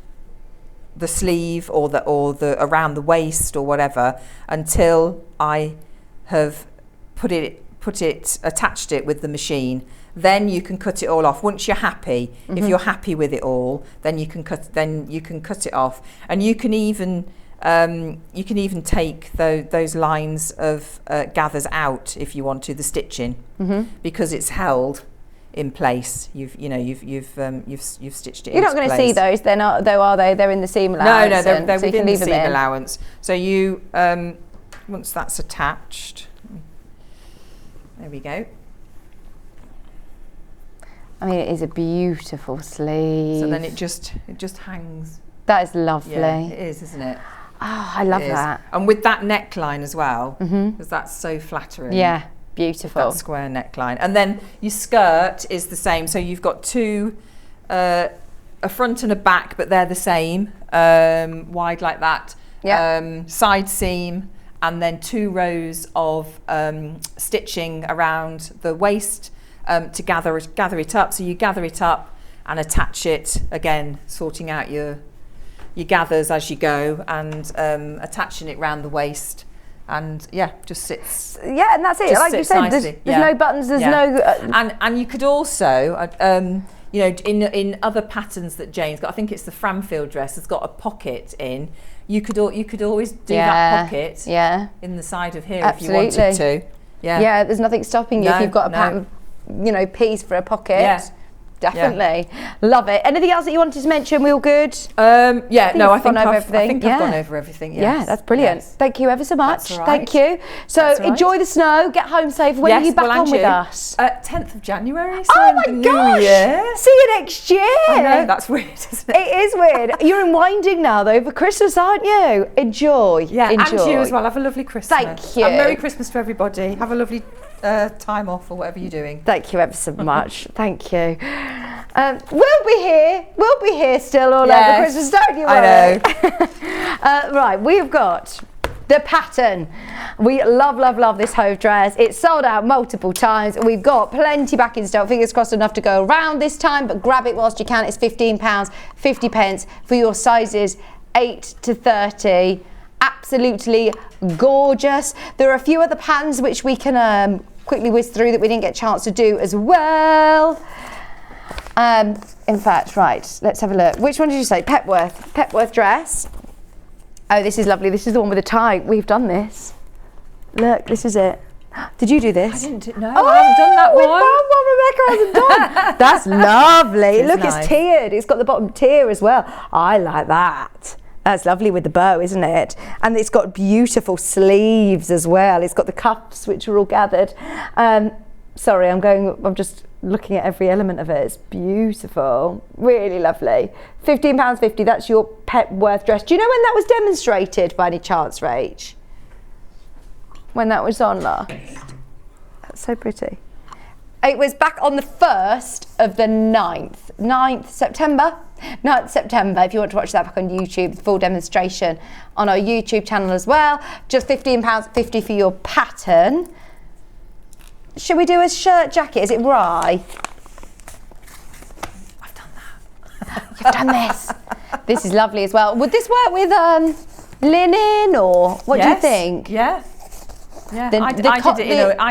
the sleeve or the around the waist or whatever, until I have attached it with the machine. Then you can cut it all off once you're happy. If you're happy with it all, then you can cut it off, and you can even take those lines of gathers out if you want to, the stitching, because it's held in place. You've stitched it. You're not going to see those. They're not, though, are they? They're in the seam allowance. No, they're so within the seam allowance. So you once that's attached, there we go. I mean, it is a beautiful sleeve. So then it just hangs. That is lovely. Yeah, it is, isn't it? Oh, I love that. And with that neckline as well, because that's so flattering. Yeah, beautiful. That square neckline. And then your skirt is the same. So you've got two, a front and a back, but they're the same, wide like that. Yeah. Side seam, and then 2 rows of stitching around the waist to gather it up. So you gather it up and attach it, again, sorting out your gathers as you go, and attaching it round the waist, and just sits. Yeah, and that's it. Like you said, there's no buttons. There's no. And you could also, in other patterns that Jane's got, I think it's the Framfield dress has got a pocket in. You could always do that pocket. In the side of here. Absolutely. If you wanted to. Yeah. There's nothing stopping you if you've got a pattern, piece for a pocket. Yeah. Definitely. Love it. Anything else that you wanted to mention? We all good? I think I've gone over everything. Yes. Yeah, that's brilliant. Yes. Thank you ever so much. That's all Thank right. you. So enjoy the snow, get home safe. When are you back on with us? 10th of January. So Oh my gosh! Year. See you next year. I know, that's weird, isn't it? It is weird. You're unwinding now though for Christmas, aren't you? Enjoy. Yeah, enjoy. And you as well. Have a lovely Christmas. Thank you. And Merry Christmas to everybody. Have a lovely time off or whatever you're doing. Thank you ever so much. Thank you. We'll be here still all over Christmas, don't you worry. I know. Right, we've got the pattern. We love this Hove dress. It's sold out multiple times. We've got plenty back in stock. Fingers crossed enough to go around this time, but grab it whilst you can. It's £15, 50 pence for your sizes 8 to 30. Absolutely gorgeous. There are a few other patterns which we can quickly whiz through that we didn't get a chance to do as well. In fact, right, let's have a look. Which one did you say? Petworth dress. Oh, this is lovely. This is the one with the tie. We've done this. Look, this is it. Did you do this? I didn't. No, I haven't done that one. We found one Rebecca hasn't done. That's lovely. Look, nice. It's tiered. It's got the bottom tier as well. I like that. That's lovely with the bow, isn't it? And it's got beautiful sleeves as well. It's got the cuffs which are all gathered. Sorry, I'm just looking at every element of it. It's beautiful, really lovely. £15.50, that's your Petworth dress. Do you know when that was demonstrated by any chance, Rach? When that was on last? That's so pretty. It was back on the 1st of the 9th September. 9th September, if you want to watch that back on YouTube, the full demonstration on our YouTube channel as well. Just £15.50 for your pattern. Should we do a shirt jacket? Is it Rye? I've done that. You've done this. This is lovely as well. Would this work with linen, or what do you think? Yeah. Yeah, I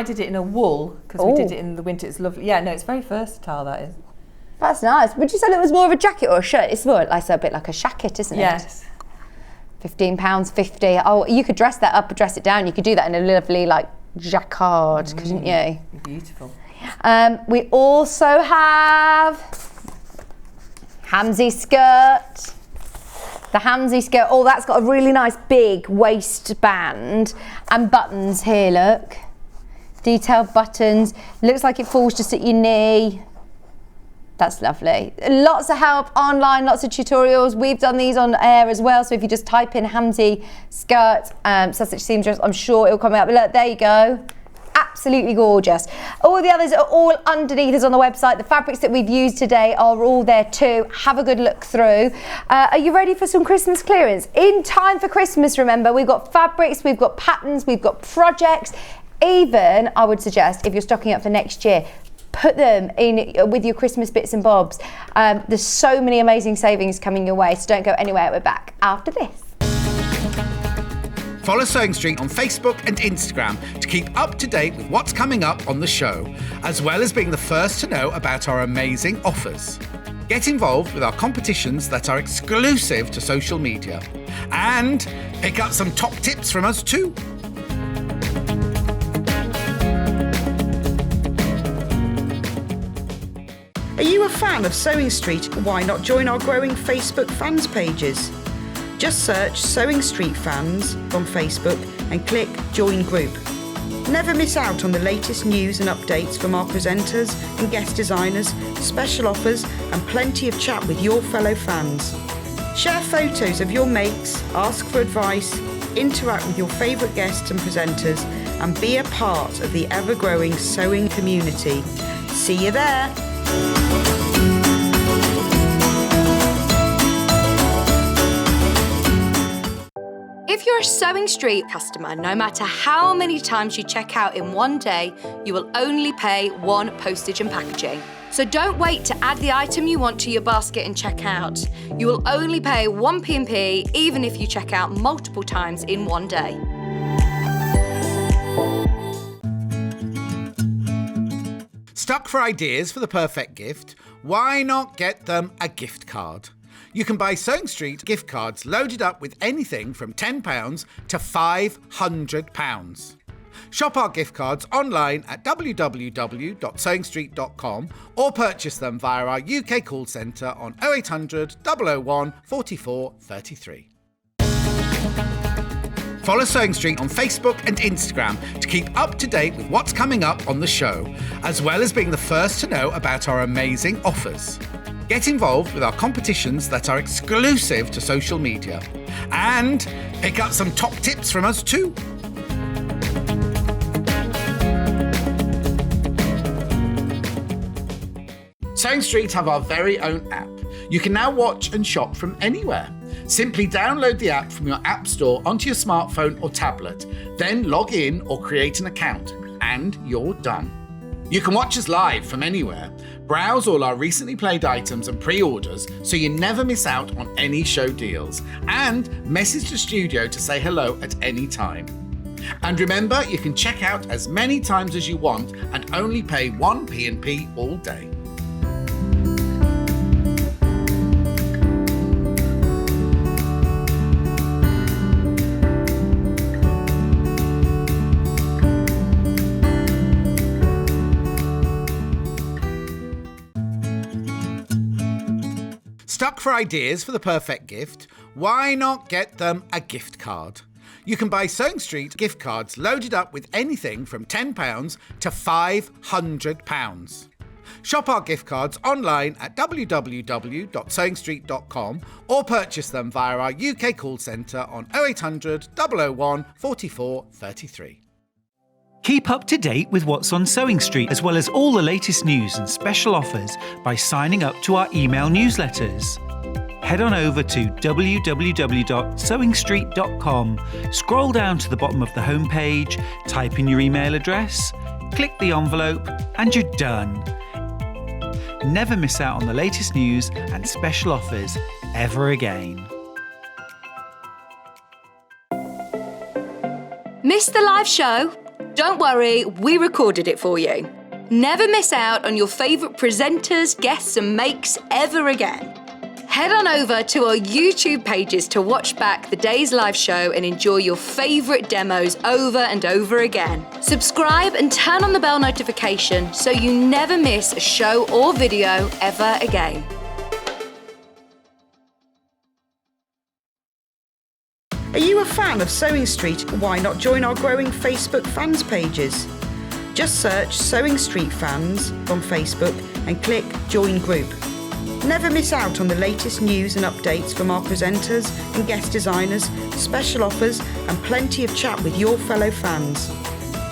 did it in a wool because we did it in the winter. It's lovely. Yeah, no, it's very versatile, that is. That's nice. Would you say it was more of a jacket or a shirt? It's more like a bit like a shacket, isn't it? Yes. £15.50. Oh, you could dress that up or dress it down. You could do that in a lovely like jacquard, couldn't you? Beautiful. We also have Hamsey skirt. The Hamsey skirt, oh, that's got a really nice big waistband and buttons here, look. Detailed buttons. Looks like it falls just at your knee. That's lovely. Lots of help online, lots of tutorials. We've done these on air as well, so if you just type in Hamsey skirt, Sussex seamstress, I'm sure it'll come out. But look, there you go. Absolutely gorgeous. All the others are all underneath us on the website. The fabrics that we've used today are all there too. Have a good look through. Are you ready for some Christmas clearance? In time for Christmas, remember, we've got fabrics, we've got patterns, we've got projects. Even, I would suggest, if you're stocking up for next year, put them in with your Christmas bits and bobs. There's so many amazing savings coming your way, so don't go anywhere. We're back after this. Follow Sewing Street on Facebook and Instagram to keep up to date with what's coming up on the show, as well as being the first to know about our amazing offers. Get involved with our competitions that are exclusive to social media. And pick up some top tips from us too. Are you a fan of Sewing Street? Why not join our growing Facebook fans pages? Just search Sewing Street Fans on Facebook and click Join Group. Never miss out on the latest news and updates from our presenters and guest designers, special offers and plenty of chat with your fellow fans. Share photos of your makes, ask for advice, interact with your favourite guests and presenters and be a part of the ever-growing sewing community. See you there! If you're a Sewing Street customer, no matter how many times you check out in one day, you will only pay one postage and packaging. So don't wait to add the item you want to your basket and check out. You will only pay one P&P even if you check out multiple times in one day. Stuck for ideas for the perfect gift? Why not get them a gift card? You can buy Sewing Street gift cards loaded up with anything from £10 to £500. Shop our gift cards online at www.sewingstreet.com or purchase them via our UK call centre on 0800 001 44 33. Follow Sewing Street on Facebook and Instagram to keep up to date with what's coming up on the show, as well as being the first to know about our amazing offers. Get involved with our competitions that are exclusive to social media. And pick up some top tips from us too. Sewing Street have our very own app. You can now watch and shop from anywhere. Simply download the app from your app store onto your smartphone or tablet, then log in or create an account, and you're done. You can watch us live from anywhere, browse all our recently played items and pre-orders so you never miss out on any show deals, and message the studio to say hello at any time. And remember, you can check out as many times as you want and only pay one P&P all day. Stuck for ideas for the perfect gift? Why not get them a gift card? You can buy Sewing Street gift cards loaded up with anything from £10 to £500. Shop our gift cards online at www.sewingstreet.com or purchase them via our UK call centre on 0800 001 44 33. Keep up to date with what's on Sewing Street, as well as all the latest news and special offers by signing up to our email newsletters. Head on over to www.sewingstreet.com, scroll down to the bottom of the homepage, type in your email address, click the envelope, and you're done. Never miss out on the latest news and special offers ever again. Missed the live show? Don't worry, we recorded it for you. Never miss out on your favourite presenters, guests and makes ever again. Head on over to our YouTube pages to watch back the day's live show and enjoy your favourite demos over and over again. Subscribe and turn on the bell notification so you never miss a show or video ever again. Are you a fan of Sewing Street? Why not join our growing Facebook fans pages? Just search Sewing Street Fans on Facebook and click Join Group. Never miss out on the latest news and updates from our presenters and guest designers, special offers and plenty of chat with your fellow fans.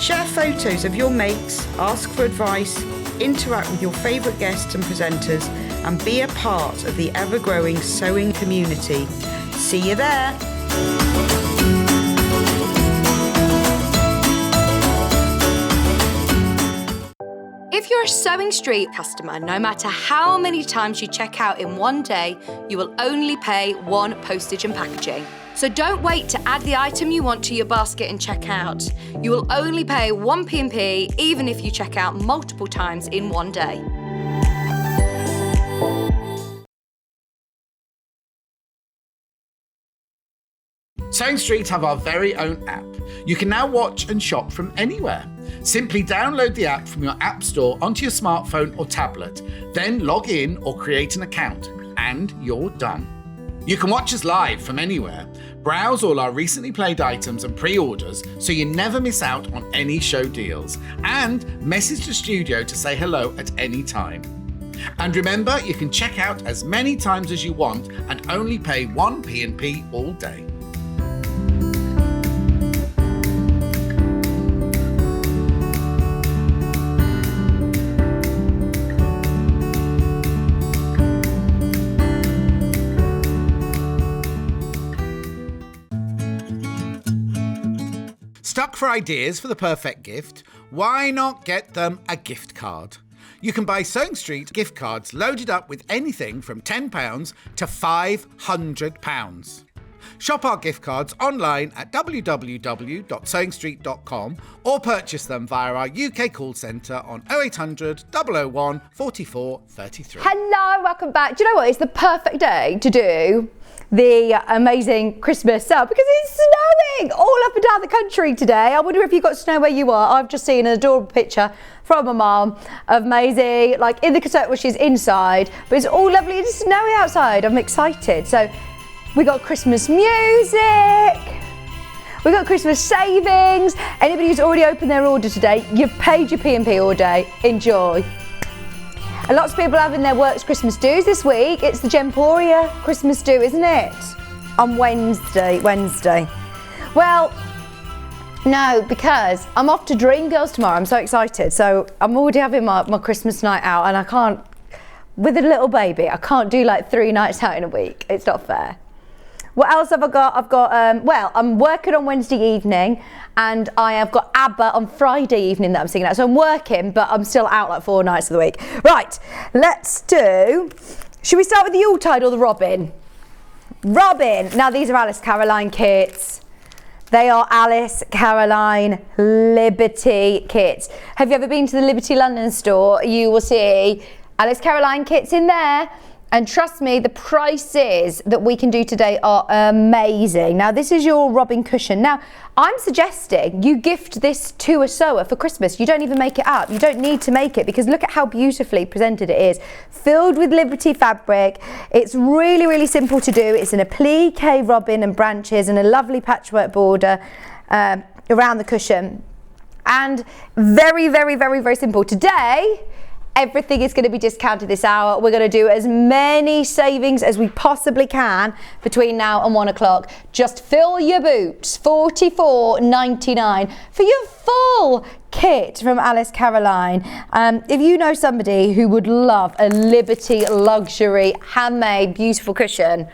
Share photos of your makes, ask for advice, interact with your favourite guests and presenters and be a part of the ever-growing sewing community. See you there! If you're a Sewing Street customer, no matter how many times you check out in one day, you will only pay one postage and packaging. So don't wait to add the item you want to your basket and check out. You will only pay one P&P even if you check out multiple times in one day. Sewing Street have our very own app. You can now watch and shop from anywhere. Simply download the app from your app store onto your smartphone or tablet, then log in or create an account, and you're done. You can watch us live from anywhere, browse all our recently played items and pre-orders so you never miss out on any show deals, and message the studio to say hello at any time. And remember, you can check out as many times as you want and only pay one P&P all day. Stuck for ideas for the perfect gift? Why not get them a gift card? You can buy Sewing Street gift cards loaded up with anything from £10 to £500. Shop our gift cards online at www.sewingstreet.com or purchase them via our UK call centre on 0800 001 44 33. Hello, welcome back. Do you know what? It's the perfect day to do the amazing Christmas sale because it's snowing all up and down the country today. I wonder if you got snow where you are. I've just seen an adorable picture from my mum of Maisie, like in the cassette where she's inside, but it's all lovely and snowy outside. I'm excited. So we got Christmas music, we got Christmas savings. Anybody who's already opened their order today, you've paid your P&P all day. Enjoy. And lots of people having their works Christmas do's this week. It's the Gemporia Christmas do, isn't it? On Wednesday. Well, no, because I'm off to Dreamgirls tomorrow. I'm so excited. So I'm already having my Christmas night out and I can't, with a little baby, I can't do like 3 nights out in a week. It's not fair. What else have I got? I've got, well, I'm working on Wednesday evening and I have got ABBA on Friday evening that I'm singing at. So I'm working, but I'm still out like 4 nights of the week. Right, let's do, should we start with the Yuletide or the Robin? Robin. Now these are Alice Caroline kits. They are Alice Caroline Liberty kits. Have you ever been to the Liberty London store? You will see Alice Caroline kits in there. And trust me, the prices that we can do today are amazing. Now, this is your Robin cushion. Now, I'm suggesting you gift this to a sewer for Christmas. You don't even make it up. You don't need to make it because look at how beautifully presented it is. Filled with Liberty fabric. It's really, really simple to do. It's an applique robin and branches and a lovely patchwork border around the cushion. And very, very, very, very simple. Today, Everything is going to be discounted this hour. We're going to do as many savings as we possibly can between now and 1 o'clock. Just fill your boots, $44.99 for your full kit from Alice Caroline. If you know somebody who would love a Liberty luxury handmade beautiful cushion,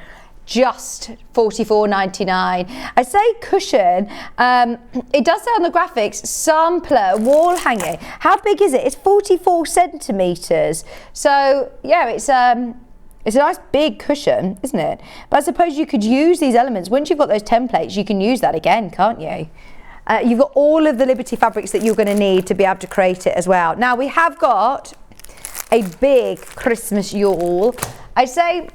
just $44.99. I say cushion, it does say on the graphics, sampler wall hanging. How big is it? It's 44 centimetres. So yeah, it's a nice big cushion, isn't it? But I suppose you could use these elements. Once you've got those templates, you can use that again, can't you? You've got all of the Liberty fabrics that you're going to need to be able to create it as well. Now we have got a big Christmas yawl. I'd say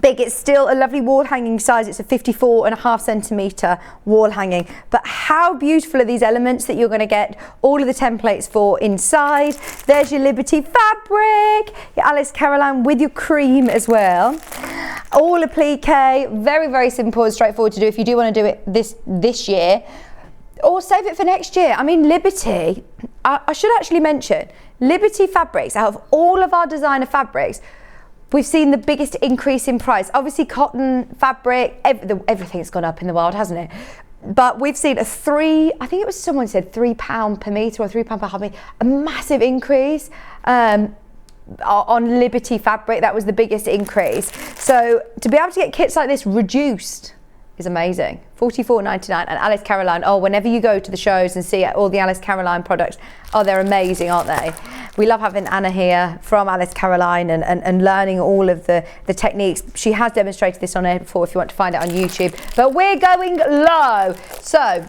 big, it's still a lovely wall hanging size. It's a 54.5 centimetre wall hanging. But how beautiful are these elements that you're going to get all of the templates for inside. There's your Liberty fabric, your Alice Caroline with your cream as well. All applique, very, very simple and straightforward to do if you do want to do it this year. Or save it for next year. I mean, Liberty, I should actually mention, Liberty fabrics, out of all of our designer fabrics, we've seen the biggest increase in price. Obviously, cotton, fabric, everything's gone up in the world, hasn't it? But we've seen I think it was someone said £3 per metre or £3 per half metre, a massive increase on Liberty fabric. That was the biggest increase. So to be able to get kits like this reduced is amazing. $44.99. And Alice Caroline, whenever you go to the shows and see all the Alice Caroline products, they're amazing, aren't they? We love having Anna here from Alice Caroline and learning all of the techniques. She has demonstrated this on air before if you want to find it on YouTube. But we're going low. So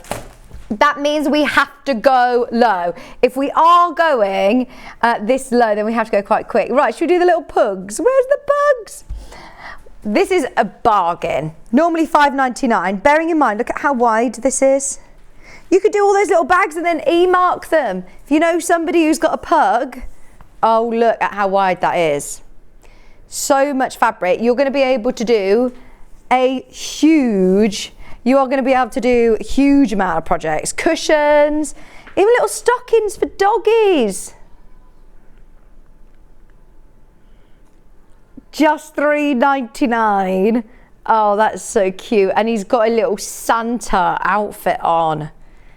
that means we have to go low. If we are going this low, then we have to go quite quick. Right, should we do the little pugs? Where's the pugs? This is a bargain. Normally $5.99. Bearing in mind, look at how wide this is. You could do all those little bags and then e-mark them. If you know somebody who's got a pug, look at how wide that is. So much fabric. You're going to be able to do a huge amount of projects. Cushions, even little stockings for doggies. Just $3.99. Oh, that's so cute. And he's got a little Santa outfit on.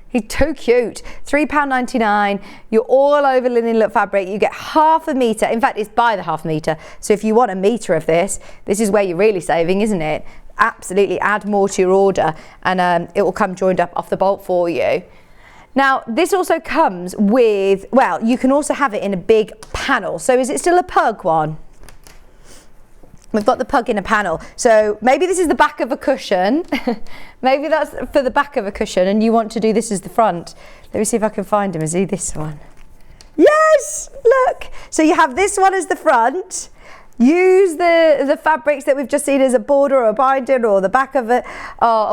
He's too cute. £3.99. You're all over linen look fabric. You get half a metre. In fact, it's by the half metre. So if you want a metre of this is where you're really saving, isn't it? Absolutely add more to your order and it will come joined up off the bolt for you. Now, this also comes with, you can also have it in a big panel. So is it still a pug one? We've got the pug in a panel. So maybe this is the back of a cushion. Maybe that's for the back of a cushion and you want to do this as the front. Let me see if I can find him. Is he this one? Yes, look. So you have this one as the front. Use the fabrics that we've just seen as a border or a binding or the back of a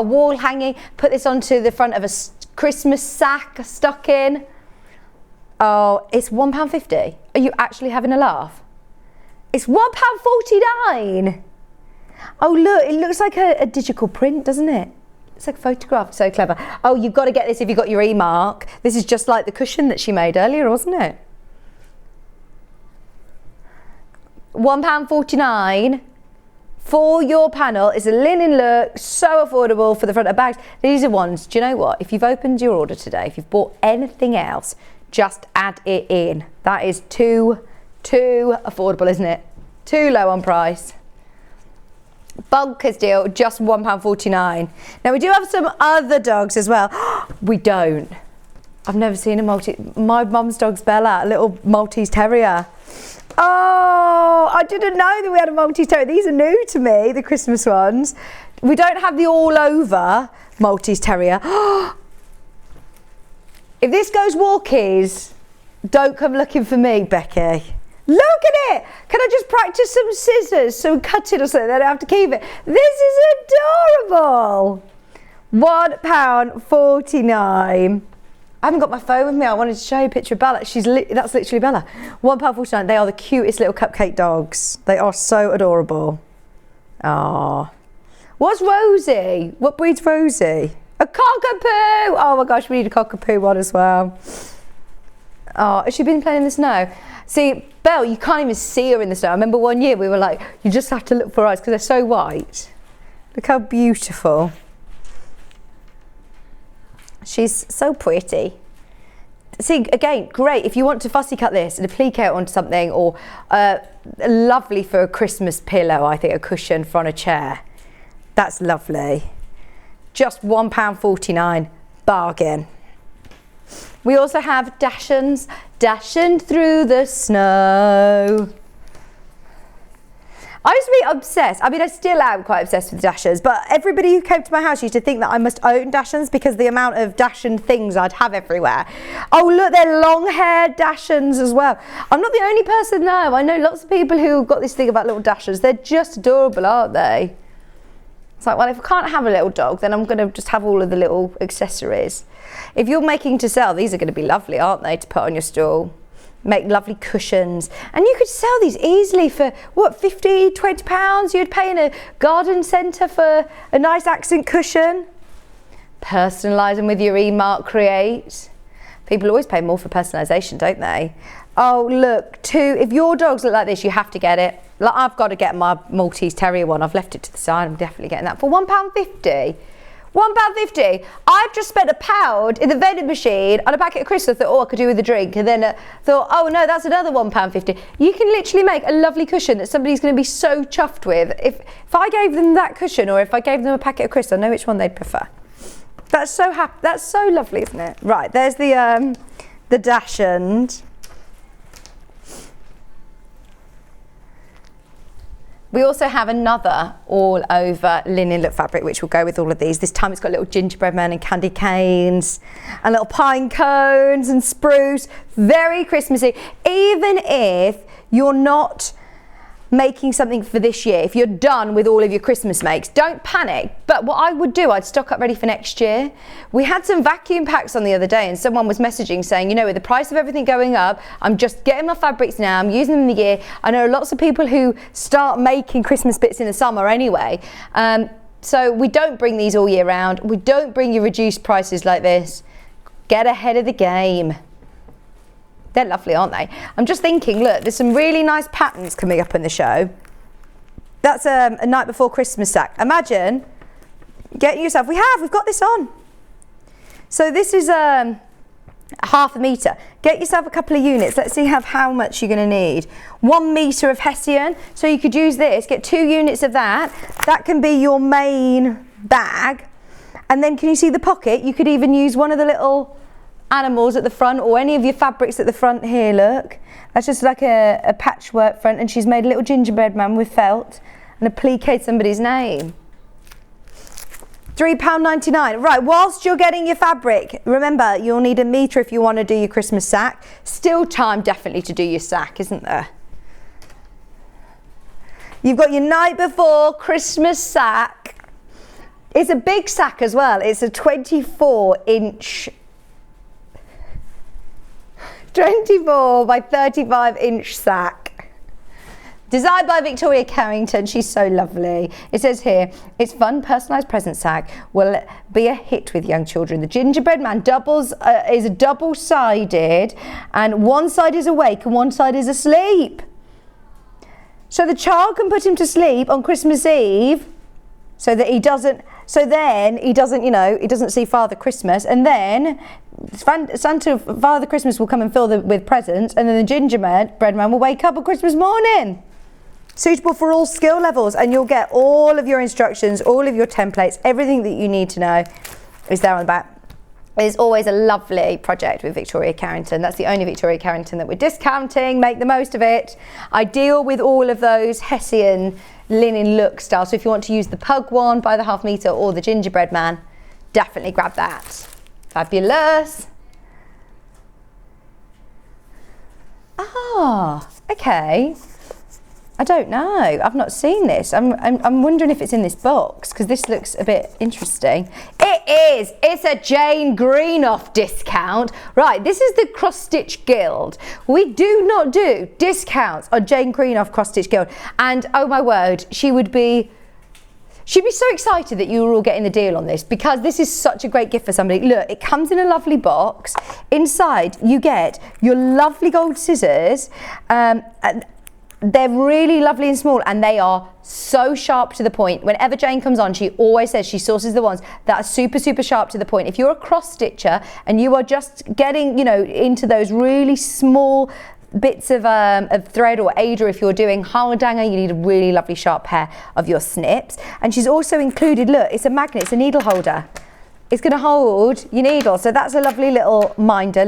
wall hanging. Put this onto the front of a Christmas sack, a stocking. It's £1.50. Are you actually having a laugh? It's £1.49. Oh, look, it looks like a digital print, doesn't it? It's like a photograph, so clever. You've got to get this if you've got your e-mark. This is just like the cushion that she made earlier, wasn't it? £1.49 for your panel. It's a linen look, so affordable for the front of bags. These are ones, do you know what? If you've opened your order today, if you've bought anything else, just add it in. That is too affordable, isn't it? Too low on price. Bonkers deal, just £1.49. Now we do have some other dogs as well. We don't. I've never seen my mum's dog's Bella, a little Maltese Terrier. I didn't know that we had a Maltese Terrier. These are new to me, the Christmas ones. We don't have the all over Maltese Terrier. If this goes walkies, don't come looking for me, Becky. Look at it! Can I just practice some scissors so cut it or something? I don't have to keep it. This is adorable! £1.49. I haven't got my phone with me. I wanted to show you a picture of Bella. That's literally Bella. £1.49. They are the cutest little cupcake dogs. They are so adorable. What's Rosie? What breed's Rosie? A cockapoo! Oh my gosh, we need a cockapoo one as well. Oh, has she been playing in the snow? See, Belle, you can't even see her in the snow. I remember one year we were like, you just have to look for her eyes because they're so white. Look how beautiful. She's so pretty. See, again, great. If you want to fussy cut this and applique it onto something, or lovely for a Christmas pillow, I think, a cushion for on a chair. That's lovely. Just £1.49, bargain. We also have Dashens, dashing through the snow. I used to be obsessed. I mean, I still am quite obsessed with Dashens, but everybody who came to my house used to think that I must own Dashens because the amount of Dashen things I'd have everywhere. Oh, look, they're long-haired Dashens as well. I'm not the only person, though. I know lots of people who've got this thing about little Dashens. They're just adorable, aren't they? It's like, well, if I can't have a little dog, then I'm going to just have all of the little accessories. If you're making to sell, these are going to be lovely, aren't they, to put on your stall? Make lovely cushions. And you could sell these easily for, what, £50, £20? You'd pay in a garden centre for a nice accent cushion. Personalise them with your eMark Create. People always pay more for personalisation, don't they? Oh, look, if your dogs look like this, you have to get it. Like, I've got to get my Maltese Terrier one. I've left it to the side. I'm definitely getting that for £1.50. £1.50. I've just spent £1 in the vending machine on a packet of crisps. I thought, oh, I could do with a drink, and then thought, oh no, that's another £1.50. You can literally make a lovely cushion that somebody's going to be so chuffed with. If I gave them that cushion, or if I gave them a packet of crisps, I know which one they'd prefer. That's so happy. That's so lovely, isn't it? Right, there's the Dashend. We also have another all over linen look fabric which will go with all of these. This time it's got little gingerbread men and candy canes and little pine cones and spruce. Very Christmassy. Even if you're not making something for this year, if you're done with all of your Christmas makes, don't panic. But what I would do, I'd stock up ready for next year. We had some vacuum packs on the other day and someone was messaging saying, you know, with the price of everything going up, I'm just getting my fabrics now, I'm using them in the year. I know lots of people who start making Christmas bits in the summer anyway. So we don't bring these all year round. We don't bring you reduced prices like this. Get ahead of the game. They're lovely, aren't they? I'm just thinking, look, there's some really nice patterns coming up in the show. That's a night before Christmas sack. Imagine getting yourself, we've got this on. So this is half a metre. Get yourself a couple of units. Let's see how much you're going to need. 1 metre of Hessian. So you could use this, get 2 units of that. That can be your main bag. And then can you see the pocket? You could even use one of the little animals at the front, or any of your fabrics at the front here. Look, that's just like a patchwork front, and she's made a little gingerbread man with felt and appliqued somebody's name. £3.99. Right, whilst you're getting your fabric, remember you'll need a metre if you want to do your Christmas sack. Still time definitely to do your sack, isn't there? You've got your night before Christmas sack. It's a big sack as well. It's a 24 by 35 inch sack. Designed by Victoria Carrington. She's so lovely. It says here, its fun personalised present sack will be a hit with young children. The gingerbread man is double-sided, and one side is awake and one side is asleep. So the child can put him to sleep on Christmas Eve so that he doesn't see Father Christmas, and then Father Christmas will come and fill with presents, and then the gingerbread man will wake up on Christmas morning. Suitable for all skill levels, and you'll get all of your instructions, all of your templates, everything that you need to know is there on the back. It's always a lovely project with Victoria Carrington. That's the only Victoria Carrington that we're discounting. Make the most of it. Ideal with all of those Hessian linen look styles. So if you want to use the pug one by the half metre or the gingerbread man, definitely grab that. Fabulous. Ah, okay. I don't know. I've not seen this. I'm wondering if it's in this box because this looks a bit interesting. It is. It's a Jane Greenough discount. Right, this is the Cross Stitch Guild. We do not do discounts on Jane Greenough Cross Stitch Guild. And oh my word, she would be She'd be so excited that you were all getting the deal on this, because this is such a great gift for somebody. Look, it comes in a lovely box. Inside, you get your lovely gold scissors. And they're really lovely and small, and they are so sharp to the point. Whenever Jane comes on, she always says she sources the ones that are super, super sharp to the point. If you're a cross stitcher and you are just getting, into those really small bits of thread, or Ada, if you're doing hardanger, you need a really lovely sharp pair of your snips. And she's also included, look, it's a magnet, it's a needle holder. It's going to hold your needle, so that's a lovely little minder,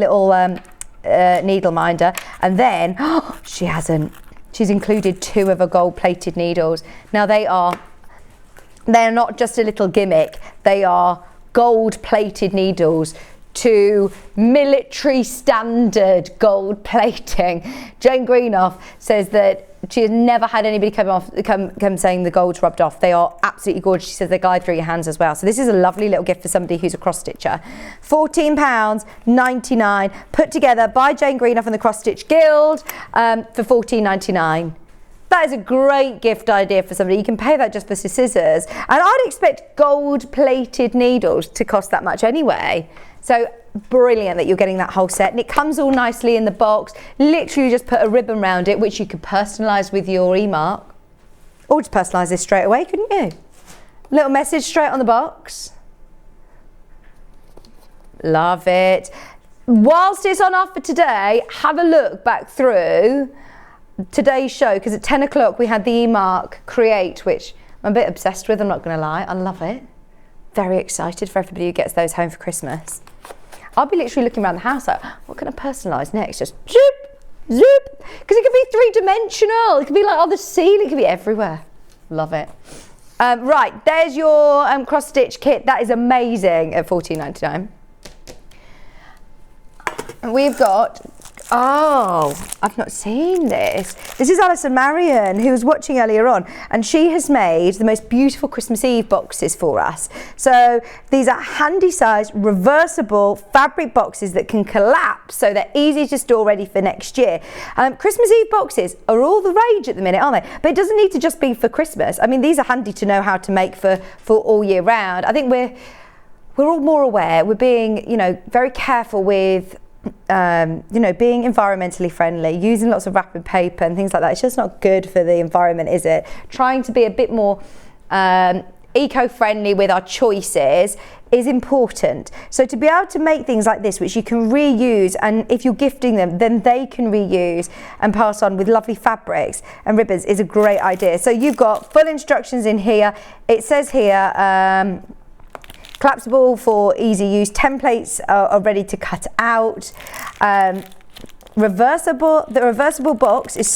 needle minder. And then she's included 2 of her gold plated needles. Now they're not just a little gimmick, they are gold plated needles to military standard gold plating. Jane Greenough says that she has never had anybody come saying the gold's rubbed off. They are absolutely gorgeous. She says they glide through your hands as well. So this is a lovely little gift for somebody who's a cross stitcher. £14.99, put together by Jane Greenough and the Cross Stitch Guild for £14.99. That is a great gift idea for somebody. You can pay that just for scissors. And I'd expect gold plated needles to cost that much anyway. So brilliant that you're getting that whole set, and it comes all nicely in the box. Literally just put a ribbon around it, which you could personalise with your e-mark, or just personalise this straight away, couldn't you? Little message straight on the box. Love it. Whilst it's on offer today, have a look back through today's show, because at 10 o'clock we had the e-mark Create, which I'm a bit obsessed with, I'm not going to lie. I love it. Very excited for everybody who gets those home for Christmas. I'll be literally looking around the house like, what can I personalise next? Just zoop, zoop. Because it could be 3-dimensional. It could be like on the ceiling. It could be everywhere. Love it. Right, there's your cross-stitch kit. That is amazing at £14.99. And we've got, I've not seen this. This is Alison Marion, who was watching earlier on, and she has made the most beautiful Christmas Eve boxes for us. So these are handy sized, reversible fabric boxes that can collapse, so they're easy to store ready for next year. Christmas Eve boxes are all the rage at the minute, aren't they? But it doesn't need to just be for Christmas. I mean, these are handy to know how to make for all year round. I think we're all more aware. We're being, very careful with being environmentally friendly, using lots of wrapping paper and things like that. It's just not good for the environment, is it? Trying to be a bit more eco-friendly with our choices is important. So to be able to make things like this, which you can reuse, and if you're gifting them, then they can reuse and pass on with lovely fabrics and ribbons, is a great idea. So you've got full instructions in here. It says here, collapsible for easy use. Templates are ready to cut out. The reversible box is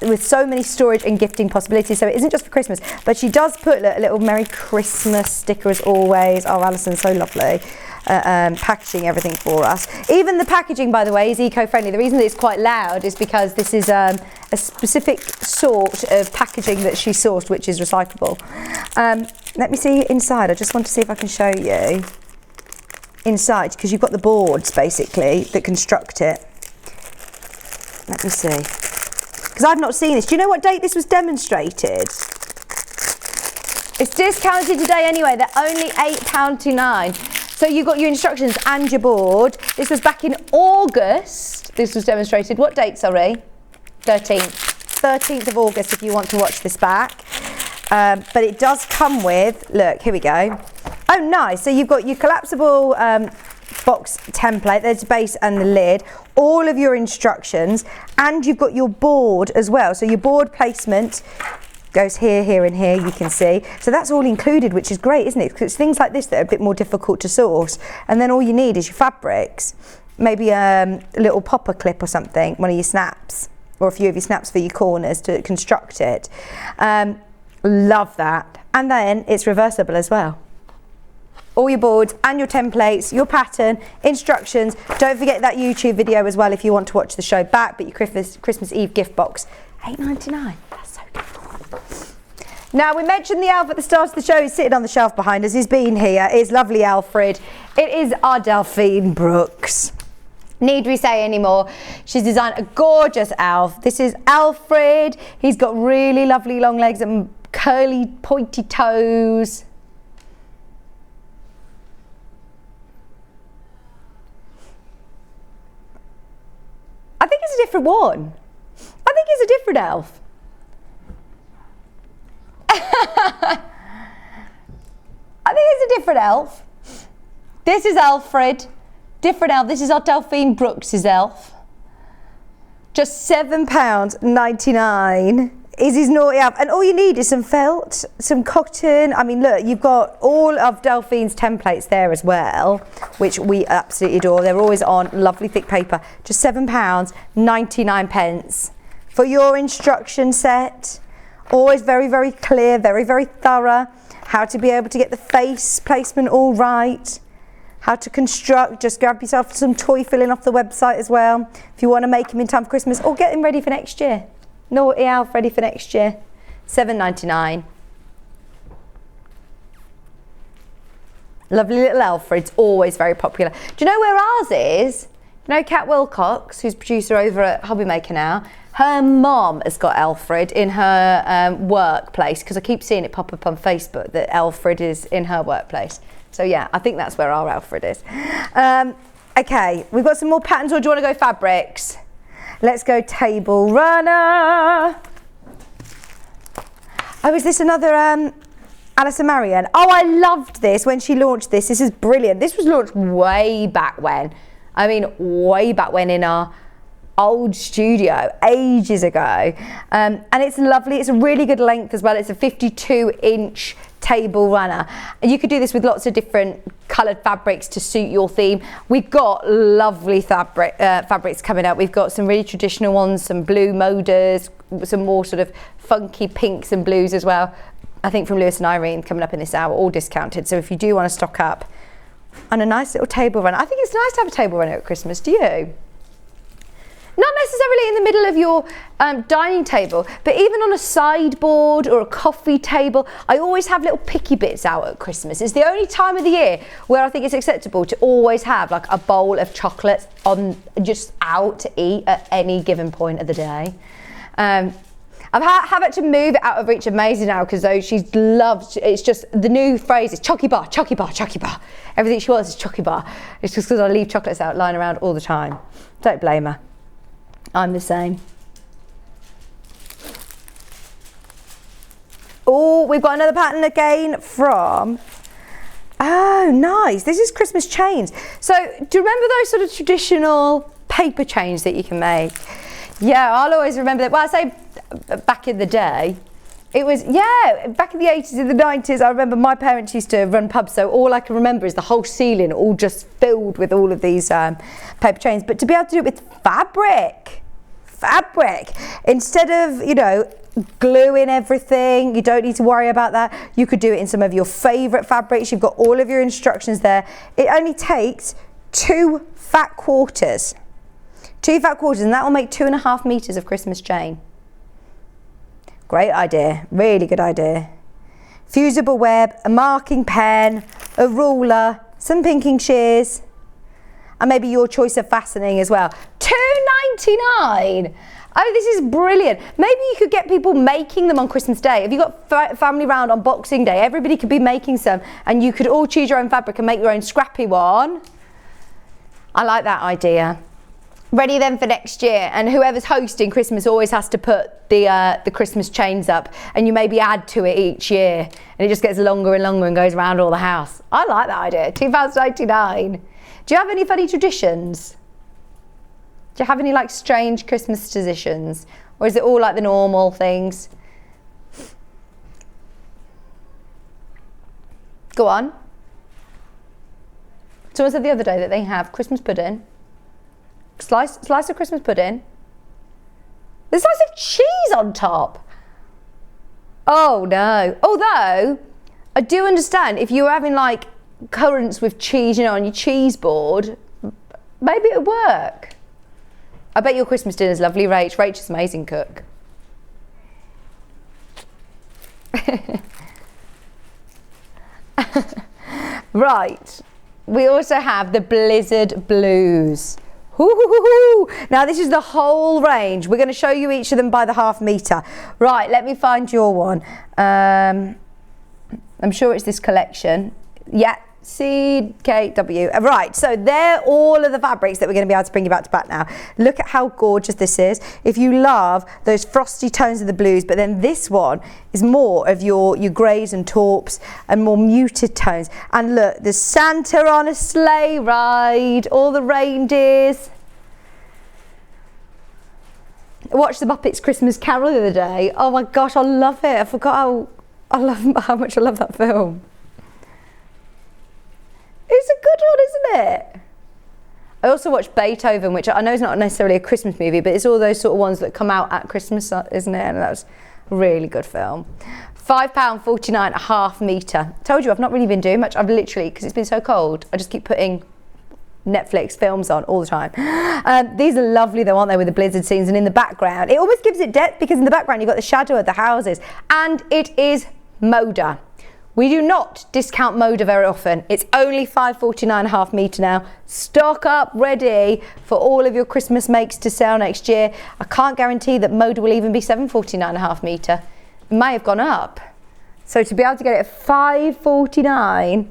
with so many storage and gifting possibilities. So it isn't just for Christmas, but she does put a little Merry Christmas sticker as always. Oh, Alison's so lovely. Packaging everything for us. Even the packaging, by the way, is eco-friendly. The reason that it's quite loud is because this is a specific sort of packaging that she sourced, which is recyclable. Let me see inside. I just want to see if I can show you inside, because you've got the boards basically that construct it. Let me see, because I've not seen this. Do you know what date this was demonstrated? It's discounted today anyway. They're only £8.29. So you've got your instructions and your board. This was back in August. This was demonstrated. What date, sorry? 13th of August if you want to watch this back. But it does come with, look, here we go. Oh, nice. So you've got your collapsible box template. There's the base and the lid. All of your instructions. And you've got your board as well. So your board placement goes here, here and here, you can see. So that's all included, which is great, isn't it? Because it's things like this that are a bit more difficult to source. And then all you need is your fabrics. Maybe a little popper clip or something, one of your snaps, or a few of your snaps for your corners to construct it. Love that. And then it's reversible as well. All your boards and your templates, your pattern, instructions. Don't forget that YouTube video as well if you want to watch the show back. But your Christmas Eve gift box, £8.99. That's so good. Now, we mentioned the elf at the start of the show. He's sitting on the shelf behind us. He's been here. It's lovely Alfred. It is our Delphine Brooks. Need we say any more? She's designed a gorgeous elf. This is Alfred. He's got really lovely long legs and curly pointy toes. I think it's a different one. I think it's a different elf. I think it's a different elf. This is Alfred. Different elf. This is our Delphine Brooks' elf. Just £7.99 is his naughty elf. And all you need is some felt, some cotton. I mean, look, you've got all of Delphine's templates there as well, which we absolutely adore. They're always on lovely thick paper. Just £7.99 for your instruction set. Always very, very clear, very, very thorough. How to be able to get the face placement all right. How to construct, just grab yourself some toy filling off the website as well. If you want to make him in time for Christmas or get him ready for next year. Naughty Elf ready for next year. £7.99. Lovely little Alfred's always very popular. Do you know where ours is? You know Kat Wilcox, who's producer over at Hobbymaker now? Her mom has got Alfred in her workplace, because I keep seeing it pop up on Facebook that Alfred is in her workplace. So yeah, I think that's where our Alfred is. Okay, we've got some more patterns, or do you want to go fabrics? Let's go table runner. Oh, is this another Alison Marion? Oh, I loved this when she launched this. This is brilliant. This was launched way back when. I mean, way back when in our old studio, ages ago. And it's lovely. It's a really good length as well. It's a 52-inch table runner. And you could do this with lots of different coloured fabrics to suit your theme. We've got lovely fabrics coming out. We've got some really traditional ones, some blue moders, some more sort of funky pinks and blues as well. I think from Lewis and Irene coming up in this hour, all discounted. So if you do want to stock up on a nice little table runner, I think it's nice to have a table runner at Christmas. Do you? Not necessarily in the middle of your dining table, but even on a sideboard or a coffee table. I always have little picky bits out at Christmas. It's the only time of the year where I think it's acceptable to always have like a bowl of chocolates on just out to eat at any given point of the day. I've had to move it out of reach of Maisie now, because though she's loved, it's just the new phrase is chocky bar, chocky bar, chocky bar. Everything she wants is chocky bar. It's just because I leave chocolates out lying around all the time. Don't blame her. I'm the same. Oh, we've got another pattern again from, oh nice, this is Christmas chains. So do you remember those sort of traditional paper chains that you can make? Yeah, I'll always remember that. Well, I say back in the day, it was, yeah, back in the 80s and the 90s, I remember my parents used to run pubs, so all I can remember is the whole ceiling all just filled with all of these paper chains. But to be able to do it with fabric, instead of, you know, gluing everything, you don't need to worry about that. You could do it in some of your favourite fabrics. You've got all of your instructions there. It only takes 2 fat quarters. 2 fat quarters, and that will make 2.5 meters of Christmas chain. Great idea, really good idea. Fusible web, a marking pen, a ruler, some pinking shears, and maybe your choice of fastening as well. £2.99. Oh, this is brilliant. Maybe you could get people making them on Christmas Day. If you've got family round on Boxing Day, everybody could be making some, and you could all choose your own fabric and make your own scrappy one. I like that idea. Ready then for next year, and whoever's hosting Christmas always has to put the Christmas chains up, and you maybe add to it each year, and it just gets longer and longer and goes around all the house. I like that idea. £2.99. Do you have any funny traditions? Do you have any like strange Christmas traditions, or is it all like the normal things? Go on. Someone said the other day that they have Christmas pudding. Slice of Christmas pudding. There's a slice of cheese on top. Oh no. Although, I do understand if you're having like currants with cheese, you know, on your cheese board, maybe it would work. I bet your Christmas dinner's lovely, Rach. Rach is an amazing cook. Right. We also have the Blizzard Blues. Hoo-hoo-hoo-hoo. Now this is the whole range. We're going to show you each of them by the half metre. Right, let me find your one. I'm sure it's this collection. Yeah, CKW. Right, so they're all of the fabrics that we're going to be able to bring you back to back now. Look at how gorgeous this is. If you love those frosty tones of the blues, but then this one is more of your greys and taupes and more muted tones. And look, there's Santa on a sleigh ride, all the reindeers. I watched the Muppets Christmas Carol the other day. Oh my gosh, I love it. I forgot how much I love that film. It's a good one, isn't it? I also watched Beethoven, which I know is not necessarily a Christmas movie, but it's all those sort of ones that come out at Christmas, isn't it? And that was a really good film. £5.49 a half metre. Told you, I've not really been doing much. I've literally, because it's been so cold, I just keep putting Netflix films on all the time. These are lovely though, aren't they, with the blizzard scenes, and in the background it almost gives it depth, because in the background you've got the shadow of the houses, and it is Moda. We do not discount Moda very often. It's only £5.49 a half metre now. Stock up ready for all of your Christmas makes to sell next year. I can't guarantee that Moda will even be £7.49 a half metre. It may have gone up. So to be able to get it at £5.49.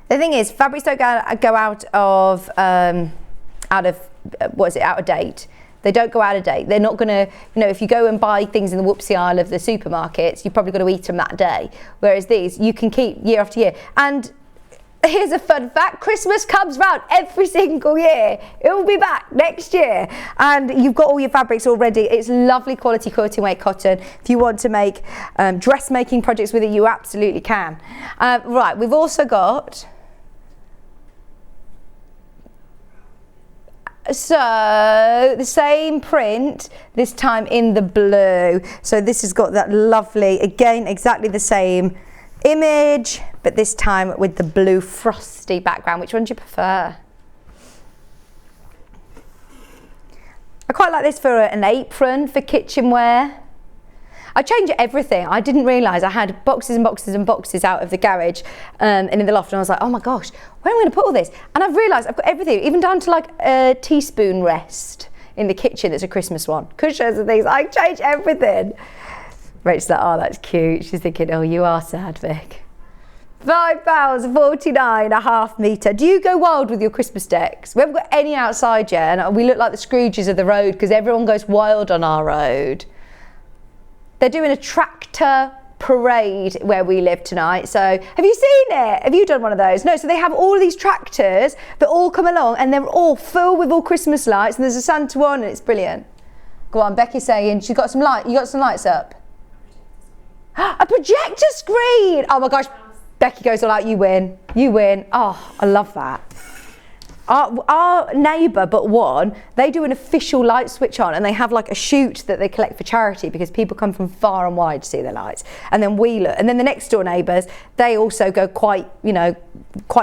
The thing is, fabrics don't go out of date. They don't go out of date. They're not going to, if you go and buy things in the whoopsie aisle of the supermarkets, you've probably got to eat them that day. Whereas these, you can keep year after year. And here's a fun fact, Christmas comes round every single year. It will be back next year. And you've got all your fabrics already. It's lovely quality quilting weight cotton. If you want to make dressmaking projects with it, you absolutely can. Right, we've also got... So the same print, this time in the blue. So this has got that lovely, again, exactly the same image, but this time with the blue frosty background. Which one do you prefer? I quite like this for an apron, for kitchenware. I change everything. I didn't realise I had boxes and boxes and boxes out of the garage and in the loft, and I was like, oh my gosh, where am I going to put all this? And I've realised I've got everything, even down to like a teaspoon rest in the kitchen that's a Christmas one. Cushions and things. I change everything. Rachel's like, oh, that's cute. She's thinking, oh, you are sad, Vic. £5.49 a half metre. Do you go wild with your Christmas decks? We haven't got any outside yet, and we look like the Scrooges of the road because everyone goes wild on our road. They're doing a tractor parade where we live tonight. So have you seen it? Have you done one of those? No, so they have all of these tractors that all come along, and they're all filled with all Christmas lights, and there's a Santa one, and it's brilliant. Go on, Becky's saying she's got some light. You got some lights up? A projector screen! Oh my gosh, Becky goes all out, you win. You win. Oh, I love that. Our neighbour, but one, they do an official light switch on, and they have like a shoot that they collect for charity because people come from far and wide to see their lights. And then we look, and then the next door neighbours, they also go quite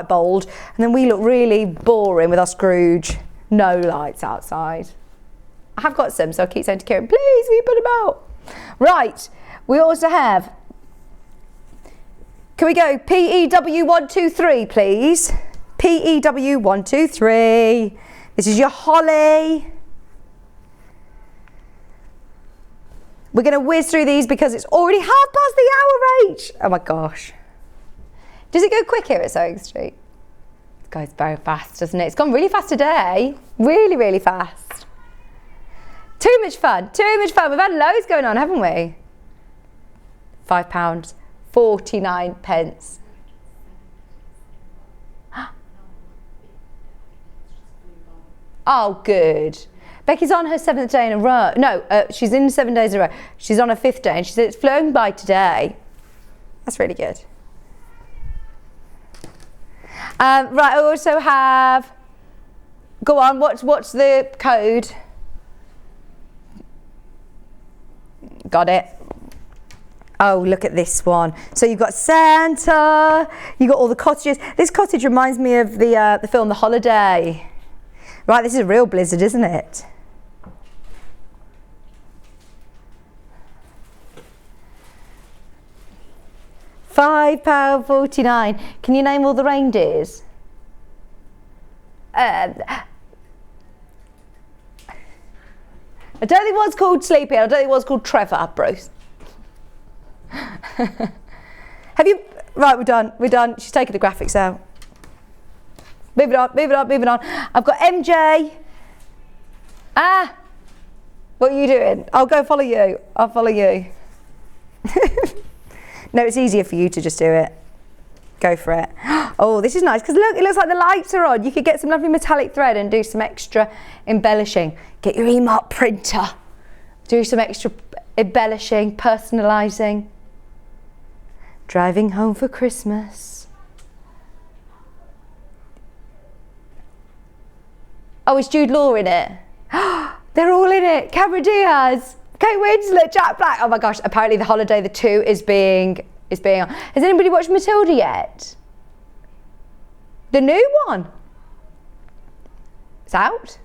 bold. And then we look really boring with our Scrooge, no lights outside. I have got some, so I keep saying to Kieran, please, we put them out. Right, we also have, can we go PEW 123, please? PEW 123. This is your holly. We're going to whiz through these because it's already 1:30 H. Oh my gosh. Does it go quick here at Sewing Street? It goes very fast, doesn't it? It's gone really fast today. Really, really fast. Too much fun. Too much fun. We've had loads going on, haven't we? £5.49. Oh, good. Becky's on her 7th day in a row. No, she's in 7 days in a row. She's on her 5th day, and she said it's flown by today. That's really good. Right, I also have... Go on, what's the code? Got it. Oh, look at this one. So you've got Santa, you've got all the cottages. This cottage reminds me of the film The Holiday. Right, this is a real blizzard, isn't it? £5.49. Can you name all the reindeers? I don't think one's called Sleepy. I don't think one's called Trevor, Bruce. Have you... Right, we're done. We're done. She's taken the graphics out. Moving on, moving on, moving on. I've got MJ. What are you doing? I'll go follow you. I'll follow you. No, it's easier for you to just do it. Go for it. Oh, this is nice because look, it looks like the lights are on. You could get some lovely metallic thread and do some extra embellishing. Get your e-mark printer. Do some extra embellishing, personalising. Driving home for Christmas. Oh, is Jude Law in it? They're all in it. Cameron Diaz, Kate Winslet, Jack Black. Oh my gosh, apparently The Holiday, the 2 is being on. Has anybody watched Matilda yet? The new one. It's out.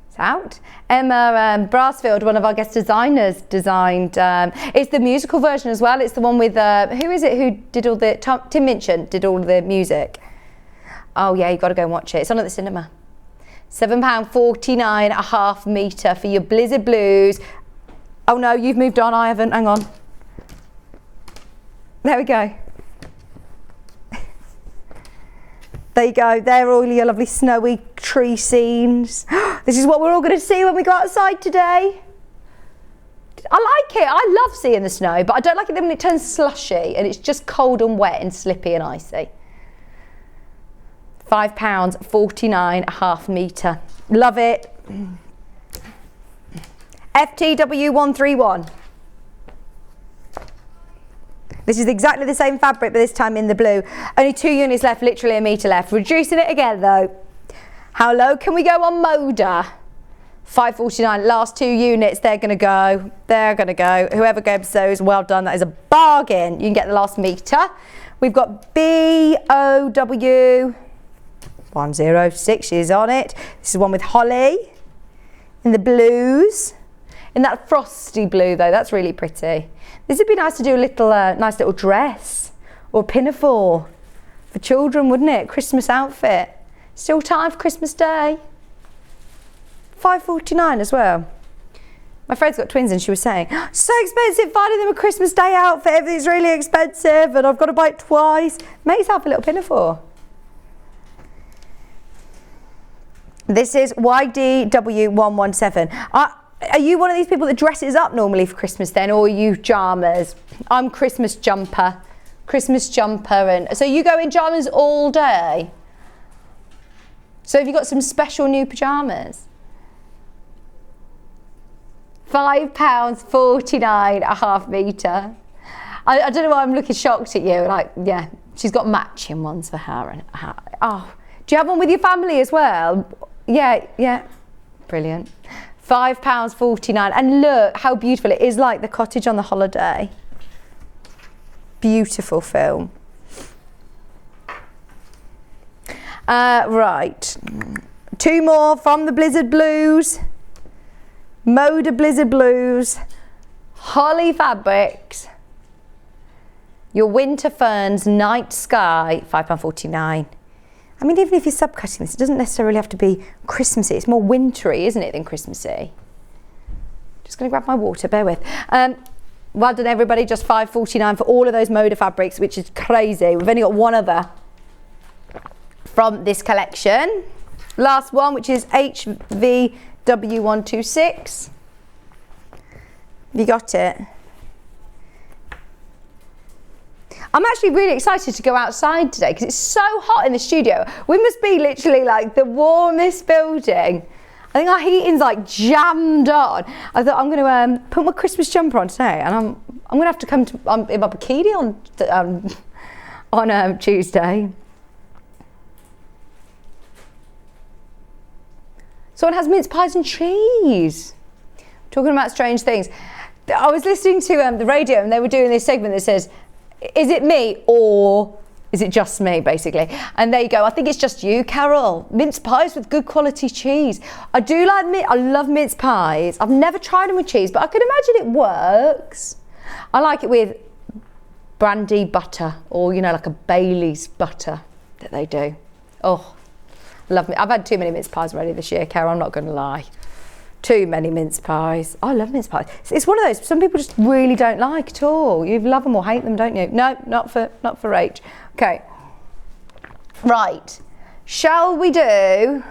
It's out. Emma Brassfield, one of our guest designers, designed. It's the musical version as well. It's the one with who is it who did all the Tim Minchin did all the music. Oh yeah, you've got to go and watch it. It's on at the cinema. £7.49 a half metre for your Blizzard Blues. Oh no, you've moved on. I haven't. Hang on. There we go. There you go. There are all your lovely snowy tree scenes. This is what we're all going to see when we go outside today. I like it. I love seeing the snow, but I don't like it when it turns slushy and it's just cold and wet and slippy and icy. £5.49 a half metre. Love it. FTW131. This is exactly the same fabric, but this time in the blue. Only 2 units left, literally a metre left. Reducing it again though. How low can we go on Moda? £5.49, last 2 units, they're gonna go. They're gonna go. Whoever grabs those, well done, that is a bargain. You can get the last metre. We've got BOW 106 is on it. This is one with holly in the blues. In that frosty blue though, that's really pretty. This would be nice to do a little, nice little dress or pinafore for children, wouldn't it? Christmas outfit. Still time for Christmas Day. £5.49 as well. My friend's got twins and she was saying, so expensive finding them a Christmas Day outfit, everything's really expensive and I've got to buy it twice. Make yourself a little pinafore. This is YDW117. Are you one of these people that dresses up normally for Christmas then, or are you pyjamas? I'm Christmas jumper. And so you go in pyjamas all day? So have you got some special new pyjamas? £5.49 a half metre. I don't know why I'm looking shocked at you. Like, yeah, she's got matching ones for her and her. Oh, do you have one with your family as well? Yeah, brilliant. £5.49, and look how beautiful it is, like the cottage on the holiday. Beautiful film. Right, 2 more from the Blizzard Blues. Moda Blizzard Blues, Holly Fabrics, your Winter Ferns Night Sky, £5.49. I mean, even if you're subcutting this, it doesn't necessarily have to be Christmassy. It's more wintry, isn't it, than Christmassy? Just going to grab my water, bear with. Well done, everybody. Just £5.49 for all of those Moda fabrics, which is crazy. We've only got one other from this collection. Last one, which is HVW126. Have you got it? I'm actually really excited to go outside today because it's so hot in the studio. We must be literally like the warmest building. I think our heating's like jammed on. I thought I'm going to put my Christmas jumper on today, and I'm going to have to come to in my bikini on Tuesday. Someone has mince pies and cheese. Talking about strange things. I was listening to the radio and they were doing this segment that says, is it me or is it just me, basically? And there you go. I think it's just you, Carol. Mince pies with good quality cheese. I love mince pies. I've never tried them with cheese, but I can imagine it works. I like it with brandy butter or, you know, like a Bailey's butter that they do. Oh, love me. I've had too many mince pies already this year, Carol, I'm not going to lie. Too many mince pies. I love mince pies. It's one of those some people just really don't like at all. You love them or hate them, don't you? No, not for Rach. Okay. Right. Shall we do?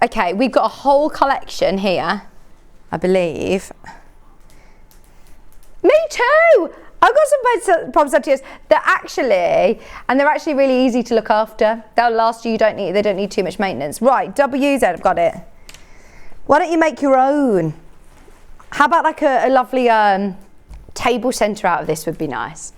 Okay, we've got a whole collection here, I believe. Me too! I've got some Pom Santiers. They're actually really easy to look after. They'll last you. They don't need too much maintenance. Right, WZ, I've got it. Why don't you make your own? How about like a lovely table centre out of this would be nice.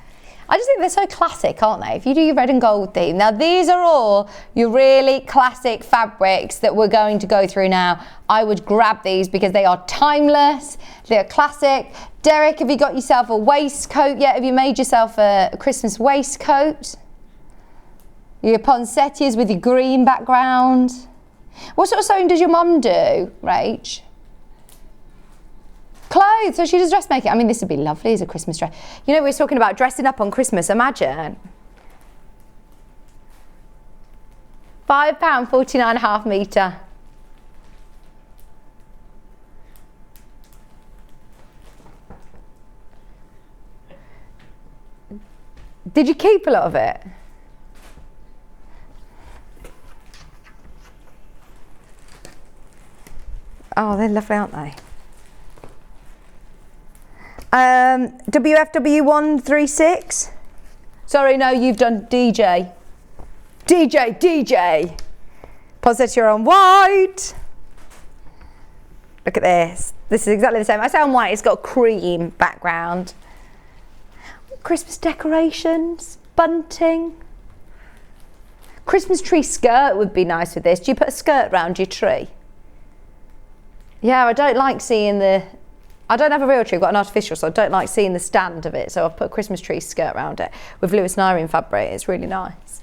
I just think they're so classic, aren't they? If you do your red and gold theme. Now, these are all your really classic fabrics that we're going to go through now. I would grab these because they are timeless. They're classic. Derek, have you got yourself a waistcoat yet? Have you made yourself a Christmas waistcoat? Your poinsettias with your green background. What sort of sewing does your mum do, Rach? Clothes, so she does dressmaking. I mean, this would be lovely as a Christmas dress. You know, we were talking about dressing up on Christmas. Imagine. £5, 49.5 metre. Did you keep a lot of it? Oh, they're lovely, aren't they? WFW136. Sorry, no, you've done DJ. DJ. Poinsettia on white. Look at this. This is exactly the same. I say on white, it's got a cream background. Christmas decorations, bunting. Christmas tree skirt would be nice with this. Do you put a skirt round your tree? Yeah, I don't like seeing I don't have a real tree, I've got an artificial, so I don't like seeing the stand of it. So I've put a Christmas tree skirt around it with Lewis and Irene fabric. It's really nice.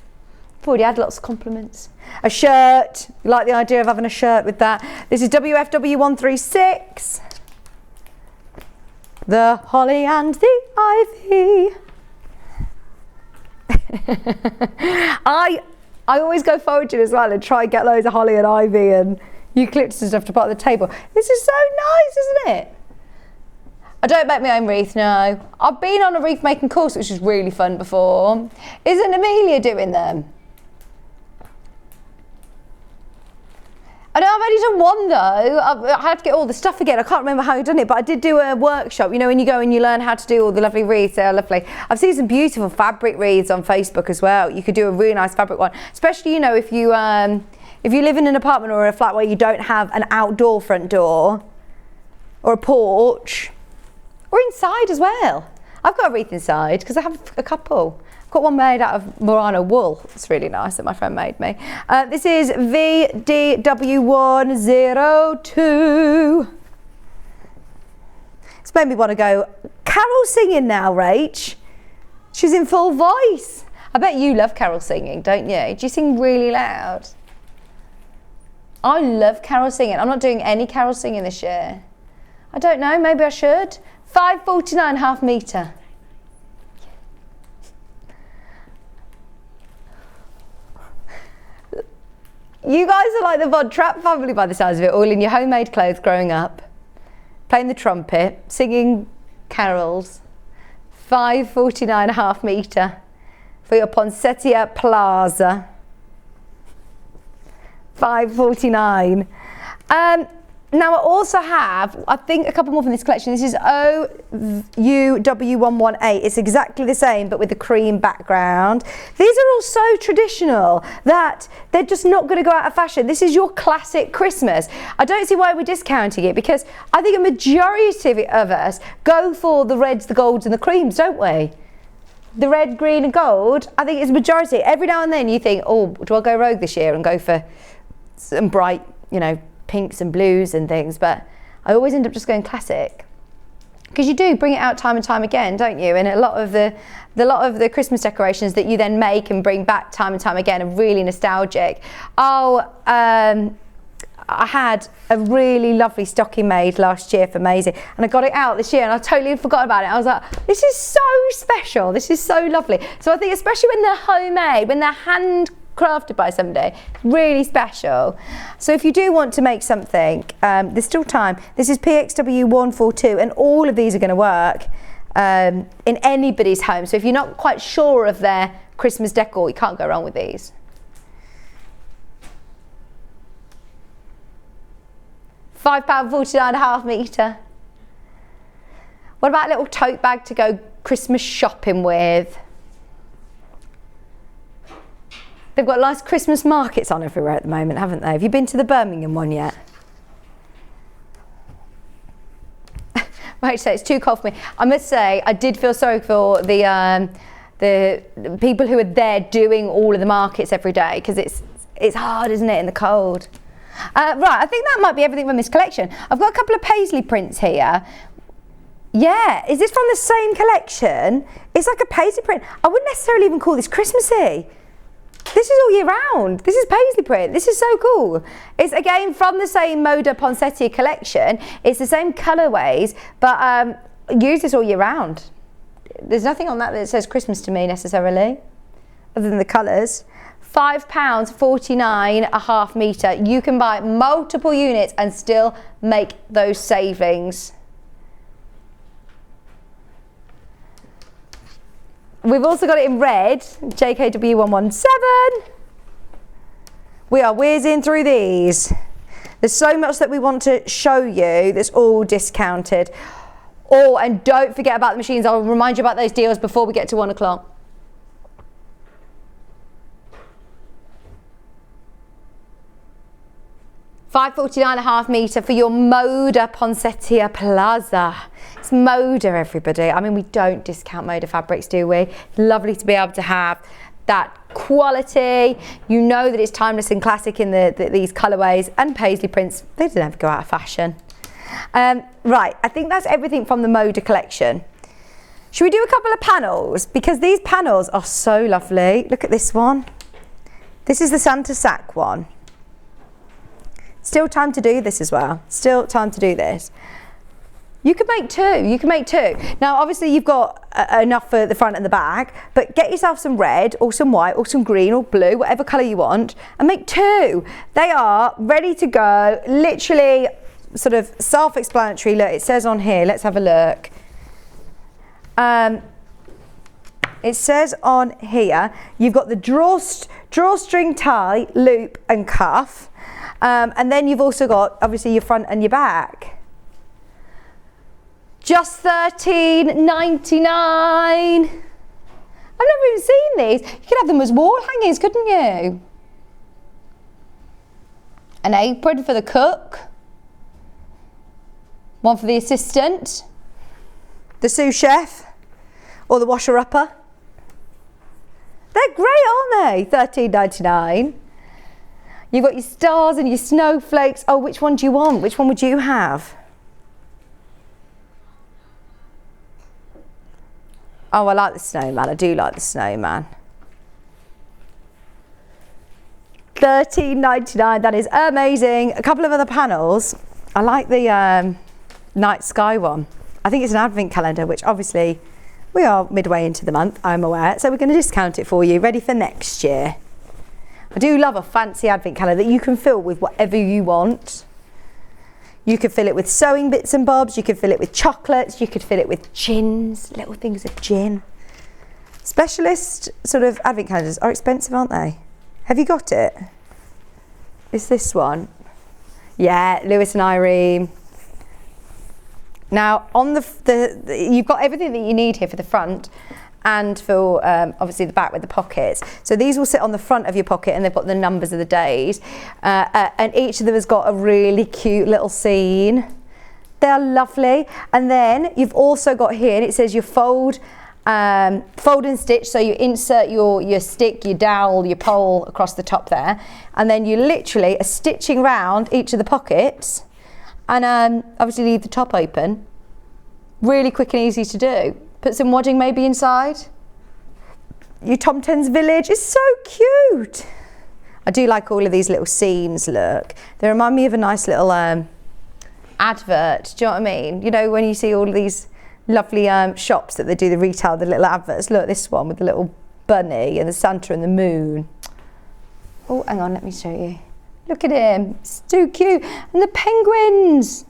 I've already had lots of compliments. A shirt, you like the idea of having a shirt with that. This is WFW136. The holly and the ivy. I always go forward to it as well and try and get loads of holly and ivy and eucalyptus and stuff to put on the table. This is so nice, isn't it? I don't make my own wreath, no. I've been on a wreath making course, which was really fun before. Isn't Amelia doing them? I know I've only done one though. I had to get all the stuff again. I can't remember how I've done it, but I did do a workshop. You know, when you go and you learn how to do all the lovely wreaths, they're lovely. I've seen some beautiful fabric wreaths on Facebook as well. You could do a really nice fabric one, especially, you know, if you live in an apartment or a flat where you don't have an outdoor front door or a porch. Or inside as well. I've got a wreath inside because I have a couple. I've got one made out of Murano wool. It's really nice that my friend made me. This is VDW102. It's made me want to go carol singing now, Rach. She's in full voice. I bet you love carol singing, don't you? Do you sing really loud? I love carol singing. I'm not doing any carol singing this year. I don't know, maybe I should. 5.49.5 metre. You guys are like the Von Trapp family by the sounds of it, all in your homemade clothes growing up, playing the trumpet, singing carols. 5.49.5 metre for your Poinsettia Plaza. 5.49. Now I also have, I think, a couple more from this collection. This is OUW118. It's exactly the same, but with the cream background. These are all so traditional that they're just not going to go out of fashion. This is your classic Christmas. I don't see why we're discounting it, because I think a majority of us go for the reds, the golds and the creams, don't we? The red, green and gold, I think it's a majority. Every now and then you think, oh, do I go rogue this year and go for some bright, you know, pinks and blues and things, but I always end up just going classic, because you do bring it out time and time again, don't you? And a lot of the Christmas decorations that you then make and bring back time and time again are really nostalgic. I had a really lovely stocking made last year for Maisie, and I got it out this year and I totally forgot about it. I was like, this is so special, this is so lovely. So I think especially when they're homemade, when they're hand crafted by somebody. Really special. So if you do want to make something, there's still time. This is PXW142, and all of these are going to work in anybody's home. So if you're not quite sure of their Christmas decor, you can't go wrong with these. £5.49.5 metre. What about a little tote bag to go Christmas shopping with? They've got nice Christmas markets on everywhere at the moment, haven't they? Have you been to the Birmingham one yet? Right, so it's too cold for me. I must say, I did feel sorry for the people who are there doing all of the markets every day, because it's hard, isn't it, in the cold? Right, I think that might be everything from this collection. I've got a couple of paisley prints here. Yeah, is this from the same collection? It's like a paisley print. I wouldn't necessarily even call this Christmassy. This is all year round. This is paisley print. This is so cool. It's again from the same Moda Ponseti collection. It's the same colourways, but use this all year round. There's nothing on that says Christmas to me necessarily, other than the colours. £5.49.5 metre. You can buy multiple units and still make those savings. We've also got it in red, JKW117. We are whizzing through these. There's so much that we want to show you that's all discounted. Oh, and don't forget about the machines. I'll remind you about those deals before we get to 1 o'clock. £5.49.5 metre for your Moda Ponseti Plaza. It's Moda, everybody. I mean, we don't discount Moda fabrics, do we? It's lovely to be able to have that quality. You know that it's timeless and classic in these colourways, and paisley prints. They don't ever go out of fashion. Right, I think that's everything from the Moda collection. Should we do a couple of panels? Because these panels are so lovely. Look at this one. This is the Santa Sack one. Still time to do this as well. Still time to do this. You can make two. You can make two. Now, obviously, you've got enough for the front and the back, but get yourself some red or some white or some green or blue, whatever colour you want, and make two. They are ready to go. Literally, sort of self-explanatory. Look, it says on here. Let's have a look. It says on here, you've got the drawstring tie, loop, and cuff. And then you've also got, obviously, your front and your back. Just $13.99. I've never even seen these. You could have them as wall hangings, couldn't you? An apron for the cook. One for the assistant. The sous chef. Or the washer-upper. They're great, aren't they? $13.99. You've got your stars and your snowflakes. Oh, which one do you want? Which one would you have? Oh, I like the snowman. I do like the snowman. $13.99. That is amazing. A couple of other panels. I like the night sky one. I think it's an advent calendar, which obviously we are midway into the month, I'm aware. So we're going to discount it for you, ready for next year. I do love a fancy advent calendar that you can fill with whatever you want. You could fill it with sewing bits and bobs, you could fill it with chocolates, you could fill it with gins, little things of gin. Specialist sort of advent calendars are expensive, aren't they? Have you got it? Is this one? Yeah, Lewis and Irene. Now, on you've got everything that you need here for the front and for obviously the back with the pockets. So these will sit on the front of your pocket and they've got the numbers of the days. And each of them has got a really cute little scene. They're lovely. And then you've also got here, and it says you fold and stitch. So you insert your stick, your dowel, your pole across the top there. And then you literally are stitching round each of the pockets and obviously leave the top open. Really quick and easy to do. Put some wadding maybe inside. Your Tom Tens Village is so cute. I do like all of these little scenes, look. They remind me of a nice little advert, do you know what I mean? You know, when you see all of these lovely shops that they do the retail, the little adverts. Look, this one with the little bunny and the Santa and the moon. Oh, hang on, let me show you. Look at him, it's too cute. And the penguins,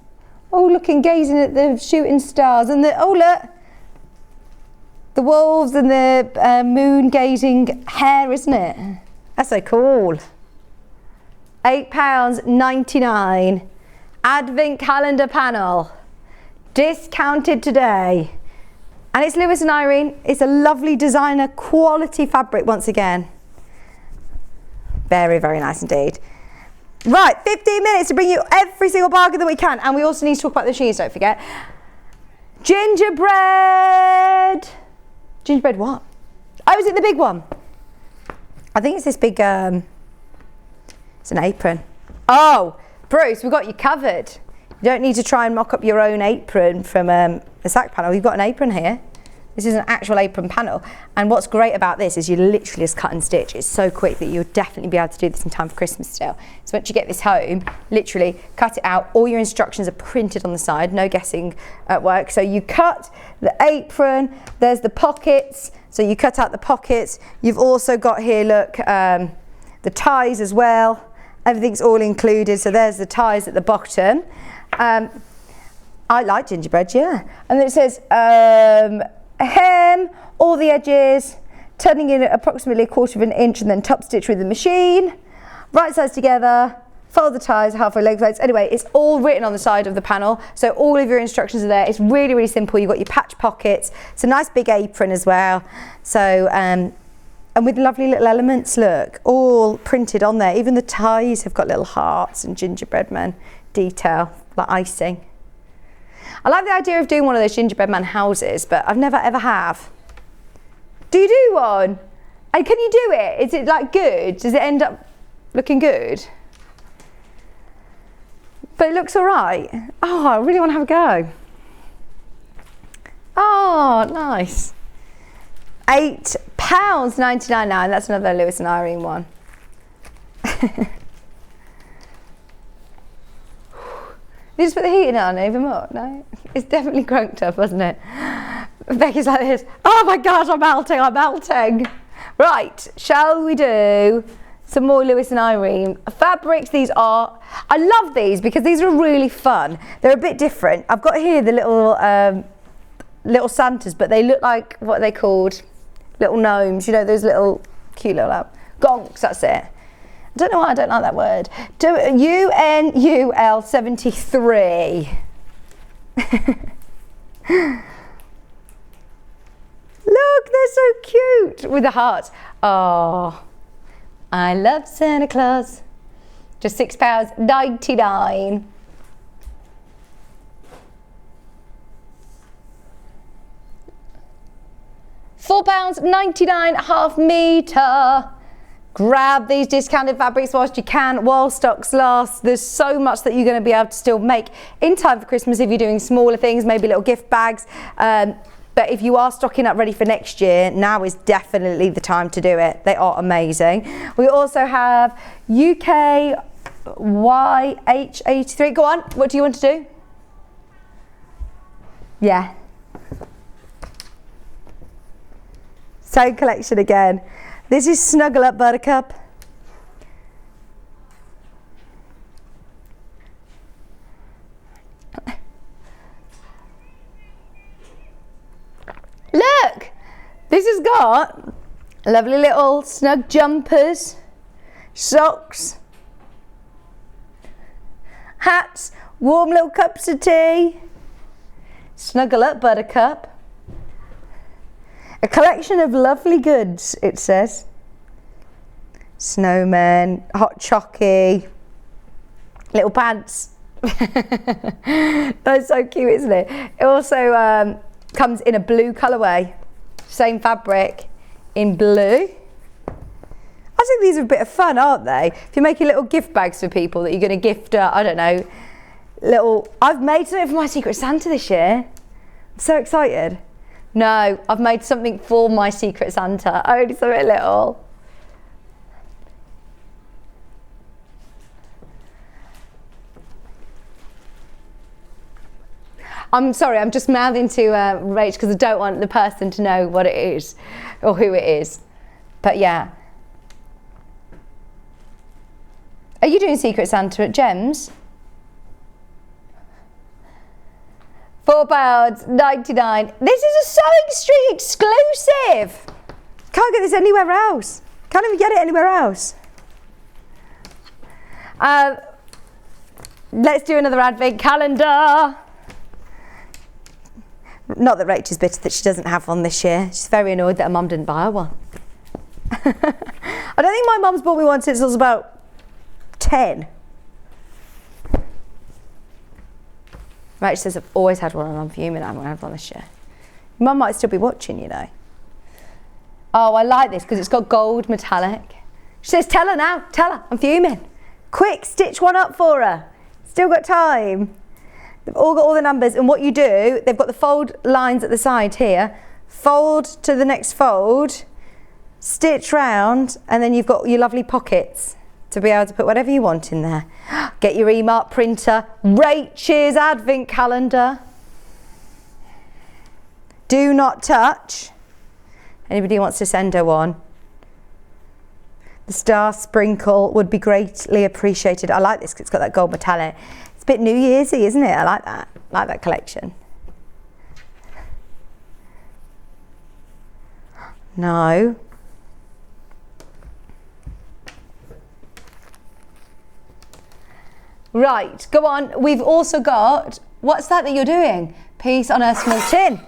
oh, looking, gazing at the shooting stars. And the, oh, look, the wolves and the moon gazing hare, isn't it? That's so cool. £8.99. Advent calendar panel. Discounted today. And it's Lewis and Irene. It's a lovely designer quality fabric once again. Very, very nice indeed. Right, 15 minutes to bring you every single bargain that we can. And we also need to talk about the machines, don't forget. Gingerbread. Gingerbread what? Oh, is it the big one? I think it's this big, it's an apron. Oh, Bruce, we've got you covered. You don't need to try and mock up your own apron from the sack panel. You've got an apron here. This is an actual apron panel. And what's great about this is you literally just cut and stitch. It's so quick that you'll definitely be able to do this in time for Christmas still. So once you get this home, literally cut it out. All your instructions are printed on the side, no guessing at work. So you cut the apron, there's the pockets. So you cut out the pockets. You've also got here, look, the ties as well. Everything's all included. So there's the ties at the bottom. I like gingerbread, yeah. And then it says, hem all the edges, turning in at approximately 1/4 inch and then top stitch with the machine, right sides together, fold the ties halfway lengthways. Anyway, it's all written on the side of the panel, so all of your instructions are there. It's really, really simple. You've got your patch pockets. It's a nice big apron as well. So, and with lovely little elements, look, all printed on there. Even the ties have got little hearts and gingerbread man detail, like icing. I like the idea of doing one of those gingerbread man houses, but I've never ever have. Do you do one? And can you do it? Is it like good? Does it end up looking good? But it looks all right. Oh, I really want to have a go. Oh, nice. £8.99 now, and that's another Lewis and Irene one. You just put the heating on even more? No? It's definitely crunked up, wasn't it? Becky's like this. Oh my gosh, I'm melting, I'm melting. Right, shall we do some more Lewis and Irene fabrics? These are, I love these because these are really fun. They're a bit different. I've got here the little Santas, but they look like, what are they called? Little gnomes, you know, those little cute little gonks, that's it. I don't know why I don't like that word. UNUL 73. Look, they're so cute with the hearts. Oh, I love Santa Claus. Just £6.99. £4.99 half metre. Grab these discounted fabrics whilst you can, while stocks last. There's so much that you're going to be able to still make in time for Christmas if you're doing smaller things, maybe little gift bags. But if you are stocking up ready for next year, now is definitely the time to do it. They are amazing. We also have UKYH83. Go on, what do you want to do? Yeah. Same collection again. This is Snuggle Up Buttercup. Look, this has got lovely little snug jumpers, socks, hats, warm little cups of tea. Snuggle Up Buttercup. A collection of lovely goods, it says. Snowmen, hot chockey, little pants. That's so cute, isn't it? It also comes in a blue colourway. Same fabric in blue. I think these are a bit of fun, aren't they? If you're making little gift bags for people that you're going to gift, I don't know, I've made something for my Secret Santa this year. I'm so excited. No, I've made something for my Secret Santa, only something little. I'm sorry, I'm just mouthing to Rach because I don't want the person to know what it is or who it is. But yeah. Are you doing Secret Santa at Gems? £4.99. This is a Sewing Street exclusive. Can't get this anywhere else. Can't even get it anywhere else. Let's do another advent calendar. Not that Rachel's bitter that she doesn't have one this year. She's very annoyed that her mum didn't buy her one. I don't think my mum's bought me one since I was about 10. Rachel says, I've always had one and I'm fuming. I'm going to have one this year. Mum might still be watching, you know. Oh, I like this because it's got gold metallic. She says, tell her now. Tell her. I'm fuming. Quick, stitch one up for her. Still got time. They've all got all the numbers. And what you do, they've got the fold lines at the side here. Fold to the next fold. Stitch round. And then you've got your lovely pockets to be able to put whatever you want in there. Get your e-mark printer. Rachel's advent calendar. Do not touch. Anybody who wants to send her one? The star sprinkle would be greatly appreciated. I like this because it's got that gold metallic. It's a bit New Year's-y, isn't it? I like that. I like that collection. No. Right, go on. We've also got, what's that you're doing? Peace on a small tin.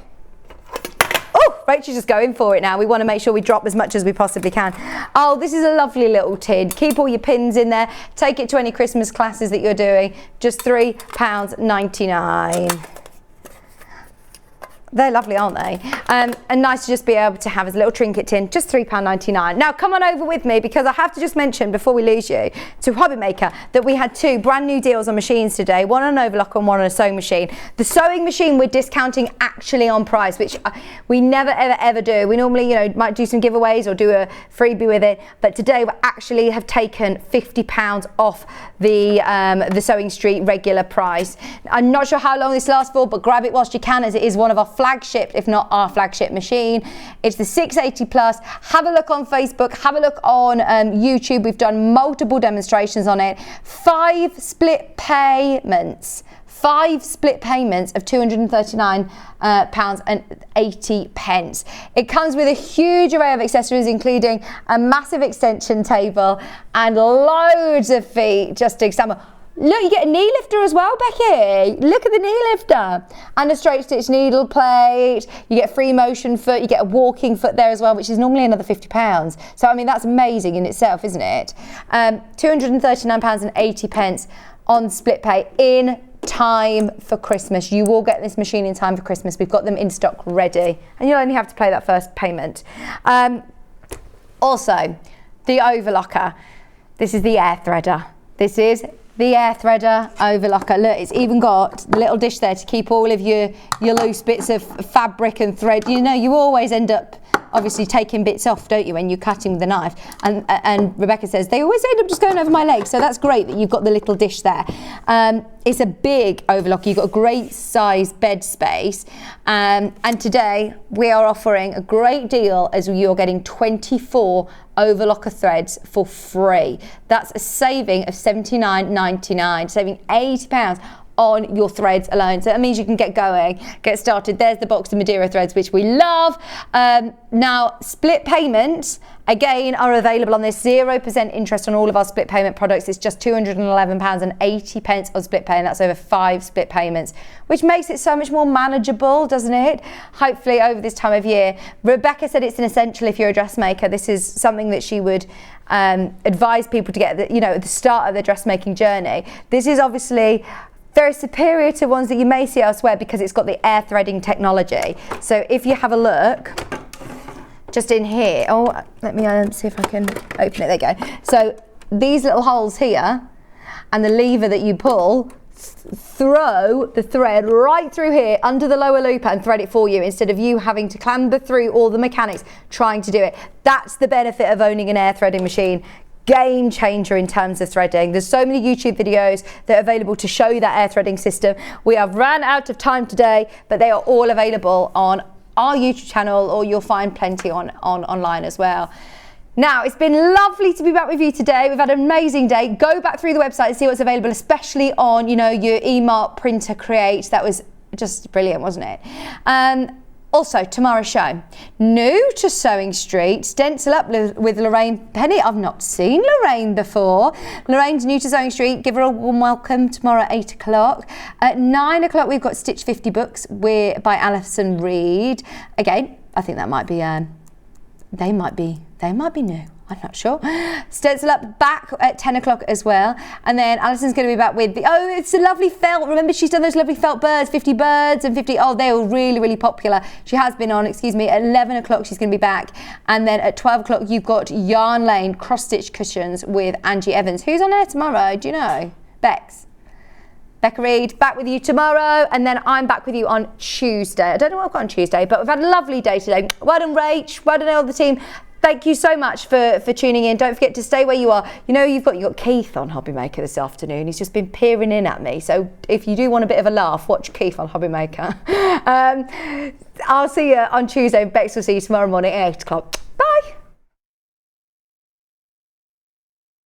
Oh, Rachel's just going for it now. We want to make sure we drop as much as we possibly can. Oh, this is a lovely little tin. Keep all your pins in there. Take it to any Christmas classes that you're doing. Just £3.99. They're lovely, aren't they? And nice to just be able to have as a little trinket tin, just £3.99. Now come on over with me because I have to just mention before we lose you to Hobby Maker that we had 2 brand new deals on machines today, one on an overlocker and one on a sewing machine. The sewing machine we're discounting actually on price, which we never ever do. We normally, you know, might do some giveaways or do a freebie with it, but today we actually have taken £50 off the Sewing Street regular price. I'm not sure how long this lasts for, but grab it whilst you can as it is one of our flagship, if not our flagship machine. It's the 680 Plus. Have a look on Facebook, have a look on YouTube. We've done multiple demonstrations on it. 5 split payments. 5 split payments of £239.80. It comes with a huge array of accessories, including a massive extension table and loads of feet just to examine. Look, you get a knee lifter as well, Becky. Look at the knee lifter. And a straight stitch needle plate. You get a free motion foot. You get a walking foot there as well, which is normally another £50. So, I mean, that's amazing in itself, isn't it? £239.80 on split pay in time for Christmas. You will get this machine in time for Christmas. We've got them in stock ready. And you'll only have to pay that first payment. Also, the overlocker. This is the air threader. This is the air threader overlocker. Look, it's even got the little dish there to keep all of your loose bits of fabric and thread. You know, you always end up obviously taking bits off, don't you, when you're cutting with a knife. And Rebecca says they always end up just going over my legs. So that's great that you've got the little dish there. It's a big overlocker. You've got a great size bed space. And today we are offering a great deal as you're getting 24 overlocker threads for free. That's a saving of $79.99, saving £80 on your threads alone. So that means you can get going, get started. There's the box of Madeira threads, which we love. Now, split payments, again, are available on this. 0% interest on all of our split payment products. It's just £211.80 on split pay, and that's over 5 split payments, which makes it so much more manageable, doesn't it? Hopefully over this time of year. Rebecca said it's an essential if you're a dressmaker. This is something that she would advise people to get, at the start of their dressmaking journey. This is obviously very superior to ones that you may see elsewhere because it's got the air threading technology. So if you have a look, just in here, let me see if I can open it, there you go. So these little holes here and the lever that you pull, throw the thread right through here under the lower looper and thread it for you instead of you having to clamber through all the mechanics trying to do it. That's the benefit of owning an air threading machine. Game changer in terms of threading. There's so many YouTube videos that are available to show you that air threading system. We have ran out of time today, but they are all available on our YouTube channel, or you'll find plenty online as well. Now, it's been lovely to be back with you today. We've had an amazing day. Go back through the website and see what's available, especially on, your eMark printer create. That was just brilliant, wasn't it? Also, tomorrow's show, new to Sewing Street, Stencil Up with Lorraine Penny. I've not seen Lorraine before. Lorraine's new to Sewing Street. Give her a warm welcome tomorrow at 8 o'clock. At 9 o'clock, we've got Stitch 50 Books by Alison Reed. Again, I think that might be, they might be new. I'm not sure. Stencil Up back at 10 o'clock as well. And then Alison's going to be back with it's a lovely felt. Remember, she's done those lovely felt birds, 50 birds and 50. Oh, they were really, really popular. She has been on, at 11 o'clock she's going to be back. And then at 12 o'clock you've got Yarn Lane cross stitch cushions with Angie Evans. Who's on there tomorrow? Do you know? Becca Reed, back with you tomorrow, and then I'm back with you on Tuesday. I don't know what I've got on Tuesday, but we've had a lovely day today. Well done, Rach. Well done, all the team. Thank you so much for tuning in. Don't forget to stay where you are. You've got Keith on Hobbymaker this afternoon. He's just been peering in at me. So if you do want a bit of a laugh, watch Keith on Hobbymaker. I'll see you on Tuesday. Bex will see you tomorrow morning at 8 o'clock.